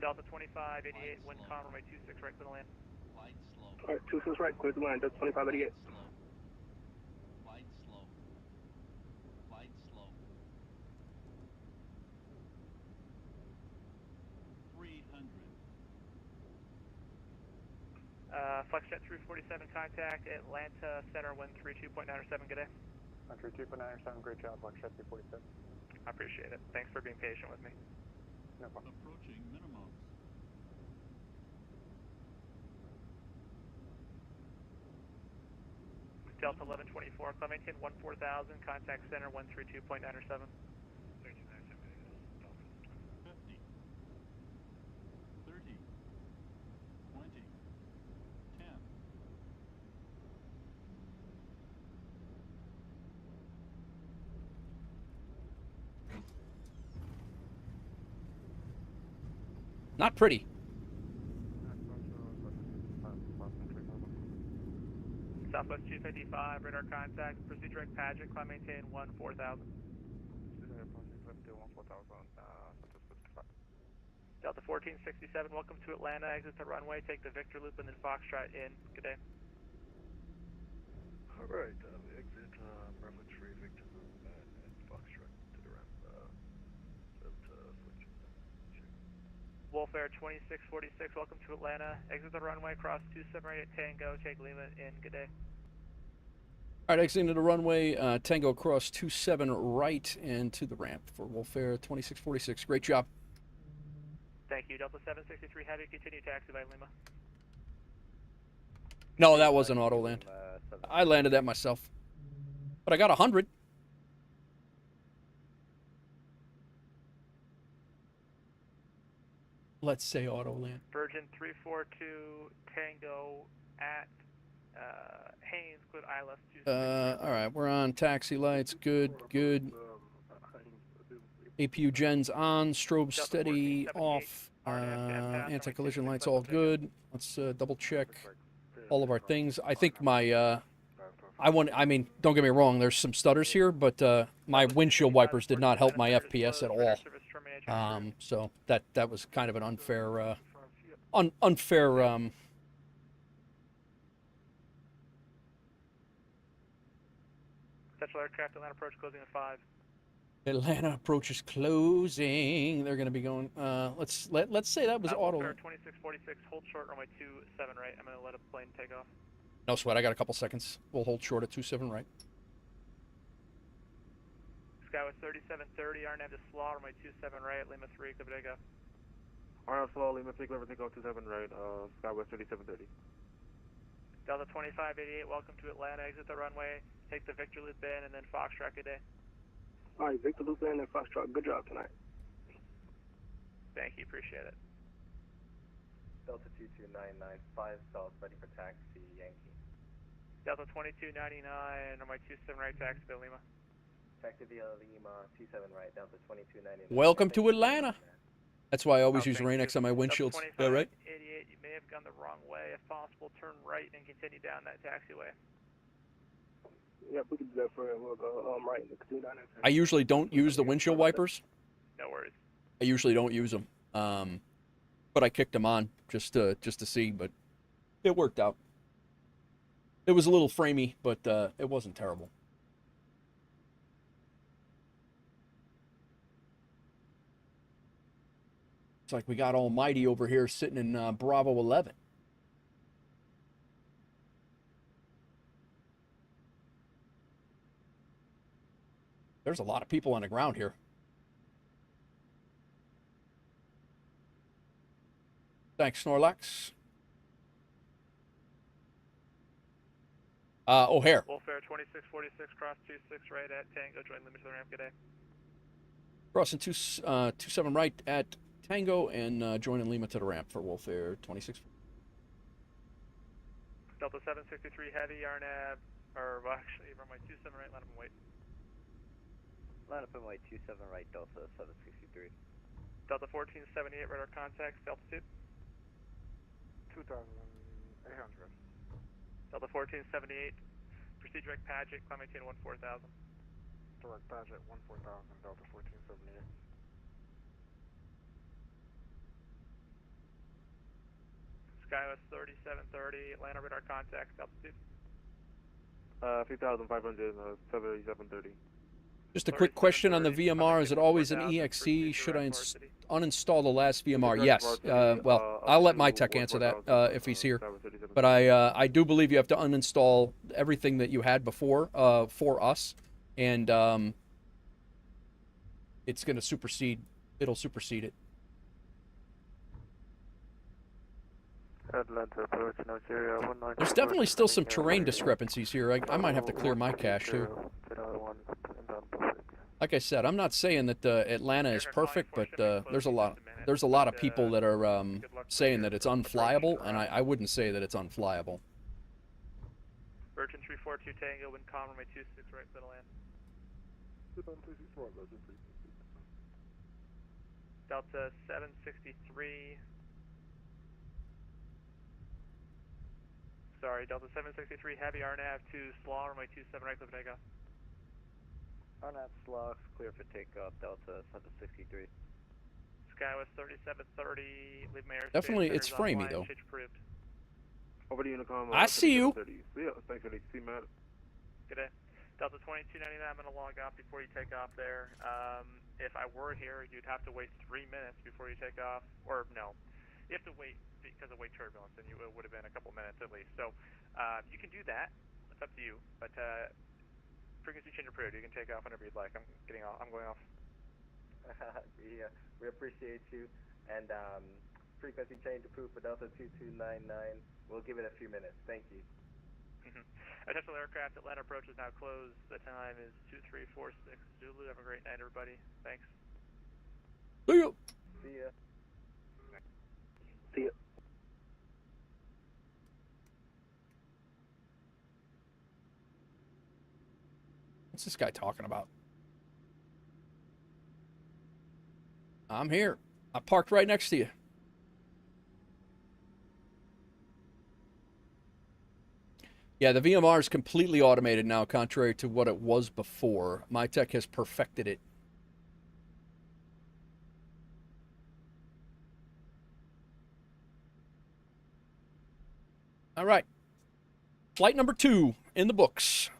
Delta 2588, wind calm, runway 26 right to the land. Flight slow. Alright, 26 right, clear to land, Delta 2588. Flight slow. Flight slow. 300. Flexjet 347, contact Atlanta Center 132.907, good day. 132.907, great job, Flexjet 347. I appreciate it. Thanks for being patient with me. No problem. Approaching minimums. Delta 1124, climb maintain 14,000, contact center 132.907. 50. 30. 20. 10. Not pretty. Southwest 255, radar contact, proceed direct Paget, climb maintain 14,000. Delta 1467, welcome to Atlanta, exit the runway, take the Victor Loop and then Foxtrot in. Good day. Alright, we exit Bravo 3, Victor Movement, and Foxtrot to the ramp. WolfAir 2646, welcome to Atlanta. Exit the runway, cross 27 right at Tango, take Lima in. Good day. All right, exiting to the runway, Tango cross 27 right and to the ramp for WolfAir 2646. Great job. Thank you. Delta 763 Heavy, continue taxi by Lima. No, that wasn't auto land. I landed that myself. But I got 100. Let's say auto land. Virgin 342 Tango at Haynes, cleared ILS 2. All right, we're on taxi lights. Good, good. APU gens on, strobe steady, off. Anti-collision lights all good. Let's double check all of our things. I think my I mean, don't get me wrong, there's some stutters here, but my windshield wipers did not help my FPS at all. So that was kind of an unfair Central aircraft, Atlanta approach closing at 5. Atlanta approach is closing. They're going to be going. Let's say that was auto. 2646, hold short runway 27 right. I'm going to let a plane take off. No sweat. I got a couple seconds. We'll hold short at 27 right. Skywest 3730, RNAV to Slaw, runway 27 right, Lima 3, clear for takeoff. RNAV Slaw, Lima 3, clear for takeoff 27 right, Skywest 3730. Delta 2588, welcome to Atlanta. Exit the runway, take the Victor Loop in, and then Foxtrot, good day. Alright, Victor Loop in and Foxtrot, good job tonight. Thank you, appreciate it. Delta 22995 South, ready for taxi, Yankee. Delta 2299, runway 27 right, taxi to Lima. Taxi via Lima, 27 right, Delta 2299. Welcome to Atlanta. That's why I always use Rain-X on my windshields. Yeah, right? 88, you may have gone the wrong way. If possible, turn right and continue down that taxiway. Yeah, we can do that for we'll go right in the 299. I usually don't use the windshield wipers. No worries. I usually don't use them. But I kicked them on just to see, but it worked out. It was a little framey, but it wasn't terrible. It's like we got Almighty over here sitting in Bravo 11. There's a lot of people on the ground here. Thanks, Snorlax. O'Hare. WolfAir 2646, cross 26 right at Tango, join Lima to the ramp, good day. Crossing 27 right at Tango and joining Lima to the ramp for WolfAir 26. Delta 763 Heavy, RNAV, or well, actually, runway 27 right, line up and wait. Line up and wait, 27 right, Delta 763. Delta 1478, radar contacts, altitude. 2,800. Delta 1478, proceed direct Paget, climb maintain 14,000. Direct Paget 14,000, Delta 1478. Skywest 3730, Atlanta radar contacts, altitude. 3,500, 7730. Just a quick question on the VMR. Is it always an EXE? Should I uninstall the last VMR? Yes. Well, I'll let my tech answer that if he's here. But I do believe you have to uninstall everything that you had before for us. And it's going to supersede. It'll supersede it. Atlanta approach, no Syria, 19. There's definitely still some terrain discrepancies here. I might have to clear my cache too. Like I said, I'm not saying that Atlanta is perfect, but there's a lot of people that are saying that it's unflyable, and I wouldn't say that it's unflyable. Virgin 342 Tango, wind calm, runway 26 right, clear to land. Delta 763. Sorry, Delta 763 Heavy, RNAV to Slaw, runway 27 right, clear for takeoff. RNAV Slaw, clear for takeoff, Delta 763. Skywest 3730, leave my airspace. Definitely, it's framey though. Over to Unicom. I see you. Yeah, thanks for the C-Mat. Good day. Delta 2299, I'm going to log off before you take off there. If I were here, you'd have to wait 3 minutes before you take off. Or, no. You have to wait because of wake turbulence, and it would have been a couple minutes at least. So, you can do that. It's up to you. But, frequency change approved. You can take off whenever you'd like. I'm going off. We appreciate you. And, frequency change approved for Delta 2299. We'll give it a few minutes. Thank you. Essential aircraft Atlanta approach is now closed. The time is 2346 Zulu. Have a great night, everybody. Thanks. See you. See ya. See ya. What's this guy talking about? I'm here. I parked right next to you. Yeah, the VMR is completely automated now, contrary to what it was before. My tech has perfected it. All right. Flight number 2 in the books.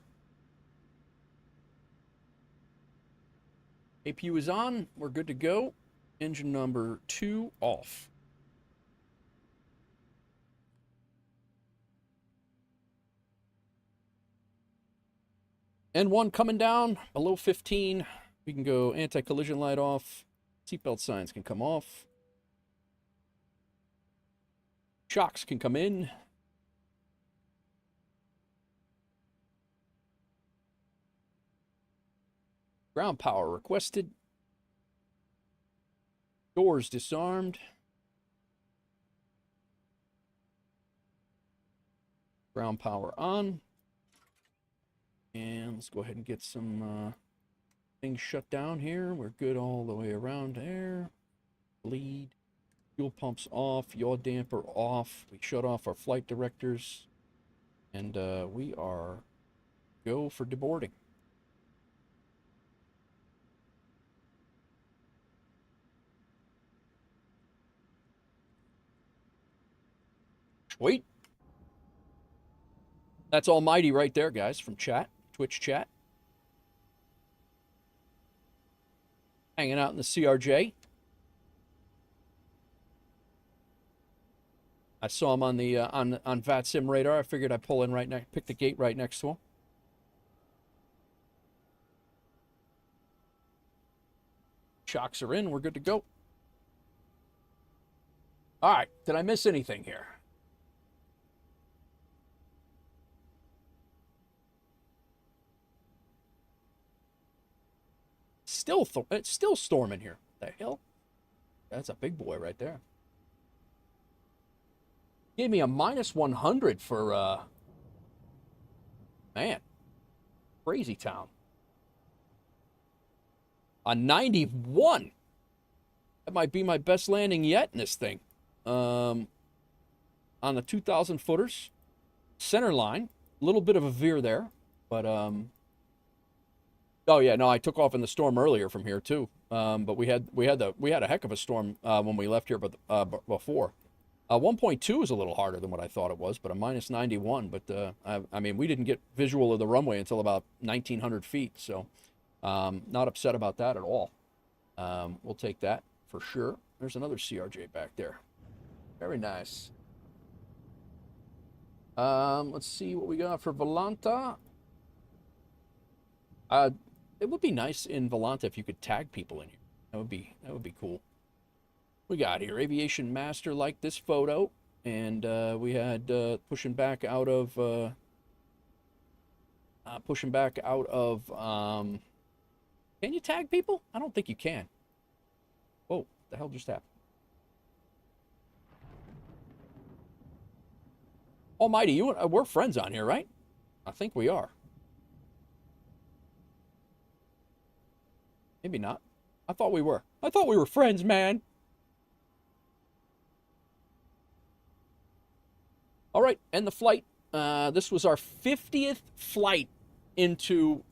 APU is on. We're good to go. Engine number 2 off. N1 coming down below 15. We can go anti-collision light off. Seatbelt signs can come off. Shocks can come in. Ground power requested. Doors disarmed. Ground power on. And let's go ahead and get some things shut down here. We're good all the way around there. Bleed. Fuel pumps off. Yaw damper off. We shut off our flight directors. And we are go for deboarding. Sweet. That's Almighty right there, guys, from chat. Twitch chat. Hanging out in the CRJ. I saw him on the on VATSIM radar. I figured I'd pull in right next, pick the gate right next to him. Shocks are in. We're good to go. All right. Did I miss anything here? It's still storming here. The hell? That's a big boy right there. Gave me a -100 for man. Crazy town. A 91. That might be my best landing yet in this thing. On the 2,000 footers. Center line. A little bit of a veer there, but oh yeah, no, I took off in the storm earlier from here too. But we had a heck of a storm when we left here, but before. 1.2 is a little harder than what I thought it was, but a -91. But I mean, we didn't get visual of the runway until about 1,900 feet, so not upset about that at all. We'll take that for sure. There's another CRJ back there. Very nice. Let's see what we got for Volanta. It would be nice in Volanta if you could tag people in here. That would be cool. We got here Aviation Master like this photo, and we had pushing back out of can you tag people? I don't think you can. Whoa, what the hell just happened? Almighty, you and we're friends on here, right? I think we are. Maybe not. I thought we were. I thought we were friends, man. All right, end the flight. This was our 50th flight into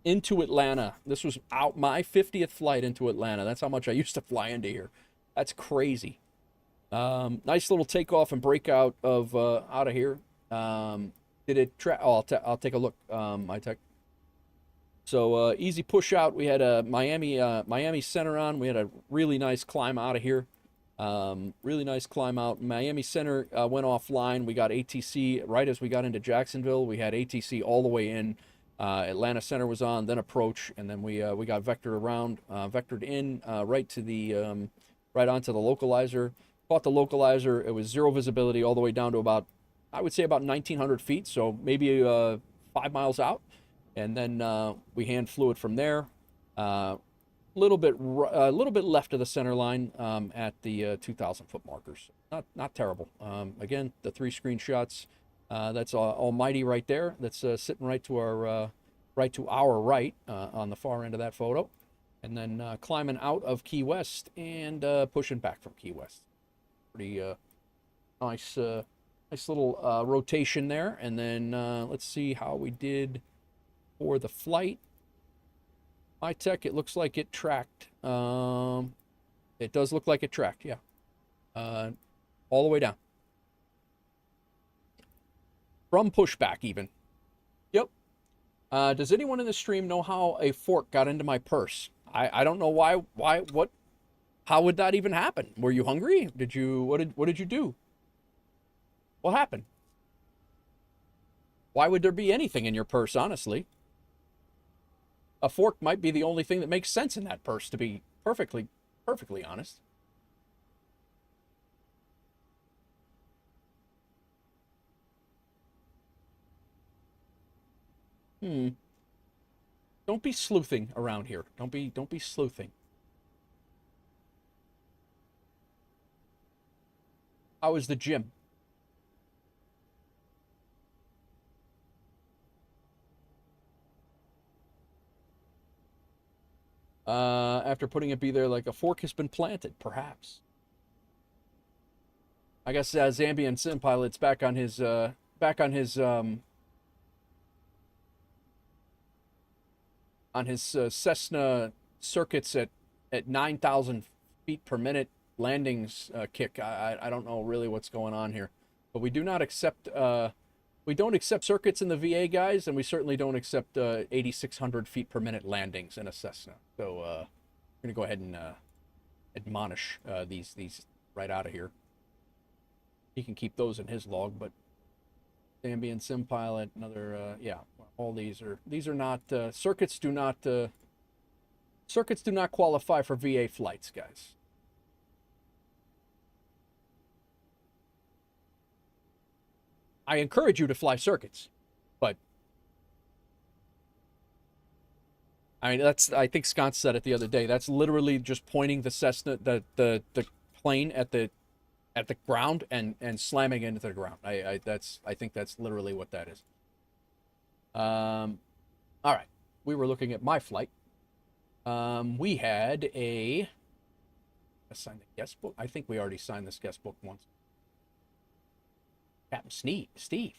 Atlanta. This was my 50th flight into Atlanta. That's how much I used to fly into here. That's crazy. Nice little takeoff and breakout of out of here. Did it I'll take a look, my tech. So easy push out. We had a Miami Center on. We had a really nice climb out of here. Really nice climb out. Miami Center went offline. We got ATC right as we got into Jacksonville. We had ATC all the way in. Atlanta Center was on, then approach, and then we got vectored around, vectored in right to the right onto the localizer. Caught the localizer. It was 0 visibility all the way down to about, I would say about 1,900 feet, so maybe 5 miles out. And then we hand flew it from there. Little bit left of the center line at the 2,000 foot markers. Not terrible. Again, the 3 screenshots. That's Almighty right there. That's sitting right to our right on the far end of that photo, and then climbing out of Key West and pushing back from Key West. Pretty nice little rotation there. And then let's see how we did for the flight. My tech, it looks like it tracked. It does look like it tracked, yeah. All the way down. From pushback, even. Yep. Does anyone in the stream know how a fork got into my purse? I don't know why, how would that even happen? Were you hungry? What did you do? What happened? Why would there be anything in your purse, honestly? A fork might be the only thing that makes sense in that purse, to be perfectly honest. Don't be sleuthing around here. Don't be sleuthing. How is the gym? After putting it be there, like a fork has been planted, perhaps. I guess Zambian Sim Pilot's back on his Cessna circuits at 9,000 feet per minute landings kick. I don't know really what's going on here, but we do not accept we don't accept circuits in the VA, guys, and we certainly don't accept 8,600 feet per minute landings in a Cessna. So we're gonna go ahead and admonish these right out of here. He can keep those in his log, but Zambian Sim Pilot, another yeah, all these are not circuits do not qualify for VA flights, guys. I encourage you to fly circuits, but I mean I think Scott said it the other day. That's literally just pointing the Cessna the plane at the ground and slamming into the ground. I think that's literally what that is. All right, we were looking at my flight. We had I signed the guest book. I think we already signed this guest book once. Captain Steve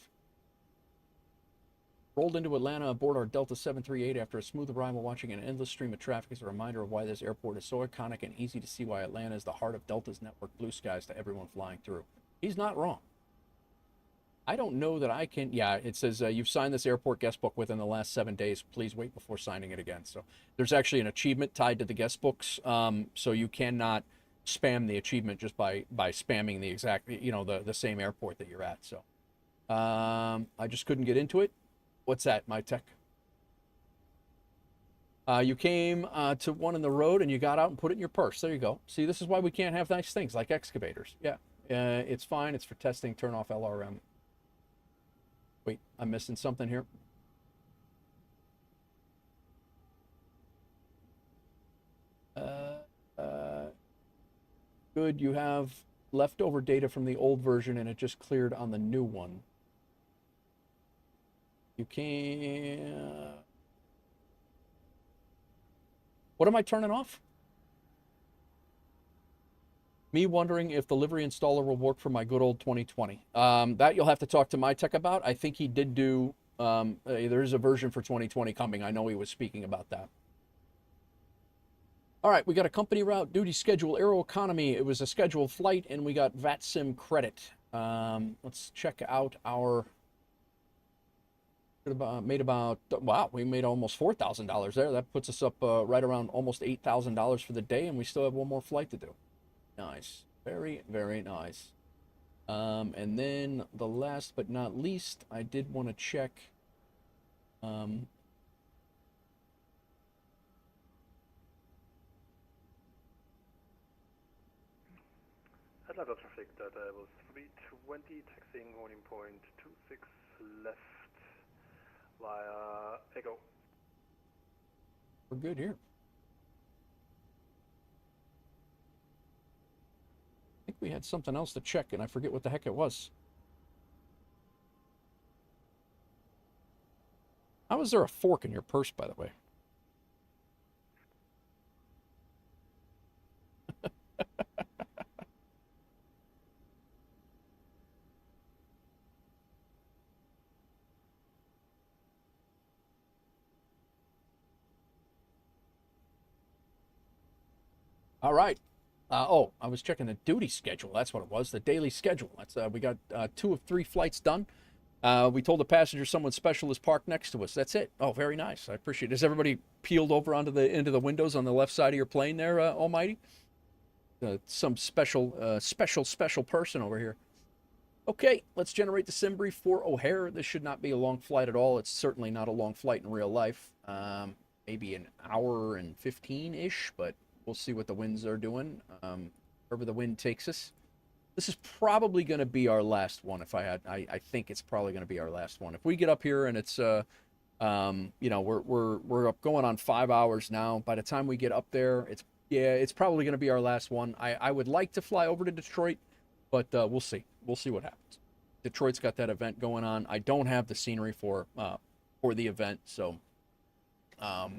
rolled into Atlanta aboard our Delta 738 after a smooth arrival, watching an endless stream of traffic is a reminder of why this airport is so iconic and easy to see why Atlanta is the heart of Delta's network blue skies to everyone flying through. He's not wrong. I don't know that I can. Yeah, it says you've signed this airport guest book within the last 7 days. Please wait before signing it again. So there's actually an achievement tied to the guest books, so you cannot spam the achievement just by spamming the exact, the same airport that you're at. So I just couldn't get into it. What's that, my tech? You came to one in the road and you got out and put it in your purse. There you go. See, this is why we can't have nice things like excavators. Yeah, it's fine. It's for testing. Turn off LRM. Wait, I'm missing something here. Good, you have leftover data from the old version and it just cleared on the new one. You can... What am I turning off? Me wondering if the livery installer will work for my good old 2020. That you'll have to talk to my tech about. I think he did do... there is a version for 2020 coming. I know he was speaking about that. All right, we got a company route, duty schedule, Aeroconomy. It was a scheduled flight, and we got VATSIM credit. Let's check out our Made about, wow, we made almost $4,000 there. That puts us up right around almost $8,000 for the day, and we still have one more flight to do. Nice. Very, very nice. And then the last but not least, I did want to check. Atlanta traffic, that was 320, taxiing holding point 26 left via Echo. We're good here. I think we had something else to check, and I forget what the heck it was. How is there a fork in your purse, by the way? All right. Oh, I was checking the duty schedule. That's what it was, the daily schedule. That's we got 2 of 3 flights done. We told the passenger someone special is parked next to us. That's it. Oh, very nice. I appreciate it. Is everybody peeled over into the windows on the left side of your plane there, Almighty? Some special person over here. Okay, let's generate the sim brief for O'Hare. This should not be a long flight at all. It's certainly not a long flight in real life. Maybe an hour and 15-ish, but we'll see what the winds are doing. Wherever the wind takes us. This is probably going to be our last one. I think it's probably going to be our last one. If we get up here and it's, you know, we're up going on 5 hours now. By the time we get up there, it's probably going to be our last one. I would like to fly over to Detroit, but we'll see. We'll see what happens. Detroit's got that event going on. I don't have the scenery for the event, so I'll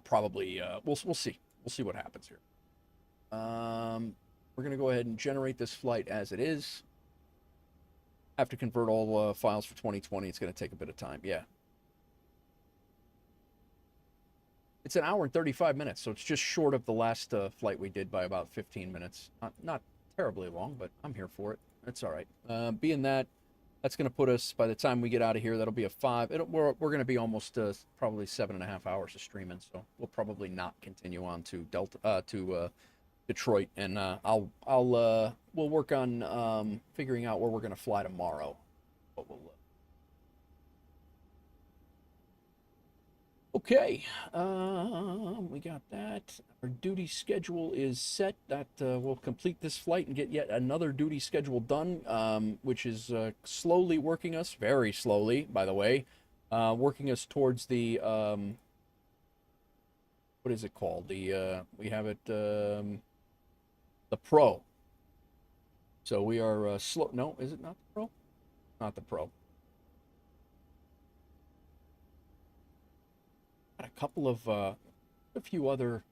probably we'll see. We'll see what happens here. We're going to go ahead and generate this flight as it is. Have to convert all files for 2020. It's going to take a bit of time. Yeah. It's an hour and 35 minutes, so it's just short of the last flight we did by about 15 minutes. Not terribly long, but I'm here for it. That's all right. Being that, that's going to put us, by the time we get out of here, that'll be a 5. We're going to be almost probably 7.5 hours of streaming, so we'll probably not continue on to Detroit, and we'll work on figuring out where we're going to fly tomorrow. But we'll okay, we got that. Our duty schedule is set. That we'll complete this flight and get yet another duty schedule done, which is slowly working us, very slowly, by the way, working us towards the what is it called? The we have it the Pro. So we are slow. No, is it not the Pro? Not the Pro. A couple of a few other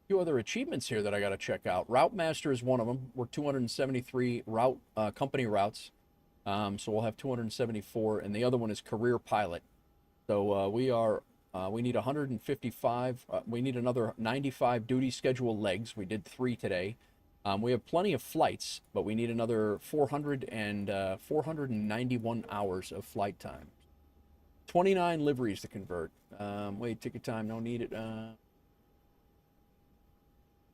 achievements here that I got to check out. Route Master is one of them. We're 273 route company routes, so we'll have 274, and the other one is Career Pilot. So we need 155. We need another 95 duty schedule legs. We did 3 today. We have plenty of flights, but we need another 491 hours of flight time. 29 liveries to convert. Wait, take your time. Don't need it.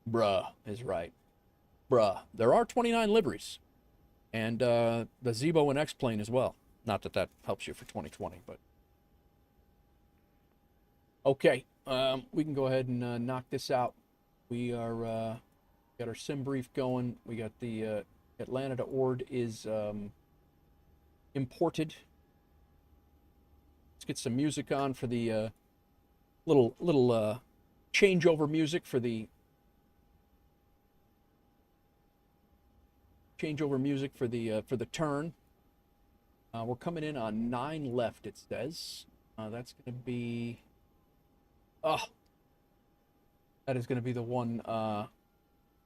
Bruh is right. Bruh. There are 29 liveries. And the Zebo and X-Plane as well. Not that that helps you for 2020, but... Okay. We can go ahead and knock this out. We are... got our sim brief going. We got the Atlanta to Ord is imported. Let's get some music on for the little changeover music for the turn. We're coming in on 9 left. It says that's going to be that is going to be the one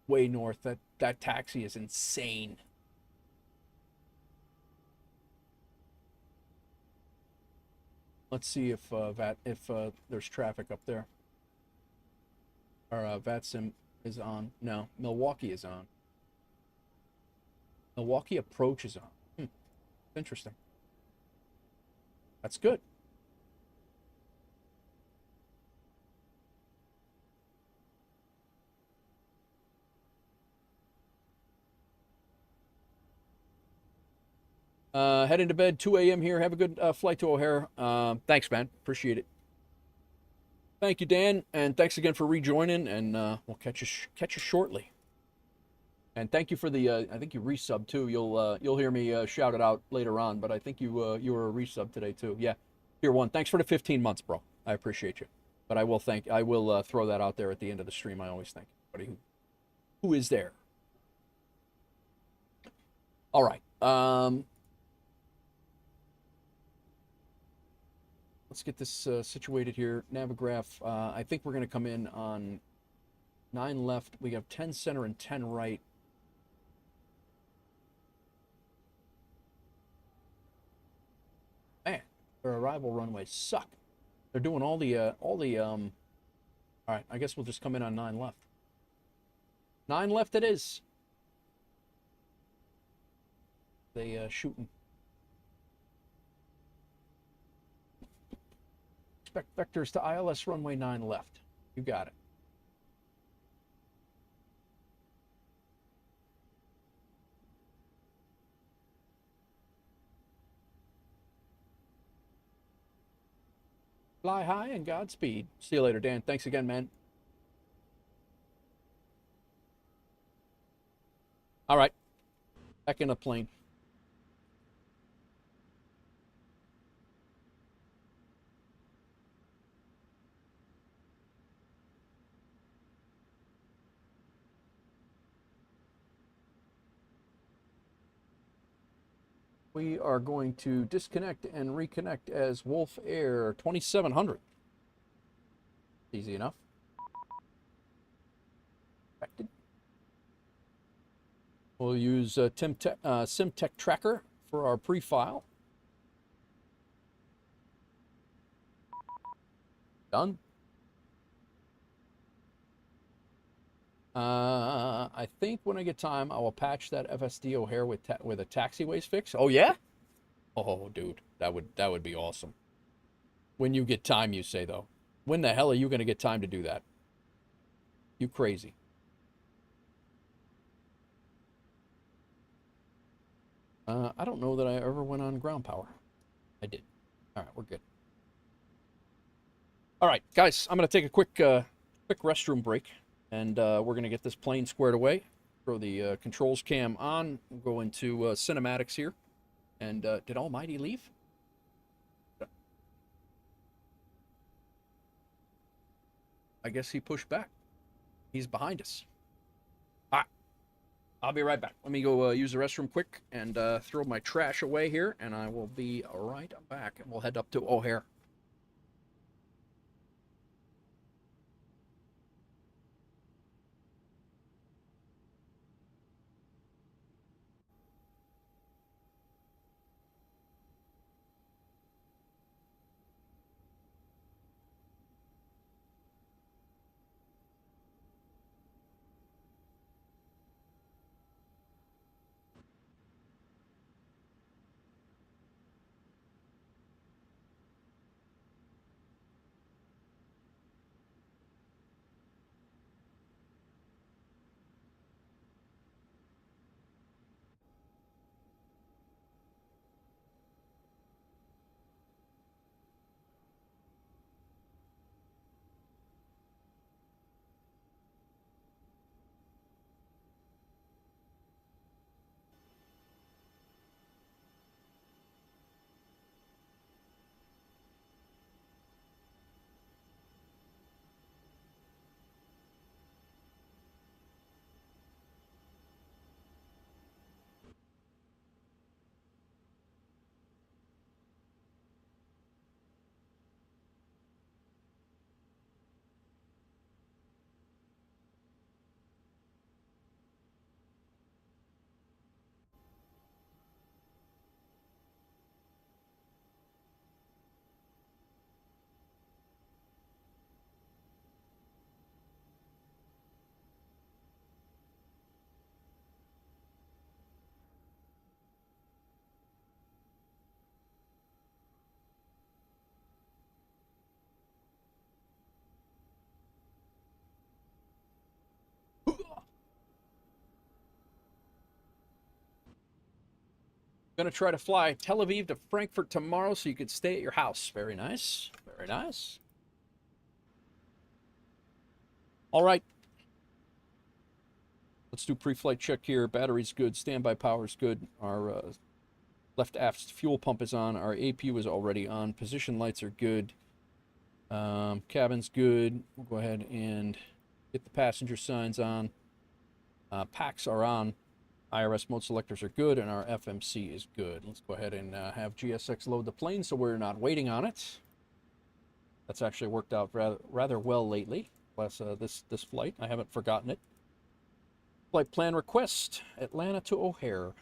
way north. That taxi is insane. Let's see if there's traffic up there. Or VATSIM is on. No, Milwaukee is on. Milwaukee approach is on. Interesting. That's good. Heading to bed, 2 a.m. here. Have a good flight to O'Hare. Thanks, man. Appreciate it. Thank you, Dan, and thanks again for rejoining, and we'll catch you shortly. And thank you for the, I think you resubbed too. You'll hear me shout it out later on, but I think you were a resub today too. Yeah, Tier 1. Thanks for the 15 months, bro. I appreciate you. But I will throw that out there at the end of the stream. I always thank everybody who is there. All right. Let's get this situated here. Navigraph, I think we're going to come in on 9 left. We have 10 center and 10 right. Man, their arrival runways suck. They're doing all right, I guess we'll just come in on 9 left. 9 left it is. They shooting. Expect vectors to ILS runway 9 left. You got it. Fly high and Godspeed. See you later, Dan. Thanks again, man. All right. Back in the plane. We are going to disconnect and reconnect as WolfAir 2700. Easy enough. Expected. We'll use SimTech Tracker for our pre-file. Done. I think when I get time, I will patch that FSD O'Hare with a taxiways fix. Oh yeah? Oh, dude, that would be awesome. When you get time, you say though. When the hell are you gonna get time to do that? You crazy? I don't know that I ever went on ground power. I did. All right, we're good. All right, guys, I'm gonna take a quick restroom break. And we're going to get this plane squared away. Throw the controls cam on. We'll go into cinematics here. And did Almighty leave? I guess he pushed back. He's behind us. All right. I'll be right back. Let me go use the restroom quick and throw my trash away here. And I will be right back. And we'll head up to O'Hare. Going to try to fly Tel Aviv to Frankfurt tomorrow so you could stay at your house. Very nice. Very nice. All right. Let's do pre-flight check here. Battery's good. Standby power's good. Our left aft fuel pump is on. Our APU is already on. Position lights are good. Cabin's good. We'll go ahead and get the passenger signs on. Packs are on. IRS mode selectors are good, and our FMC is good. Let's go ahead and have GSX load the plane so we're not waiting on it. That's actually worked out rather well lately. Plus this flight, I haven't forgotten it. Flight plan request, Atlanta to O'Hare.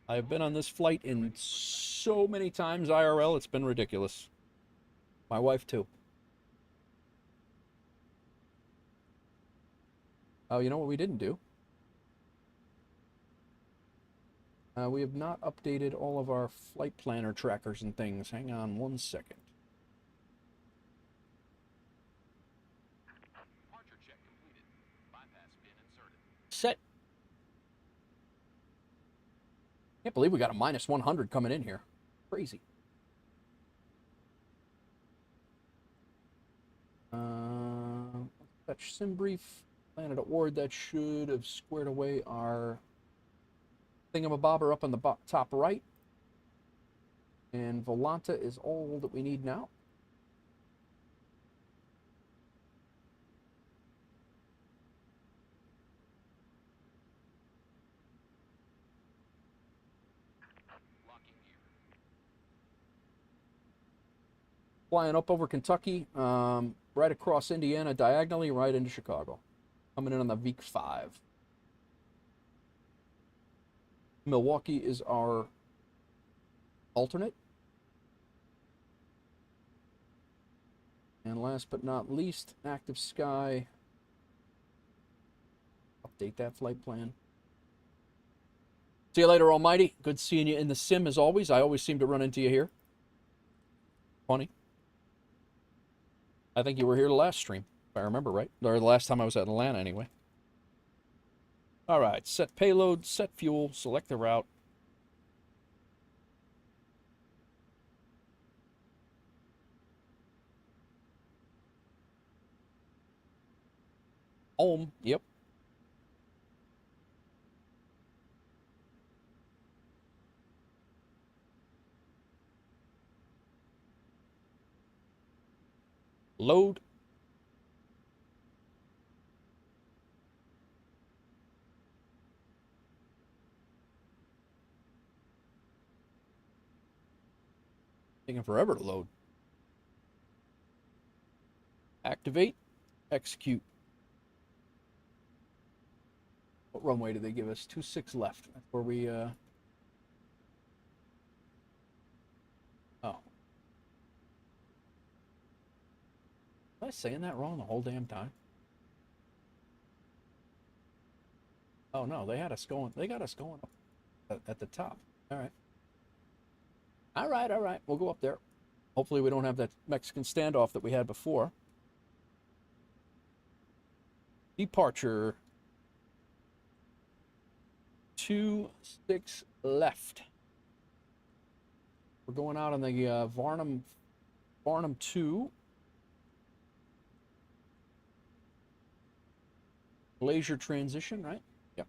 I have been on this flight in so many times IRL, it's been ridiculous. My wife too. Oh, you know what we didn't do? We have not updated all of our flight planner trackers and things. Hang on 1 second. Departure check completed. Bypass pin inserted. Set. Can't believe we got a -100 coming in here. Crazy. Fetch sim brief. Landed at Ward. That should have squared away our thingamabobber up on the top right. And Volanta is all that we need now. Flying up over Kentucky, right across Indiana, diagonally, right into Chicago. Coming in on the VEEC 5. Milwaukee is our alternate. And last but not least, active sky. Update that flight plan. See you later, Almighty. Good seeing you in the sim as always. I always seem to run into you here. Funny. I think you were here the last stream, if I remember right. Or the last time I was at Atlanta, anyway. All right, set payload, set fuel, select the route. Home, yep. Load. Taking forever to load. Activate. Execute. What runway did they give us? 26 left. That's where we, Oh. Am I saying that wrong the whole damn time? Oh no, they got us going up at the top. All right. All right. We'll go up there. Hopefully we don't have that Mexican standoff that we had before. Departure. 26 left. We're going out on the Varnum 2. Glacier transition, right? Yep.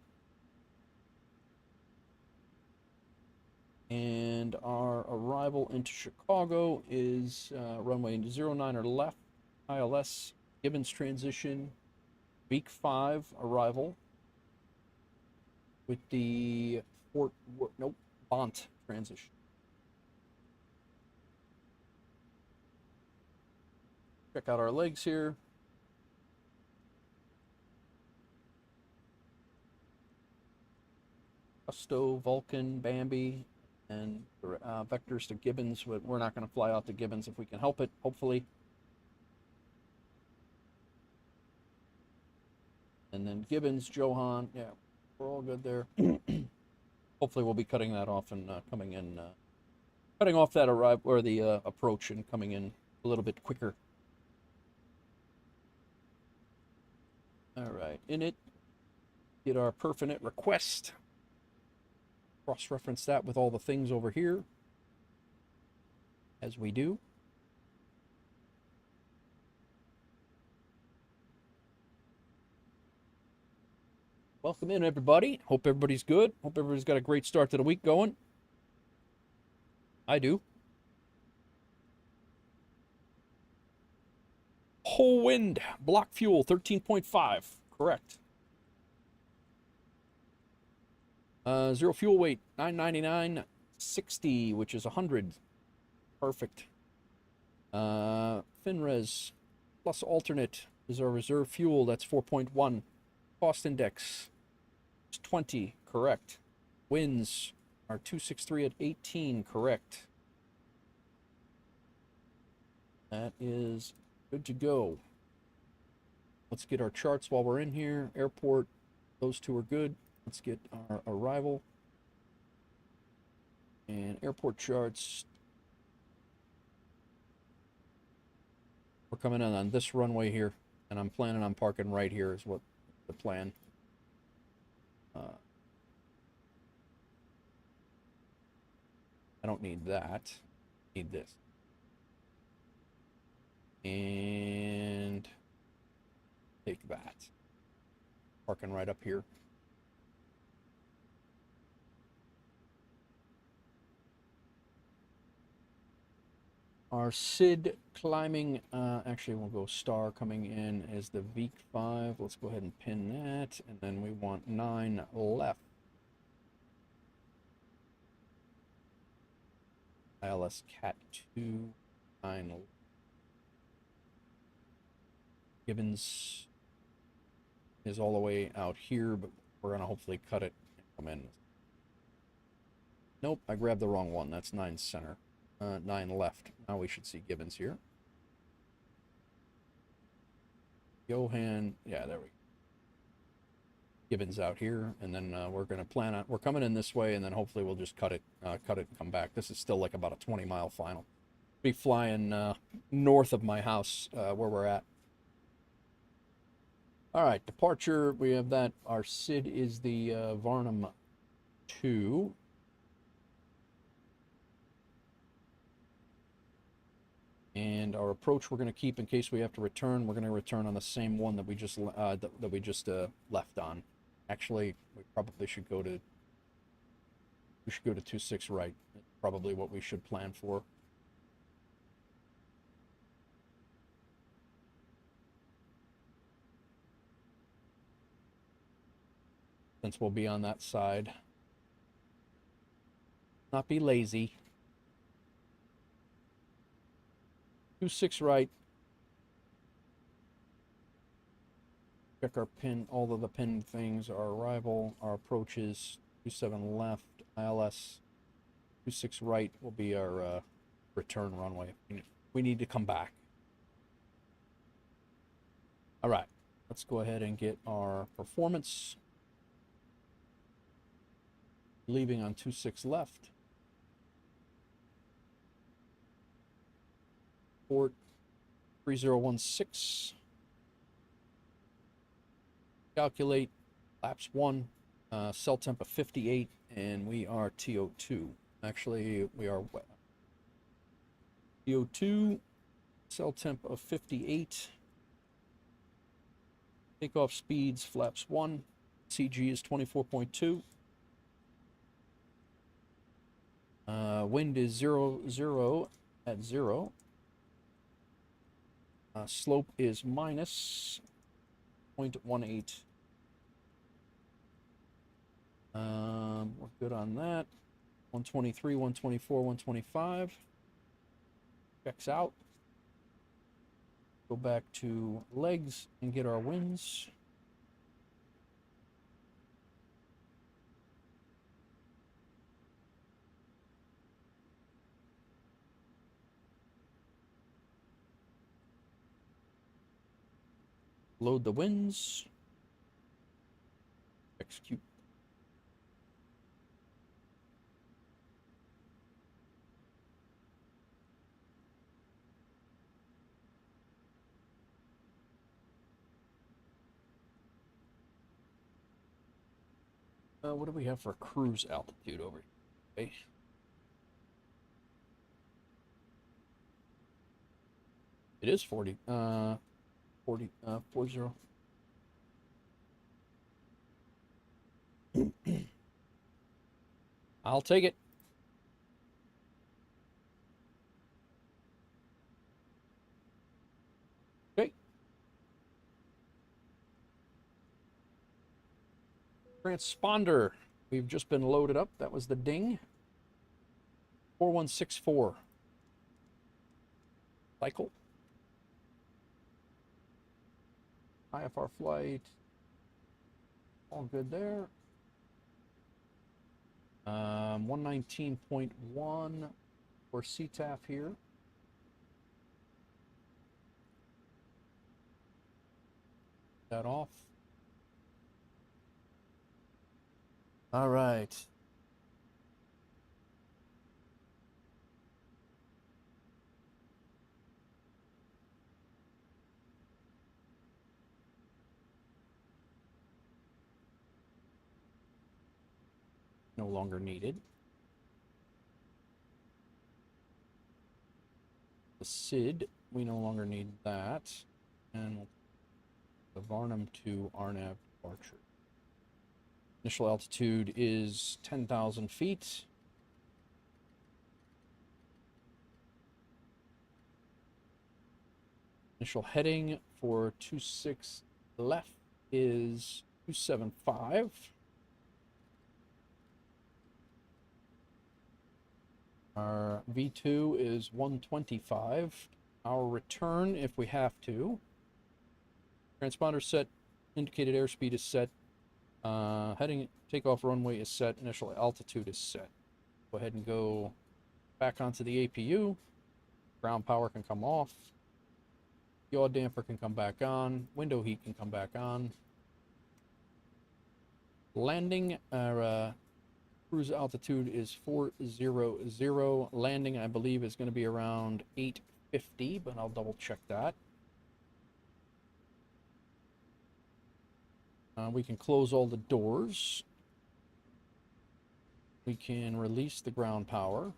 And our arrival into Chicago is runway 09er left, ILS, Gibbons transition, VEEC 5 arrival with the Bont transition. Check out our legs here. Gusto, Vulcan, Bambi, and vectors to Gibbons. We're not going to fly out to Gibbons if we can help it, hopefully. And then Gibbons, Johan, yeah, we're all good there. Hopefully we'll be cutting that off and coming in, cutting off that or the approach and coming in a little bit quicker. All right, in it, get our perfinite request. cross-reference that with all the things over here, as we do. Welcome in, everybody. Hope everybody's good. Hope everybody's got a great start to the week going. I do. Whole wind, block fuel, 13.5. Correct. Zero fuel weight, 999.60, which is 100. Perfect. FinRes plus alternate is our reserve fuel. That's 4.1. Cost index is 20. Correct. Winds are 263 at 18. Correct. That is good to go. Let's get our charts while we're in here. Airport, those two are good. Let's get our arrival. And airport charts. We're coming in on this runway here, and I'm planning on parking right here is what the plan. I don't need that. I need this. And take that. Parking right up here. Our SID climbing, actually we'll go star coming in as the VEEC 5. Let's go ahead and pin that. And then we want 9 left. ILS Cat 2, 9. Gibbons is all the way out here, but we're going to hopefully cut it and come in. Nope, I grabbed the wrong one. That's 9 center. 9 left. Now we should see Gibbons here. Johan, yeah, there we go. Gibbons out here, and then we're going to plan on, we're coming in this way, and then hopefully we'll just cut it and come back. This is still like about a 20-mile final. Be flying north of my house where we're at. All right, departure, we have that. Our SID is the Varnum 2. And our approach we're going to keep in case we have to return. We're going to return on the same one that we just left on. Actually, we probably should go to 26 right. That's probably what we should plan for. Since we'll be on that side. Not be lazy. 26 right. Check our pin, all of the pin things, our arrival, our approaches, 27 left, ILS, 26 right will be our return runway. We need to come back. All right, let's go ahead and get our performance. Leaving on 26 left. Port 3016. Calculate laps 1, cell temp of 58, and we are TO2. Actually, we are TO2, cell temp of 58. Takeoff speeds, flaps 1, CG is 24.2. Wind is 0 at 0. Slope is minus 0.18. We're good on that. 123, 124, 125. Checks out. Go back to legs and get our winds. Load the winds. Execute. What do we have for cruise altitude over here? Okay. It is 40. 40. 40. I'll take it. Okay. Transponder. We've just been loaded up. That was the ding. 4164. Cycle. IFR flight. All good there. 119.1 for CTAF here. That off. All right. No longer needed. The SID, we no longer need that. And the Varnum to RNAV departure. Initial altitude is 10,000 feet. Initial heading for 26 left is 275. Our V2 is 125. Our return, if we have to. Transponder set, indicated airspeed is set. Heading, takeoff runway is set. Initial altitude is set. Go ahead and go back onto the APU. Ground power can come off. Yaw damper can come back on. Window heat can come back on. Landing, our cruise altitude is 400. Landing, I believe, is going to be around 850, but I'll double check that. We can close all the doors. We can release the ground power.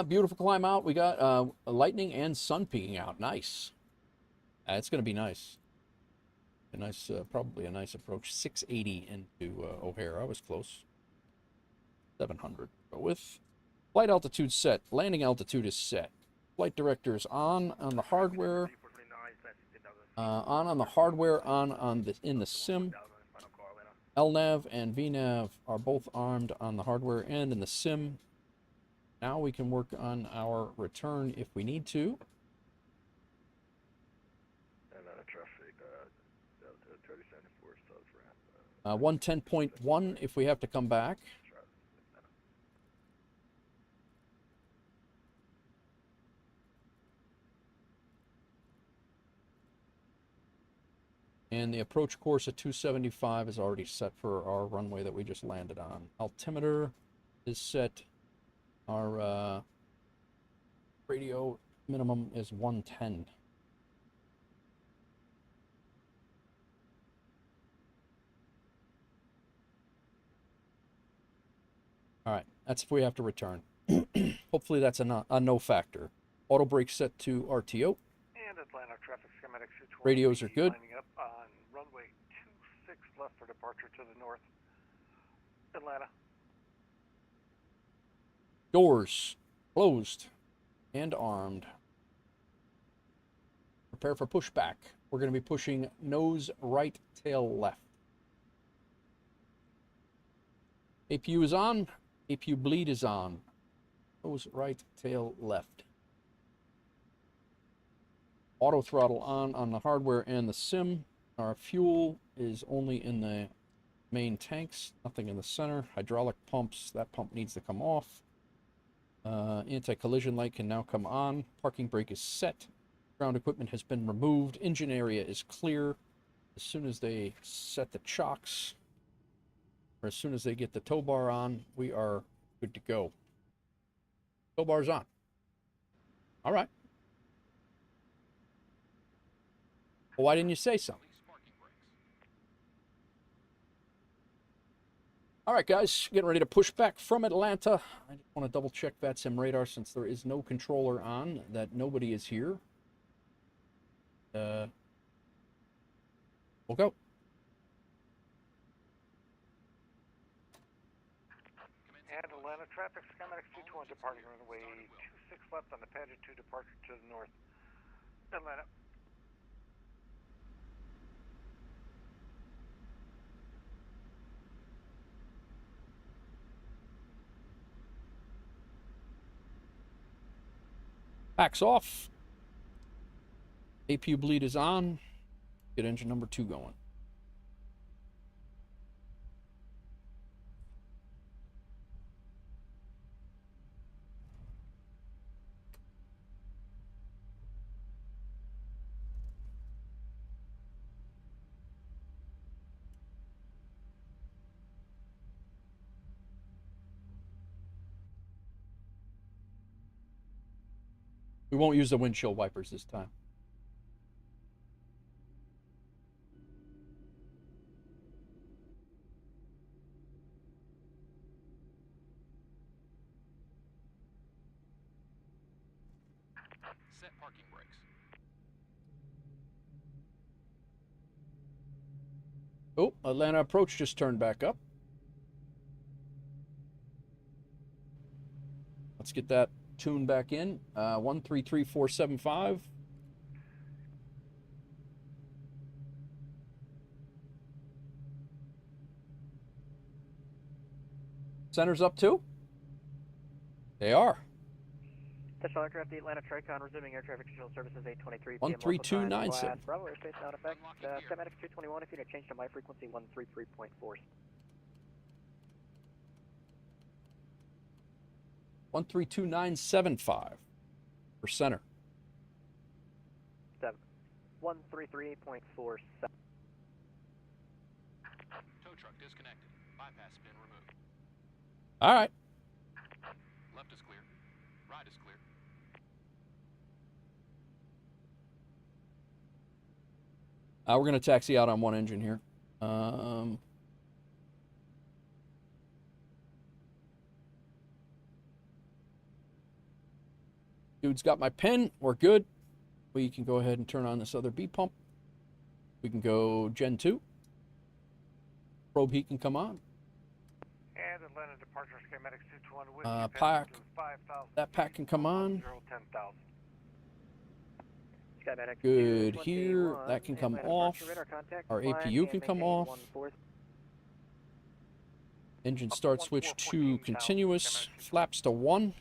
Beautiful climb out. We got lightning and sun peeking out. Nice. It's going to be nice. A nice, probably a nice approach. 680 into O'Hare. I was close. 700. Go with. Flight altitude set. Landing altitude is set. Flight director is on the hardware. On the hardware. On the in the sim. LNAV and VNAV are both armed on the hardware and in the sim. Now we can work on our return if we need to. And traffic, Delta 3074 south ramp. 110.1 if we have to come back. And the approach course at 275 is already set for our runway that we just landed on. Altimeter is set. Our radio minimum is 110. All right, that's if we have to return. Hopefully that's a no factor. Auto brake set to RTO. And Atlanta traffic schematic 220. Radios are good. Lining up on runway 26 left for departure to the north. Atlanta. Doors closed and armed. Prepare for pushback. We're going to be pushing nose right, tail left. APU is on. APU bleed is on. Nose right, tail left. Auto throttle on the hardware and the sim. Our fuel is only in the main tanks, nothing in the center. Hydraulic pumps, that pump needs to come off. Anti-collision light can now come on. Parking brake is set. Ground equipment has been removed. Engine area is clear. As soon as they set the chocks, or as soon as they get the tow bar on, we are good to go. Tow bar's on. All right. Well, why didn't you say so? All right, guys, getting ready to push back from Atlanta. I just want to double check VATSIM radar since there is no controller on, that nobody is here. We'll go. And Atlanta traffic, schematics 221 departing runway 26 left on the Paget 2 departure to the north. Atlanta. Backs off. APU bleed is on. Get engine number 2 going. We won't use the windshield wipers this time. Set parking brakes. Oh, Atlanta approach just turned back up. Let's get that tune back in. 133475. Center's up too? They are. Special aircraft, the Atlanta Tricon, resuming air traffic control services 823 13297. Bravo airspace not effect. Schematics 221, if you need to change to my frequency 133.4. 132975 for center. 133.47. Tow truck disconnected. Bypass spin removed. All right. Left is clear. Right is clear. We're going to taxi out on one engine here. Dude's got my pen. We're good. We can go ahead and turn on this other B pump. We can go Gen 2. Probe heat can come on. And Atlanta departure schematics 221 with Pack. 5,000. That pack can come on. 10,000. Schematics Good 221, here. That can come Atlanta off. departure radar contact, Our climb APU and can come maintain off. 1-4. Engine start switch to continuous. Flaps to 1.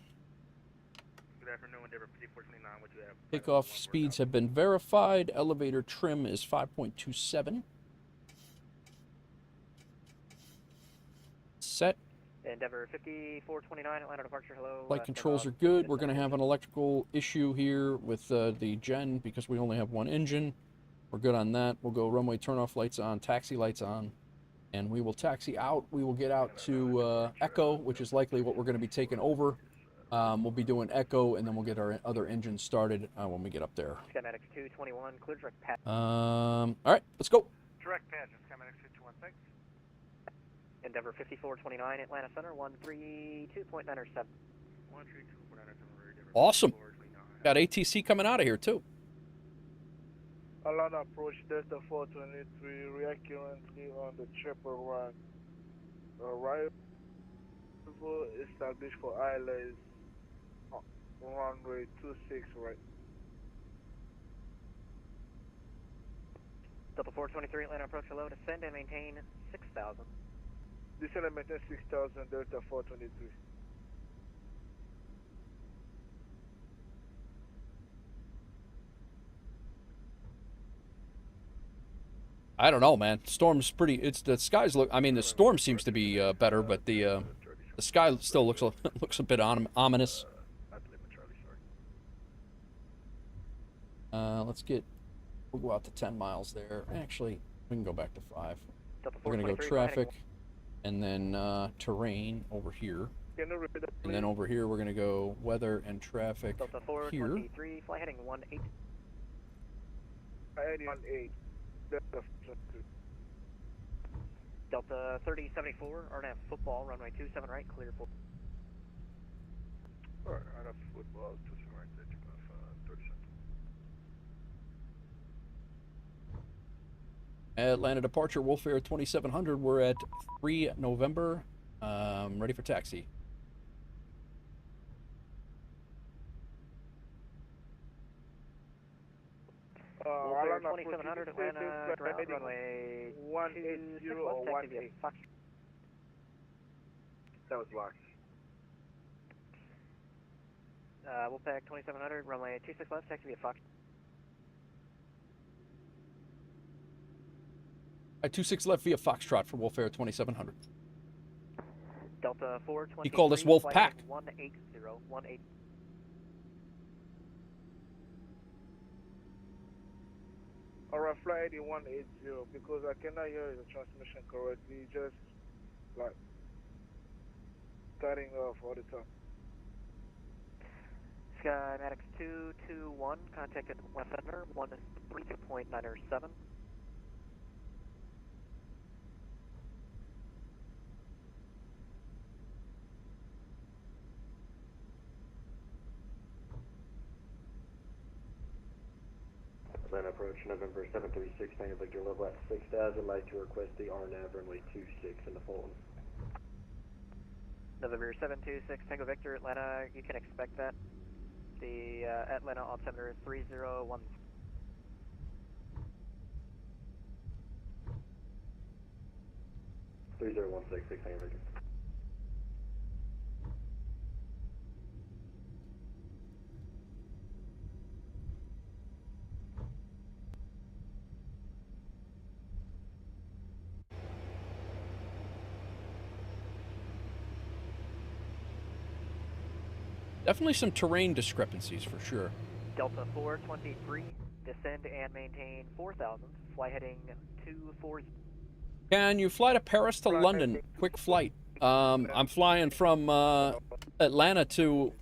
Good afternoon, Endeavor 5429. What you have? Takeoff speeds have been verified. Elevator trim is 5.27. Set. Endeavor 5429, Atlanta departure, hello. Flight controls are good. We're going to have an electrical issue here with the gen because we only have one engine. We're good on that. We'll go runway turnoff lights on, taxi lights on, and we will taxi out. We will get out to Echo, which is likely what we're going to be taking over. We'll be doing Echo, and then we'll get our other engine started when we get up there. Schematics 221, clear direct path. All right, let's go. Direct patch, schematics 216. Endeavor 5429, Atlanta Center, 132.907. Awesome. Got ATC coming out of here, too. Atlanta approach Delta 423, react currently on the triple run. Arrival established for ILS runway 26 right. Delta 423, Atlanta approach, hello, descend and maintain 6,000. Descend and maintain 6,000, Delta 423. I don't know, man. Storm's pretty. It's the skies look. I mean, the storm seems to be better, but the sky still looks looks a bit ominous. Let's get. We'll go out to 10 miles there. Actually, we can go back to 5. We're gonna go traffic, and then terrain over here. Can you repeat that, please? And then over here, we're going to go weather and traffic Delta here. 423, fly heading 18. Heading 18. Delta 3074, RNAV football, runway 27 right, clear for. Alright, RNAV football, 27 right, taking off 30 seconds. Atlanta departure, WolfAir 2700. We're at 3 November. Ready for taxi. WolfAir 2700, Atlanta ground, runway 26 left, taxi via Fox. That was locked. WolfAir 2700, runway 26 left, taxi via Fox. 26 left via Foxtrot for WolfAir 2700. Delta 423. He called us Wolf Pack. 180, 180. Alright, flight ID 180, because I cannot hear the transmission correctly, just like cutting off all the time. Skymatics 221, contacted West Center, 132.907. Atlanta approach November 736, Tango Victor level at 6,000. Like to request the RNAV runway 26 in the Fulton. November 726, Tango Victor, Atlanta, you can expect that. The Atlanta altimeter 301. Tango Victor. Definitely some terrain discrepancies for sure. Delta 423, descend and maintain 4,000, fly heading 24. Can you fly to Paris to London? Quick flight. I'm flying from Atlanta to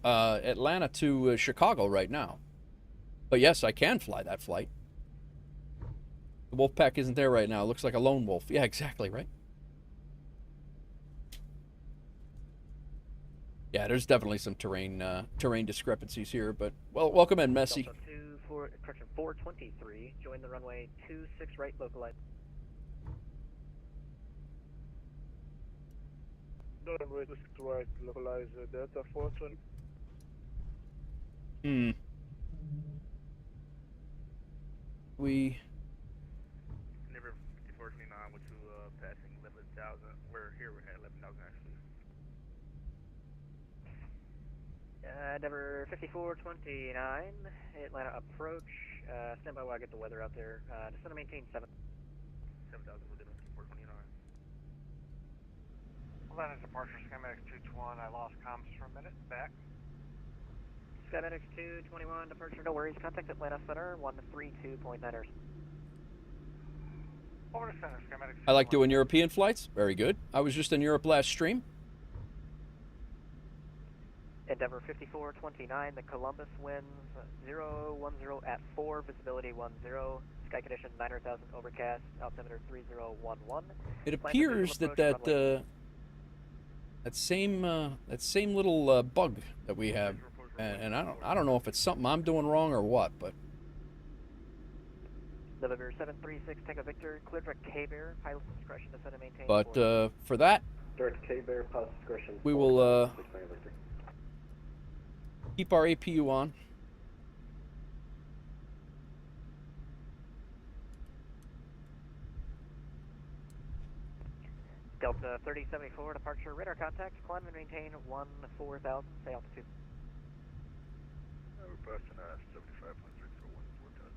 Chicago right now. But yes, I can fly that flight. The wolf pack isn't there right now. It looks like a lone wolf. Yeah, exactly, right? Yeah, there's definitely some terrain discrepancies here, but well, welcome in, Messi. Delta 423, join the runway 26 right, localized. Runway 26 right, localized, Delta 420. We... Never 5429 with you passing 11,000. We're here at 11,000 actually. Number 5429, Atlanta approach. Stand by while I get the weather out there. Descend and maintain 7,000 within 5429. Atlanta departure, Skymatics 221. I lost comms for a minute. Back. Skymatics 221, departure, no worries. Contact Atlanta Center, 132.9. Over to center, Skymatics 221. I like doing European flights. Very good. I was just in Europe last stream. Endeavor 5429, the Columbus winds 010 at 4, visibility 10, sky condition 900,000, overcast, altimeter 3011. It appears that same little bug that we have, and I don't know if it's something I'm doing wrong or what, but. November 736, Tango Victor, clear direct K-Bear, pilot discretion, descend and maintain. But for that, direct K-Bear, pilot discretion. We will keep our APU on. Delta 3074, departure, radar contact, climb and maintain 14,000, stay altitude. We're passing 75.6 for 14,000.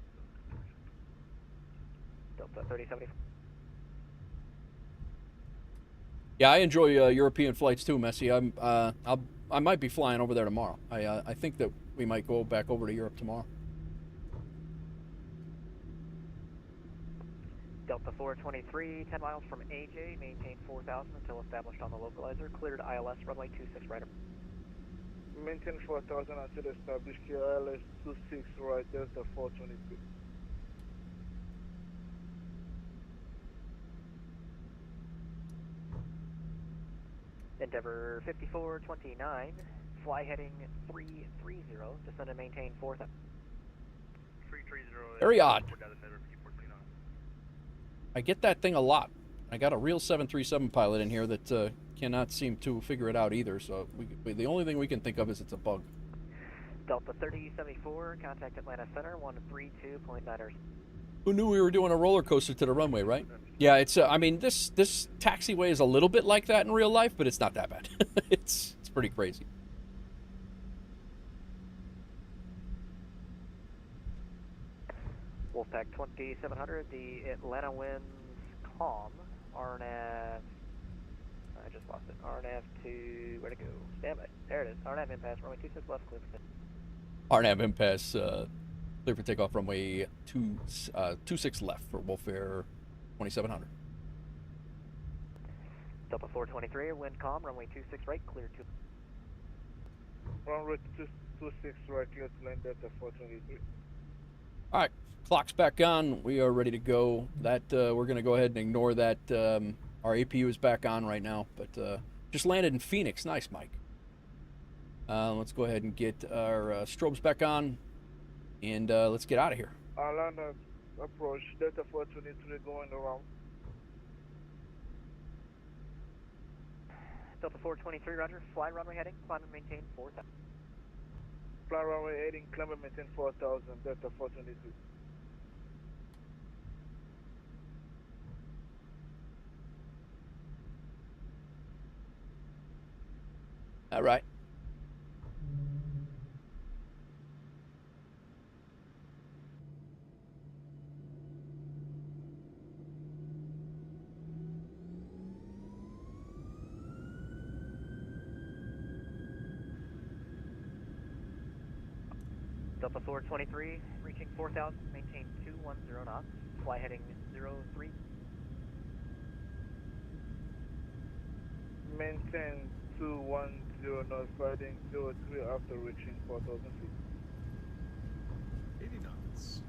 Delta 3074. Yeah, I enjoy European flights too, Messi. I might be flying over there tomorrow. I think that we might go back over to Europe tomorrow. Delta 423, 10 miles from AJ, maintain 4,000 until established on the localizer. Cleared ILS, runway 26 right. Maintain 4,000 until established, KILS 26 right, Delta 423. Endeavor 5429, fly heading 330, descend and maintain 4,000. 330. Very odd. I get that thing a lot. I got a real 737 pilot in here that cannot seem to figure it out either, so the only thing we can think of is it's a bug. Delta 3074, contact Atlanta Center, 132.9. Who knew we were doing a roller coaster to the runway, right? Yeah, it's. I mean, this taxiway is a little bit like that in real life, but it's not that bad. it's pretty crazy. Wolfpack 2700, the Atlanta winds calm. RNAV. I just lost it. RNAV to where to go? Standby. There it is. RNAV impasse. Runway 26 left. Clear for RNAV impasse. Clear for takeoff. Runway 26 left for WolfAir 2700. Delta 423, wind calm. Runway 26 right. Clear to. Runway 26 right. Clear to land Delta 423. All right. Clock's back on. We are ready to go. That we're going to go ahead and ignore that. Our APU is back on right now, but just landed in Phoenix. Nice, Mike. Let's go ahead and get our strobes back on, and let's get out of here. Atlanta approach, Delta 423 going around. Delta 423, roger. Fly runway heading, climb and maintain 4,000. Fly runway heading, climb and maintain 4,000, Delta 423. All right. Delta 423, reaching 4,000, maintain 210 knots, fly heading 03. Maintain 210 knots, fighting 03 after reaching 4,000 feet. 80 knots.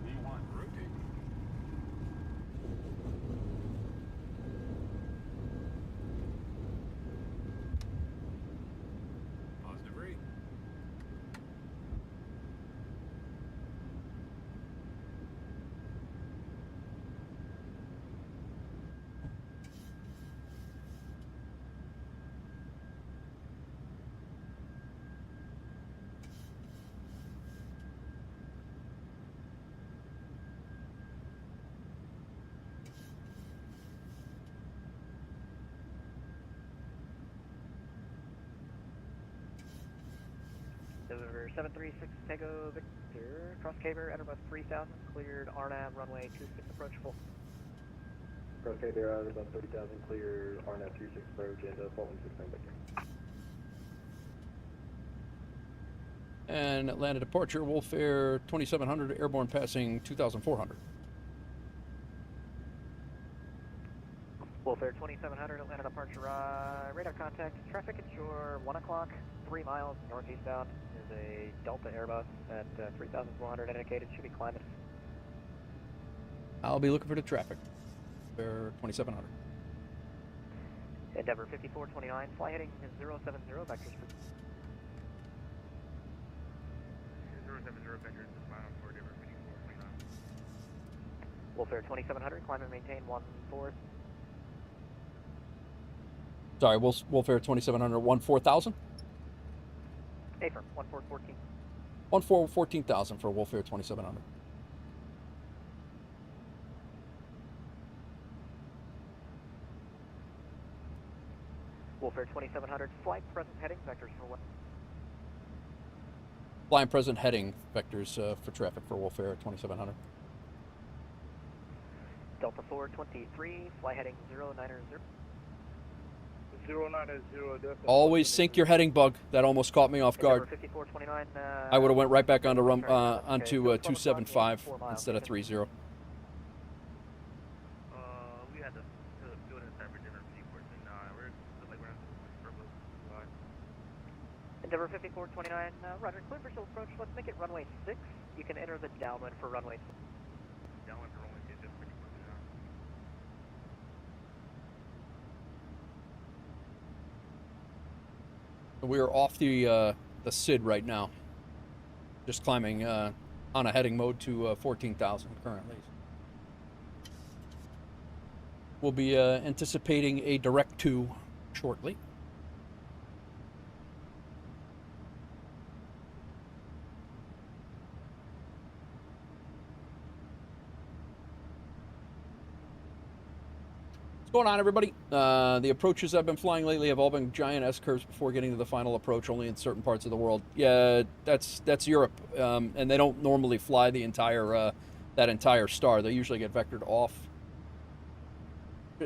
V1 rotating. Positive rate. Over 736 Tango Victor, cross Caber, Airbus 3000, cleared RNAV runway 26 approach full. Cross Caber, Airbus 3000, cleared RNAV 26 approach, and Fulton 16 Victor. And Atlanta departure, WolfAir 2700, airborne passing 2400. WolfAir 2700, Atlanta departure, radar contact, traffic at shore, 1 o'clock, 3 miles northeastbound. Is a Delta Airbus at 3,400 indicated, should be climbing. I'll be looking for the traffic. WolfAir 2700. Endeavor 5429, fly heading 070, vectors for 070 vectors, final for Endeavor 5429. WolfAir 2700, climb and maintain 14. Sorry, WolfAir 2700, 14,000? Affirm, 1414. 14,000 for WolfAir 2700. WolfAir 2700, flight present heading, vectors for what? Flying present heading vectors for traffic for WolfAir 2700. Delta 423, fly heading 090. 090, Delta. Always sync your heading bug. That almost caught me off guard. 5429, I would have went right back onto okay, so 275 4 miles, instead of 30. We had to do it in separate different seaports, and we're still like we're not purple line. Endeavor 5429, Roger, clear for still approach. Let's make it runway 6. You can enter the downwind for runway 6. Downwind for runway 6, just 5429. We are off the SID right now. Just climbing on a heading mode to 14,000 currently. We'll be anticipating a direct to shortly. What's going on, everybody? The approaches I've been flying lately have all been giant S-curves before getting to the final approach, only in certain parts of the world. Yeah, that's Europe, and they don't normally fly the entire that entire star. They usually get vectored off.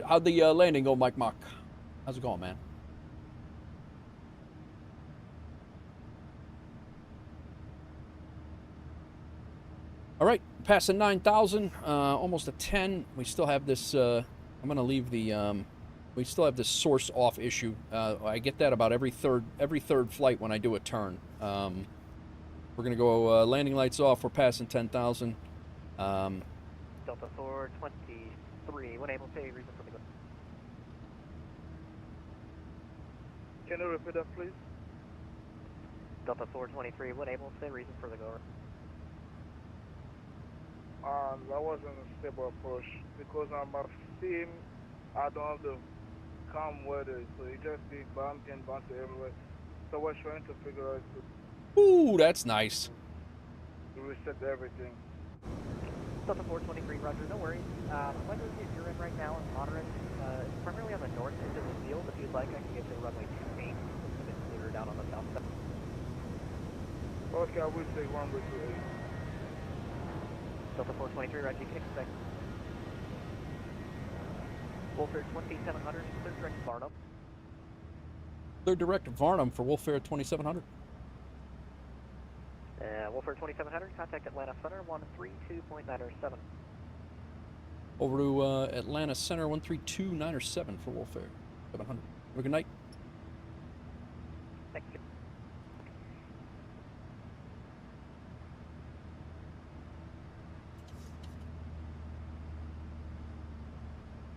How'd the landing go, Mike Mock? How's it going, man? All right, passing 9,000, almost a 10. We still have this. I'm gonna leave the. We still have this source off issue. I get that about every third flight when I do a turn. We're gonna go landing lights off. We're passing 10,000. Delta 423, when able to reason for the go. Can you repeat that, please? Delta 423, when able to reason for the go. That wasn't a stable approach because on my sim, I don't have the calm weather, so it just be bumpy and bumpy everywhere. So we're trying to figure out Ooh, that's nice. to reset everything. Delta 423, Roger, no worries. The weather that you're in right now is moderate. It's primarily on the north end of the field. If you'd like, I can get to runway 28. It's a bit clearer down on the south side. Okay, I will say runway 28. Delta 423, Roger, you can expect WolfAir 2700, clear direct Varnum. Clear direct Varnum for WolfAir 2700. WolfAir 2700, contact Atlanta Center 132.907. Over to Atlanta Center 132.907 for WolfAir 700. Have a good night. Thank you.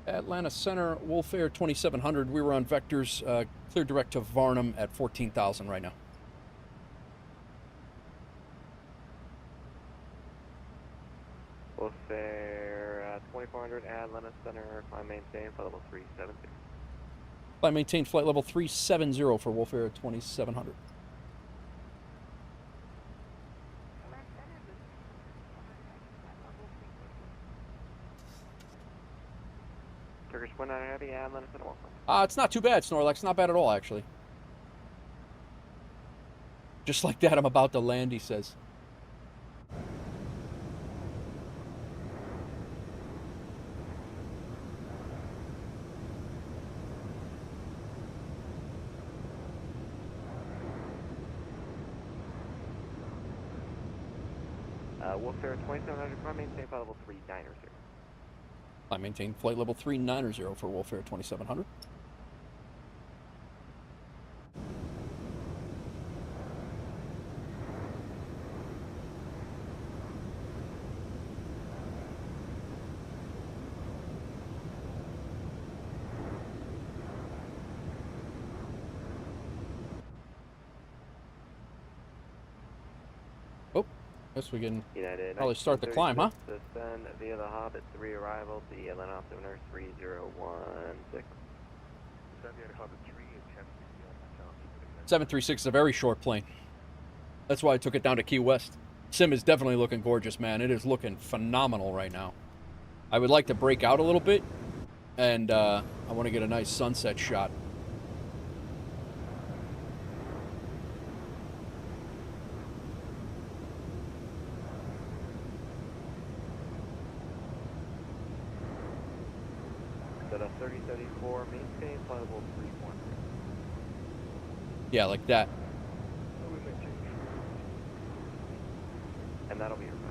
Atlanta Center, WolfAir 2700. We were on vectors, clear direct to Varnum at 14,000 right now. WolfAir 2400, Atlanta Center, climb maintain, flight level 370. Climb maintain flight level 370 for WolfAir 2700. Turkish 19 Heavy, Atlanta Center, welcome. It's not too bad, Snorlax. Not bad at all, actually. Just like that, I'm about to land, he says. WolfAir 2700, climb maintain, flight level 390. I maintain flight level 390 for WolfAir 2700. Oh, guess we can United, probably start the climb, huh? Descend via the hub at 3 arrival, the Atlanta altimeter 3016. Descend via the hub at 3 and 10. 736 is a very short plane. That's why I took it down to Key West. Sim is definitely looking gorgeous, man. It is looking phenomenal right now. I would like to break out a little bit, and I want to get a nice sunset shot. Delta 3034, maintain flight level 310. Yeah, like that. And that'll be your flight.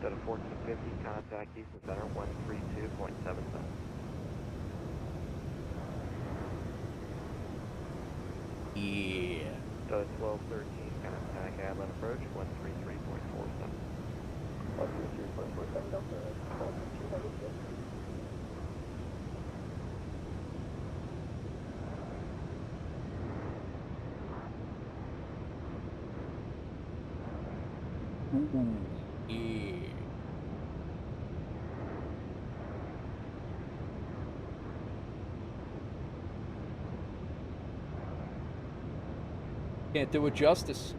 Delta 1450, contact Houston Center 132.77. Yeah. Delta 1213, contact Atlanta approach 133.47. 133.47, Delta 1213. Ooh, yeah. Can't do it justice.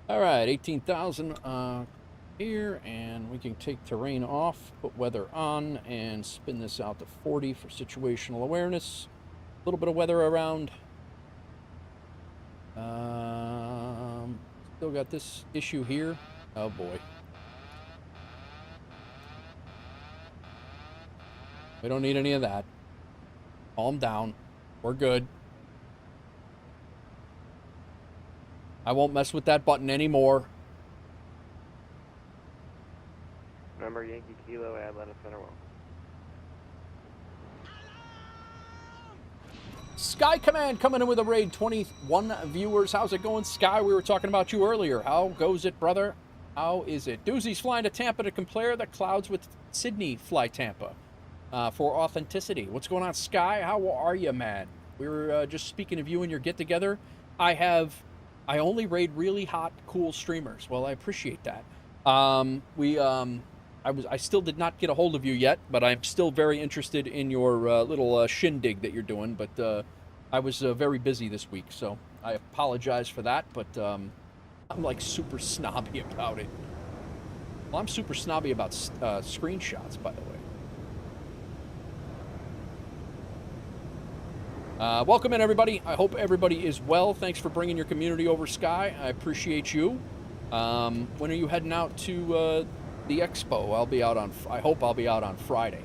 All right, 18,000 here, and we can take terrain off, put weather on, and spin this out to 40 for situational awareness. A little bit of weather around. Still got this issue here. Oh boy. We don't need any of that. Calm down. We're good. I won't mess with that button anymore. Remember Yankee Kilo, Atlanta Center 1. Sky Command coming in with a raid, 21 viewers. How's it going, Sky? We were talking about you earlier. How goes it, brother? How is it? Doozy's flying to Tampa to compare the clouds with Sydney fly Tampa for authenticity. What's going on, Sky? How are you, man? We were just speaking of you and your get-together. I only raid really hot, cool streamers. Well, I appreciate that. I still did not get a hold of you yet, but I'm still very interested in your little shindig that you're doing. But I was very busy this week, so I apologize for that. But I'm like super snobby about it. Well, I'm super snobby about screenshots, by the way. Welcome in, everybody. I hope everybody is well. Thanks for bringing your community over, Sky. I appreciate you. When are you heading out to the expo? I hope I'll be out on Friday.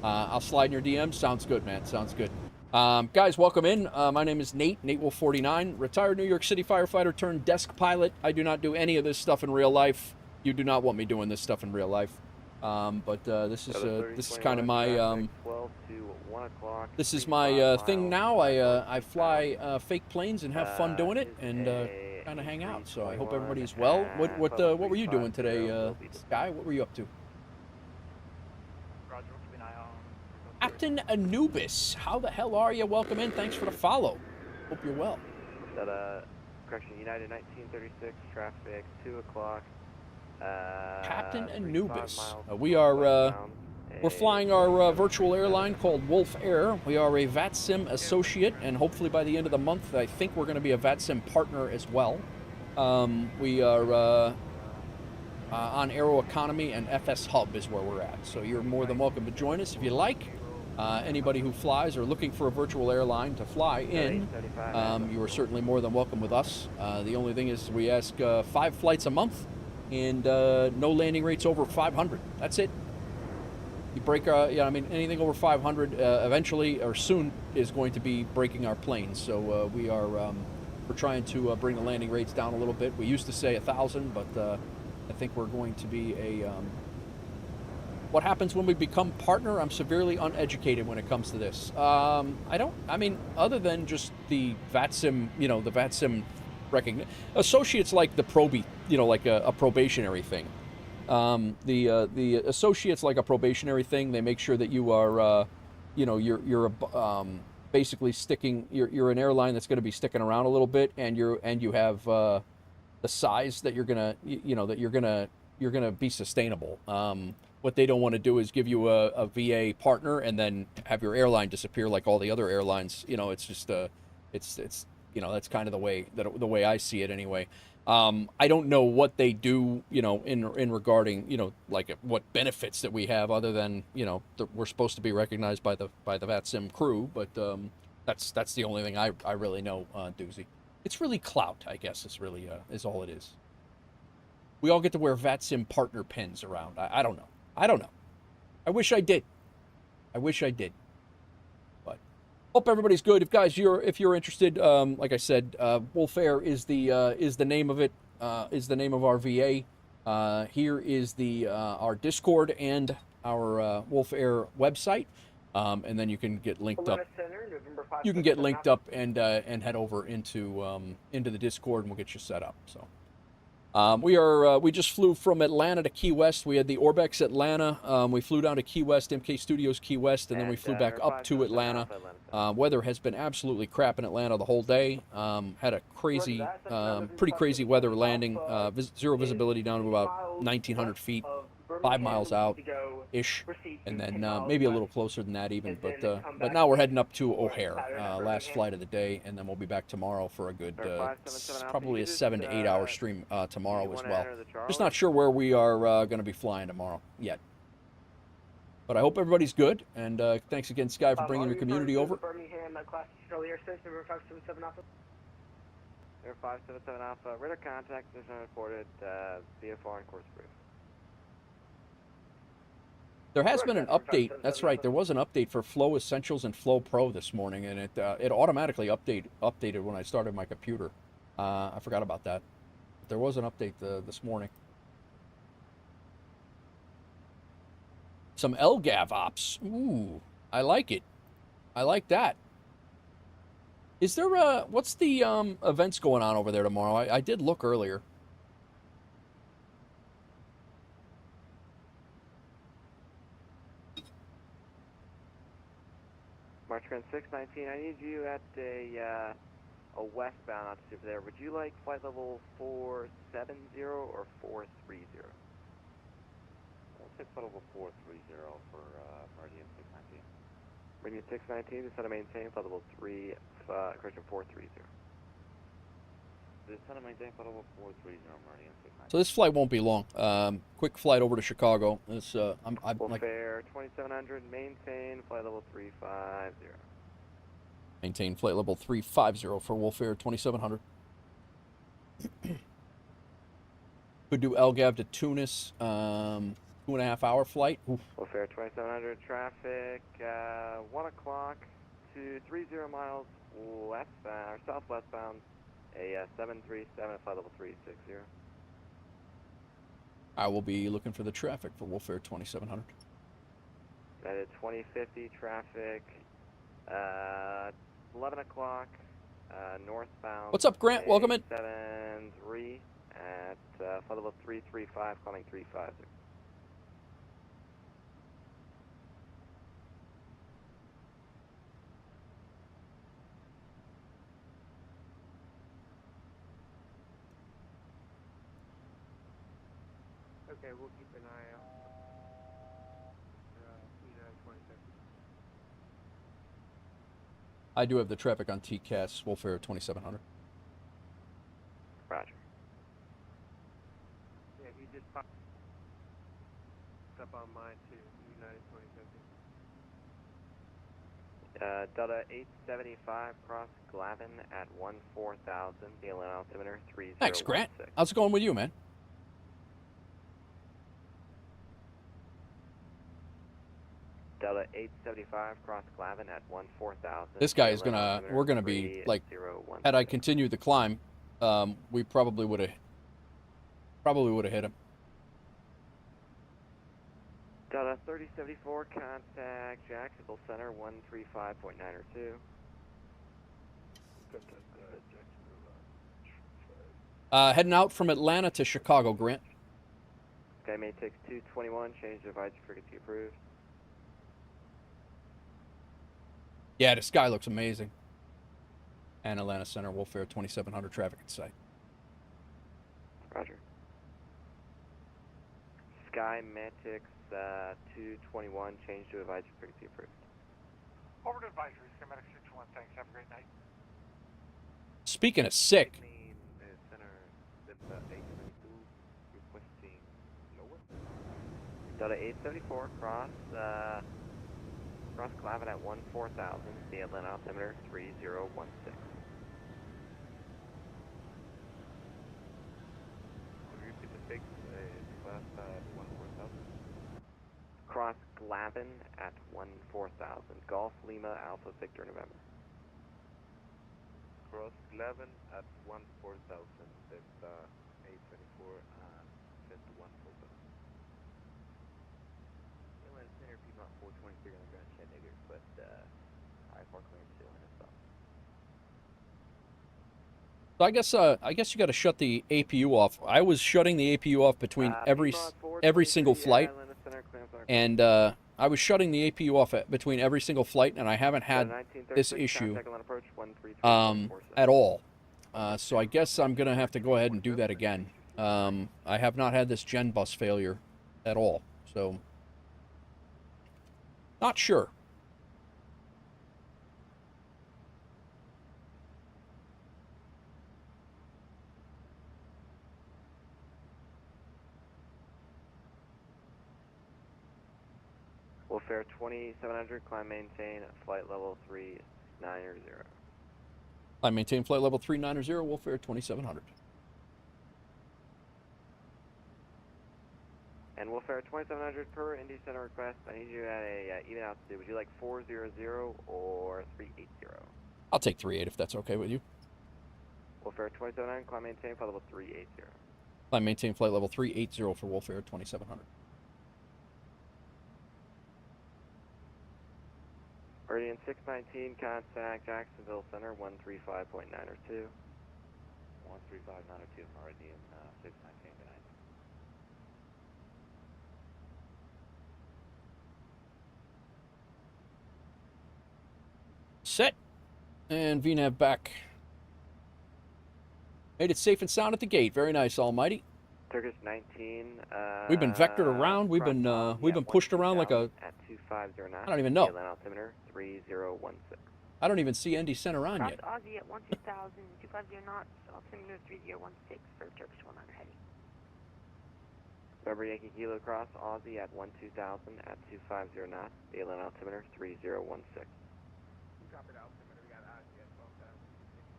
I'll slide in your DMs. Sounds good, man. Sounds good. Guys, welcome in. My name is Nate Wolf49, retired New York City firefighter turned desk pilot. I do not do any of this stuff in real life. You do not want me doing this stuff in real life. But this is kind of my this is my thing now. I fly fake planes and have fun doing it, and kind of hang out. So I hope everybody's well. What were you doing today, Sky? What were you up to? Captain Anubis, how the hell are you? Welcome in. Thanks for the follow. Hope you're well. Correction, United 1936, traffic 2 o'clock. Captain Anubis. We're flying our virtual airline called WolfAir. We are a VATSIM associate, and hopefully by the end of the month, I think we're going to be a VATSIM partner as well. We are on Aeroconomy and FSHub is where we're at. So you're more than welcome to join us if you like. Anybody who flies or looking for a virtual airline to fly in, you are certainly more than welcome with us. The only thing is we ask 5 flights a month and no landing rates over 500. That's it. You break anything over 500 eventually or soon is going to be breaking our planes. So we're trying to bring the landing rates down a little bit. We used to say 1,000, but I think we're going to be what happens when we become partner? I'm severely uneducated when it comes to this. Other than just the VATSIM, the VATSIM recognition. Associates like the probie, like a probationary thing. The associates like a probationary thing. They make sure that you are, you're basically sticking. You're an airline that's going to be sticking around a little bit, and you have the size that you're gonna, you're gonna be sustainable. what they don't want to do is give you a VA partner and then have your airline disappear like all the other airlines. You know, it's just it's you know, that's kind of the way I see it anyway. I don't know what they do, you know, in regarding, you know, like what benefits that we have other than, you know, we're supposed to be recognized by the VATSIM crew, but that's the only thing I really know, Doozy. It's really clout, I guess, is really is all it is. We all get to wear VATSIM partner pins around. I don't know. I don't know. I wish I did. I wish I did. But hope everybody's good. If you're interested, like I said, WolfAir is the name of it. Is the name of our VA. Here is our Discord and our WolfAir website, and then you can get linked up. You can get linked up and head over into the Discord, and we'll get you set up. So. We just flew from Atlanta to Key West. We had the ORBX Atlanta. We flew down to Key West, MK Studios Key West, and then we flew back up to Atlanta. Weather has been absolutely crap in Atlanta the whole day. Had a crazy, pretty crazy weather landing. Zero visibility down to about 1,900 feet, 5 miles out-ish, and then maybe a little closer than that even. But now we're heading up to O'Hare, last flight of the day, and then we'll be back tomorrow for a good, probably a 7 to 8 hour stream tomorrow as well. Just not sure where we are going to be flying tomorrow yet. But I hope everybody's good, and thanks again, Sky, for bringing your community over. Birmingham, class Charlie Airspace, number 577 Alpha. Air 577 Alpha, radar contact, position reported, VFR and course brief. There has been an update. That's right. There was an update for Flow Essentials and Flow Pro this morning, and it automatically updated when I started my computer. I forgot about that. There was an update this morning. Some LGAV ops. Ooh, I like it. I like that. Is there what's the events going on over there tomorrow? I did look earlier. March Grand 619, I need you at a westbound altitude there. Would you like flight level 470 or 430? I'll take flight level 430 for Meridian 619. Meridian 619, descend to maintain flight level 430. Descend to maintain flight level 430, Meridian 619. So this flight won't be long. Quick flight over to Chicago. This WolfAir 2700, maintain flight level 350. Maintain flight level 350 for WolfAir 2700. Could do LGAV to Tunis, 2.5 hour flight. Oof. WolfAir 2700, traffic 1 o'clock to 30 miles westbound or southwestbound. A 737 at flight level 360. I will be looking for the traffic for WolfAir 2700. United 2050 traffic, 11 o'clock, northbound. What's up, Grant? Welcome in. 73 at flight level 335, calling 350. Okay, we'll keep an eye out. United 2050. I do have the traffic on TCAS, WolfAir 2700. Roger. Yeah, he just popped up on mine too, United 2050. Delta 875 cross Glavin at 14,000, DLN altimeter 3016. Thanks, Grant. How's it going with you, man? Delta 875 cross Glavin at 14,000. This guy is we're gonna be like, had I continued the climb, we probably would have hit him. Delta 3074, contact Jacksonville Center 135.902. Heading out from Atlanta to Chicago, Grant. SkyMate takes 221, change device frequency approved. Yeah, the sky looks amazing. And Atlanta Center, WolfAir 2700 traffic in sight. Roger. SkyMatics 221, change to advisory frequency approved. Over to advisory, schematics 221, thanks, have a great night. Speaking of sick, Delta 874, cross Glavin at 14,000, the Atlanta altimeter 3016. Cross Glavin at 14,000, Golf Lima Alpha Victor November. Cross Glavin at 14,000, Delta 824 and send to 14,000. Atlanta Center, Piedmont 423 on the ground, Chattanooga, request I-4 clearance to Atlanta South. So I guess you got to shut the APU off. I was shutting the APU off between every single flight, and I was shutting the APU off between every single flight, and I haven't had this issue at all. So I guess I'm gonna have to go ahead and do that again. I have not had this gen bus failure at all, so not sure. WolfAir 2700, climb maintain, flight level 390. I maintain flight level 390, WolfAir 2700. And WolfAir 2700 per Indy Center request, I need you at a even altitude. Would you like 400 or 380? I'll take 38 if that's okay with you. WolfAir 2700, climb maintain, flight level 380. Climb maintain flight level 380 for WolfAir 2700. Meridian 619, contact Jacksonville Center 135.902. 135.902, Meridian 619, good night. Set. And VNAV back. Made it safe and sound at the gate. Very nice, Almighty. Turkish 19. We've been vectored around. We've been pushed around like a. At 2509. I don't even know. Atlanta altimeter 3016. I don't even see Indy Center on yet. Aussie at 12,000, 250 knots, altimeter 3016 for Turkish 100 heading. November Yankee Kilo Cross, Aussie at 12,000 at 250 knots, the Atlanta altimeter 3016.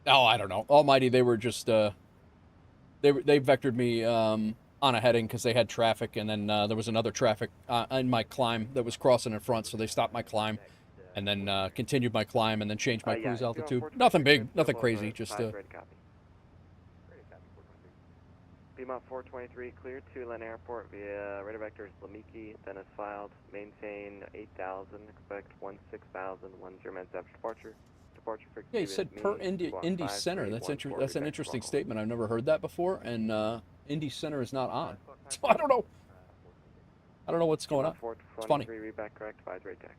Oh, I don't know. Almighty, they were just they vectored me on a heading because they had traffic, and then there was another traffic in my climb that was crossing in front, so they stopped my climb, and then continued my climb, and then changed my cruise altitude. Nothing big, nothing crazy, just Piedmont 423 cleared to Atlanta Airport via radar vectors Lamiki, then is filed. Maintain 8,000, expect 16,000, 10 minutes after departure. Yeah, he said per Indy Center. That's an interesting statement. I've never heard that before, and Indy Center is not on. So I don't know. I don't know what's going on. It's funny. Reback correct, advise rate taxi.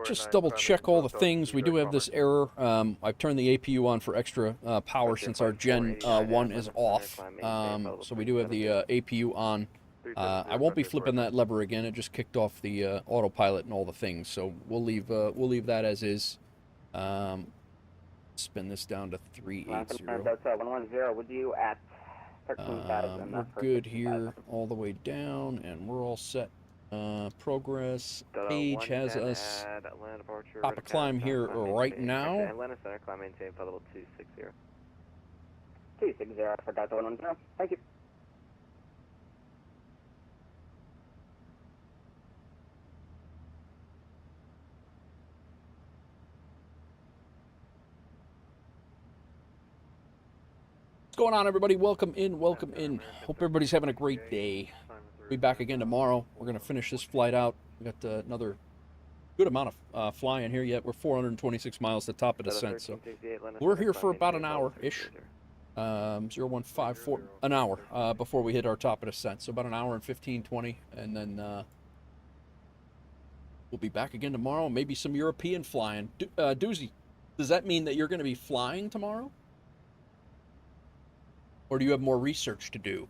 Just double check all the things. We do have this error. I've turned the APU on for extra power since our Gen 1 is off. So we do have the APU on. I won't be flipping that lever again. It just kicked off the autopilot and all the things. So we'll leave that as is. Spin this down to 380. That's 110. Would you at 13,000? We're good here all the way down, and we're all set. Progress page has us top a climb here right now. Atlanta Center, climb maintain flight level 260. 260 for Delta 110. Thank you. What's going on, everybody? Welcome in, welcome in. Hope everybody's having a great day. Be back again tomorrow. We're going to finish this flight out. We got another good amount of flying here yet. We're 426 miles to top of descent, so we're here for about an hour-ish. 0154, an hour before we hit our top of descent. So about an hour and 15, 20, and then we'll be back again tomorrow. Maybe some European flying. Doozy, does that mean that you're going to be flying tomorrow? Or do you have more research to do?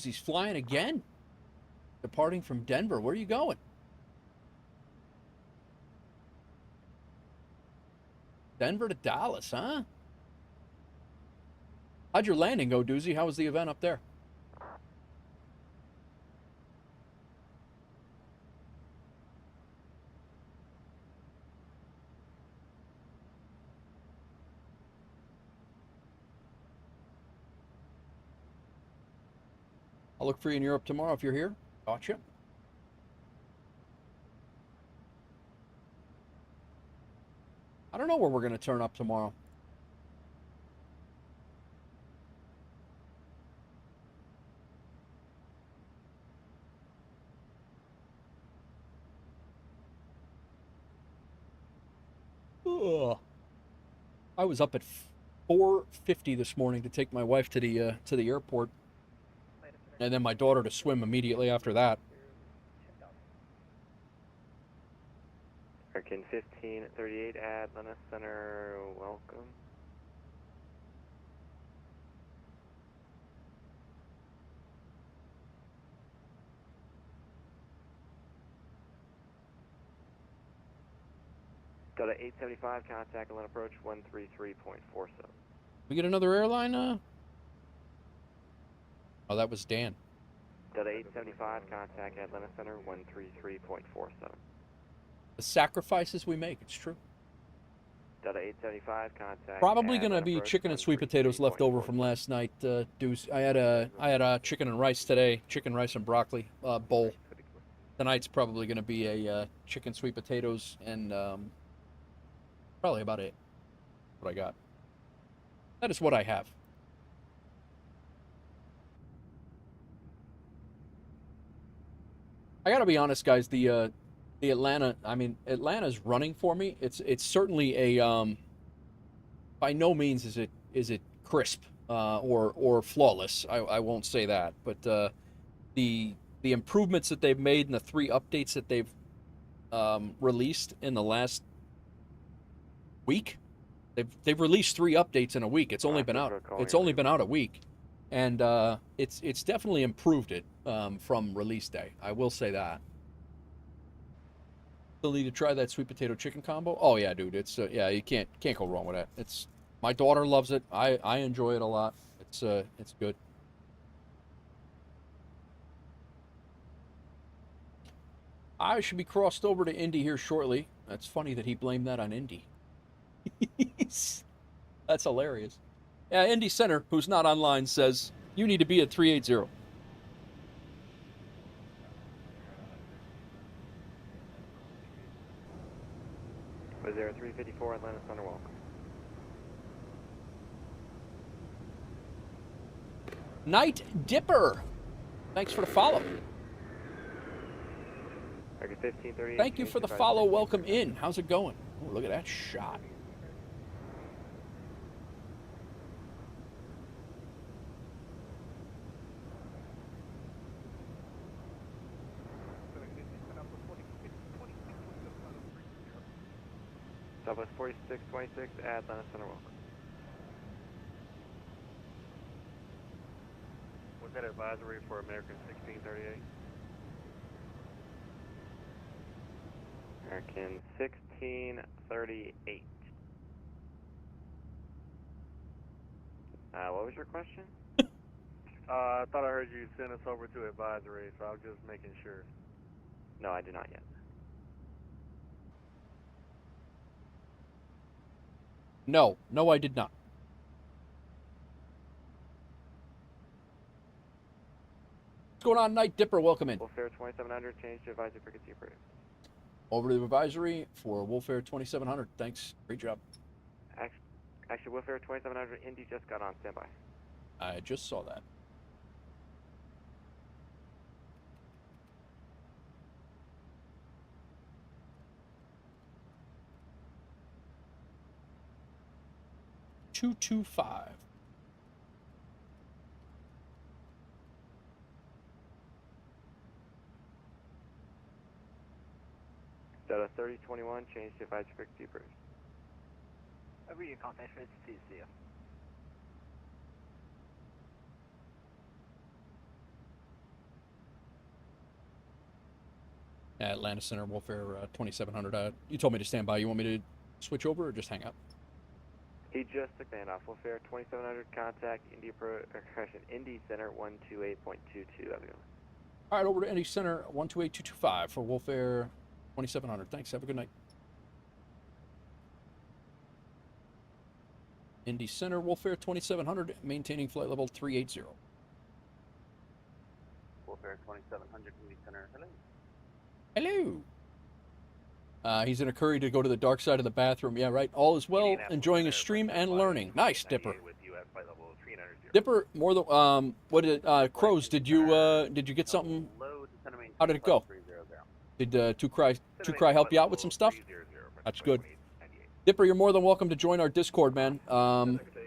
He's flying again. Departing from Denver. Where are you going? Denver to Dallas, huh? How'd your landing go, Doozy? How was the event up there? I'll look for you in Europe tomorrow if you're here. Gotcha. I don't know where we're going to turn up tomorrow. Ugh. I was up at 4:50 this morning to take my wife to the airport, and then my daughter to swim immediately after that. American 1538 at Atlanta Center, welcome. Delta 875, contact and approach 133.47. We get another airline? Oh, that was Dan. Delta 875, contact Atlanta Center 133.47. The sacrifices we make, it's true. Delta 875, contact. Probably gonna be chicken and sweet potatoes left over from last night. Deuce, I had a chicken and rice today, chicken rice and broccoli bowl. Tonight's probably gonna be a chicken sweet potatoes and probably about it. What I got. That is what I have. I gotta be honest, guys. The Atlanta, I mean, Atlanta's running for me. It's certainly a by no means is it crisp or flawless. I won't say that, but the improvements that they've made and the 3 updates that they've released in the last week. They've released 3 updates in a week. It's only been out. It's only been out a week, and it's definitely improved it from release day. I will say that. Still need to try that sweet potato chicken combo. Oh yeah, dude. It's yeah, you can't go wrong with that. It's my daughter loves it. I enjoy it a lot. It's good. I should be crossed over to Indy here shortly. That's funny that he blamed that on Indy. That's hilarious. Yeah, Indy Center, who's not online, says you need to be at 380. Was there a 354 Atlanta Center, welcome. Night Dipper, thanks for the follow. 1538. Thank you for the follow. Welcome in. How's it going? Oh, look at that shot. Southwest 4626 at Atlanta Center, welcome. What's that advisory for American 1638? American 1638. What was your question? I thought I heard you send us over to advisory, so I was just making sure. No, I did not yet. No, I did not. What's going on, Night Dipper? Welcome in. WolfAir 2700, change to advisory frequency approved. Over to the advisory for WolfAir 2700. Thanks. Great job. Actually, WolfAir 2700, Indy just got on standby. I just saw that. 225. Delta 3021, change to 5 deeper. Over your contact for CCU. Atlanta Center, WolfAir 2700. You told me to stand by. You want me to switch over or just hang out? He just took the handoff. WolfAir 2700, contact Indy Center 128.22. All right, over to Indy Center 128225 for WolfAir 2700. Thanks. Have a good night. Indy Center, WolfAir 2700, maintaining flight level 380. WolfAir 2700, Indy Center. Hello. Hello. He's in a curry to go to the dark side of the bathroom. Yeah, right. All is well. Enjoying a stream and learning. Nice, Dipper. Dipper, more than what did Crows? Did you get something? How did it go? Did Two Cry help you out with some stuff? That's good. Dipper, you're more than welcome to join our Discord, man.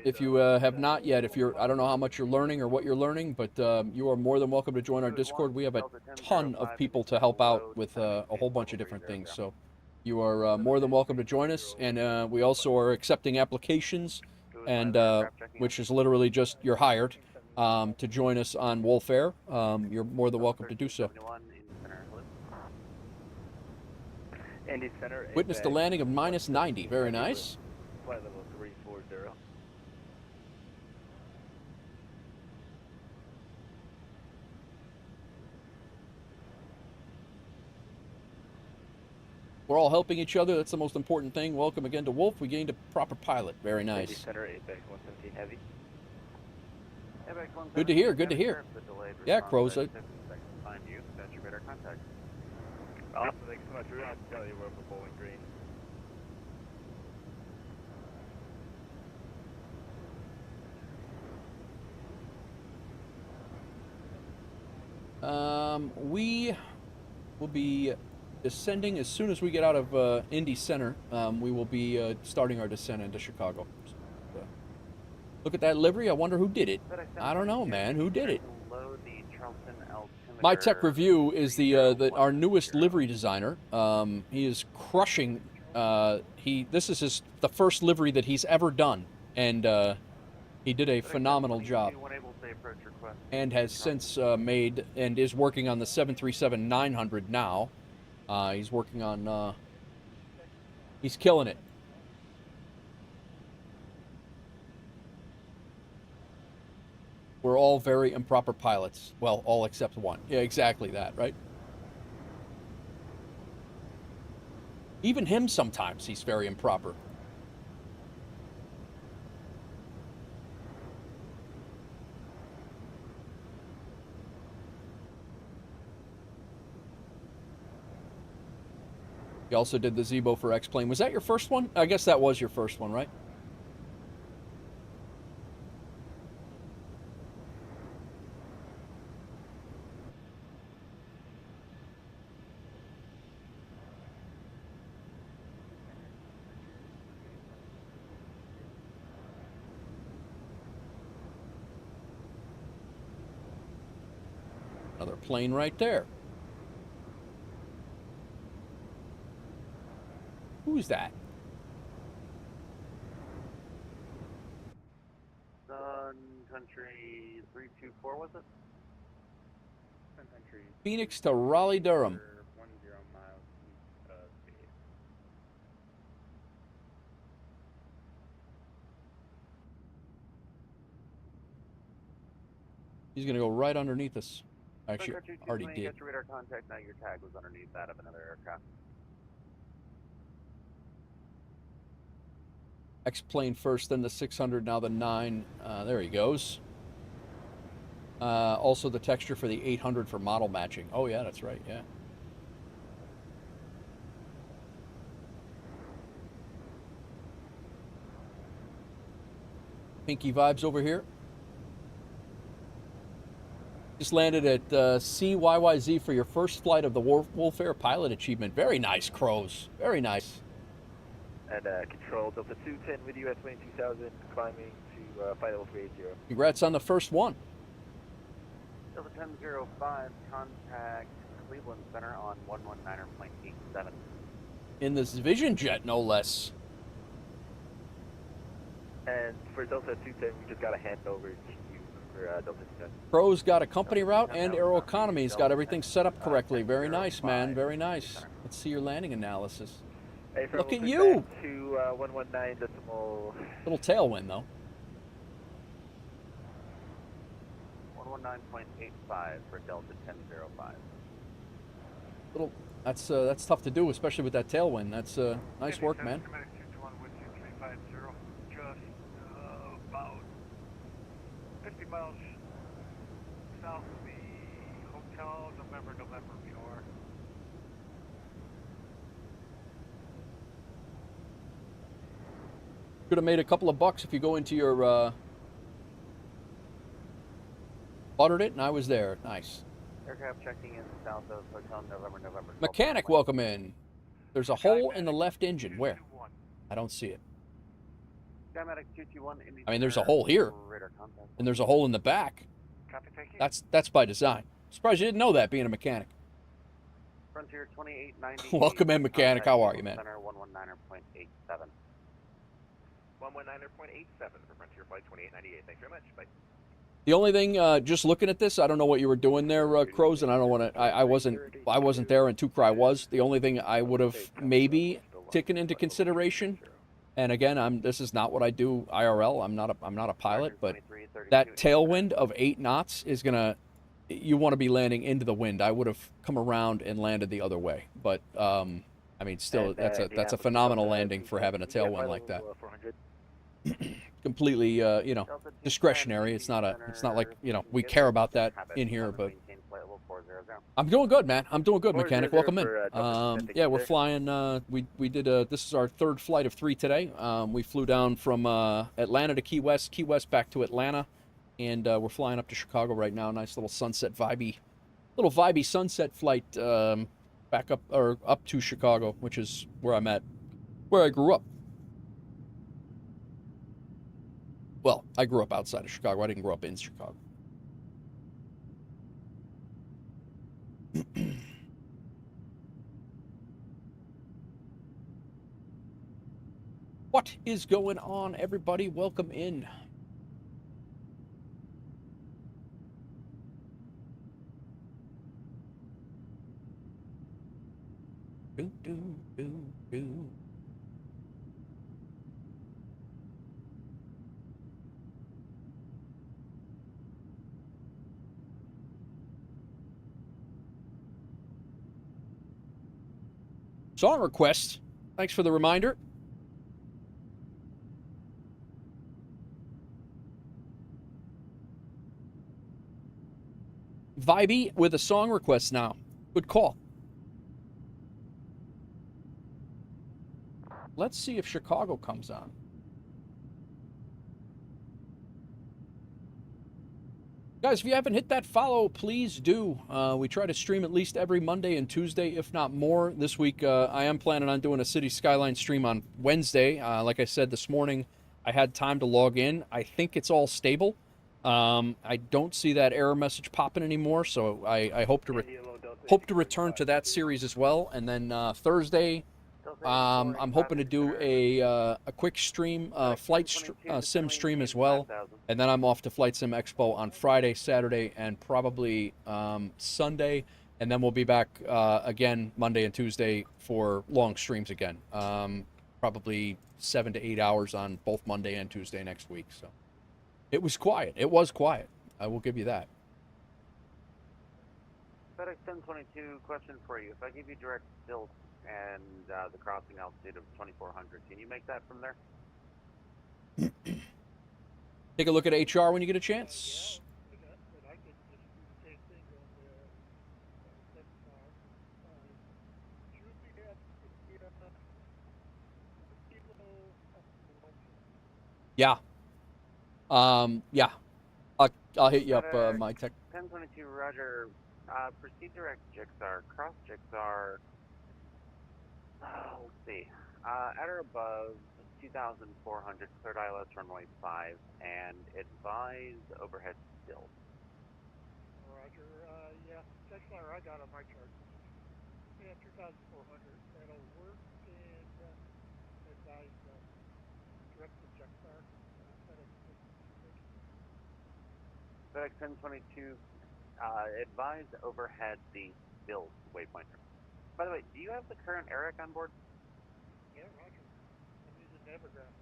If you have not yet, I don't know how much you're learning or what you're learning, but you are more than welcome to join our Discord. We have a ton of people to help out with a whole bunch of different things. So you are more than welcome to join us. And we also are accepting applications, and which is literally just you're hired to join us on WolfAir. You're more than welcome to do so. Indy Center. Witnessed a landing of minus 90. Very nice. Flight level 340. We're all helping each other. That's the most important thing. Welcome again to Wolf. We gained a proper pilot. Very nice. Indy Center, APEX 117 heavy. Good to hear. Good to hear. Yeah, Crows. Find you. That's your better contact. Awesome. Thanks so much. We're going to tell you we're for Bowling Green. We will be descending as soon as we get out of Indy Center. We will be starting our descent into Chicago. So, look at that livery. I wonder who did it. I don't know, man. Who did it? My Tech Review is our newest livery designer. He is crushing. This is the first livery that he's ever done, and he did a phenomenal job. And has since made and is working on the 737-900 now. He's working on. He's killing it. We're all very improper pilots. Well, all except one. Yeah, exactly that, right? Even him sometimes, he's very improper. You also did the Zebo for X-Plane. Was that your first one? I guess that was your first one, right? Another plane right there. Who's that? Sun Country 324, was it? Sun Country. Phoenix to Raleigh, Durham. 10 miles east of base. He's going to go right underneath us. Actually, already did. Get your radar contact. Now your tag was underneath that of another aircraft. X-Plane first, then the 600, now the 9. There he goes. Also the texture for the 800 for model matching. Oh, yeah, that's right, yeah. Pinky vibes over here. Just landed at CYYZ for your first flight of the WolfAir pilot achievement. Very nice, Crows. Very nice. And control Delta 210 with US 22,000, climbing to flight level 380. Congrats on the first one. Delta 1005, contact Cleveland Center on 119.87. In this Vision jet, no less. And for Delta 210, we just got a handover to you for Delta 210. Pro's got a company route, and Aeroconomy's got everything set up correctly. Very nice, man. Very nice. Let's see your landing analysis. Hey, Look at you! To 119 decimal. Little tailwind, though. 119.85 for Delta 1005. Little. That's tough to do, especially with that tailwind. That's nice work, man. Schematic 221 with 2350, just about 50 miles south of the hotel, November VR. Could have made a couple of bucks if you go into your buttered it, and I was there. Nice. Aircraft checking in south of Hotel November. Mechanic, welcome in. There's a hole in the left engine. Where? I don't see it. Schematic 221. I mean, there's a hole here, and there's a hole in the back. That's by design. Surprised you didn't know that, being a mechanic. Frontier 2890. Welcome in, mechanic. How are you, man? Center 119.87. 119.87 for Frontier Flight 2898. Thanks very much. Bye. The only thing, just looking at this, I don't know what you were doing there, Crows, and I don't want to. I wasn't there, and Two Cry was. The only thing I would have maybe taken into consideration, and again, this is not what I do IRL. I'm not a pilot, but that tailwind of 8 knots is gonna. You want to be landing into the wind. I would have come around and landed the other way, but I mean, still, that's a phenomenal landing for having a tailwind like that. Completely, discretionary. It's not like, we care about that in here, but I'm doing good, man. I'm doing good, mechanic. Welcome in. Yeah, we're flying. We did this is our third flight of 3 today. We flew down from Atlanta to Key West back to Atlanta, and we're flying up to Chicago right now. Nice little sunset little vibey sunset flight back up to Chicago, which is where I'm at, where I grew up. Well, I grew up outside of Chicago. I didn't grow up in Chicago. What is going on, everybody? Welcome in. Do, do, do, do. Song request. Thanks for the reminder. Vibey with a song request now. Good call. Let's see if Chicago comes on. Guys, if you haven't hit that follow, please do. We try to stream at least every Monday and Tuesday, if not more. This week, I am planning on doing a City Skyline stream on Wednesday. Like I said this morning, I had time to log in. I think it's all stable. I don't see that error message popping anymore, so I hope to return to that series as well. And then Thursday, I'm hoping to do a quick stream, sim stream as well, and then I'm off to Flight Sim Expo on Friday, Saturday, and probably Sunday, and then we'll be back again Monday and Tuesday for long streams again, probably 7 to 8 hours on both Monday and Tuesday next week. So it was quiet. It was quiet. I will give you that. FedEx 1022, question for you. If I give you direct tilt and the crossing altitude of 2400, can you make that from there? Take a look at HR when you get a chance. Yeah. Yeah. I'll hit you up, my tech. 1022, Roger. Proceed direct Jixar, cross Jixar. Let's see. At or above 2,400, cleared ILS runway 5, and advise overhead still. Roger. Yeah, that's where I got on my chart. Yeah, 2,400. That'll work, and advise direct to Jetstar. FedEx 1022. FedEx 1022, advise overhead the still waypointer. By the way, do you have the current Eric on board? Yeah, Roger. I'm using Navigraph.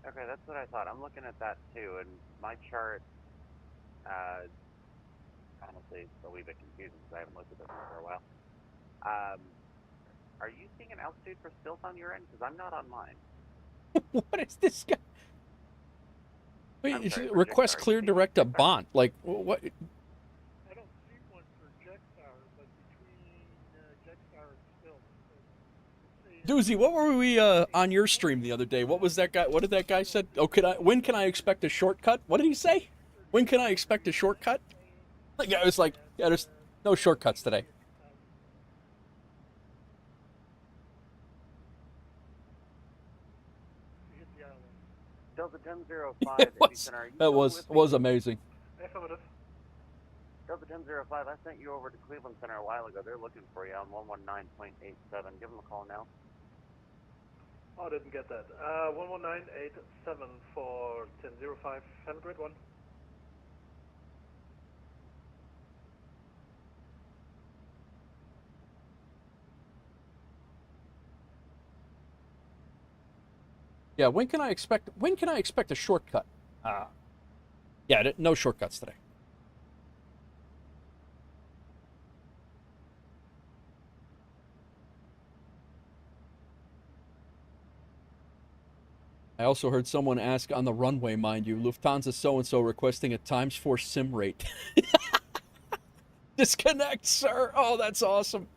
Okay, that's what I thought. I'm looking at that too, and my chart, honestly, it's a wee bit confusing because I haven't looked at this for a while. Are you seeing an altitude for stills on your end? Because I'm not on mine. What is this guy? Wait, sorry, request Jetstar. clear direct to Bont. Like, what? I don't see one for Jetstar, but between Jetstar and Still. Doozy, what were we on your stream the other day? What was that guy? What did that guy said? Oh, when can I expect a shortcut? What did he say? When can I expect a shortcut? The guy was like, yeah, there's no shortcuts today. Delta 1005, That was amazing. Affirmative. Delta 1005, I sent you over to Cleveland Center a while ago. They're looking for you on 119.87. Give them a call now. Oh, I didn't get that. 119.87 for 1005. Have a great one. Yeah, when can I expect a shortcut? Yeah, no shortcuts today. I also heard someone ask on the runway, mind you, Lufthansa so-and-so requesting a ×4 sim rate. Disconnect, sir. Oh, that's awesome.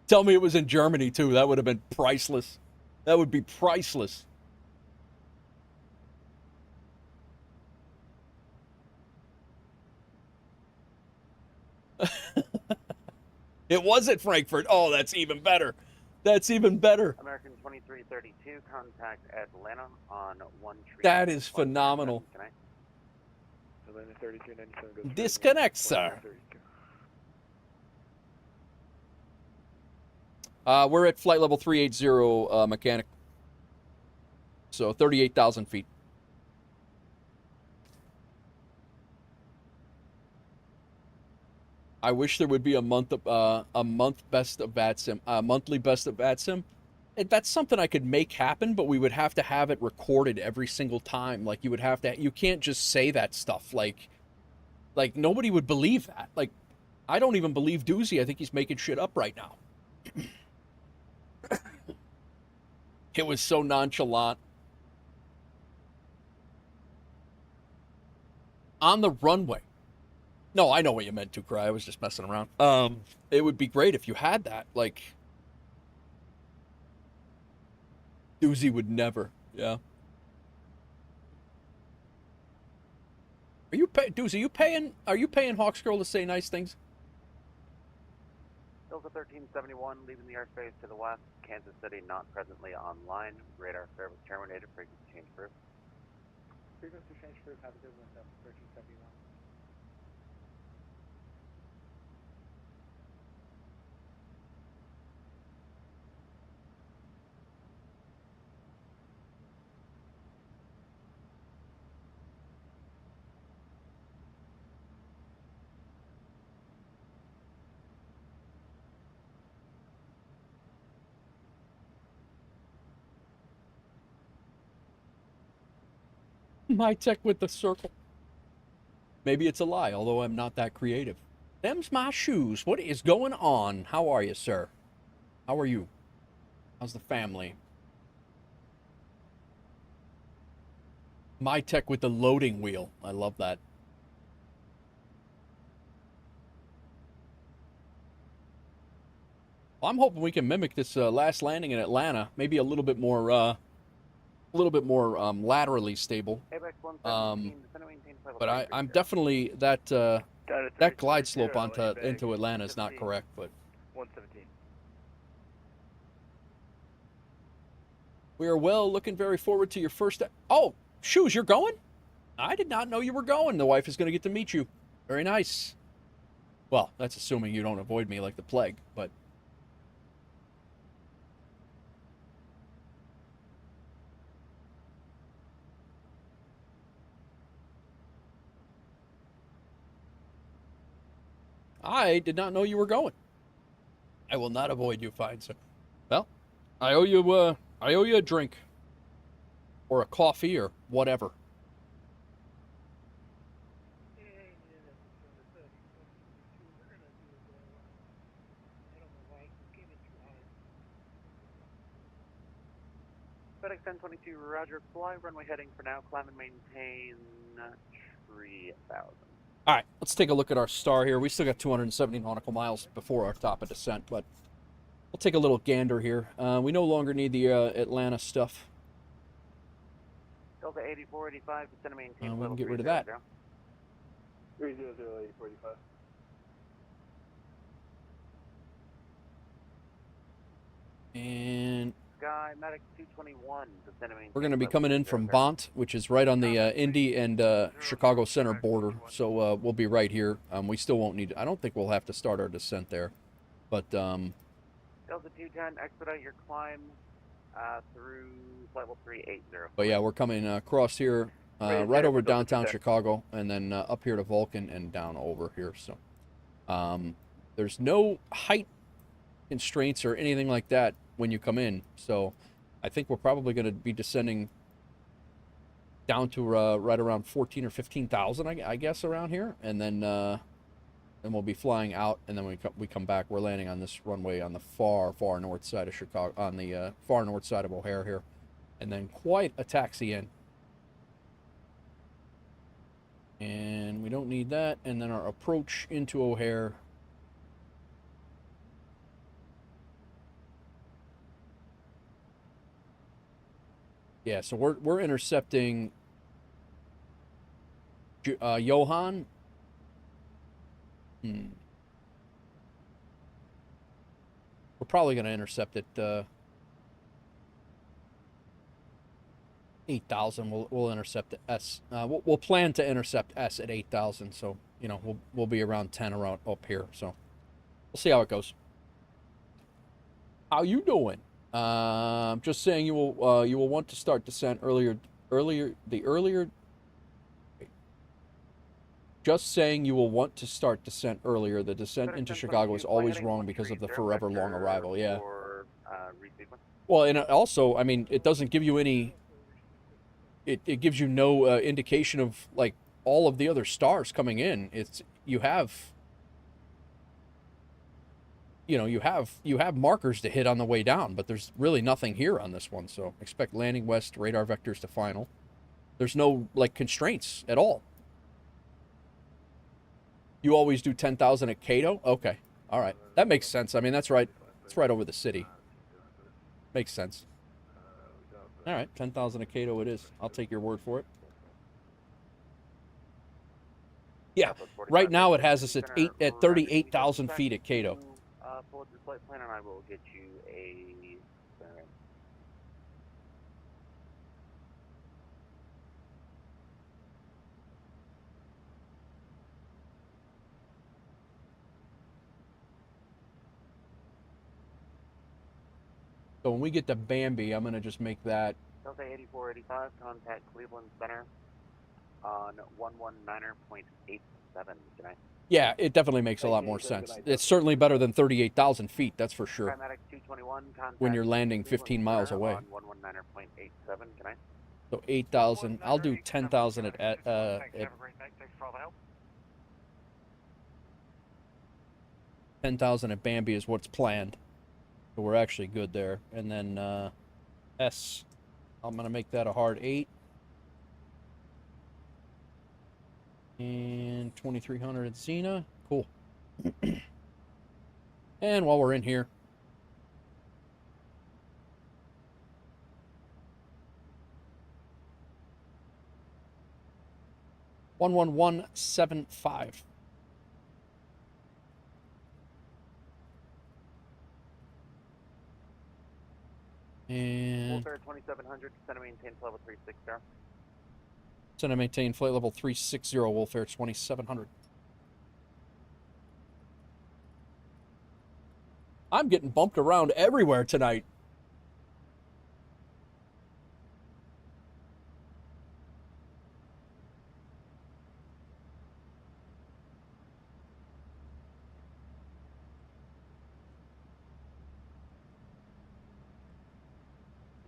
Tell me it was in Germany, too. That would have been priceless. That would be priceless. It was at Frankfurt. Oh, that's even better. That's even better. American 2332, contact Atlanta on 1 tree. That is phenomenal. Atlanta 3297 goes Disconnect, sir. We're at flight level 380 mechanic. So 38,000 feet. I wish there would be a month best of VATSIM, monthly best of VATSIM. That's something I could make happen, but we would have to have it recorded every single time. Like you would have to. You can't just say that stuff. Like nobody would believe that. Like I don't even believe Doozy. I think he's making shit up right now. It was so nonchalant. On the runway. No, I know what you meant to, Cry. I was just messing around. It would be great if you had that. Like, Doozy would never. Yeah. Are you Doozy? Are you paying Hawksgirl to say nice things? Delta 1371, leaving the airspace to the west. Kansas City not presently online. Radar service terminated. Frequency change proof. Frequency change proof. Have a good one, Delta 1371. My tech with the circle. Maybe it's a lie, although I'm not that creative. Them's my shoes. What is going on? How are you, sir? How are you? How's the family? My tech with the loading wheel. I love that. Well, I'm hoping we can mimic this last landing in Atlanta. Maybe a little bit more laterally stable. But I'm definitely that glide slope into Atlanta is not correct. But 117. We are well looking very forward to your first... Oh, Shoes, you're going? I did not know you were going. The wife is going to get to meet you. Very nice. Well, that's assuming you don't avoid me like the plague, but... I did not know you were going. I will not avoid you, fine sir. Well, I owe you a drink. Or a coffee, or whatever. FedEx 1022, Roger, fly, runway heading for now, climb and maintain 3,000. All right, let's take a look at our star here. We still got 270 nautical miles before our top of descent, but we'll take a little gander here. We no longer need the Atlanta stuff. Delta 8485, descend and maintain We level can get rid of 300. that. 3008485. And Sky Medic 221, descend and maintain we're going to be level coming in 30. from Bont, which is right on the Indy and Chicago Center border. So we'll be right here. We still won't need... I don't think we'll have to start our descent there. But... Delta 210, expedite your climb through flight level 380. But yeah, we're coming across here, right over downtown Chicago, and then up here to Vulcan and down over here. So there's no height constraints or anything like that when you come in. So I think we're probably going to be descending down to right around 14 or 15,000, I guess, around here, and then we'll be flying out, and then we come back. We're landing on this runway on the far north side of Chicago, on the far north side of O'Hare here, and then quite a taxi in. And we don't need that. And then our approach into O'Hare. Yeah, so we're intercepting Johan. We're probably going to intercept at 8,000. We'll intercept the S. We'll plan to intercept S at 8,000. So you know we'll be around 10 around up here. So we'll see how it goes. How you doing? Just saying you will want to start descent earlier. Just saying you will want to start descent earlier. The descent into Chicago is always wrong because of the forever long arrival. Yeah. Well, and also, I mean, it doesn't give you any... It gives you no indication of, like, all of the other stars coming in. It's... You have... You know, you have markers to hit on the way down, but there's really nothing here on this one, so expect landing west, radar vectors to final. There's no, like, constraints at all. You always do 10,000 at Cato? Okay. All right. That makes sense. I mean, that's right. It's right over the city. Makes sense. All right. 10,000 at Cato it is. I'll take your word for it. Yeah. Right now it has us at 38,000 feet at Cato. Pull up your flight plan and I will get you a... So when we get to Bambi, I'm going to just make that... Delta 8485, contact Cleveland Center on 119.87. Can I? Yeah, it definitely makes a lot more sense. It's certainly better than 38,000 feet, that's for sure. 221, when you're landing 15 miles away. On 119.87, can I? So 8,000. I'll do 10,000 at 10,000 at Bambi is what's planned. So we're actually good there. And then S, I'm going to make that a hard 8. And 2,300 at Xena. Cool. And while we're in here, $11175. And WolfAir 2700, descend and maintain flight level 360. descend and maintain flight level 360, WolfAir 2700. I'm getting bumped around everywhere tonight.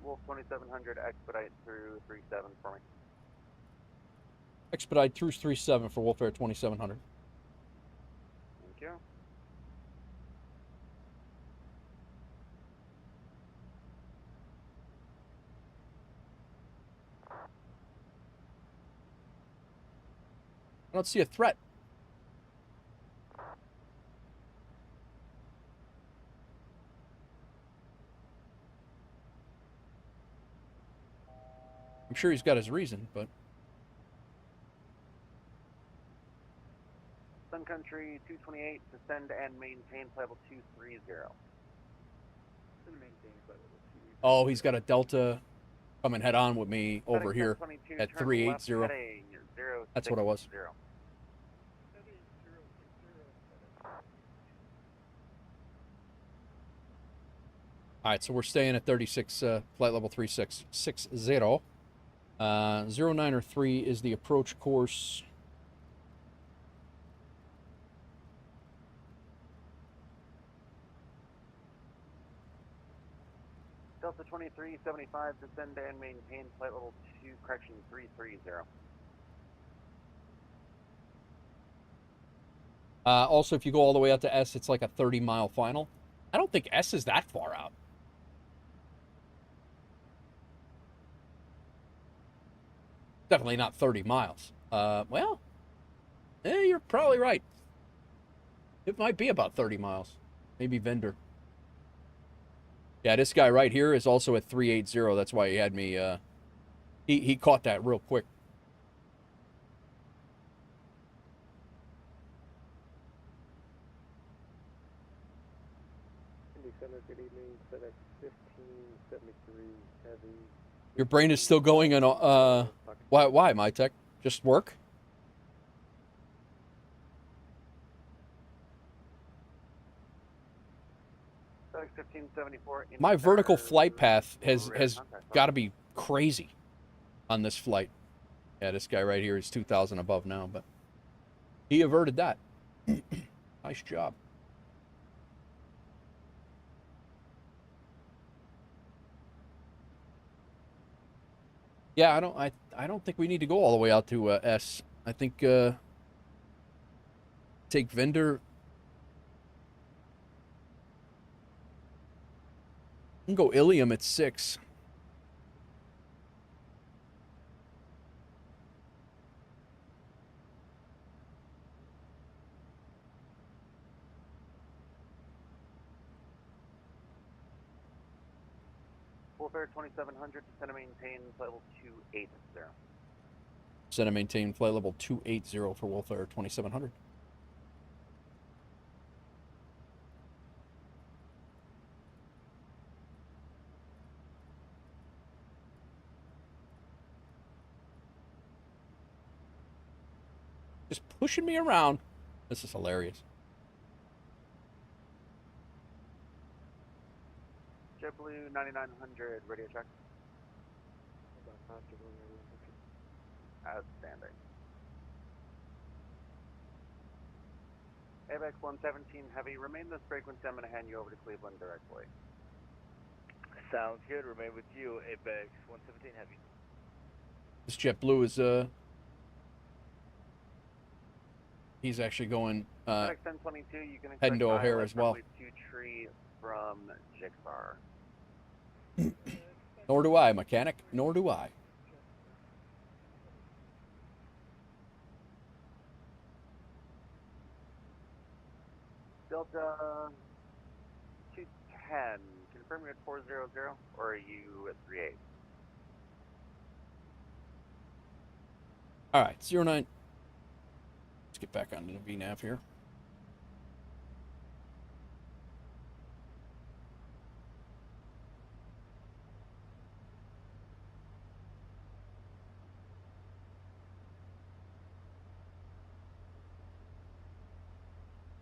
Wolf 2700, expedite through 37 for me. Expedite through 37 for WolfAir 2700. Thank you. I don't see a threat. I'm sure he's got his reason, but... Sun Country 228, descend and maintain flight level 230. Oh, he's got a Delta coming head on with me over here at 380. That's what I was. All right, so we're staying at 36, flight level 3660. 093 is the approach course. Delta 2375, descend and maintain flight level 330. Also, if you go all the way out to S, it's like a 30-mile final. I don't think S is that far out. Definitely not 30 miles. Well, you're probably right. It might be about 30 miles. Maybe vendor. Yeah, this guy right here is also at 380. That's why he had me, he caught that real quick. Center, good evening. FedEx 1573 Heavy. Your brain is still going on, why, my tech? Just work? FedEx 1574. My vertical flight path has got to be crazy on this flight. Yeah, this guy right here is 2,000 above now, but he averted that. Nice job. Yeah, I don't think we need to go all the way out to S. I think take vendor. We can go Ilium at 6. WolfAir 2700, descend and maintain flight level 280. Descend and maintain flight level 280 for WolfAir 2700. Just pushing me around. This is hilarious. JetBlue 9900, radio check. Outstanding. ABX 117 Heavy, remain this frequency. I'm going to hand you over to Cleveland directly. Sounds good. Remain with you, ABX 117 Heavy. This JetBlue is he's actually going FedEx 1022, you can heading to O'Hare as well. To tree from Jigsaw. Nor do I, mechanic. Nor do I. Delta 210, confirm you're at 400, or are you at 38? All right, 09. Let's get back onto the VNAV here.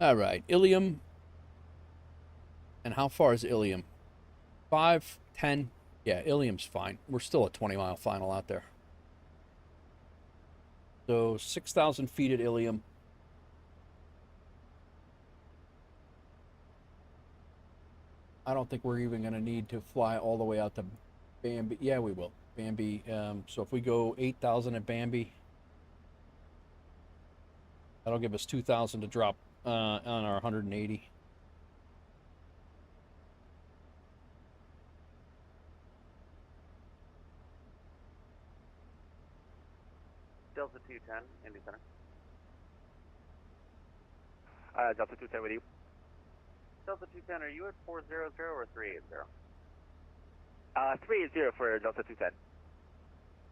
All right, Ilium. And how far is Ilium? 5, 10. Yeah, Ilium's fine. We're still a 20-mile final out there. So 6,000 feet at Ilium. I don't think we're even going to need to fly all the way out to Bambi. Yeah, we will. Bambi. So if we go 8,000 at Bambi, that'll give us 2,000 to drop on our 180. Delta 210, Indy Center. Delta 210 with you. Delta 210, are you at 400 or 380? 380 for Delta 210.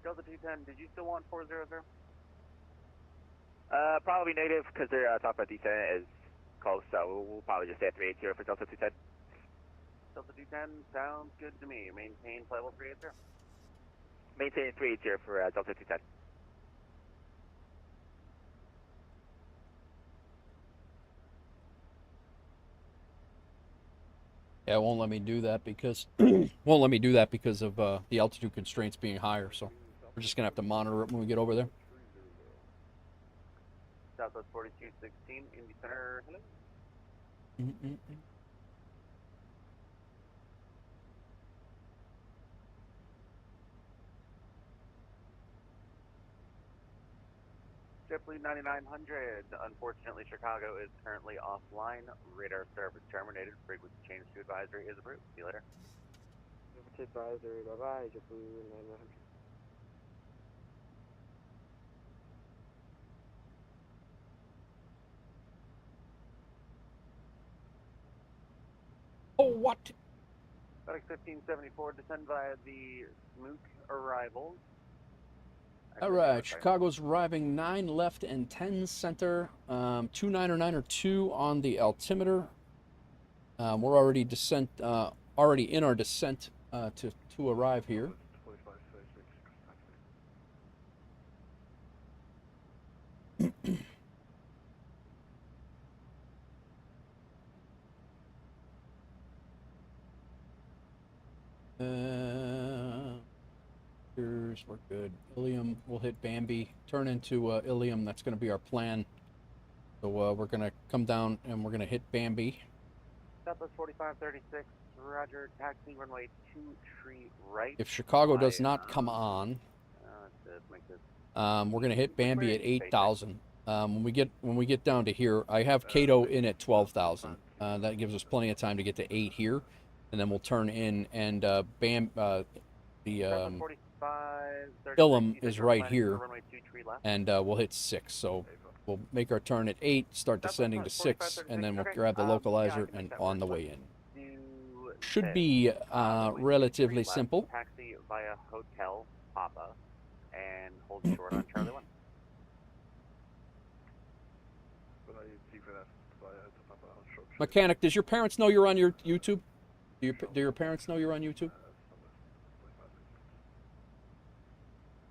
Delta 210, did you still want 400? Probably negative because their top of descent is close, so we'll probably just stay at 380 for Delta 210. Delta 210, sounds good to me. Maintain flight level 380. Maintain 380 for Delta 210. Yeah, it won't let me do that because of the altitude constraints being higher. So we're just gonna have to monitor it when we get over there. Southwest 4216, Indy Center. Hello. JetBlue 9900. Unfortunately, Chicago is currently offline. Radar service terminated. Frequency change to advisory is approved. See you later. Advisory, bye-bye, JetBlue 9900. Oh, what? FedEx 1574, descend via the Smook arrivals. All right, Chicago's arriving 9 left and 10 center. 29 or 9 or 2 on the altimeter. We're already in our descent to arrive here. We're good. Ilium, we'll hit Bambi, turn into Ilium. That's going to be our plan. So we're going to come down and we're going to hit Bambi. Southwest 4536, roger, taxi runway 2 tree right. If Chicago does not come on, we're going to hit Bambi at 8,000. When we get down to here, I have KATL in at 12,000. That gives us plenty of time to get to 8 here, and then we'll turn in and Ilum is right here, and we'll hit 6. So we'll make our turn at 8, start descending to 6, and then we'll grab the localizer and on the way in. Should be relatively simple. Taxi via Hotel Papa and hold short on Charlie 1. Mechanic, does your parents know you're on your YouTube? Do your parents know you're on YouTube?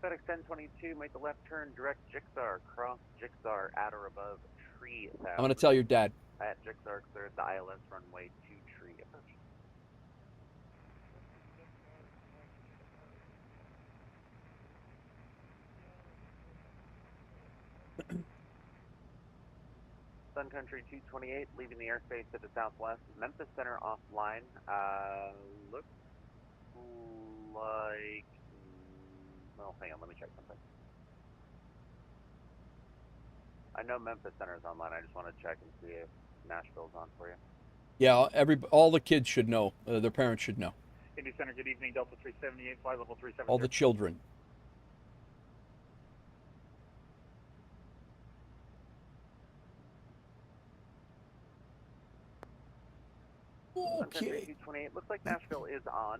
FedEx 1022, make the left turn, direct Jixar, cross Jixar at or above tree. I'm going to tell your dad. At Jixar, clear the ILS runway 2 tree approach. Sun Country 228, leaving the airspace to the southwest. Memphis Center offline. Looks like... Well, hang on, let me check something. I know Memphis Center is online. I just want to check and see if Nashville's on for you. Yeah, all the kids should know. Their parents should know. Indy Center, good evening. Delta 378, flight level 370. All the children. Okay. 228. Looks like Nashville is on.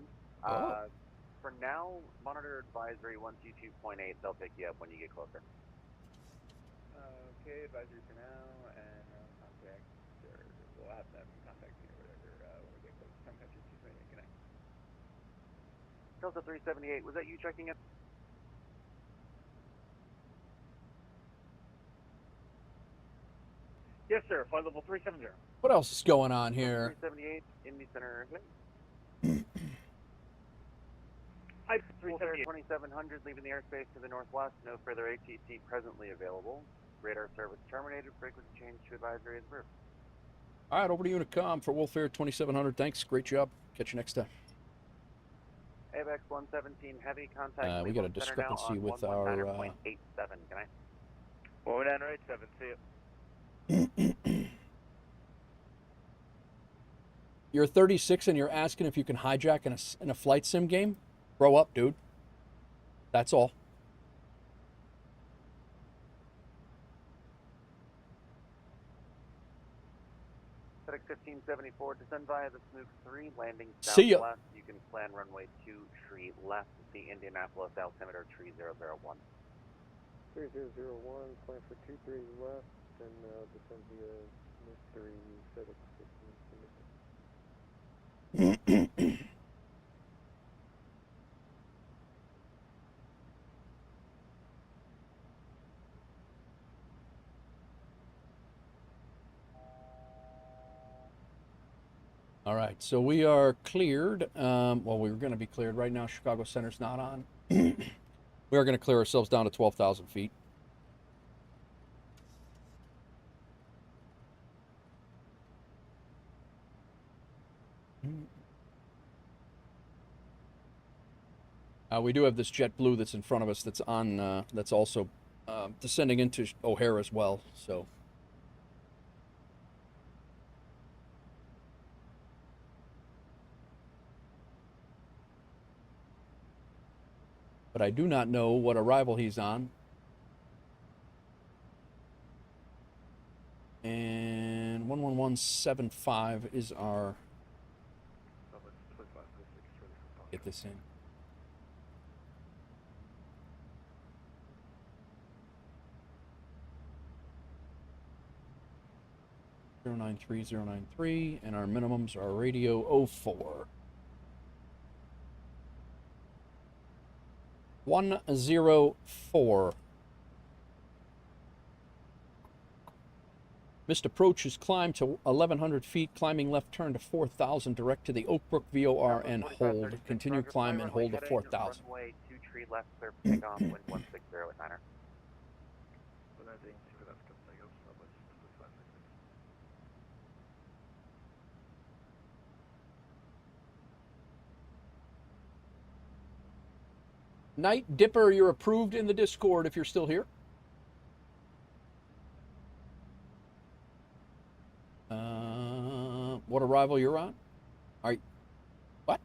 For now, monitor advisory 122.8. They'll pick you up when you get closer. Okay, advisory for now, and contact, or we'll have them contact me or whatever when we get close. Sun Country 228, connect. Delta 378, was that you checking it? Yes, sir. Flight level 370. What else is going on here? 378, Indy Center. Hi, WolfAir 378. 2700 leaving the airspace to the northwest. No further ATC presently available. Radar service terminated. Frequency change to advisory is approved. All right, over to Unicom for WolfAir 2700. Thanks. Great job. Catch you next time. AVX 117 heavy contact. We got a discrepancy with our. 119.87. Can I? 119.87. See you. You're 36 and you're asking if you can hijack in a flight sim game? Grow up, dude. That's all. FedEx 1574, descend via the Smook 3, landing See ya. southwest. You can plan runway 2, tree left, the Indianapolis altimeter, tree 001. 3001, plan for 23 left, and descend via Smook 3, FedEx 1574. All right, so we are cleared. Well, we were going to be cleared. Right now, Chicago Center's not on. We are going to clear ourselves down to 12,000 feet. We do have this JetBlue that's in front of us that's on, that's also descending into O'Hare as well, so. But I do not know what arrival he's on. And 11175 is our. Get this in. Zero 093, and our minimums are radio 04. 104. Missed approach is climbed to 1,100 feet, climbing left turn to 4,000, direct to the Oak Brook VOR and hold. Continue climb and hold to 4,000. Runway 2, tree left, clear for takeoff, wind 160 at 9er. Night Dipper, you're approved in the Discord if you're still here. What arrival you're on? All right. What?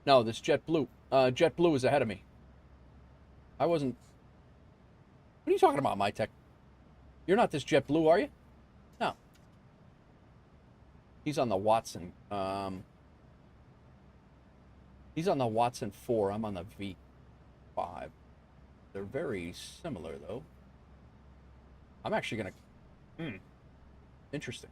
No, this JetBlue. JetBlue is ahead of me. I wasn't. What are you talking about, MyTech? You're not this JetBlue, are you? No. He's on the Watson. He's on the Watson 4. I'm on the V5. They're very similar, though. I'm actually going to... Interesting.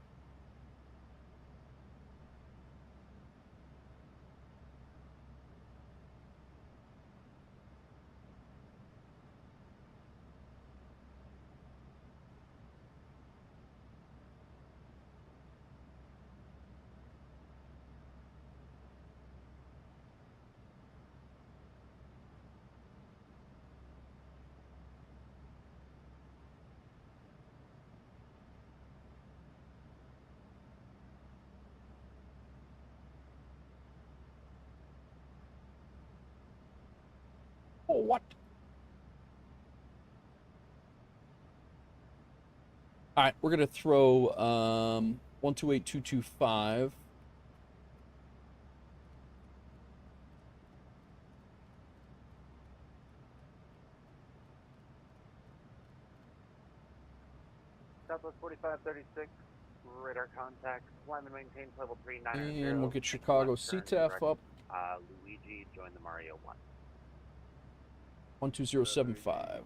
Oh, what? All right, we're going to throw 128225. Southwest 4536, radar contact, climb and maintain level 390. And we'll get Chicago CTAF up. Luigi, join the Mario 1. 12075.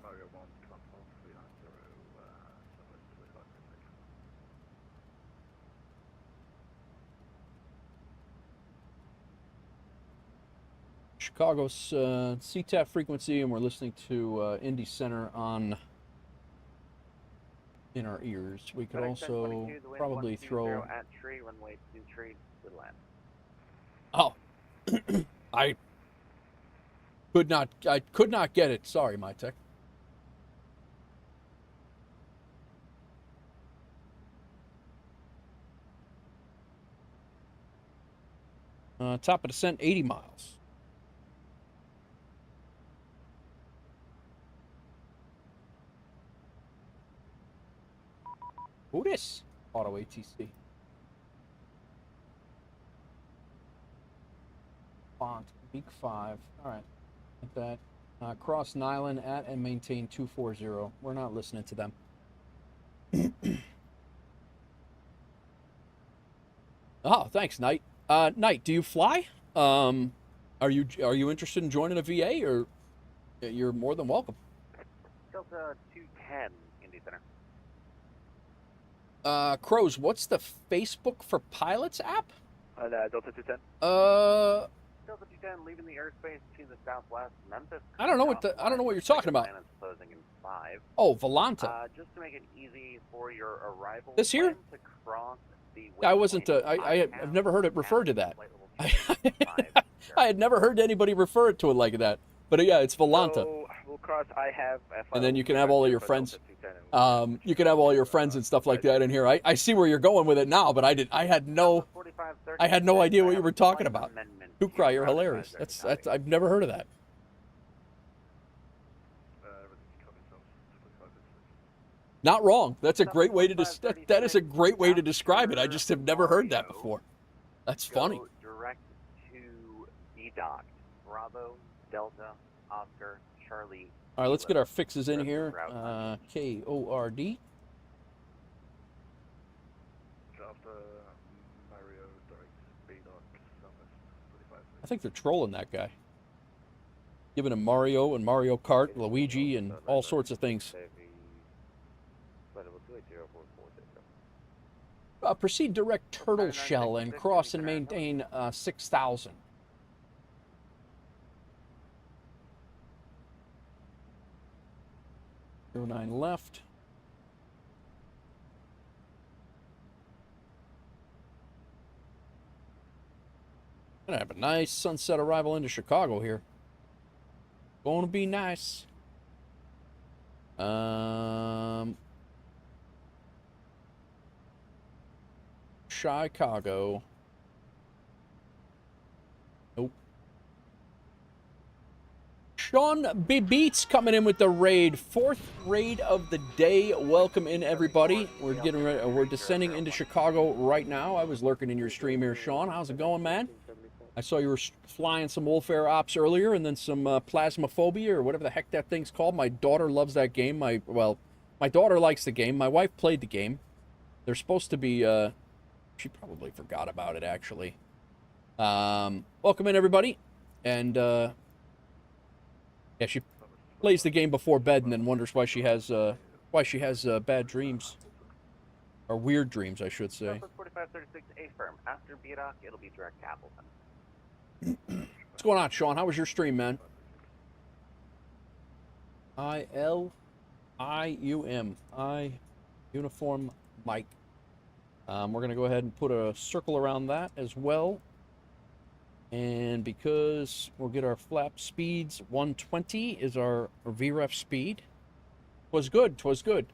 Chicago's CTAP frequency, and we're listening to Indy Center on in our ears. We could also probably throw. At tree, runway 23, good land. Oh, I could not get it. Sorry, my tech. Top of descent, 80 miles. Who this? Auto ATC. Font, Beak 5. All right. Get that. Cross Nyland at and maintain 240. We're not listening to them. Oh, thanks, Knight. Knight, do you fly? Are you interested in joining a VA, or you're more than welcome? Delta 210, Indy Center. Crows, what's the Facebook for Pilots app? Delta 210. Delta 210, leaving the airspace to the southwest, Memphis. I don't know what you're talking about. Closing in 5. Oh, Volanta. Just to make it easy for your arrival. This here? To cross the I wasn't. I've never heard it referred to that. I had never heard anybody refer it to it like that. But yeah, it's Volanta. So we'll cross. I have. And then you can have all of your friends. You can have all your friends and stuff like that in here. I see where you're going with it now, but I had no idea what you were talking about. Hookcry, you're hilarious. That's I've never heard of that. Not wrong. That's a great way to that is a great way to describe it. I just have never heard that before. That's funny. Direct to B dock. Bravo, Delta, Oscar, Charlie. All right, let's get our fixes in here. KORD. I think they're trolling that guy. Giving him Mario and Mario Kart, Luigi, and all sorts of things. Proceed direct turtle shell and cross and maintain 6,000. Zero 09 left. Gonna have a nice sunset arrival into Chicago here. Gonna be nice. Chicago. Nope. Sean B. Beats coming in with the raid. 4th raid of the day. Welcome in, everybody. We're getting ready. We're descending into Chicago right now. I was lurking in your stream here, Sean. How's it going, man? I saw you were flying some WolfAir ops earlier, and then some Plasmophobia, or whatever the heck that thing's called. My daughter loves that game. My daughter likes the game. My wife played the game. They're supposed to be. She probably forgot about it, actually. Welcome in, everybody. And yeah, she plays the game before bed and then wonders why she has bad dreams, or weird dreams, I should say. 4536 A firm. After BDOC, it'll be direct to Appleton. What's going on, Sean? How was your stream, man? ILIUM. Uniform Mike. We're going to go ahead and put a circle around that as well. And because we'll get our flap speeds, 120 is our VREF speed. Twas good.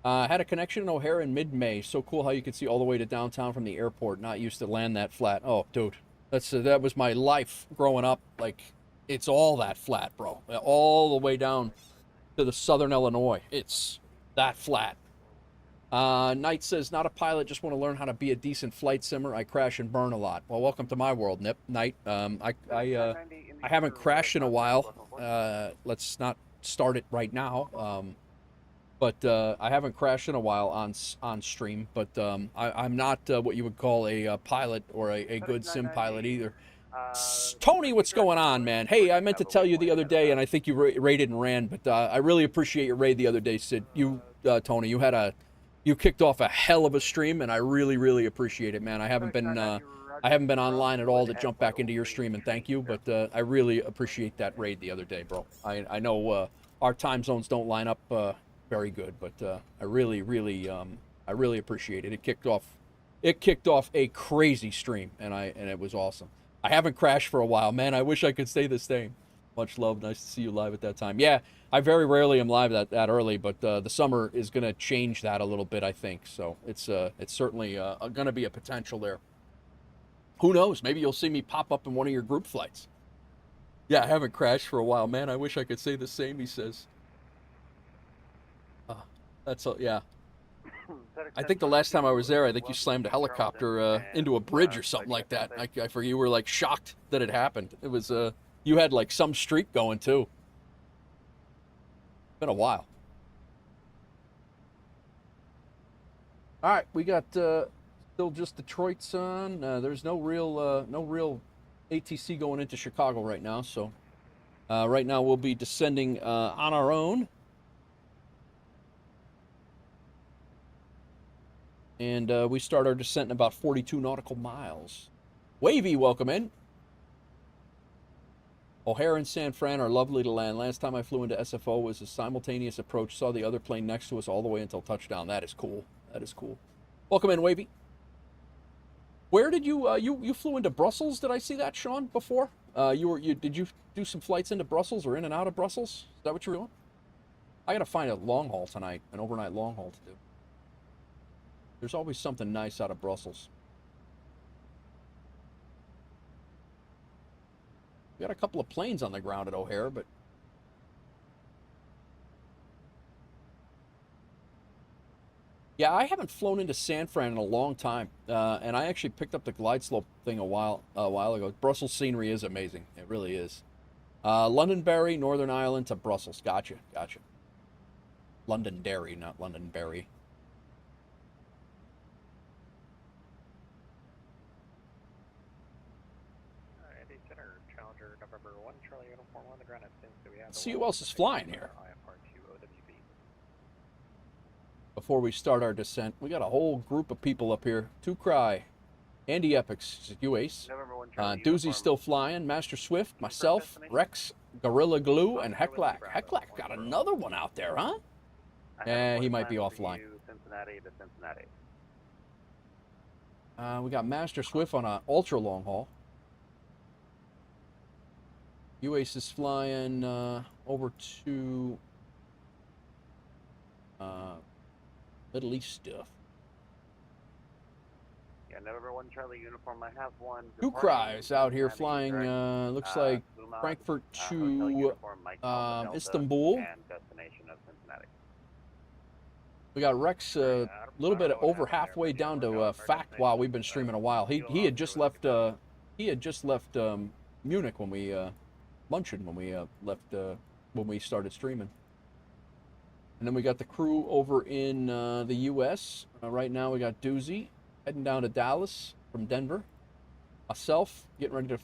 Had a connection in O'Hare in mid-May. So cool how you could see all the way to downtown from the airport. Not used to land that flat. Oh, dude. That was my life growing up. Like, it's all that flat, bro. All the way down to the southern Illinois. It's that flat. Knight says, not a pilot, just want to learn how to be a decent flight simmer. I crash and burn a lot. Well, welcome to my world, Knight. I haven't crashed in a while. Let's not start it right now. But I haven't crashed in a while on stream. But I'm not what you would call a pilot or a good sim pilot either. Tony, what's going on, man? Hey, I meant to tell you the other day, and I think you raided and ran, but I really appreciate your raid the other day, Sid. Tony, you kicked off a hell of a stream, and I really, really appreciate it, man. I haven't been I haven't been online at all to jump back into your stream and thank you, but I really appreciate that raid the other day, bro. I know our time zones don't line up very good, but I really appreciate it. It kicked off a crazy stream, and it was awesome. I haven't crashed for a while, man. I wish I could stay the same. Much love. Nice to see you live at that time. Yeah, I very rarely am live that early, but the summer is going to change that a little bit, I think. So it's certainly going to be a potential there. Who knows? Maybe you'll see me pop up in one of your group flights. Yeah, I haven't crashed for a while, man. I wish I could say the same, he says. Yeah. I think the last time I was there, I think you slammed a helicopter into a bridge or something like that. I forget, you were like shocked that it happened. It was you had like some streak going too. Been a while. All right, we got still just Detroit's on. There's no real ATC going into Chicago right now. So right now we'll be descending on our own. And we start our descent in about 42 nautical miles. Wavy, welcome in. O'Hare and San Fran are lovely to land. Last time I flew into SFO was a simultaneous approach. Saw the other plane next to us all the way until touchdown. That is cool. That is cool. Welcome in, Wavy. Where did you you flew into Brussels? Did I see that, Sean, before? Did you do some flights into Brussels or in and out of Brussels? Is that what you're doing? I gotta find a long haul tonight, an overnight long haul to do. There's always something nice out of Brussels. We got a couple of planes on the ground at O'Hare, but yeah, I haven't flown into San Fran in a long time, and I actually picked up the glide slope thing a while ago. Brussels scenery is amazing. It really is. Londonderry, Northern Ireland to Brussels. Gotcha. Londonderry, not Londonderry. Let's see who else is flying here. Before we start our descent, we got a whole group of people up here. Two Cry, Andy Epics, UAce, Doozy's still flying, Master Swift, myself, Rex, Gorilla Glue, and Hecklack. Hecklack got another one out there, huh? Yeah, he might be offline. Cincinnati to Cincinnati. We got Master Swift on an ultra long haul. UAce is flying over to Middle East stuff. Yeah, November 1 Charlie uniform. I have one. Two Cries out here flying. Looks like Frankfurt to Istanbul. And destination of Cincinnati. We got Rex a little bit over halfway down to Fact while we've been streaming a while. He had just left Munich when we Munchen when we left when we started streaming. And then we got the crew over in the U.S. Right now we got Doozy heading down to Dallas from Denver. Myself getting ready to.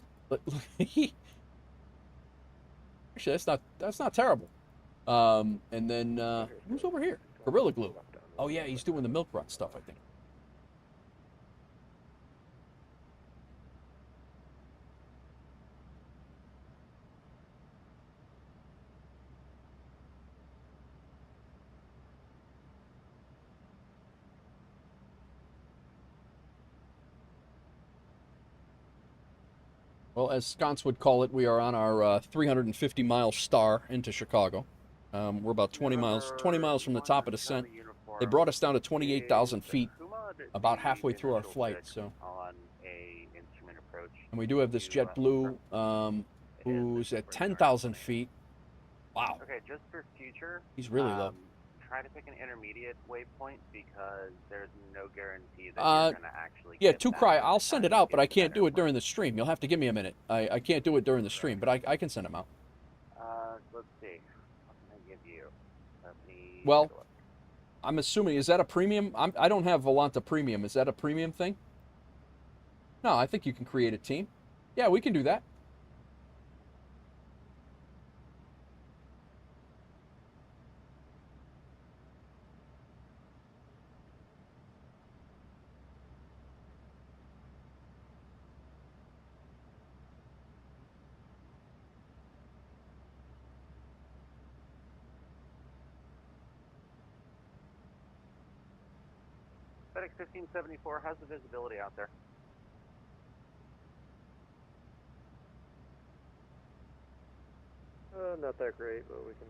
Actually, that's not terrible. And then who's over here? Gorilla Glue. Oh yeah, he's doing the milk run stuff, I think. Well, as Sconce would call it, we are on our 350-mile star into Chicago. We're about 20 miles from the top of descent. They brought us down to 28,000 feet, about halfway through our flight. So, and we do have this JetBlue, who's at 10,000 feet. Wow. Okay, just for future, he's really low. Try to pick an intermediate waypoint because there's no guarantee that you're going to actually yeah, get Two Cry, I'll send it out, but I can't do it during the stream. You'll have to give me a minute. I can't do it during the stream, but I can send them out. Let's see. What can I give you? Let me well, I'm assuming, is that a premium? I don't have Volanta Premium. Is that a premium thing? No, I think you can create a team. Yeah, we can do that. FedEx 1574, how's the visibility out there? Not that great, but we can.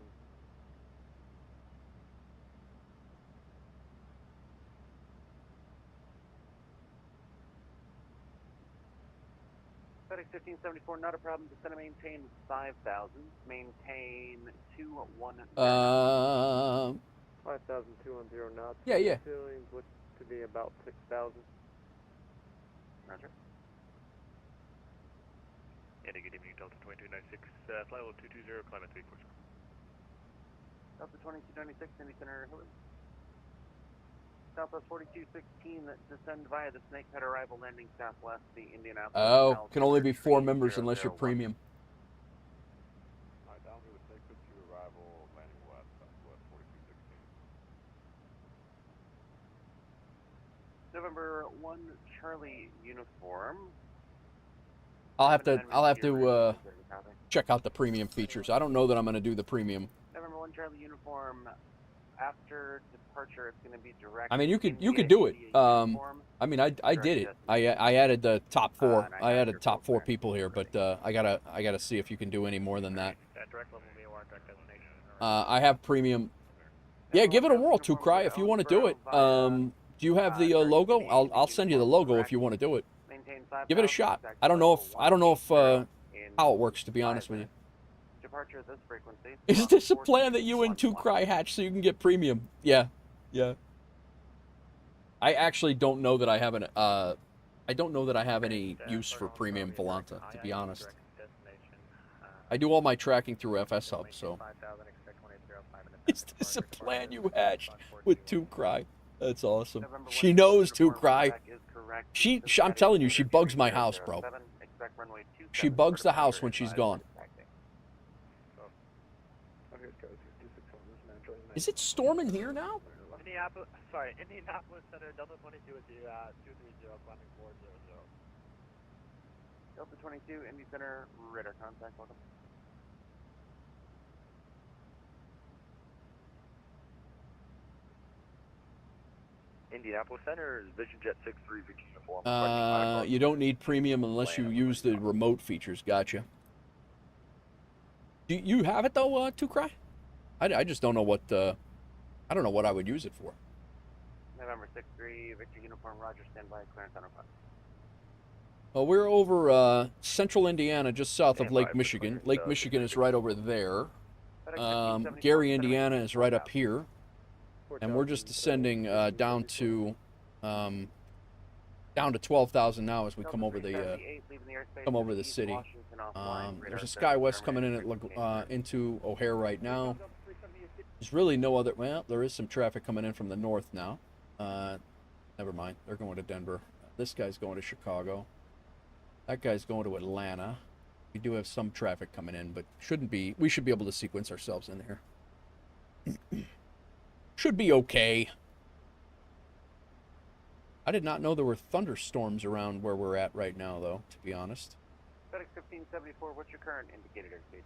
FedEx 1574, not a problem. Just going to maintain 5,000. Maintain 210. 5,210 knots. Yeah, yeah. Ceilings look to be about 6,000. Roger. Good evening, Delta 2296, flight level 220, climb at 3 quarters. Delta 2296, Indy Center, Hilton. Southwest 4216, descend via the Snakehead arrival landing southwest, the Indianapolis. Oh, can only be 4 members unless you're premium. Alright, down to the Snakehead to arrival, landing west, southwest 4216. November 1, Charlie uniform. I'll have to check out the premium features. I don't know that I'm going to do the premium. November 1, Charlie uniform. After departure, it's going to be direct. I mean, you could do it. I mean, I did it. I added the top 4. I added top 4 people here, but I gotta see if you can do any more than that. Direct level VOR, direct destination. I have premium. Yeah, give it a whirl, 2Cry, if you want to do it. Do you have the logo? I'll send you the logo if you want to do it. Give it a shot. I don't know if how it works, to be honest with you. Departure this frequency. Is this a plan that you and 2Cry hatch so you can get premium? Yeah. I actually don't know that I have any use for premium Volanta, to be honest. I do all my tracking through FSHub, so. Is this a plan you hatched with 2Cry? That's awesome. She knows 2Cry. I'm telling you, she bugs my house, bro. She bugs the house when she's gone. Is it storming here now? Indianapolis Center, Delta 22 with you, 230, climbing 400. Delta 22, Indy Center, radar contact, welcome. Indianapolis Center, Vision Jet 63, Vicky uniform. You don't need premium unless you use the remote features. Gotcha. Do you have it though, 2Cry? I just don't know what I don't know what I would use it for. November 6-3, Victor uniform, Roger, standby, clearance on our front. Well, we're over central Indiana, just south of Lake Michigan. Lake Michigan is right over there. Gary, Indiana is right up here. And we're just descending down to 12,000 now as we come over the city. There's a SkyWest coming in into O'Hare right now. There's really no other. Well, there is some traffic coming in from the north now. Never mind. They're going to Denver. This guy's going to Chicago. That guy's going to Atlanta. We do have some traffic coming in, but shouldn't be. We should be able to sequence ourselves in here. Should be okay. I did not know there were thunderstorms around where we're at right now, though, to be honest. FedEx 1574, what's your current indicated airspeed?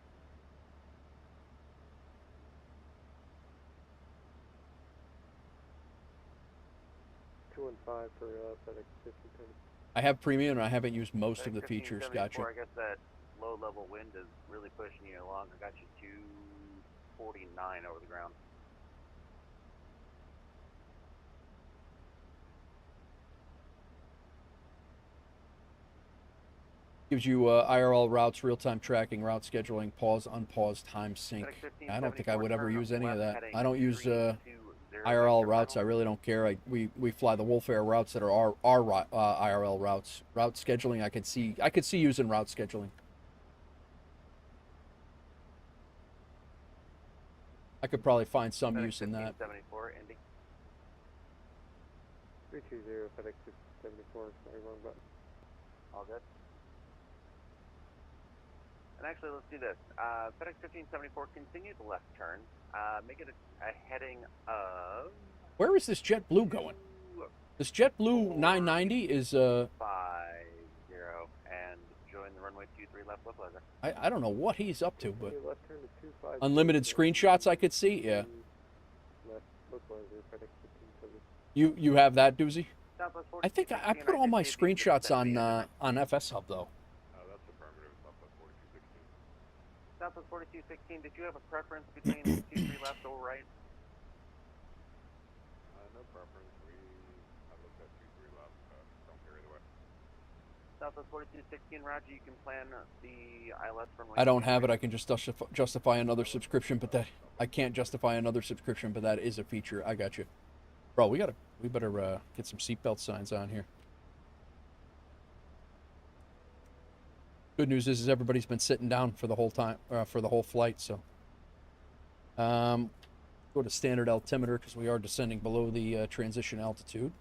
Two and 5 for FedEx 15. I have premium, and I haven't used most of the features. Gotcha. I guess that low-level wind is really pushing you along. I got you 249 over the ground. Gives you IRL routes, real-time tracking, route scheduling, pause, unpause, time sync. I don't think I would ever use any of that. I don't use IRL routes. I really don't care. We fly the WolfAir routes that are our IRL routes. Route scheduling, I could see using route scheduling. I could probably find some use in that. 74, Indy. 320, FedEx 74, sorry, wrong button. All good. And actually, let's do this. FedEx 1574, continue the left turn. Make it a heading of... Where is this JetBlue going? This JetBlue 990 is... 50, and join the runway 23 left level. I don't know what he's up to, but... Left turn to 25. Unlimited screenshots I could see? Yeah. Left localizer, FedEx 1570. You have that, Doozy? Southwest I think I 4216, put all my did see the unit screenshots set to be on FSHub though. That's affirmative, Southwest 4216. Southwest 4216, did you have a preference between 23 left or right? No preference. I looked at 23 left, don't care either way. Southwest 4216, Roger, you can plan the ILS runway. I don't have it. I can just justify another subscription, but that I can't justify another subscription, but that is a feature. I got you, bro. We better get some seatbelt signs on here. Good news is everybody's been sitting down for the whole time, for the whole flight. So, go to standard altimeter because we are descending below the transition altitude.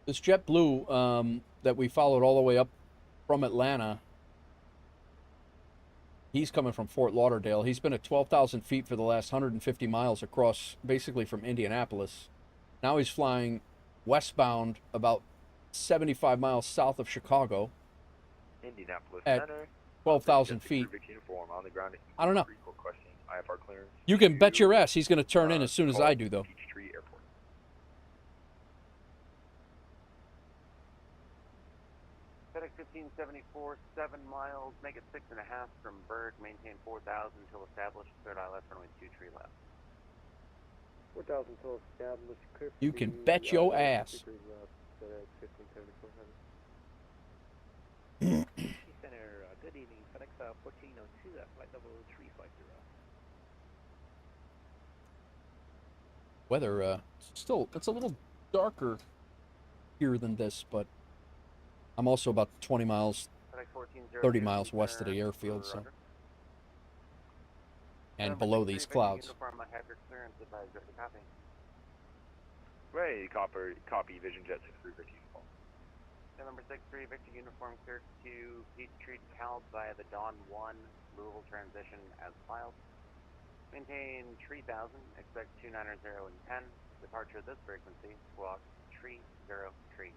This JetBlue that we followed all the way up from Atlanta, he's coming from Fort Lauderdale. He's been at 12,000 feet for the last 150 miles across, basically from Indianapolis. Now he's flying westbound about 75 miles south of Chicago Indianapolis at Center. 12,000 feet. Uniform on the ground. I don't know. Requesting IFR clearance. You can bet your ass he's going to turn in as soon as I do, though. Peachtree Airport. FedEx 1574, 7 miles, make it 6.5 from Berg, maintain 4,000 until established, third ILS runway 23 left. 4,000 until established. You can bet your ass. FedEx 1574, Center, good evening, FedEx 1402, flight level 350. Weather, still, it's a little darker here than this, but I'm also about 20 miles, 30 miles west of the airfield, so. And below these clouds. Uniform, I have your clearance advised, ready to copy. Ready to copy Vision Jet 63 Victor Uniform. November 63, Victor Uniform cleared to Peachtree Cal via the Dawn 1 Louisville transition as filed. Maintain 3,000, expect 290 and 10. Departure this frequency, squawk 3033.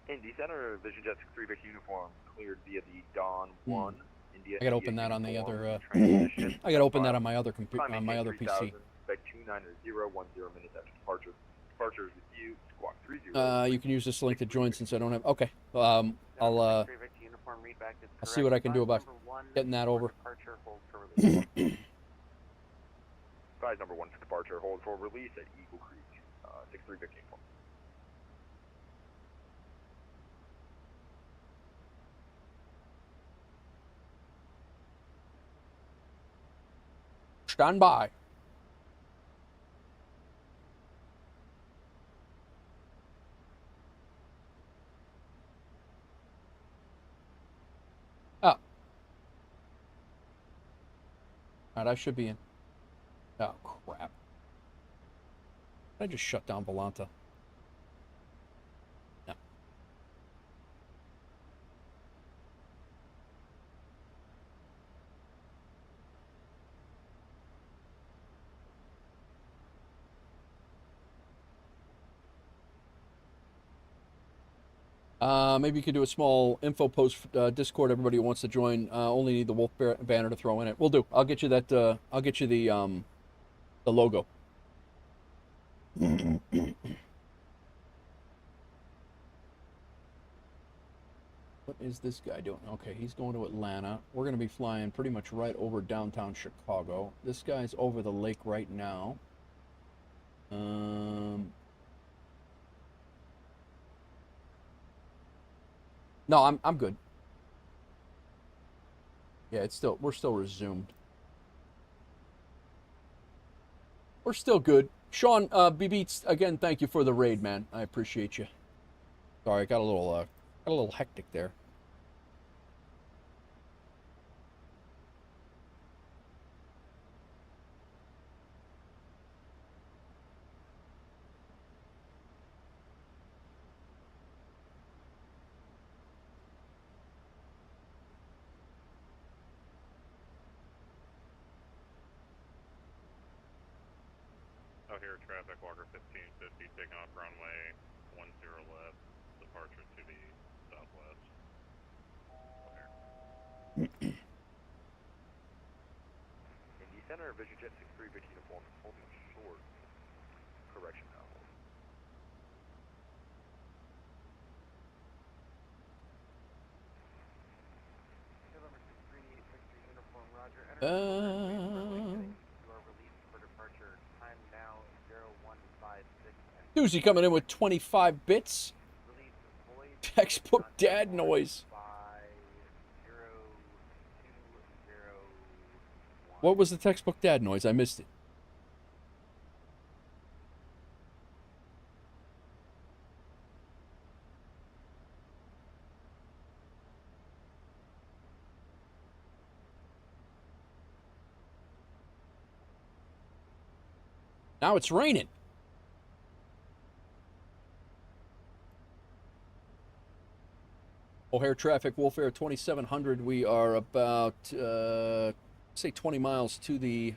Indy Center, Vision Jet 63 Victor Uniform cleared via the Dawn 1 India. I gotta open that on the other. I gotta open that on my other computer, on my other PC. Expect 290.10 minutes after departure. Departure is with you. Squawk 30. You can use this link to join since I don't have. Okay. I'll see what I can do about getting that over. Advise number 1 for departure. Hold for release at Eagle Creek. 63 Victor Uniform. Stand by. Oh. Alright, I should be in. Oh, crap. I just shut down Volanta. No. Maybe you could do a small info post Discord. Everybody who wants to join. Only need the WolfAir banner to throw in it. We'll do. I'll get you that. I'll get you the logo. What is this guy doing? Okay, he's going to Atlanta. We're going to be flying pretty much right over downtown Chicago. This guy's over the lake right now. No, I'm good. Yeah, we're still resumed. We're still good. Sean, B-Beats, again, thank you for the raid, man. I appreciate you. Sorry, I got a little hectic there. O'Hare traffic, Walker 1550, taking off runway 10 left, departure to the southwest. Indy Center, VisionJet 63, Victor Uniform, holding short. Correction now. November 63, Victor Uniform, Roger. You are released for departure. Time now 0156. Doozy coming in with 25 bits. Textbook dad noise. What was the textbook dad noise? I missed it. Now it's raining. O'Hare traffic, WolfAir 2700. We are about, say, 20 miles to the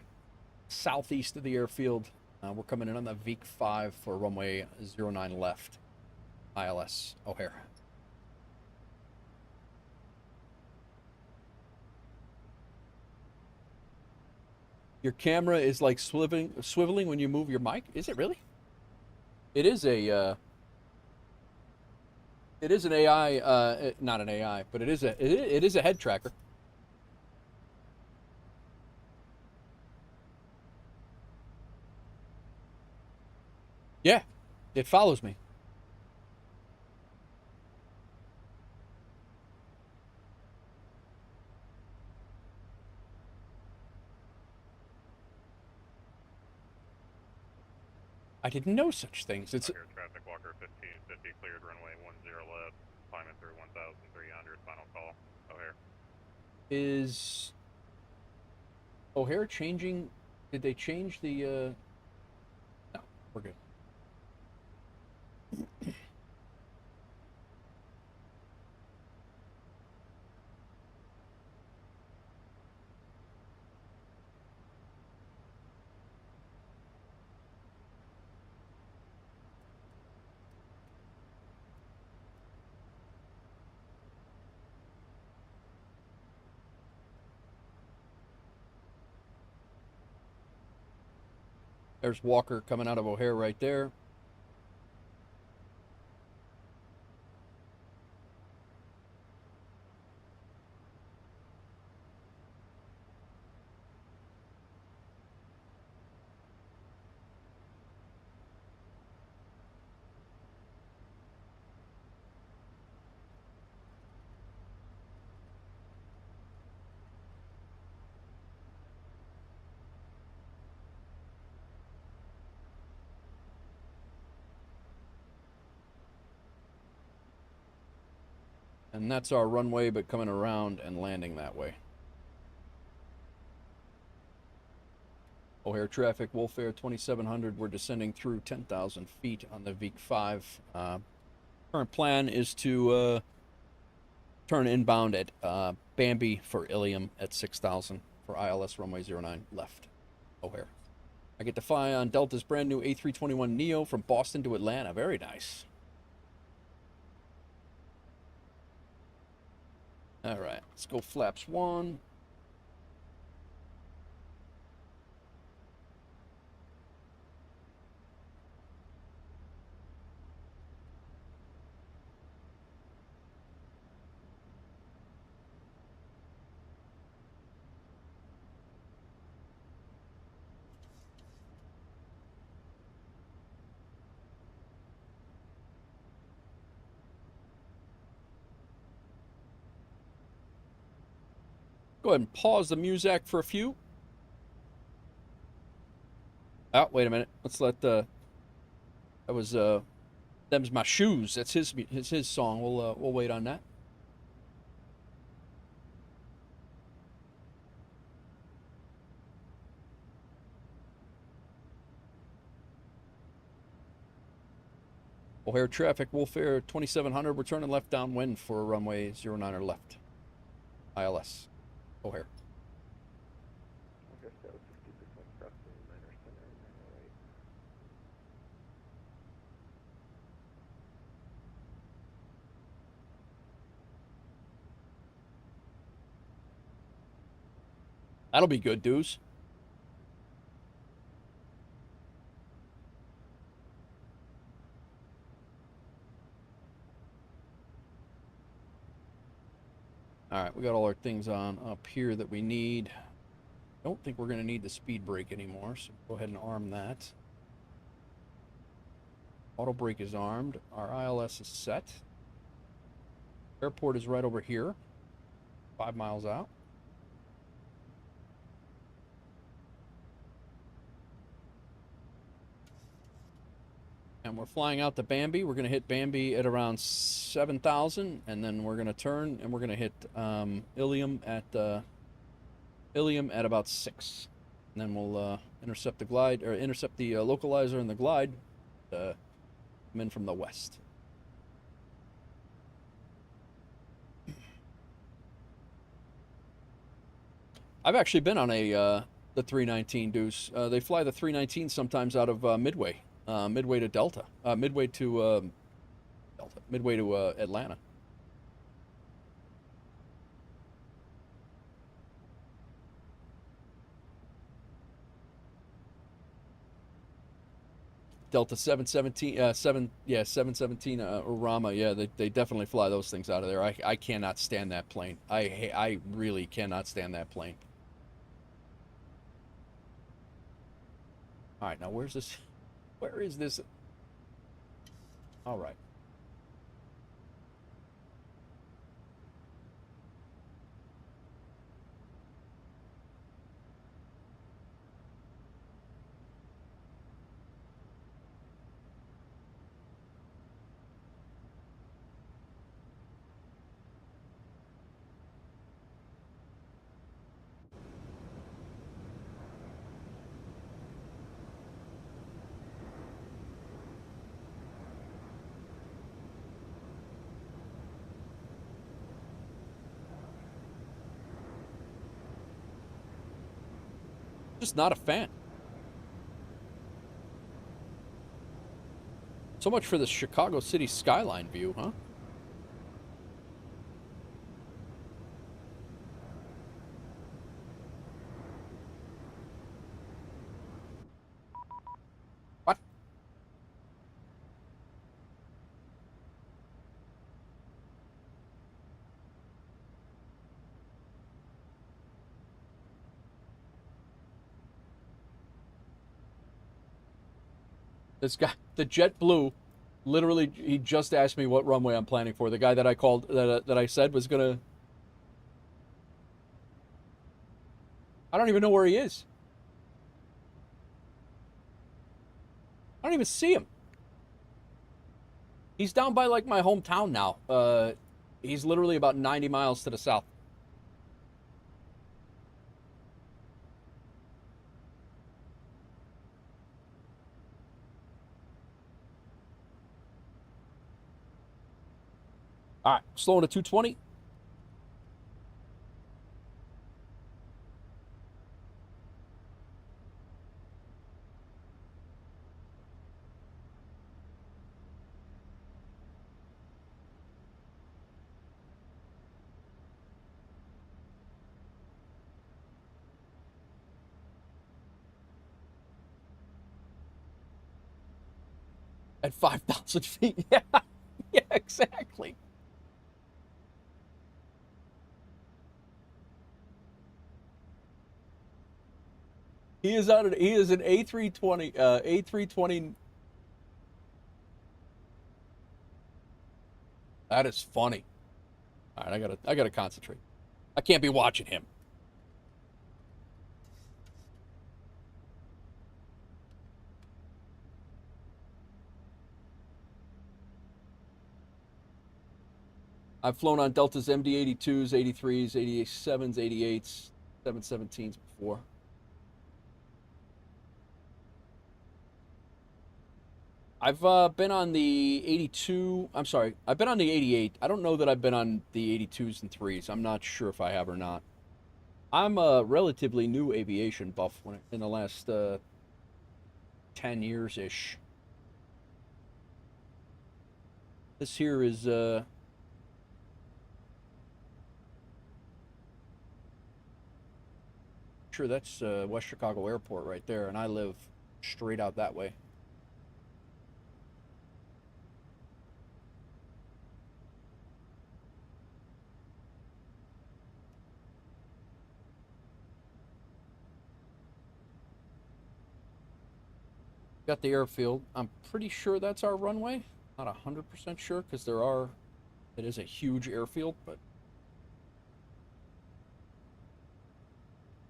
southeast of the airfield. We're coming in on the VEEC 5 for runway 09 left. ILS, O'Hare. Your camera is like swiveling when you move your mic? Is it really? It is a... It is an AI, not an AI, but it is a head tracker. Yeah, it follows me. I didn't know such things. It's traffic, Walker 1550, cleared runway 10 left, climbing through 1,300, final call, O'Hare. Is O'Hare changing? Did they change the? No, we're good. There's Walker coming out of O'Hare right there. And that's our runway, but coming around and landing that way. O'Hare traffic, WolfAir 2700. We're descending through 10,000 feet on the VEEC 5. Current plan is to turn inbound at Bambi for Ilium at 6,000 for ILS runway 09 left. O'Hare. I get to fly on Delta's brand new A321neo from Boston to Atlanta. Very nice. All right, let's go flaps 1. Go ahead and pause the music for a few. Oh, wait a minute. Let's let the... That was, Them's My Shoes. That's his song. We'll wait on that. O'Hare traffic, WolfAir 2700. We're turning left downwind for runway 09 or left. ILS. O'Hare. Okay, so 60% crossing minor center, 908. That'll be good, dudes. All right, we got all our things on up here that we need. Don't think we're going to need the speed brake anymore, so go ahead and arm that. Auto brake is armed. Our ILS is set. Airport is right over here, 5 miles out. And we're flying out to Bambi. We're going to hit Bambi at around 7,000, and then we're going to turn and we're going to hit Ilium at about 6. And then we'll intercept the glide, or intercept the localizer and the glide, come in from the west. I've actually been on the 319 Deuce. They fly the 319 sometimes out of Midway. Midway to Delta, Midway to Atlanta. Delta 717, 717 Urama. Yeah, they definitely fly those things out of there. I cannot stand that plane. I really cannot stand that plane. All right, now where's this? Where is this? All right. Just not a fan. So much for the Chicago City skyline view, huh? What? This guy, the JetBlue, literally, he just asked me what runway I'm planning for. The guy that I called, that I said was gonna... I don't even know where he is. I don't even see him. He's down by, like, my hometown now. He's literally about 90 miles to the south. All right, slowing to 220. At 5,000 feet, yeah, yeah, exactly. He is on. He is an A320. A320. That is funny. All right, I gotta concentrate. I can't be watching him. I've flown on Delta's MD-82s, 83s, 87s, 88s, 717s before. I've been on the 82. I'm sorry. I've been on the 88. I don't know that I've been on the 82s and 3s. I'm not sure if I have or not. I'm a relatively new aviation buff in the last 10 years-ish. This here is... sure that's West Chicago Airport right there, and I live straight out that way. Got the airfield. I'm pretty sure that's our runway. Not 100% sure because it is a huge airfield, but.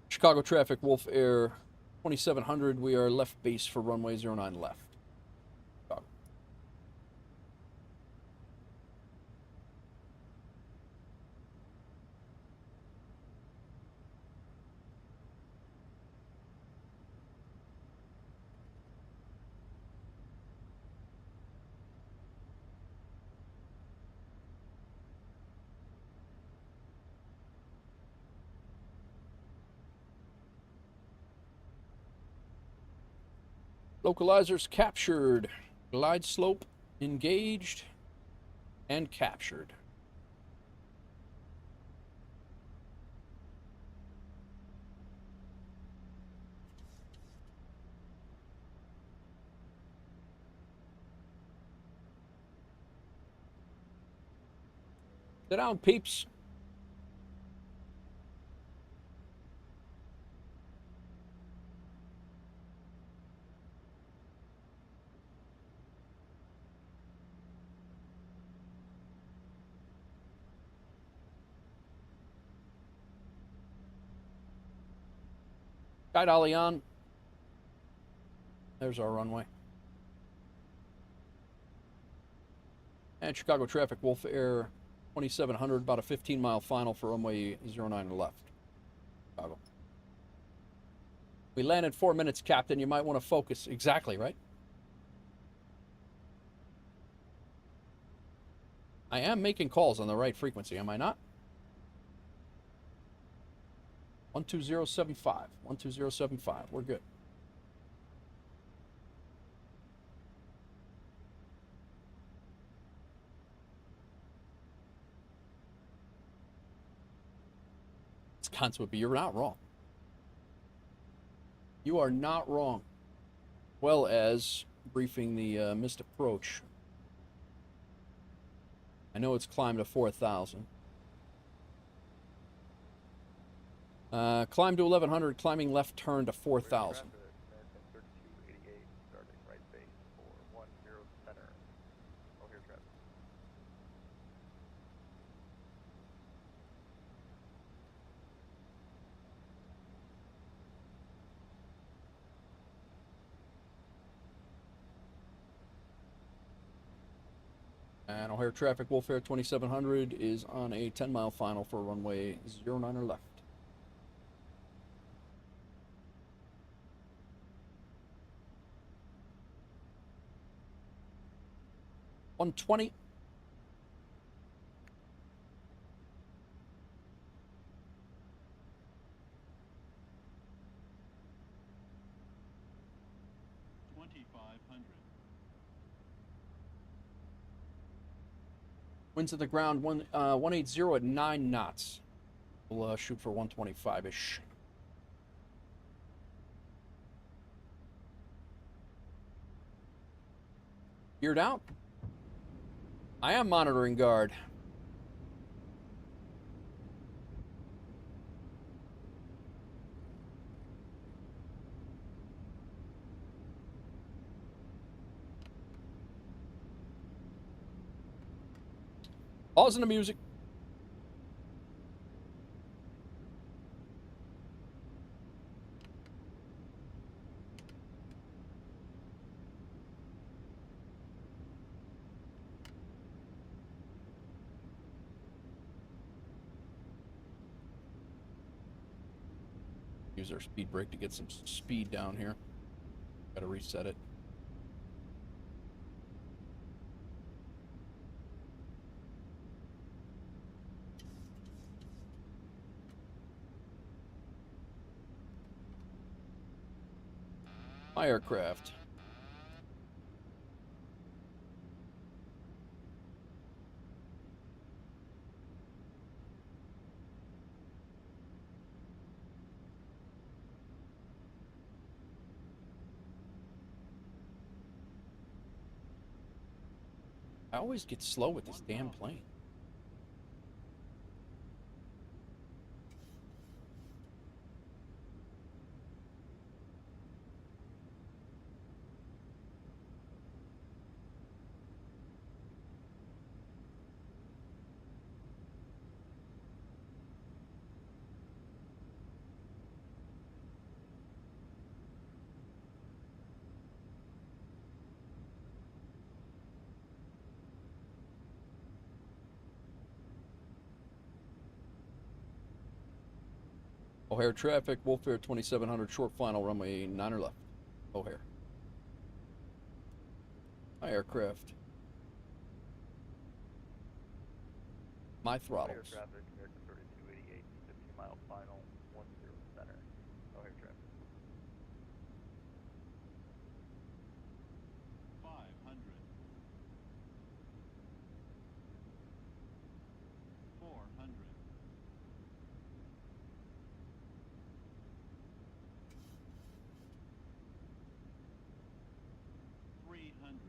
Chicago traffic, WolfAir 2700. We are left base for runway 09 left. Chicago. Localizers captured. Glide slope engaged and captured. Sit down, peeps. KATL on. There's our runway. And Chicago traffic, WolfAir 2700, about a 15-mile final for runway 09 left. Chicago. We landed 4 minutes, Captain. You might want to focus. Exactly, right? I am making calls on the right frequency, am I not? 12075. 12075. We're good. Wisconsin would be. You're not wrong. You are not wrong. Well as briefing the missed approach. I know it's climbed to 4,000. Climb to 1100, climbing left turn to 4,000. Starting right base for 10 center. O'Hare traffic. And O'Hare traffic, WolfAir 2700 is on a 10-mile final for runway 09 left. $120. Winds at the ground 180 at 9 knots. We'll shoot for 125-ish. Geared out. I am monitoring guard. Pausing the music. Use our speed brake to get some speed down here. Gotta reset it. My aircraft. I always get slow with this damn plane. O'Hare traffic, WolfAir 2700, short final, runway 9 left. O'Hare. My aircraft. My throttles. Traffic, American 3288, 15-mile final, 10 center. O'Hare traffic. 500. 400. 300.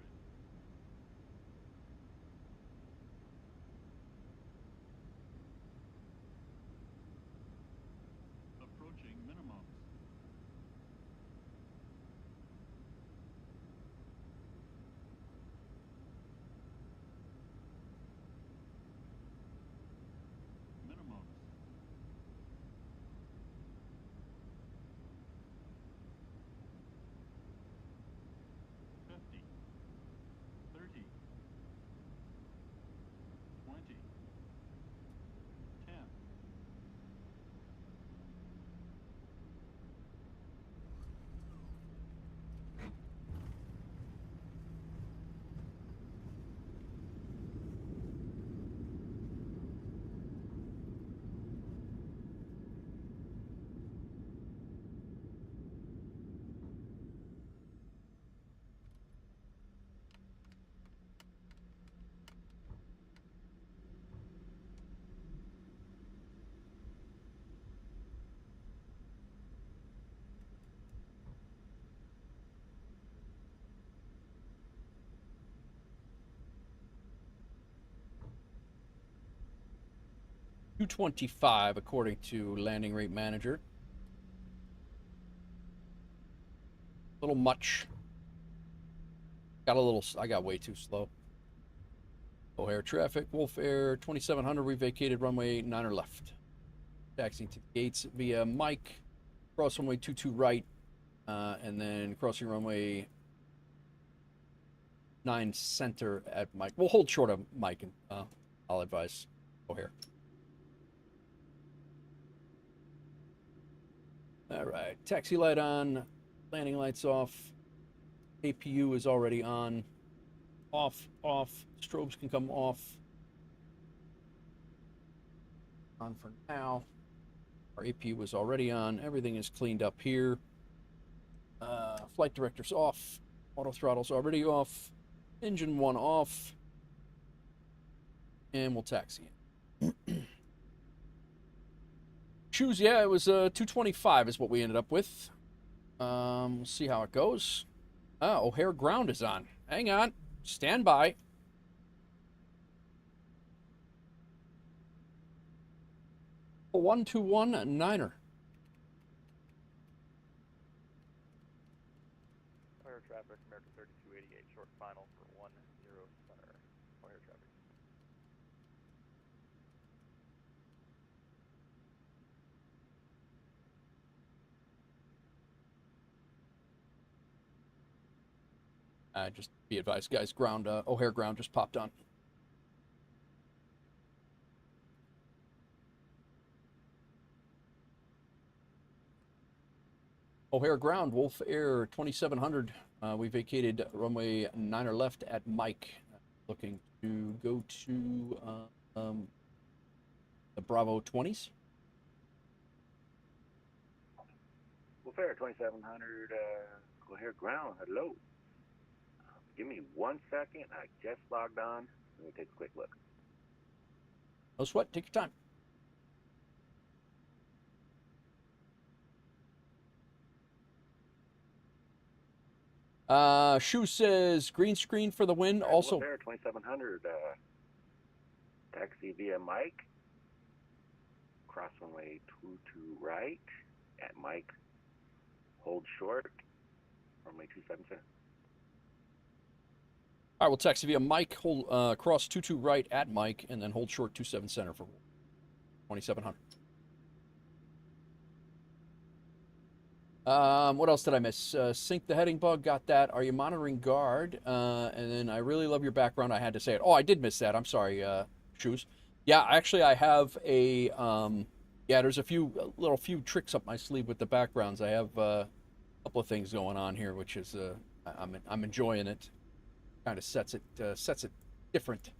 225 according to landing rate manager. A little much. I got way too slow. O'Hare traffic, WolfAir 2700, we vacated runway 9 left. Taxiing to the gates via Mike, cross runway 22 right, and then crossing runway 9 center at Mike. We'll hold short of Mike, and I'll advise O'Hare. All right, taxi light on, landing lights off, APU is already on, off, strobes can come off, on for now. Our APU was already on, everything is cleaned up here. Flight director's off, auto throttle's already off, engine 1 off, and we'll taxi in. Choose, yeah, it was 225 is what we ended up with. We'll see how it goes. O'Hare ground is on. Hang on. Stand by. A 121 Niner. O'Hare traffic, American 3288, short final for 10 center. O'Hare traffic. Just be advised, guys, ground, O'Hare ground just popped on. O'Hare ground, WolfAir 2700. We vacated runway 9 left at Mike. Looking to go to the Bravo 20s. WolfAir 2700, O'Hare ground, hello. Give me 1 second. I just logged on. Let me take a quick look. No sweat. Take your time. Shu says green screen for the win. Also, Wolf Air 2700, taxi via Mike. Cross runway 22 right at Mike. Hold short. Runway 27 center. all right, we'll taxi via Mike. Hold cross 22 right at Mike, and then hold short 27 center for 2700. What else did I miss? Sync the heading bug, got that. Are you monitoring guard? And then I really love your background. I had to say it. Oh, I did miss that. I'm sorry, Shoes. Yeah, actually, I have a, yeah, there's a few tricks up my sleeve with the backgrounds. I have a couple of things going on here, which is, I'm enjoying it. Kind of sets it different.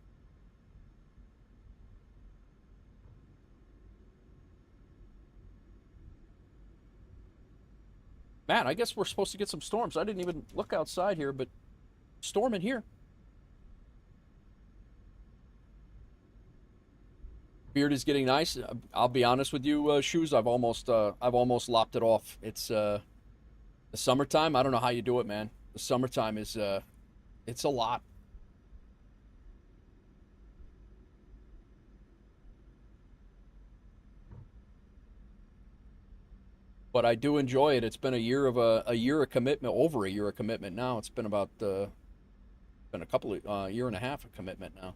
Man, I guess we're supposed to get some storms. I didn't even look outside here, but storming here. Beard is getting nice. I'll be honest with you, Shoes. I've almost lopped it off. It's the summertime. I don't know how you do it, man. The summertime is it's a lot. But I do enjoy it. It's been a year of commitment, over a year of commitment now. It's been about been a couple of year and a half of commitment now.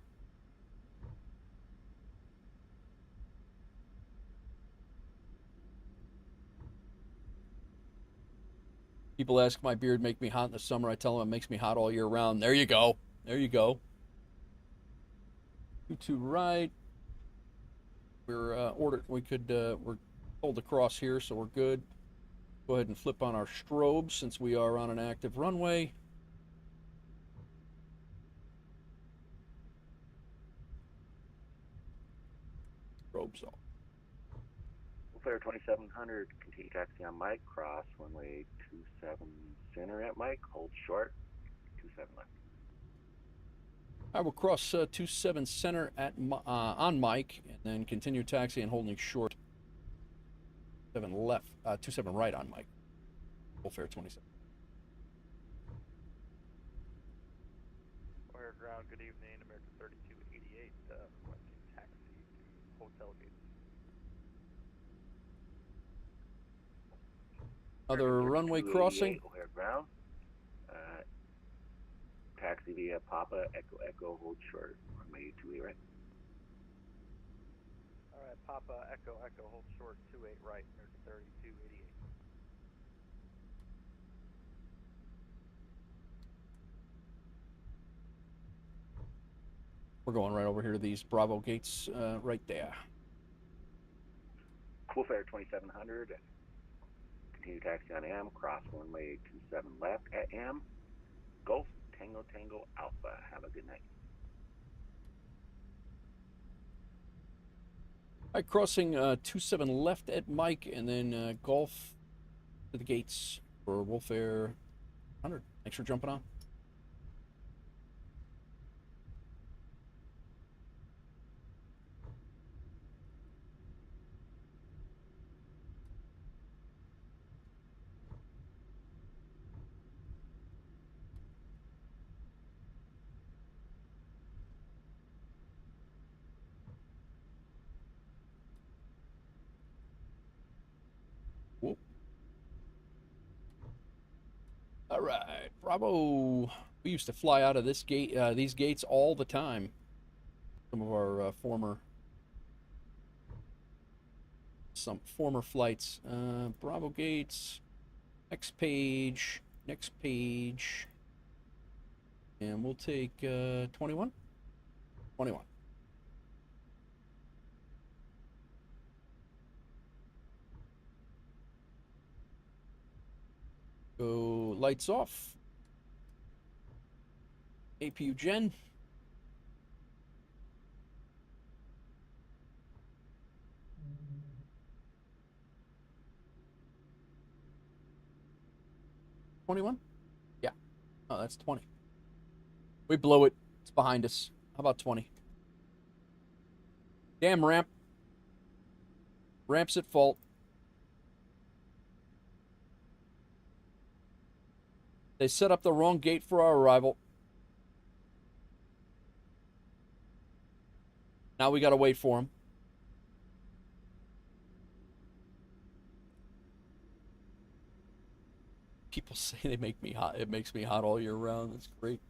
People ask, my beard make me hot in the summer. I tell them it makes me hot all year round. There you go. There you go. 22 right. We're we're pulled across here, so we're good. Go ahead and flip on our strobes since we are on an active runway. Strobes off. WolfAir 2700, continue taxi on Mike, cross runway 27 center at Mike, hold short, 27 left. I will cross 27 center at on Mike, and then continue taxi and holding short 7 left, 27 right on Mike. WolfAir 27. Air ground, good evening, American 3288, requesting taxi to Hotel Gates. Other runway crossing. Air ground. Taxi via Papa, Echo, Echo, hold short, runway 28 right. Alright, Papa, Echo, Echo, hold short, 28 right, American 3288. We're going right over here to these Bravo gates right there. WolfAir 2700, continue taxi on AM, cross runway 27 left at AM, Golf, Tango, Tango, Alpha. Have a good night. All right, crossing 27 left at Mike, and then Golf to the gates for WolfAir 100. Thanks for jumping on. Whoop. All right, Bravo. We used to fly out of this gate, these gates all the time. Some of our former flights. Bravo gates. Next page. And we'll take 21. 21. Go lights off. APU gen. $21? Yeah. Oh, that's 20. We blow it. It's behind us. How about 20? Damn ramp. Ramp's at fault. They set up the wrong gate for our arrival. Now we gotta wait for them. People say they make me hot. It makes me hot all year round. That's great.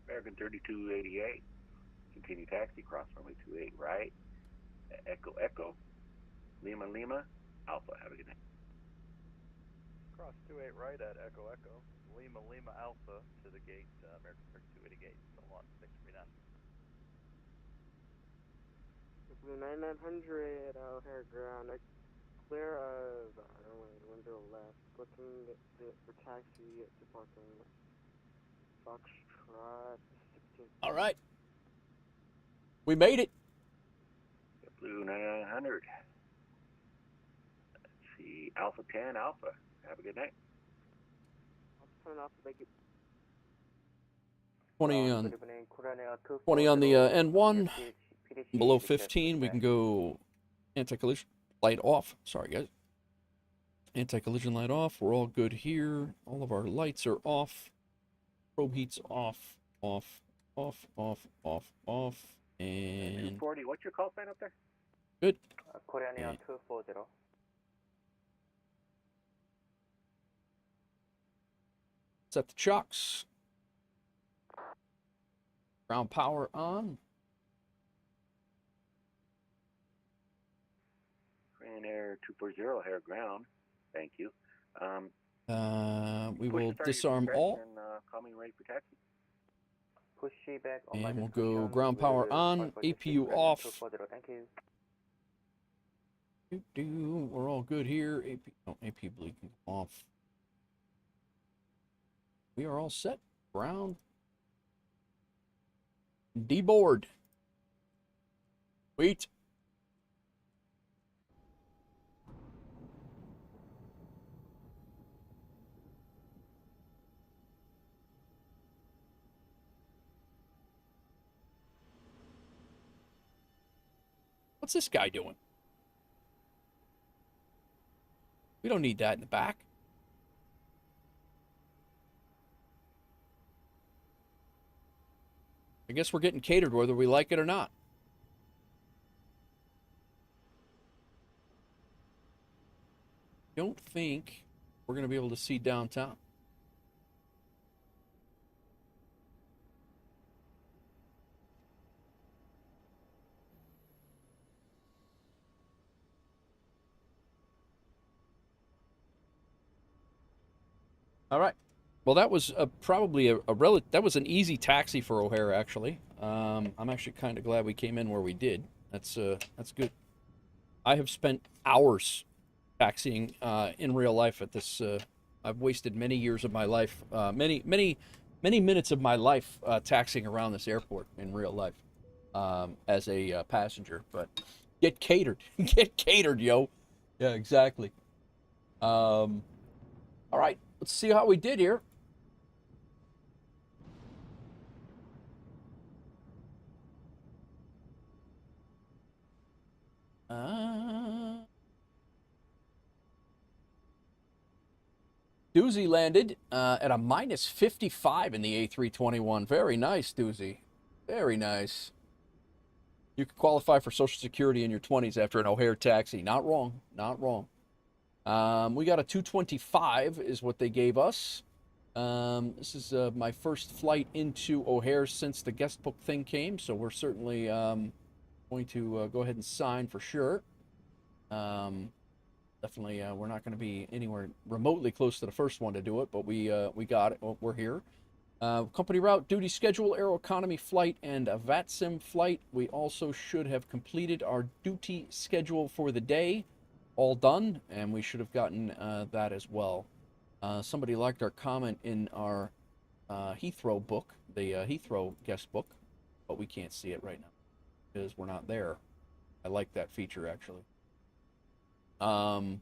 American 3288. Continue taxi, cross runway 28 right. Echo Echo. Lima Lima. Alpha. Have a good night. Cross 28 right at Echo Echo. Lima Lima Alpha to the gate, American 3288 gate. So on 639. Blue 9900 O'Hare ground. Clear of runway window left. Looking for taxi to parking. Foxtrot 16. All right. We made it. Blue 9900. Let's see. Alpha 10 Alpha. Have a good night. Turn off the big 20 on the N1. Below 15, we can go anti-collision light off. Sorry, guys. Anti-collision light off. We're all good here. All of our lights are off. Probe heat's off, off, off, off, off, off. And 240. What's your call sign up there? good. Korean Air And 240. set the chocks. Ground power on. Korean Air 240 Hair ground. Thank you. We Push will to start disarm your all. and call me ready for taxi. Push back on And we'll go ground power on. APU off. 240. Thank you. We're all good here. AP bleeding off. We are all set. Ground. Deboard. Wait. What's this guy doing? We don't need that in the back. I guess we're getting catered whether we like it or not. Don't think we're going to be able to see downtown. All right. Well, that was probably that was an easy taxi for O'Hare, actually. I'm actually kind of glad we came in where we did. That's good. I have spent hours taxiing in real life at this. I've wasted many years of my life, many minutes of my life taxiing around this airport in real life as a passenger. But get catered, get catered, yo. Yeah, exactly. All right. Let's see how we did here. Doozy landed at a minus 55 in the A321. Very nice, Doozy. Very nice. You could qualify for Social Security in your 20s after an O'Hare taxi. Not wrong. Not wrong. We got a 225 is what they gave us. This is my first flight into O'Hare since the guest book thing came, so we're certainly going to go ahead and sign for sure. Definitely, we're not going to be anywhere remotely close to the first one to do it, but we got it. Well, we're here. Company route, duty schedule, Aeroconomy flight, and a VATSIM flight. We also should have completed our duty schedule for the day. All done, and we should have gotten that as well. Somebody liked our comment in our Heathrow book, the Heathrow guest book, but we can't see it right now because we're not there. I like that feature, actually. So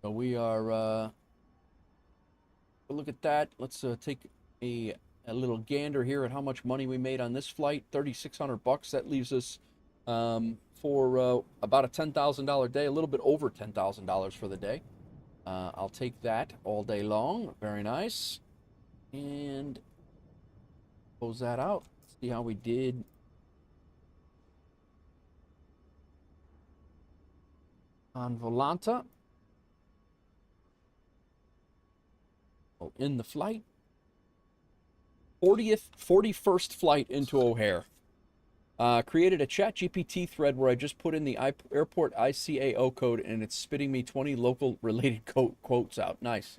we are, look at that. Let's take a little gander here at how much money we made on this flight. $3,600. That leaves us for about a $10,000 day, a little bit over $10,000 for the day. I'll take that all day long. Very nice. And close that out. See how we did. On Volanta. Oh, in the flight. 41st flight into O'Hare. Created a ChatGPT thread where I just put in the airport ICAO code and it's spitting me 20 local related quotes out. Nice.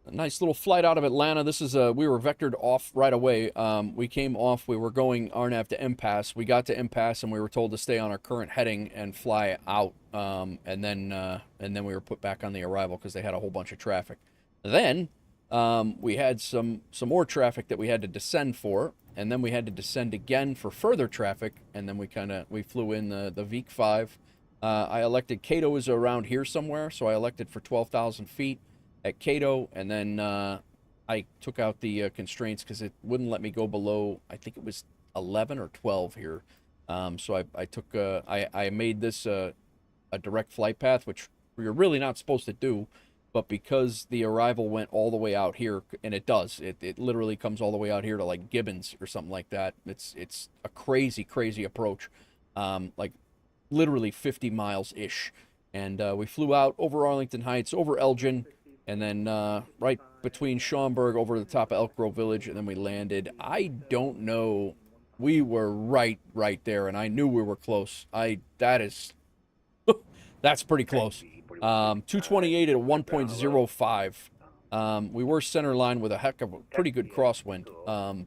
A nice little flight out of Atlanta. This is we were vectored off right away. We came off. We were going RNAV to impasse. We got to impasse and we were told to stay on our current heading and fly out. And then we were put back on the arrival because they had a whole bunch of traffic. Then we had some more traffic that we had to descend for, and then we had to descend again for further traffic, and then we flew in the VEEC-5. I elected Cato is around here somewhere, so I elected for 12,000 feet at Cato, and then I took out the constraints because it wouldn't let me go below, I think it was 11 or 12 here. So I made this a direct flight path, which you're really not supposed to do. But because the arrival went all the way out here, and it does, it literally comes all the way out here to like Gibbons or something like that. It's a crazy approach, like literally 50 miles-ish. And we flew out over Arlington Heights, over Elgin, and then right between Schaumburg over the top of Elk Grove Village, and then we landed. I don't know. We were right there, and I knew we were close. That's pretty close. 228 at a 1.05. We were center line with a heck of a pretty good crosswind,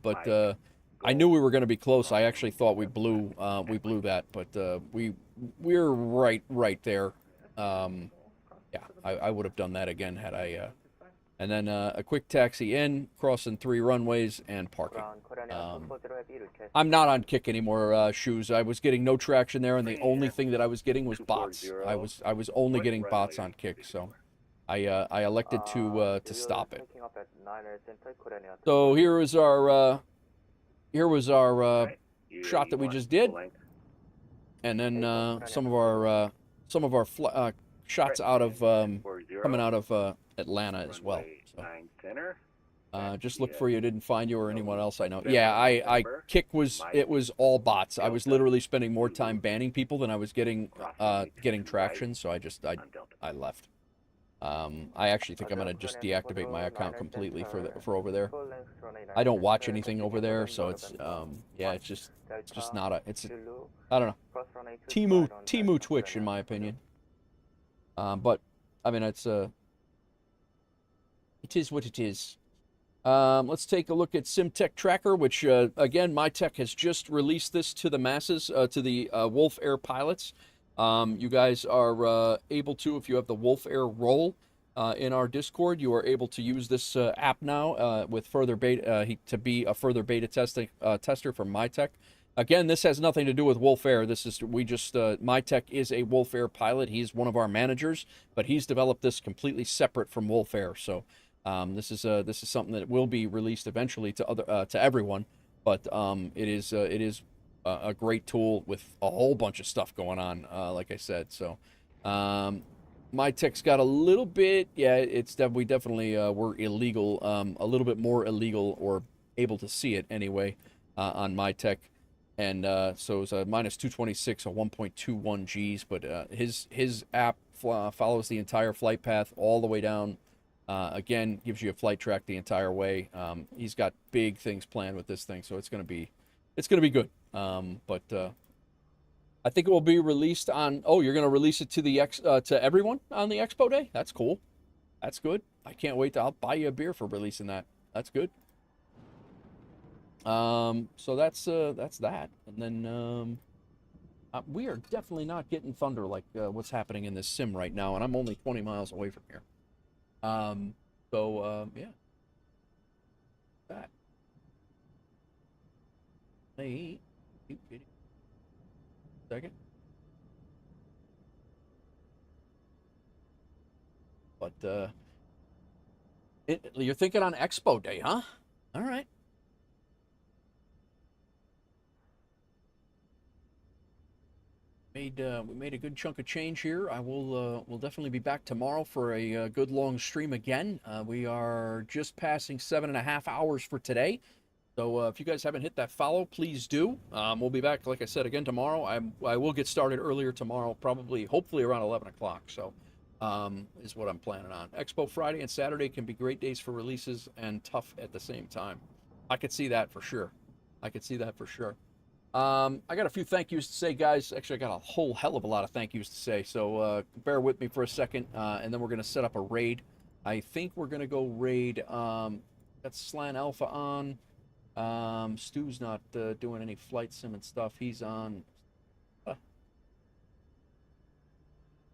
but I knew we were going to be close. I actually thought we blew that, but we're right there. Yeah, I would have done that again had I. And then a quick taxi in, crossing 3 runways, and parking. I'm not on kick anymore, Shoes. I was getting no traction there, and the only thing that I was getting was bots. I was only getting bots on kick, so I elected to stop it. So here was our shot that we just did, and then some of our shots out of coming out of Atlanta as well. So, just look for you. Didn't find you or anyone else I know. Yeah, I kick was all bots. I was literally spending more time banning people than I was getting traction. So I left. I actually think I'm gonna just deactivate my account completely for over there. I don't watch anything over there, so it's yeah, it's just not I don't know. Temu Twitch in my opinion. But I mean it is what it is. Let's take a look at SimTech Tracker, which again, MyTech has just released this to the masses, to the WolfAir pilots. You guys are able to, if you have the WolfAir role in our Discord, you are able to use this app now with further beta to be a further beta tester for MyTech. Again, this has nothing to do with WolfAir. This is MyTech is a WolfAir pilot. He's one of our managers, but he's developed this completely separate from WolfAir. So this is something that will be released eventually to everyone. But it is a great tool with a whole bunch of stuff going on. Like I said, so MyTech's got a little bit. Yeah, we definitely were illegal, a little bit more illegal, or able to see it anyway on MyTech. And so it's a minus 226 or 1.21 Gs, but his app follows the entire flight path all the way down. Again, gives you a flight track the entire way. He's got big things planned with this thing, so it's gonna be good. But I think it will be released on. Oh, you're gonna release it to the to everyone on the Expo Day? That's cool. That's good. I can't wait. I'll buy you a beer for releasing that. That's good. So that's that, and then we are definitely not getting thunder like what's happening in this sim right now, and I'm only 20 miles away from here. Yeah, that. Hey, second. But you're thinking on Expo Day, huh? All right. we made a good chunk of change here. I will we'll definitely be back tomorrow for a good long stream again. We are just passing 7.5 hours for today. So if you guys haven't hit that follow, please do. We'll be back, like I said, again tomorrow. I will get started earlier tomorrow, probably, hopefully around 11 o'clock. So is what I'm planning on. Expo Friday and Saturday can be great days for releases and tough at the same time. I could see that for sure. I could see that for sure. I got a few thank yous to say, guys. Actually, I got a whole hell of a lot of thank yous to say. So bear with me for a second, and then we're going to set up a raid. I think we're going to go raid. Got Slant Alpha on. Stu's not doing any flight sim and stuff. He's on.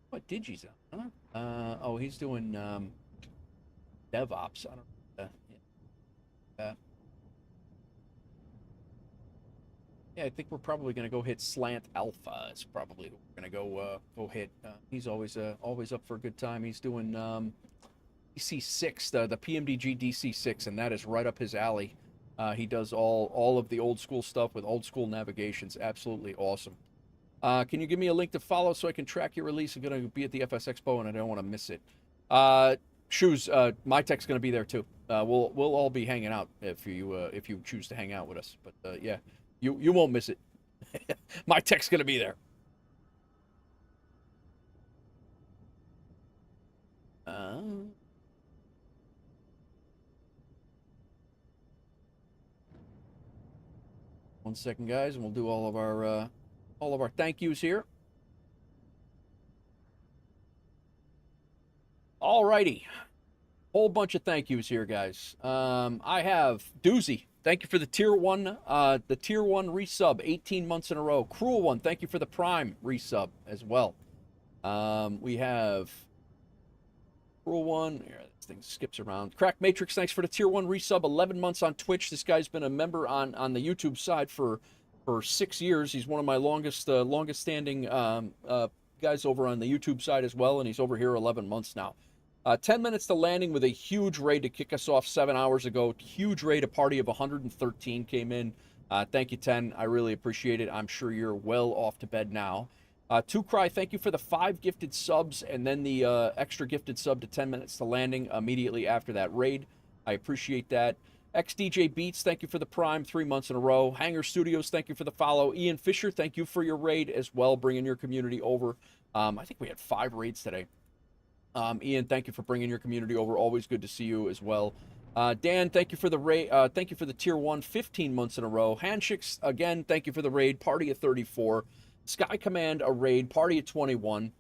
What Digi's on? Huh? Oh, he's doing DevOps. I don't know. Yeah, I think we're probably going to go hit Slant Alpha. It's probably what we're going to go hit. He's always up for a good time. He's doing DC6, the PMDG DC6, and that is right up his alley. He does all of the old school stuff with old school navigations. Absolutely awesome. Can you give me a link to follow so I can track your release? I'm going to be at the FS Expo and I don't want to miss it. Shoes, my tech's going to be there too. We'll all be hanging out if you choose to hang out with us. But yeah. You won't miss it. My tech's going to be there. One second, guys, and we'll do all of our thank yous here. All righty. Whole bunch of thank yous here, guys. I have Doozy. Thank you for the tier 1 resub, 18 months in a row. Cruel One, thank you for the Prime resub as well. We have Cruel One. Here, this thing skips around. Crack Matrix, thanks for the tier 1 resub, 11 months on Twitch. This guy's been a member on the YouTube side for 6 years. He's one of my longest standing guys over on the YouTube side as well, and he's over here 11 months now. 10 minutes to landing with a huge raid to kick us off 7 hours ago. Huge raid, a party of 113 came in. Thank you, 10. I really appreciate it. I'm sure you're well off to bed now. Two Cry, thank you for the 5 gifted subs and then the extra gifted sub to 10 minutes to landing immediately after that raid. I appreciate that. XDJ Beats, thank you for the Prime, 3 months in a row. Hanger Studios, thank you for the follow. Ian Fisher, thank you for your raid as well, bringing your community over. I think we had 5 raids today. Ian, thank you for bringing your community over. Always good to see you as well. Dan, thank you for the raid. Thank you for the tier 1, 15 months in a row. Handshakes, again, thank you for the raid. Party at 34. Sky Command, a raid. Party at 21.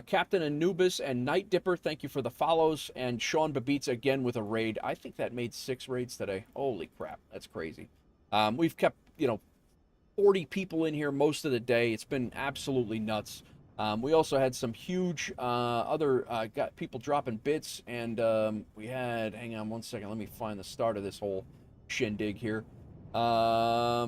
Captain Anubis and Night Dipper, thank you for the follows. And Sean Babitz, again, with a raid. I think that made 6 raids today. Holy crap, that's crazy. We've kept, 40 people in here most of the day. It's been absolutely nuts. We also had some huge got people dropping bits, and we had, hang on one second, let me find the start of this whole shindig here. Yeah,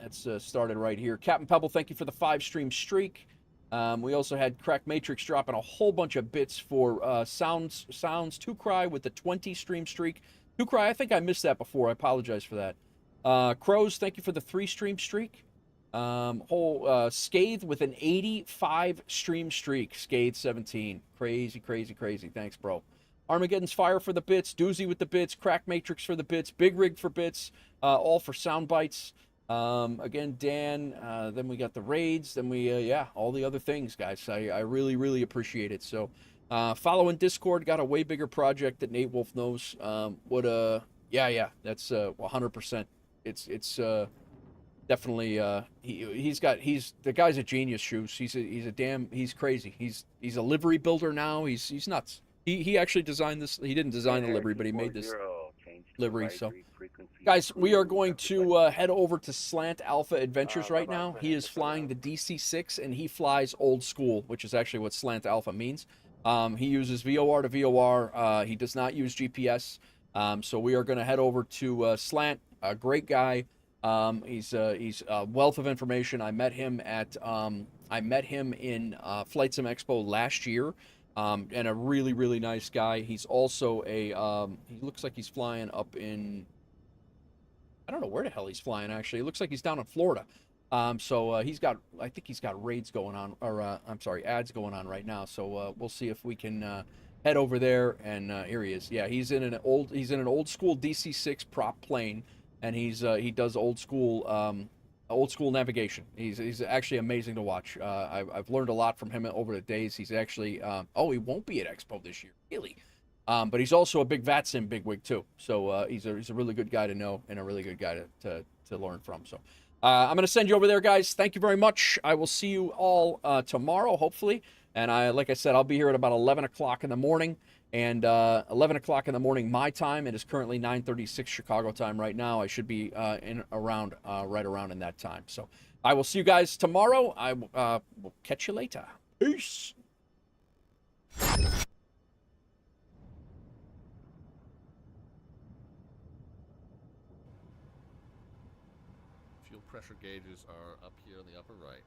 that's started right here. Captain Pebble, thank you for the 5-stream streak. We also had Crack Matrix dropping a whole bunch of bits for Sounds 2 Cry with the 20-stream streak. 2 Cry, I think I missed that before. I apologize for that. Crows, thank you for the 3-stream streak. Scathe with an 85 stream streak. Scathe 17. Crazy. Thanks, bro. Armageddon's Fire for the bits. Doozy with the bits. Crack Matrix for the bits. Big Rig for bits. All for sound bites. Again, Dan. Then we got the raids. Then we, yeah, all the other things, guys. I really appreciate it. So, following Discord. Got a way bigger project that Nate Wolf knows. Yeah, that's 100%. It's definitely, the guy's a genius, Shoes. He's crazy. He's a livery builder now. He's nuts. He actually designed this. He didn't design the livery, but he made this livery. So, guys, we are going to head over to Slant Alpha Adventures right now. He is flying the DC6, and he flies old school, which is actually what Slant Alpha means. He uses VOR to VOR. He does not use GPS. So we are going to head over to Slant. A great guy. He's a wealth of information. I met him in Flight Sim Expo last year, and a really nice guy. He's also he looks like he's flying up in, I don't know where the hell he's flying actually. It looks like he's down in Florida. So he's got, I think he's got raids going on, or I'm sorry, ads going on right now. So we'll see if we can head over there. And here he is. Yeah, he's in an old school DC-6 prop plane, and he does old school navigation. He's actually amazing to watch. I've learned a lot from him over the days. He's actually he won't be at Expo this year, really. But he's also a big VATSIM bigwig too. So he's a really good guy to know and a really good guy to learn from. So I'm going to send you over there, guys. Thank you very much. I will see you all tomorrow, hopefully. And like I said, I'll be here at about 11 o'clock in the morning. And 11 o'clock in the morning my time. It is currently 9:36 Chicago time right now. I should be right around in that time. So I will see you guys tomorrow. I will catch you later. Peace. Fuel pressure gauges are up here in the upper right.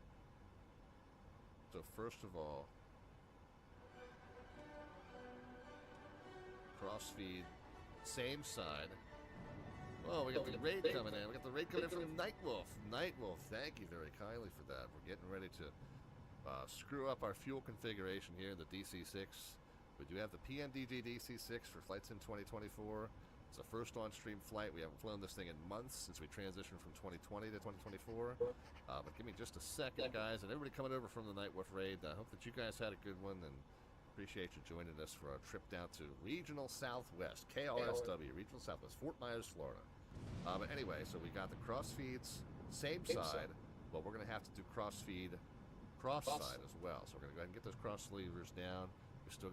So first of all, crossfeed, same side. Oh, we got the raid coming in. We got the raid coming in from Nightwolf. Nightwolf, thank you very kindly for that. We're getting ready to screw up our fuel configuration here in the DC-6. We do have the PMDG DC-6 for Flight Sim 2024. It's the first on-stream flight. We haven't flown this thing in months since we transitioned from 2020 to 2024. But give me just a second, guys, and everybody coming over from the Nightwolf raid. I hope that you guys had a good one, and appreciate you joining us for our trip down to Regional Southwest, KRSW, Regional Southwest, Fort Myers, Florida. But anyway, so we got the cross feeds, same side, but we're going to have to do cross feed cross side as well. So we're going to go ahead and get those cross levers down. We still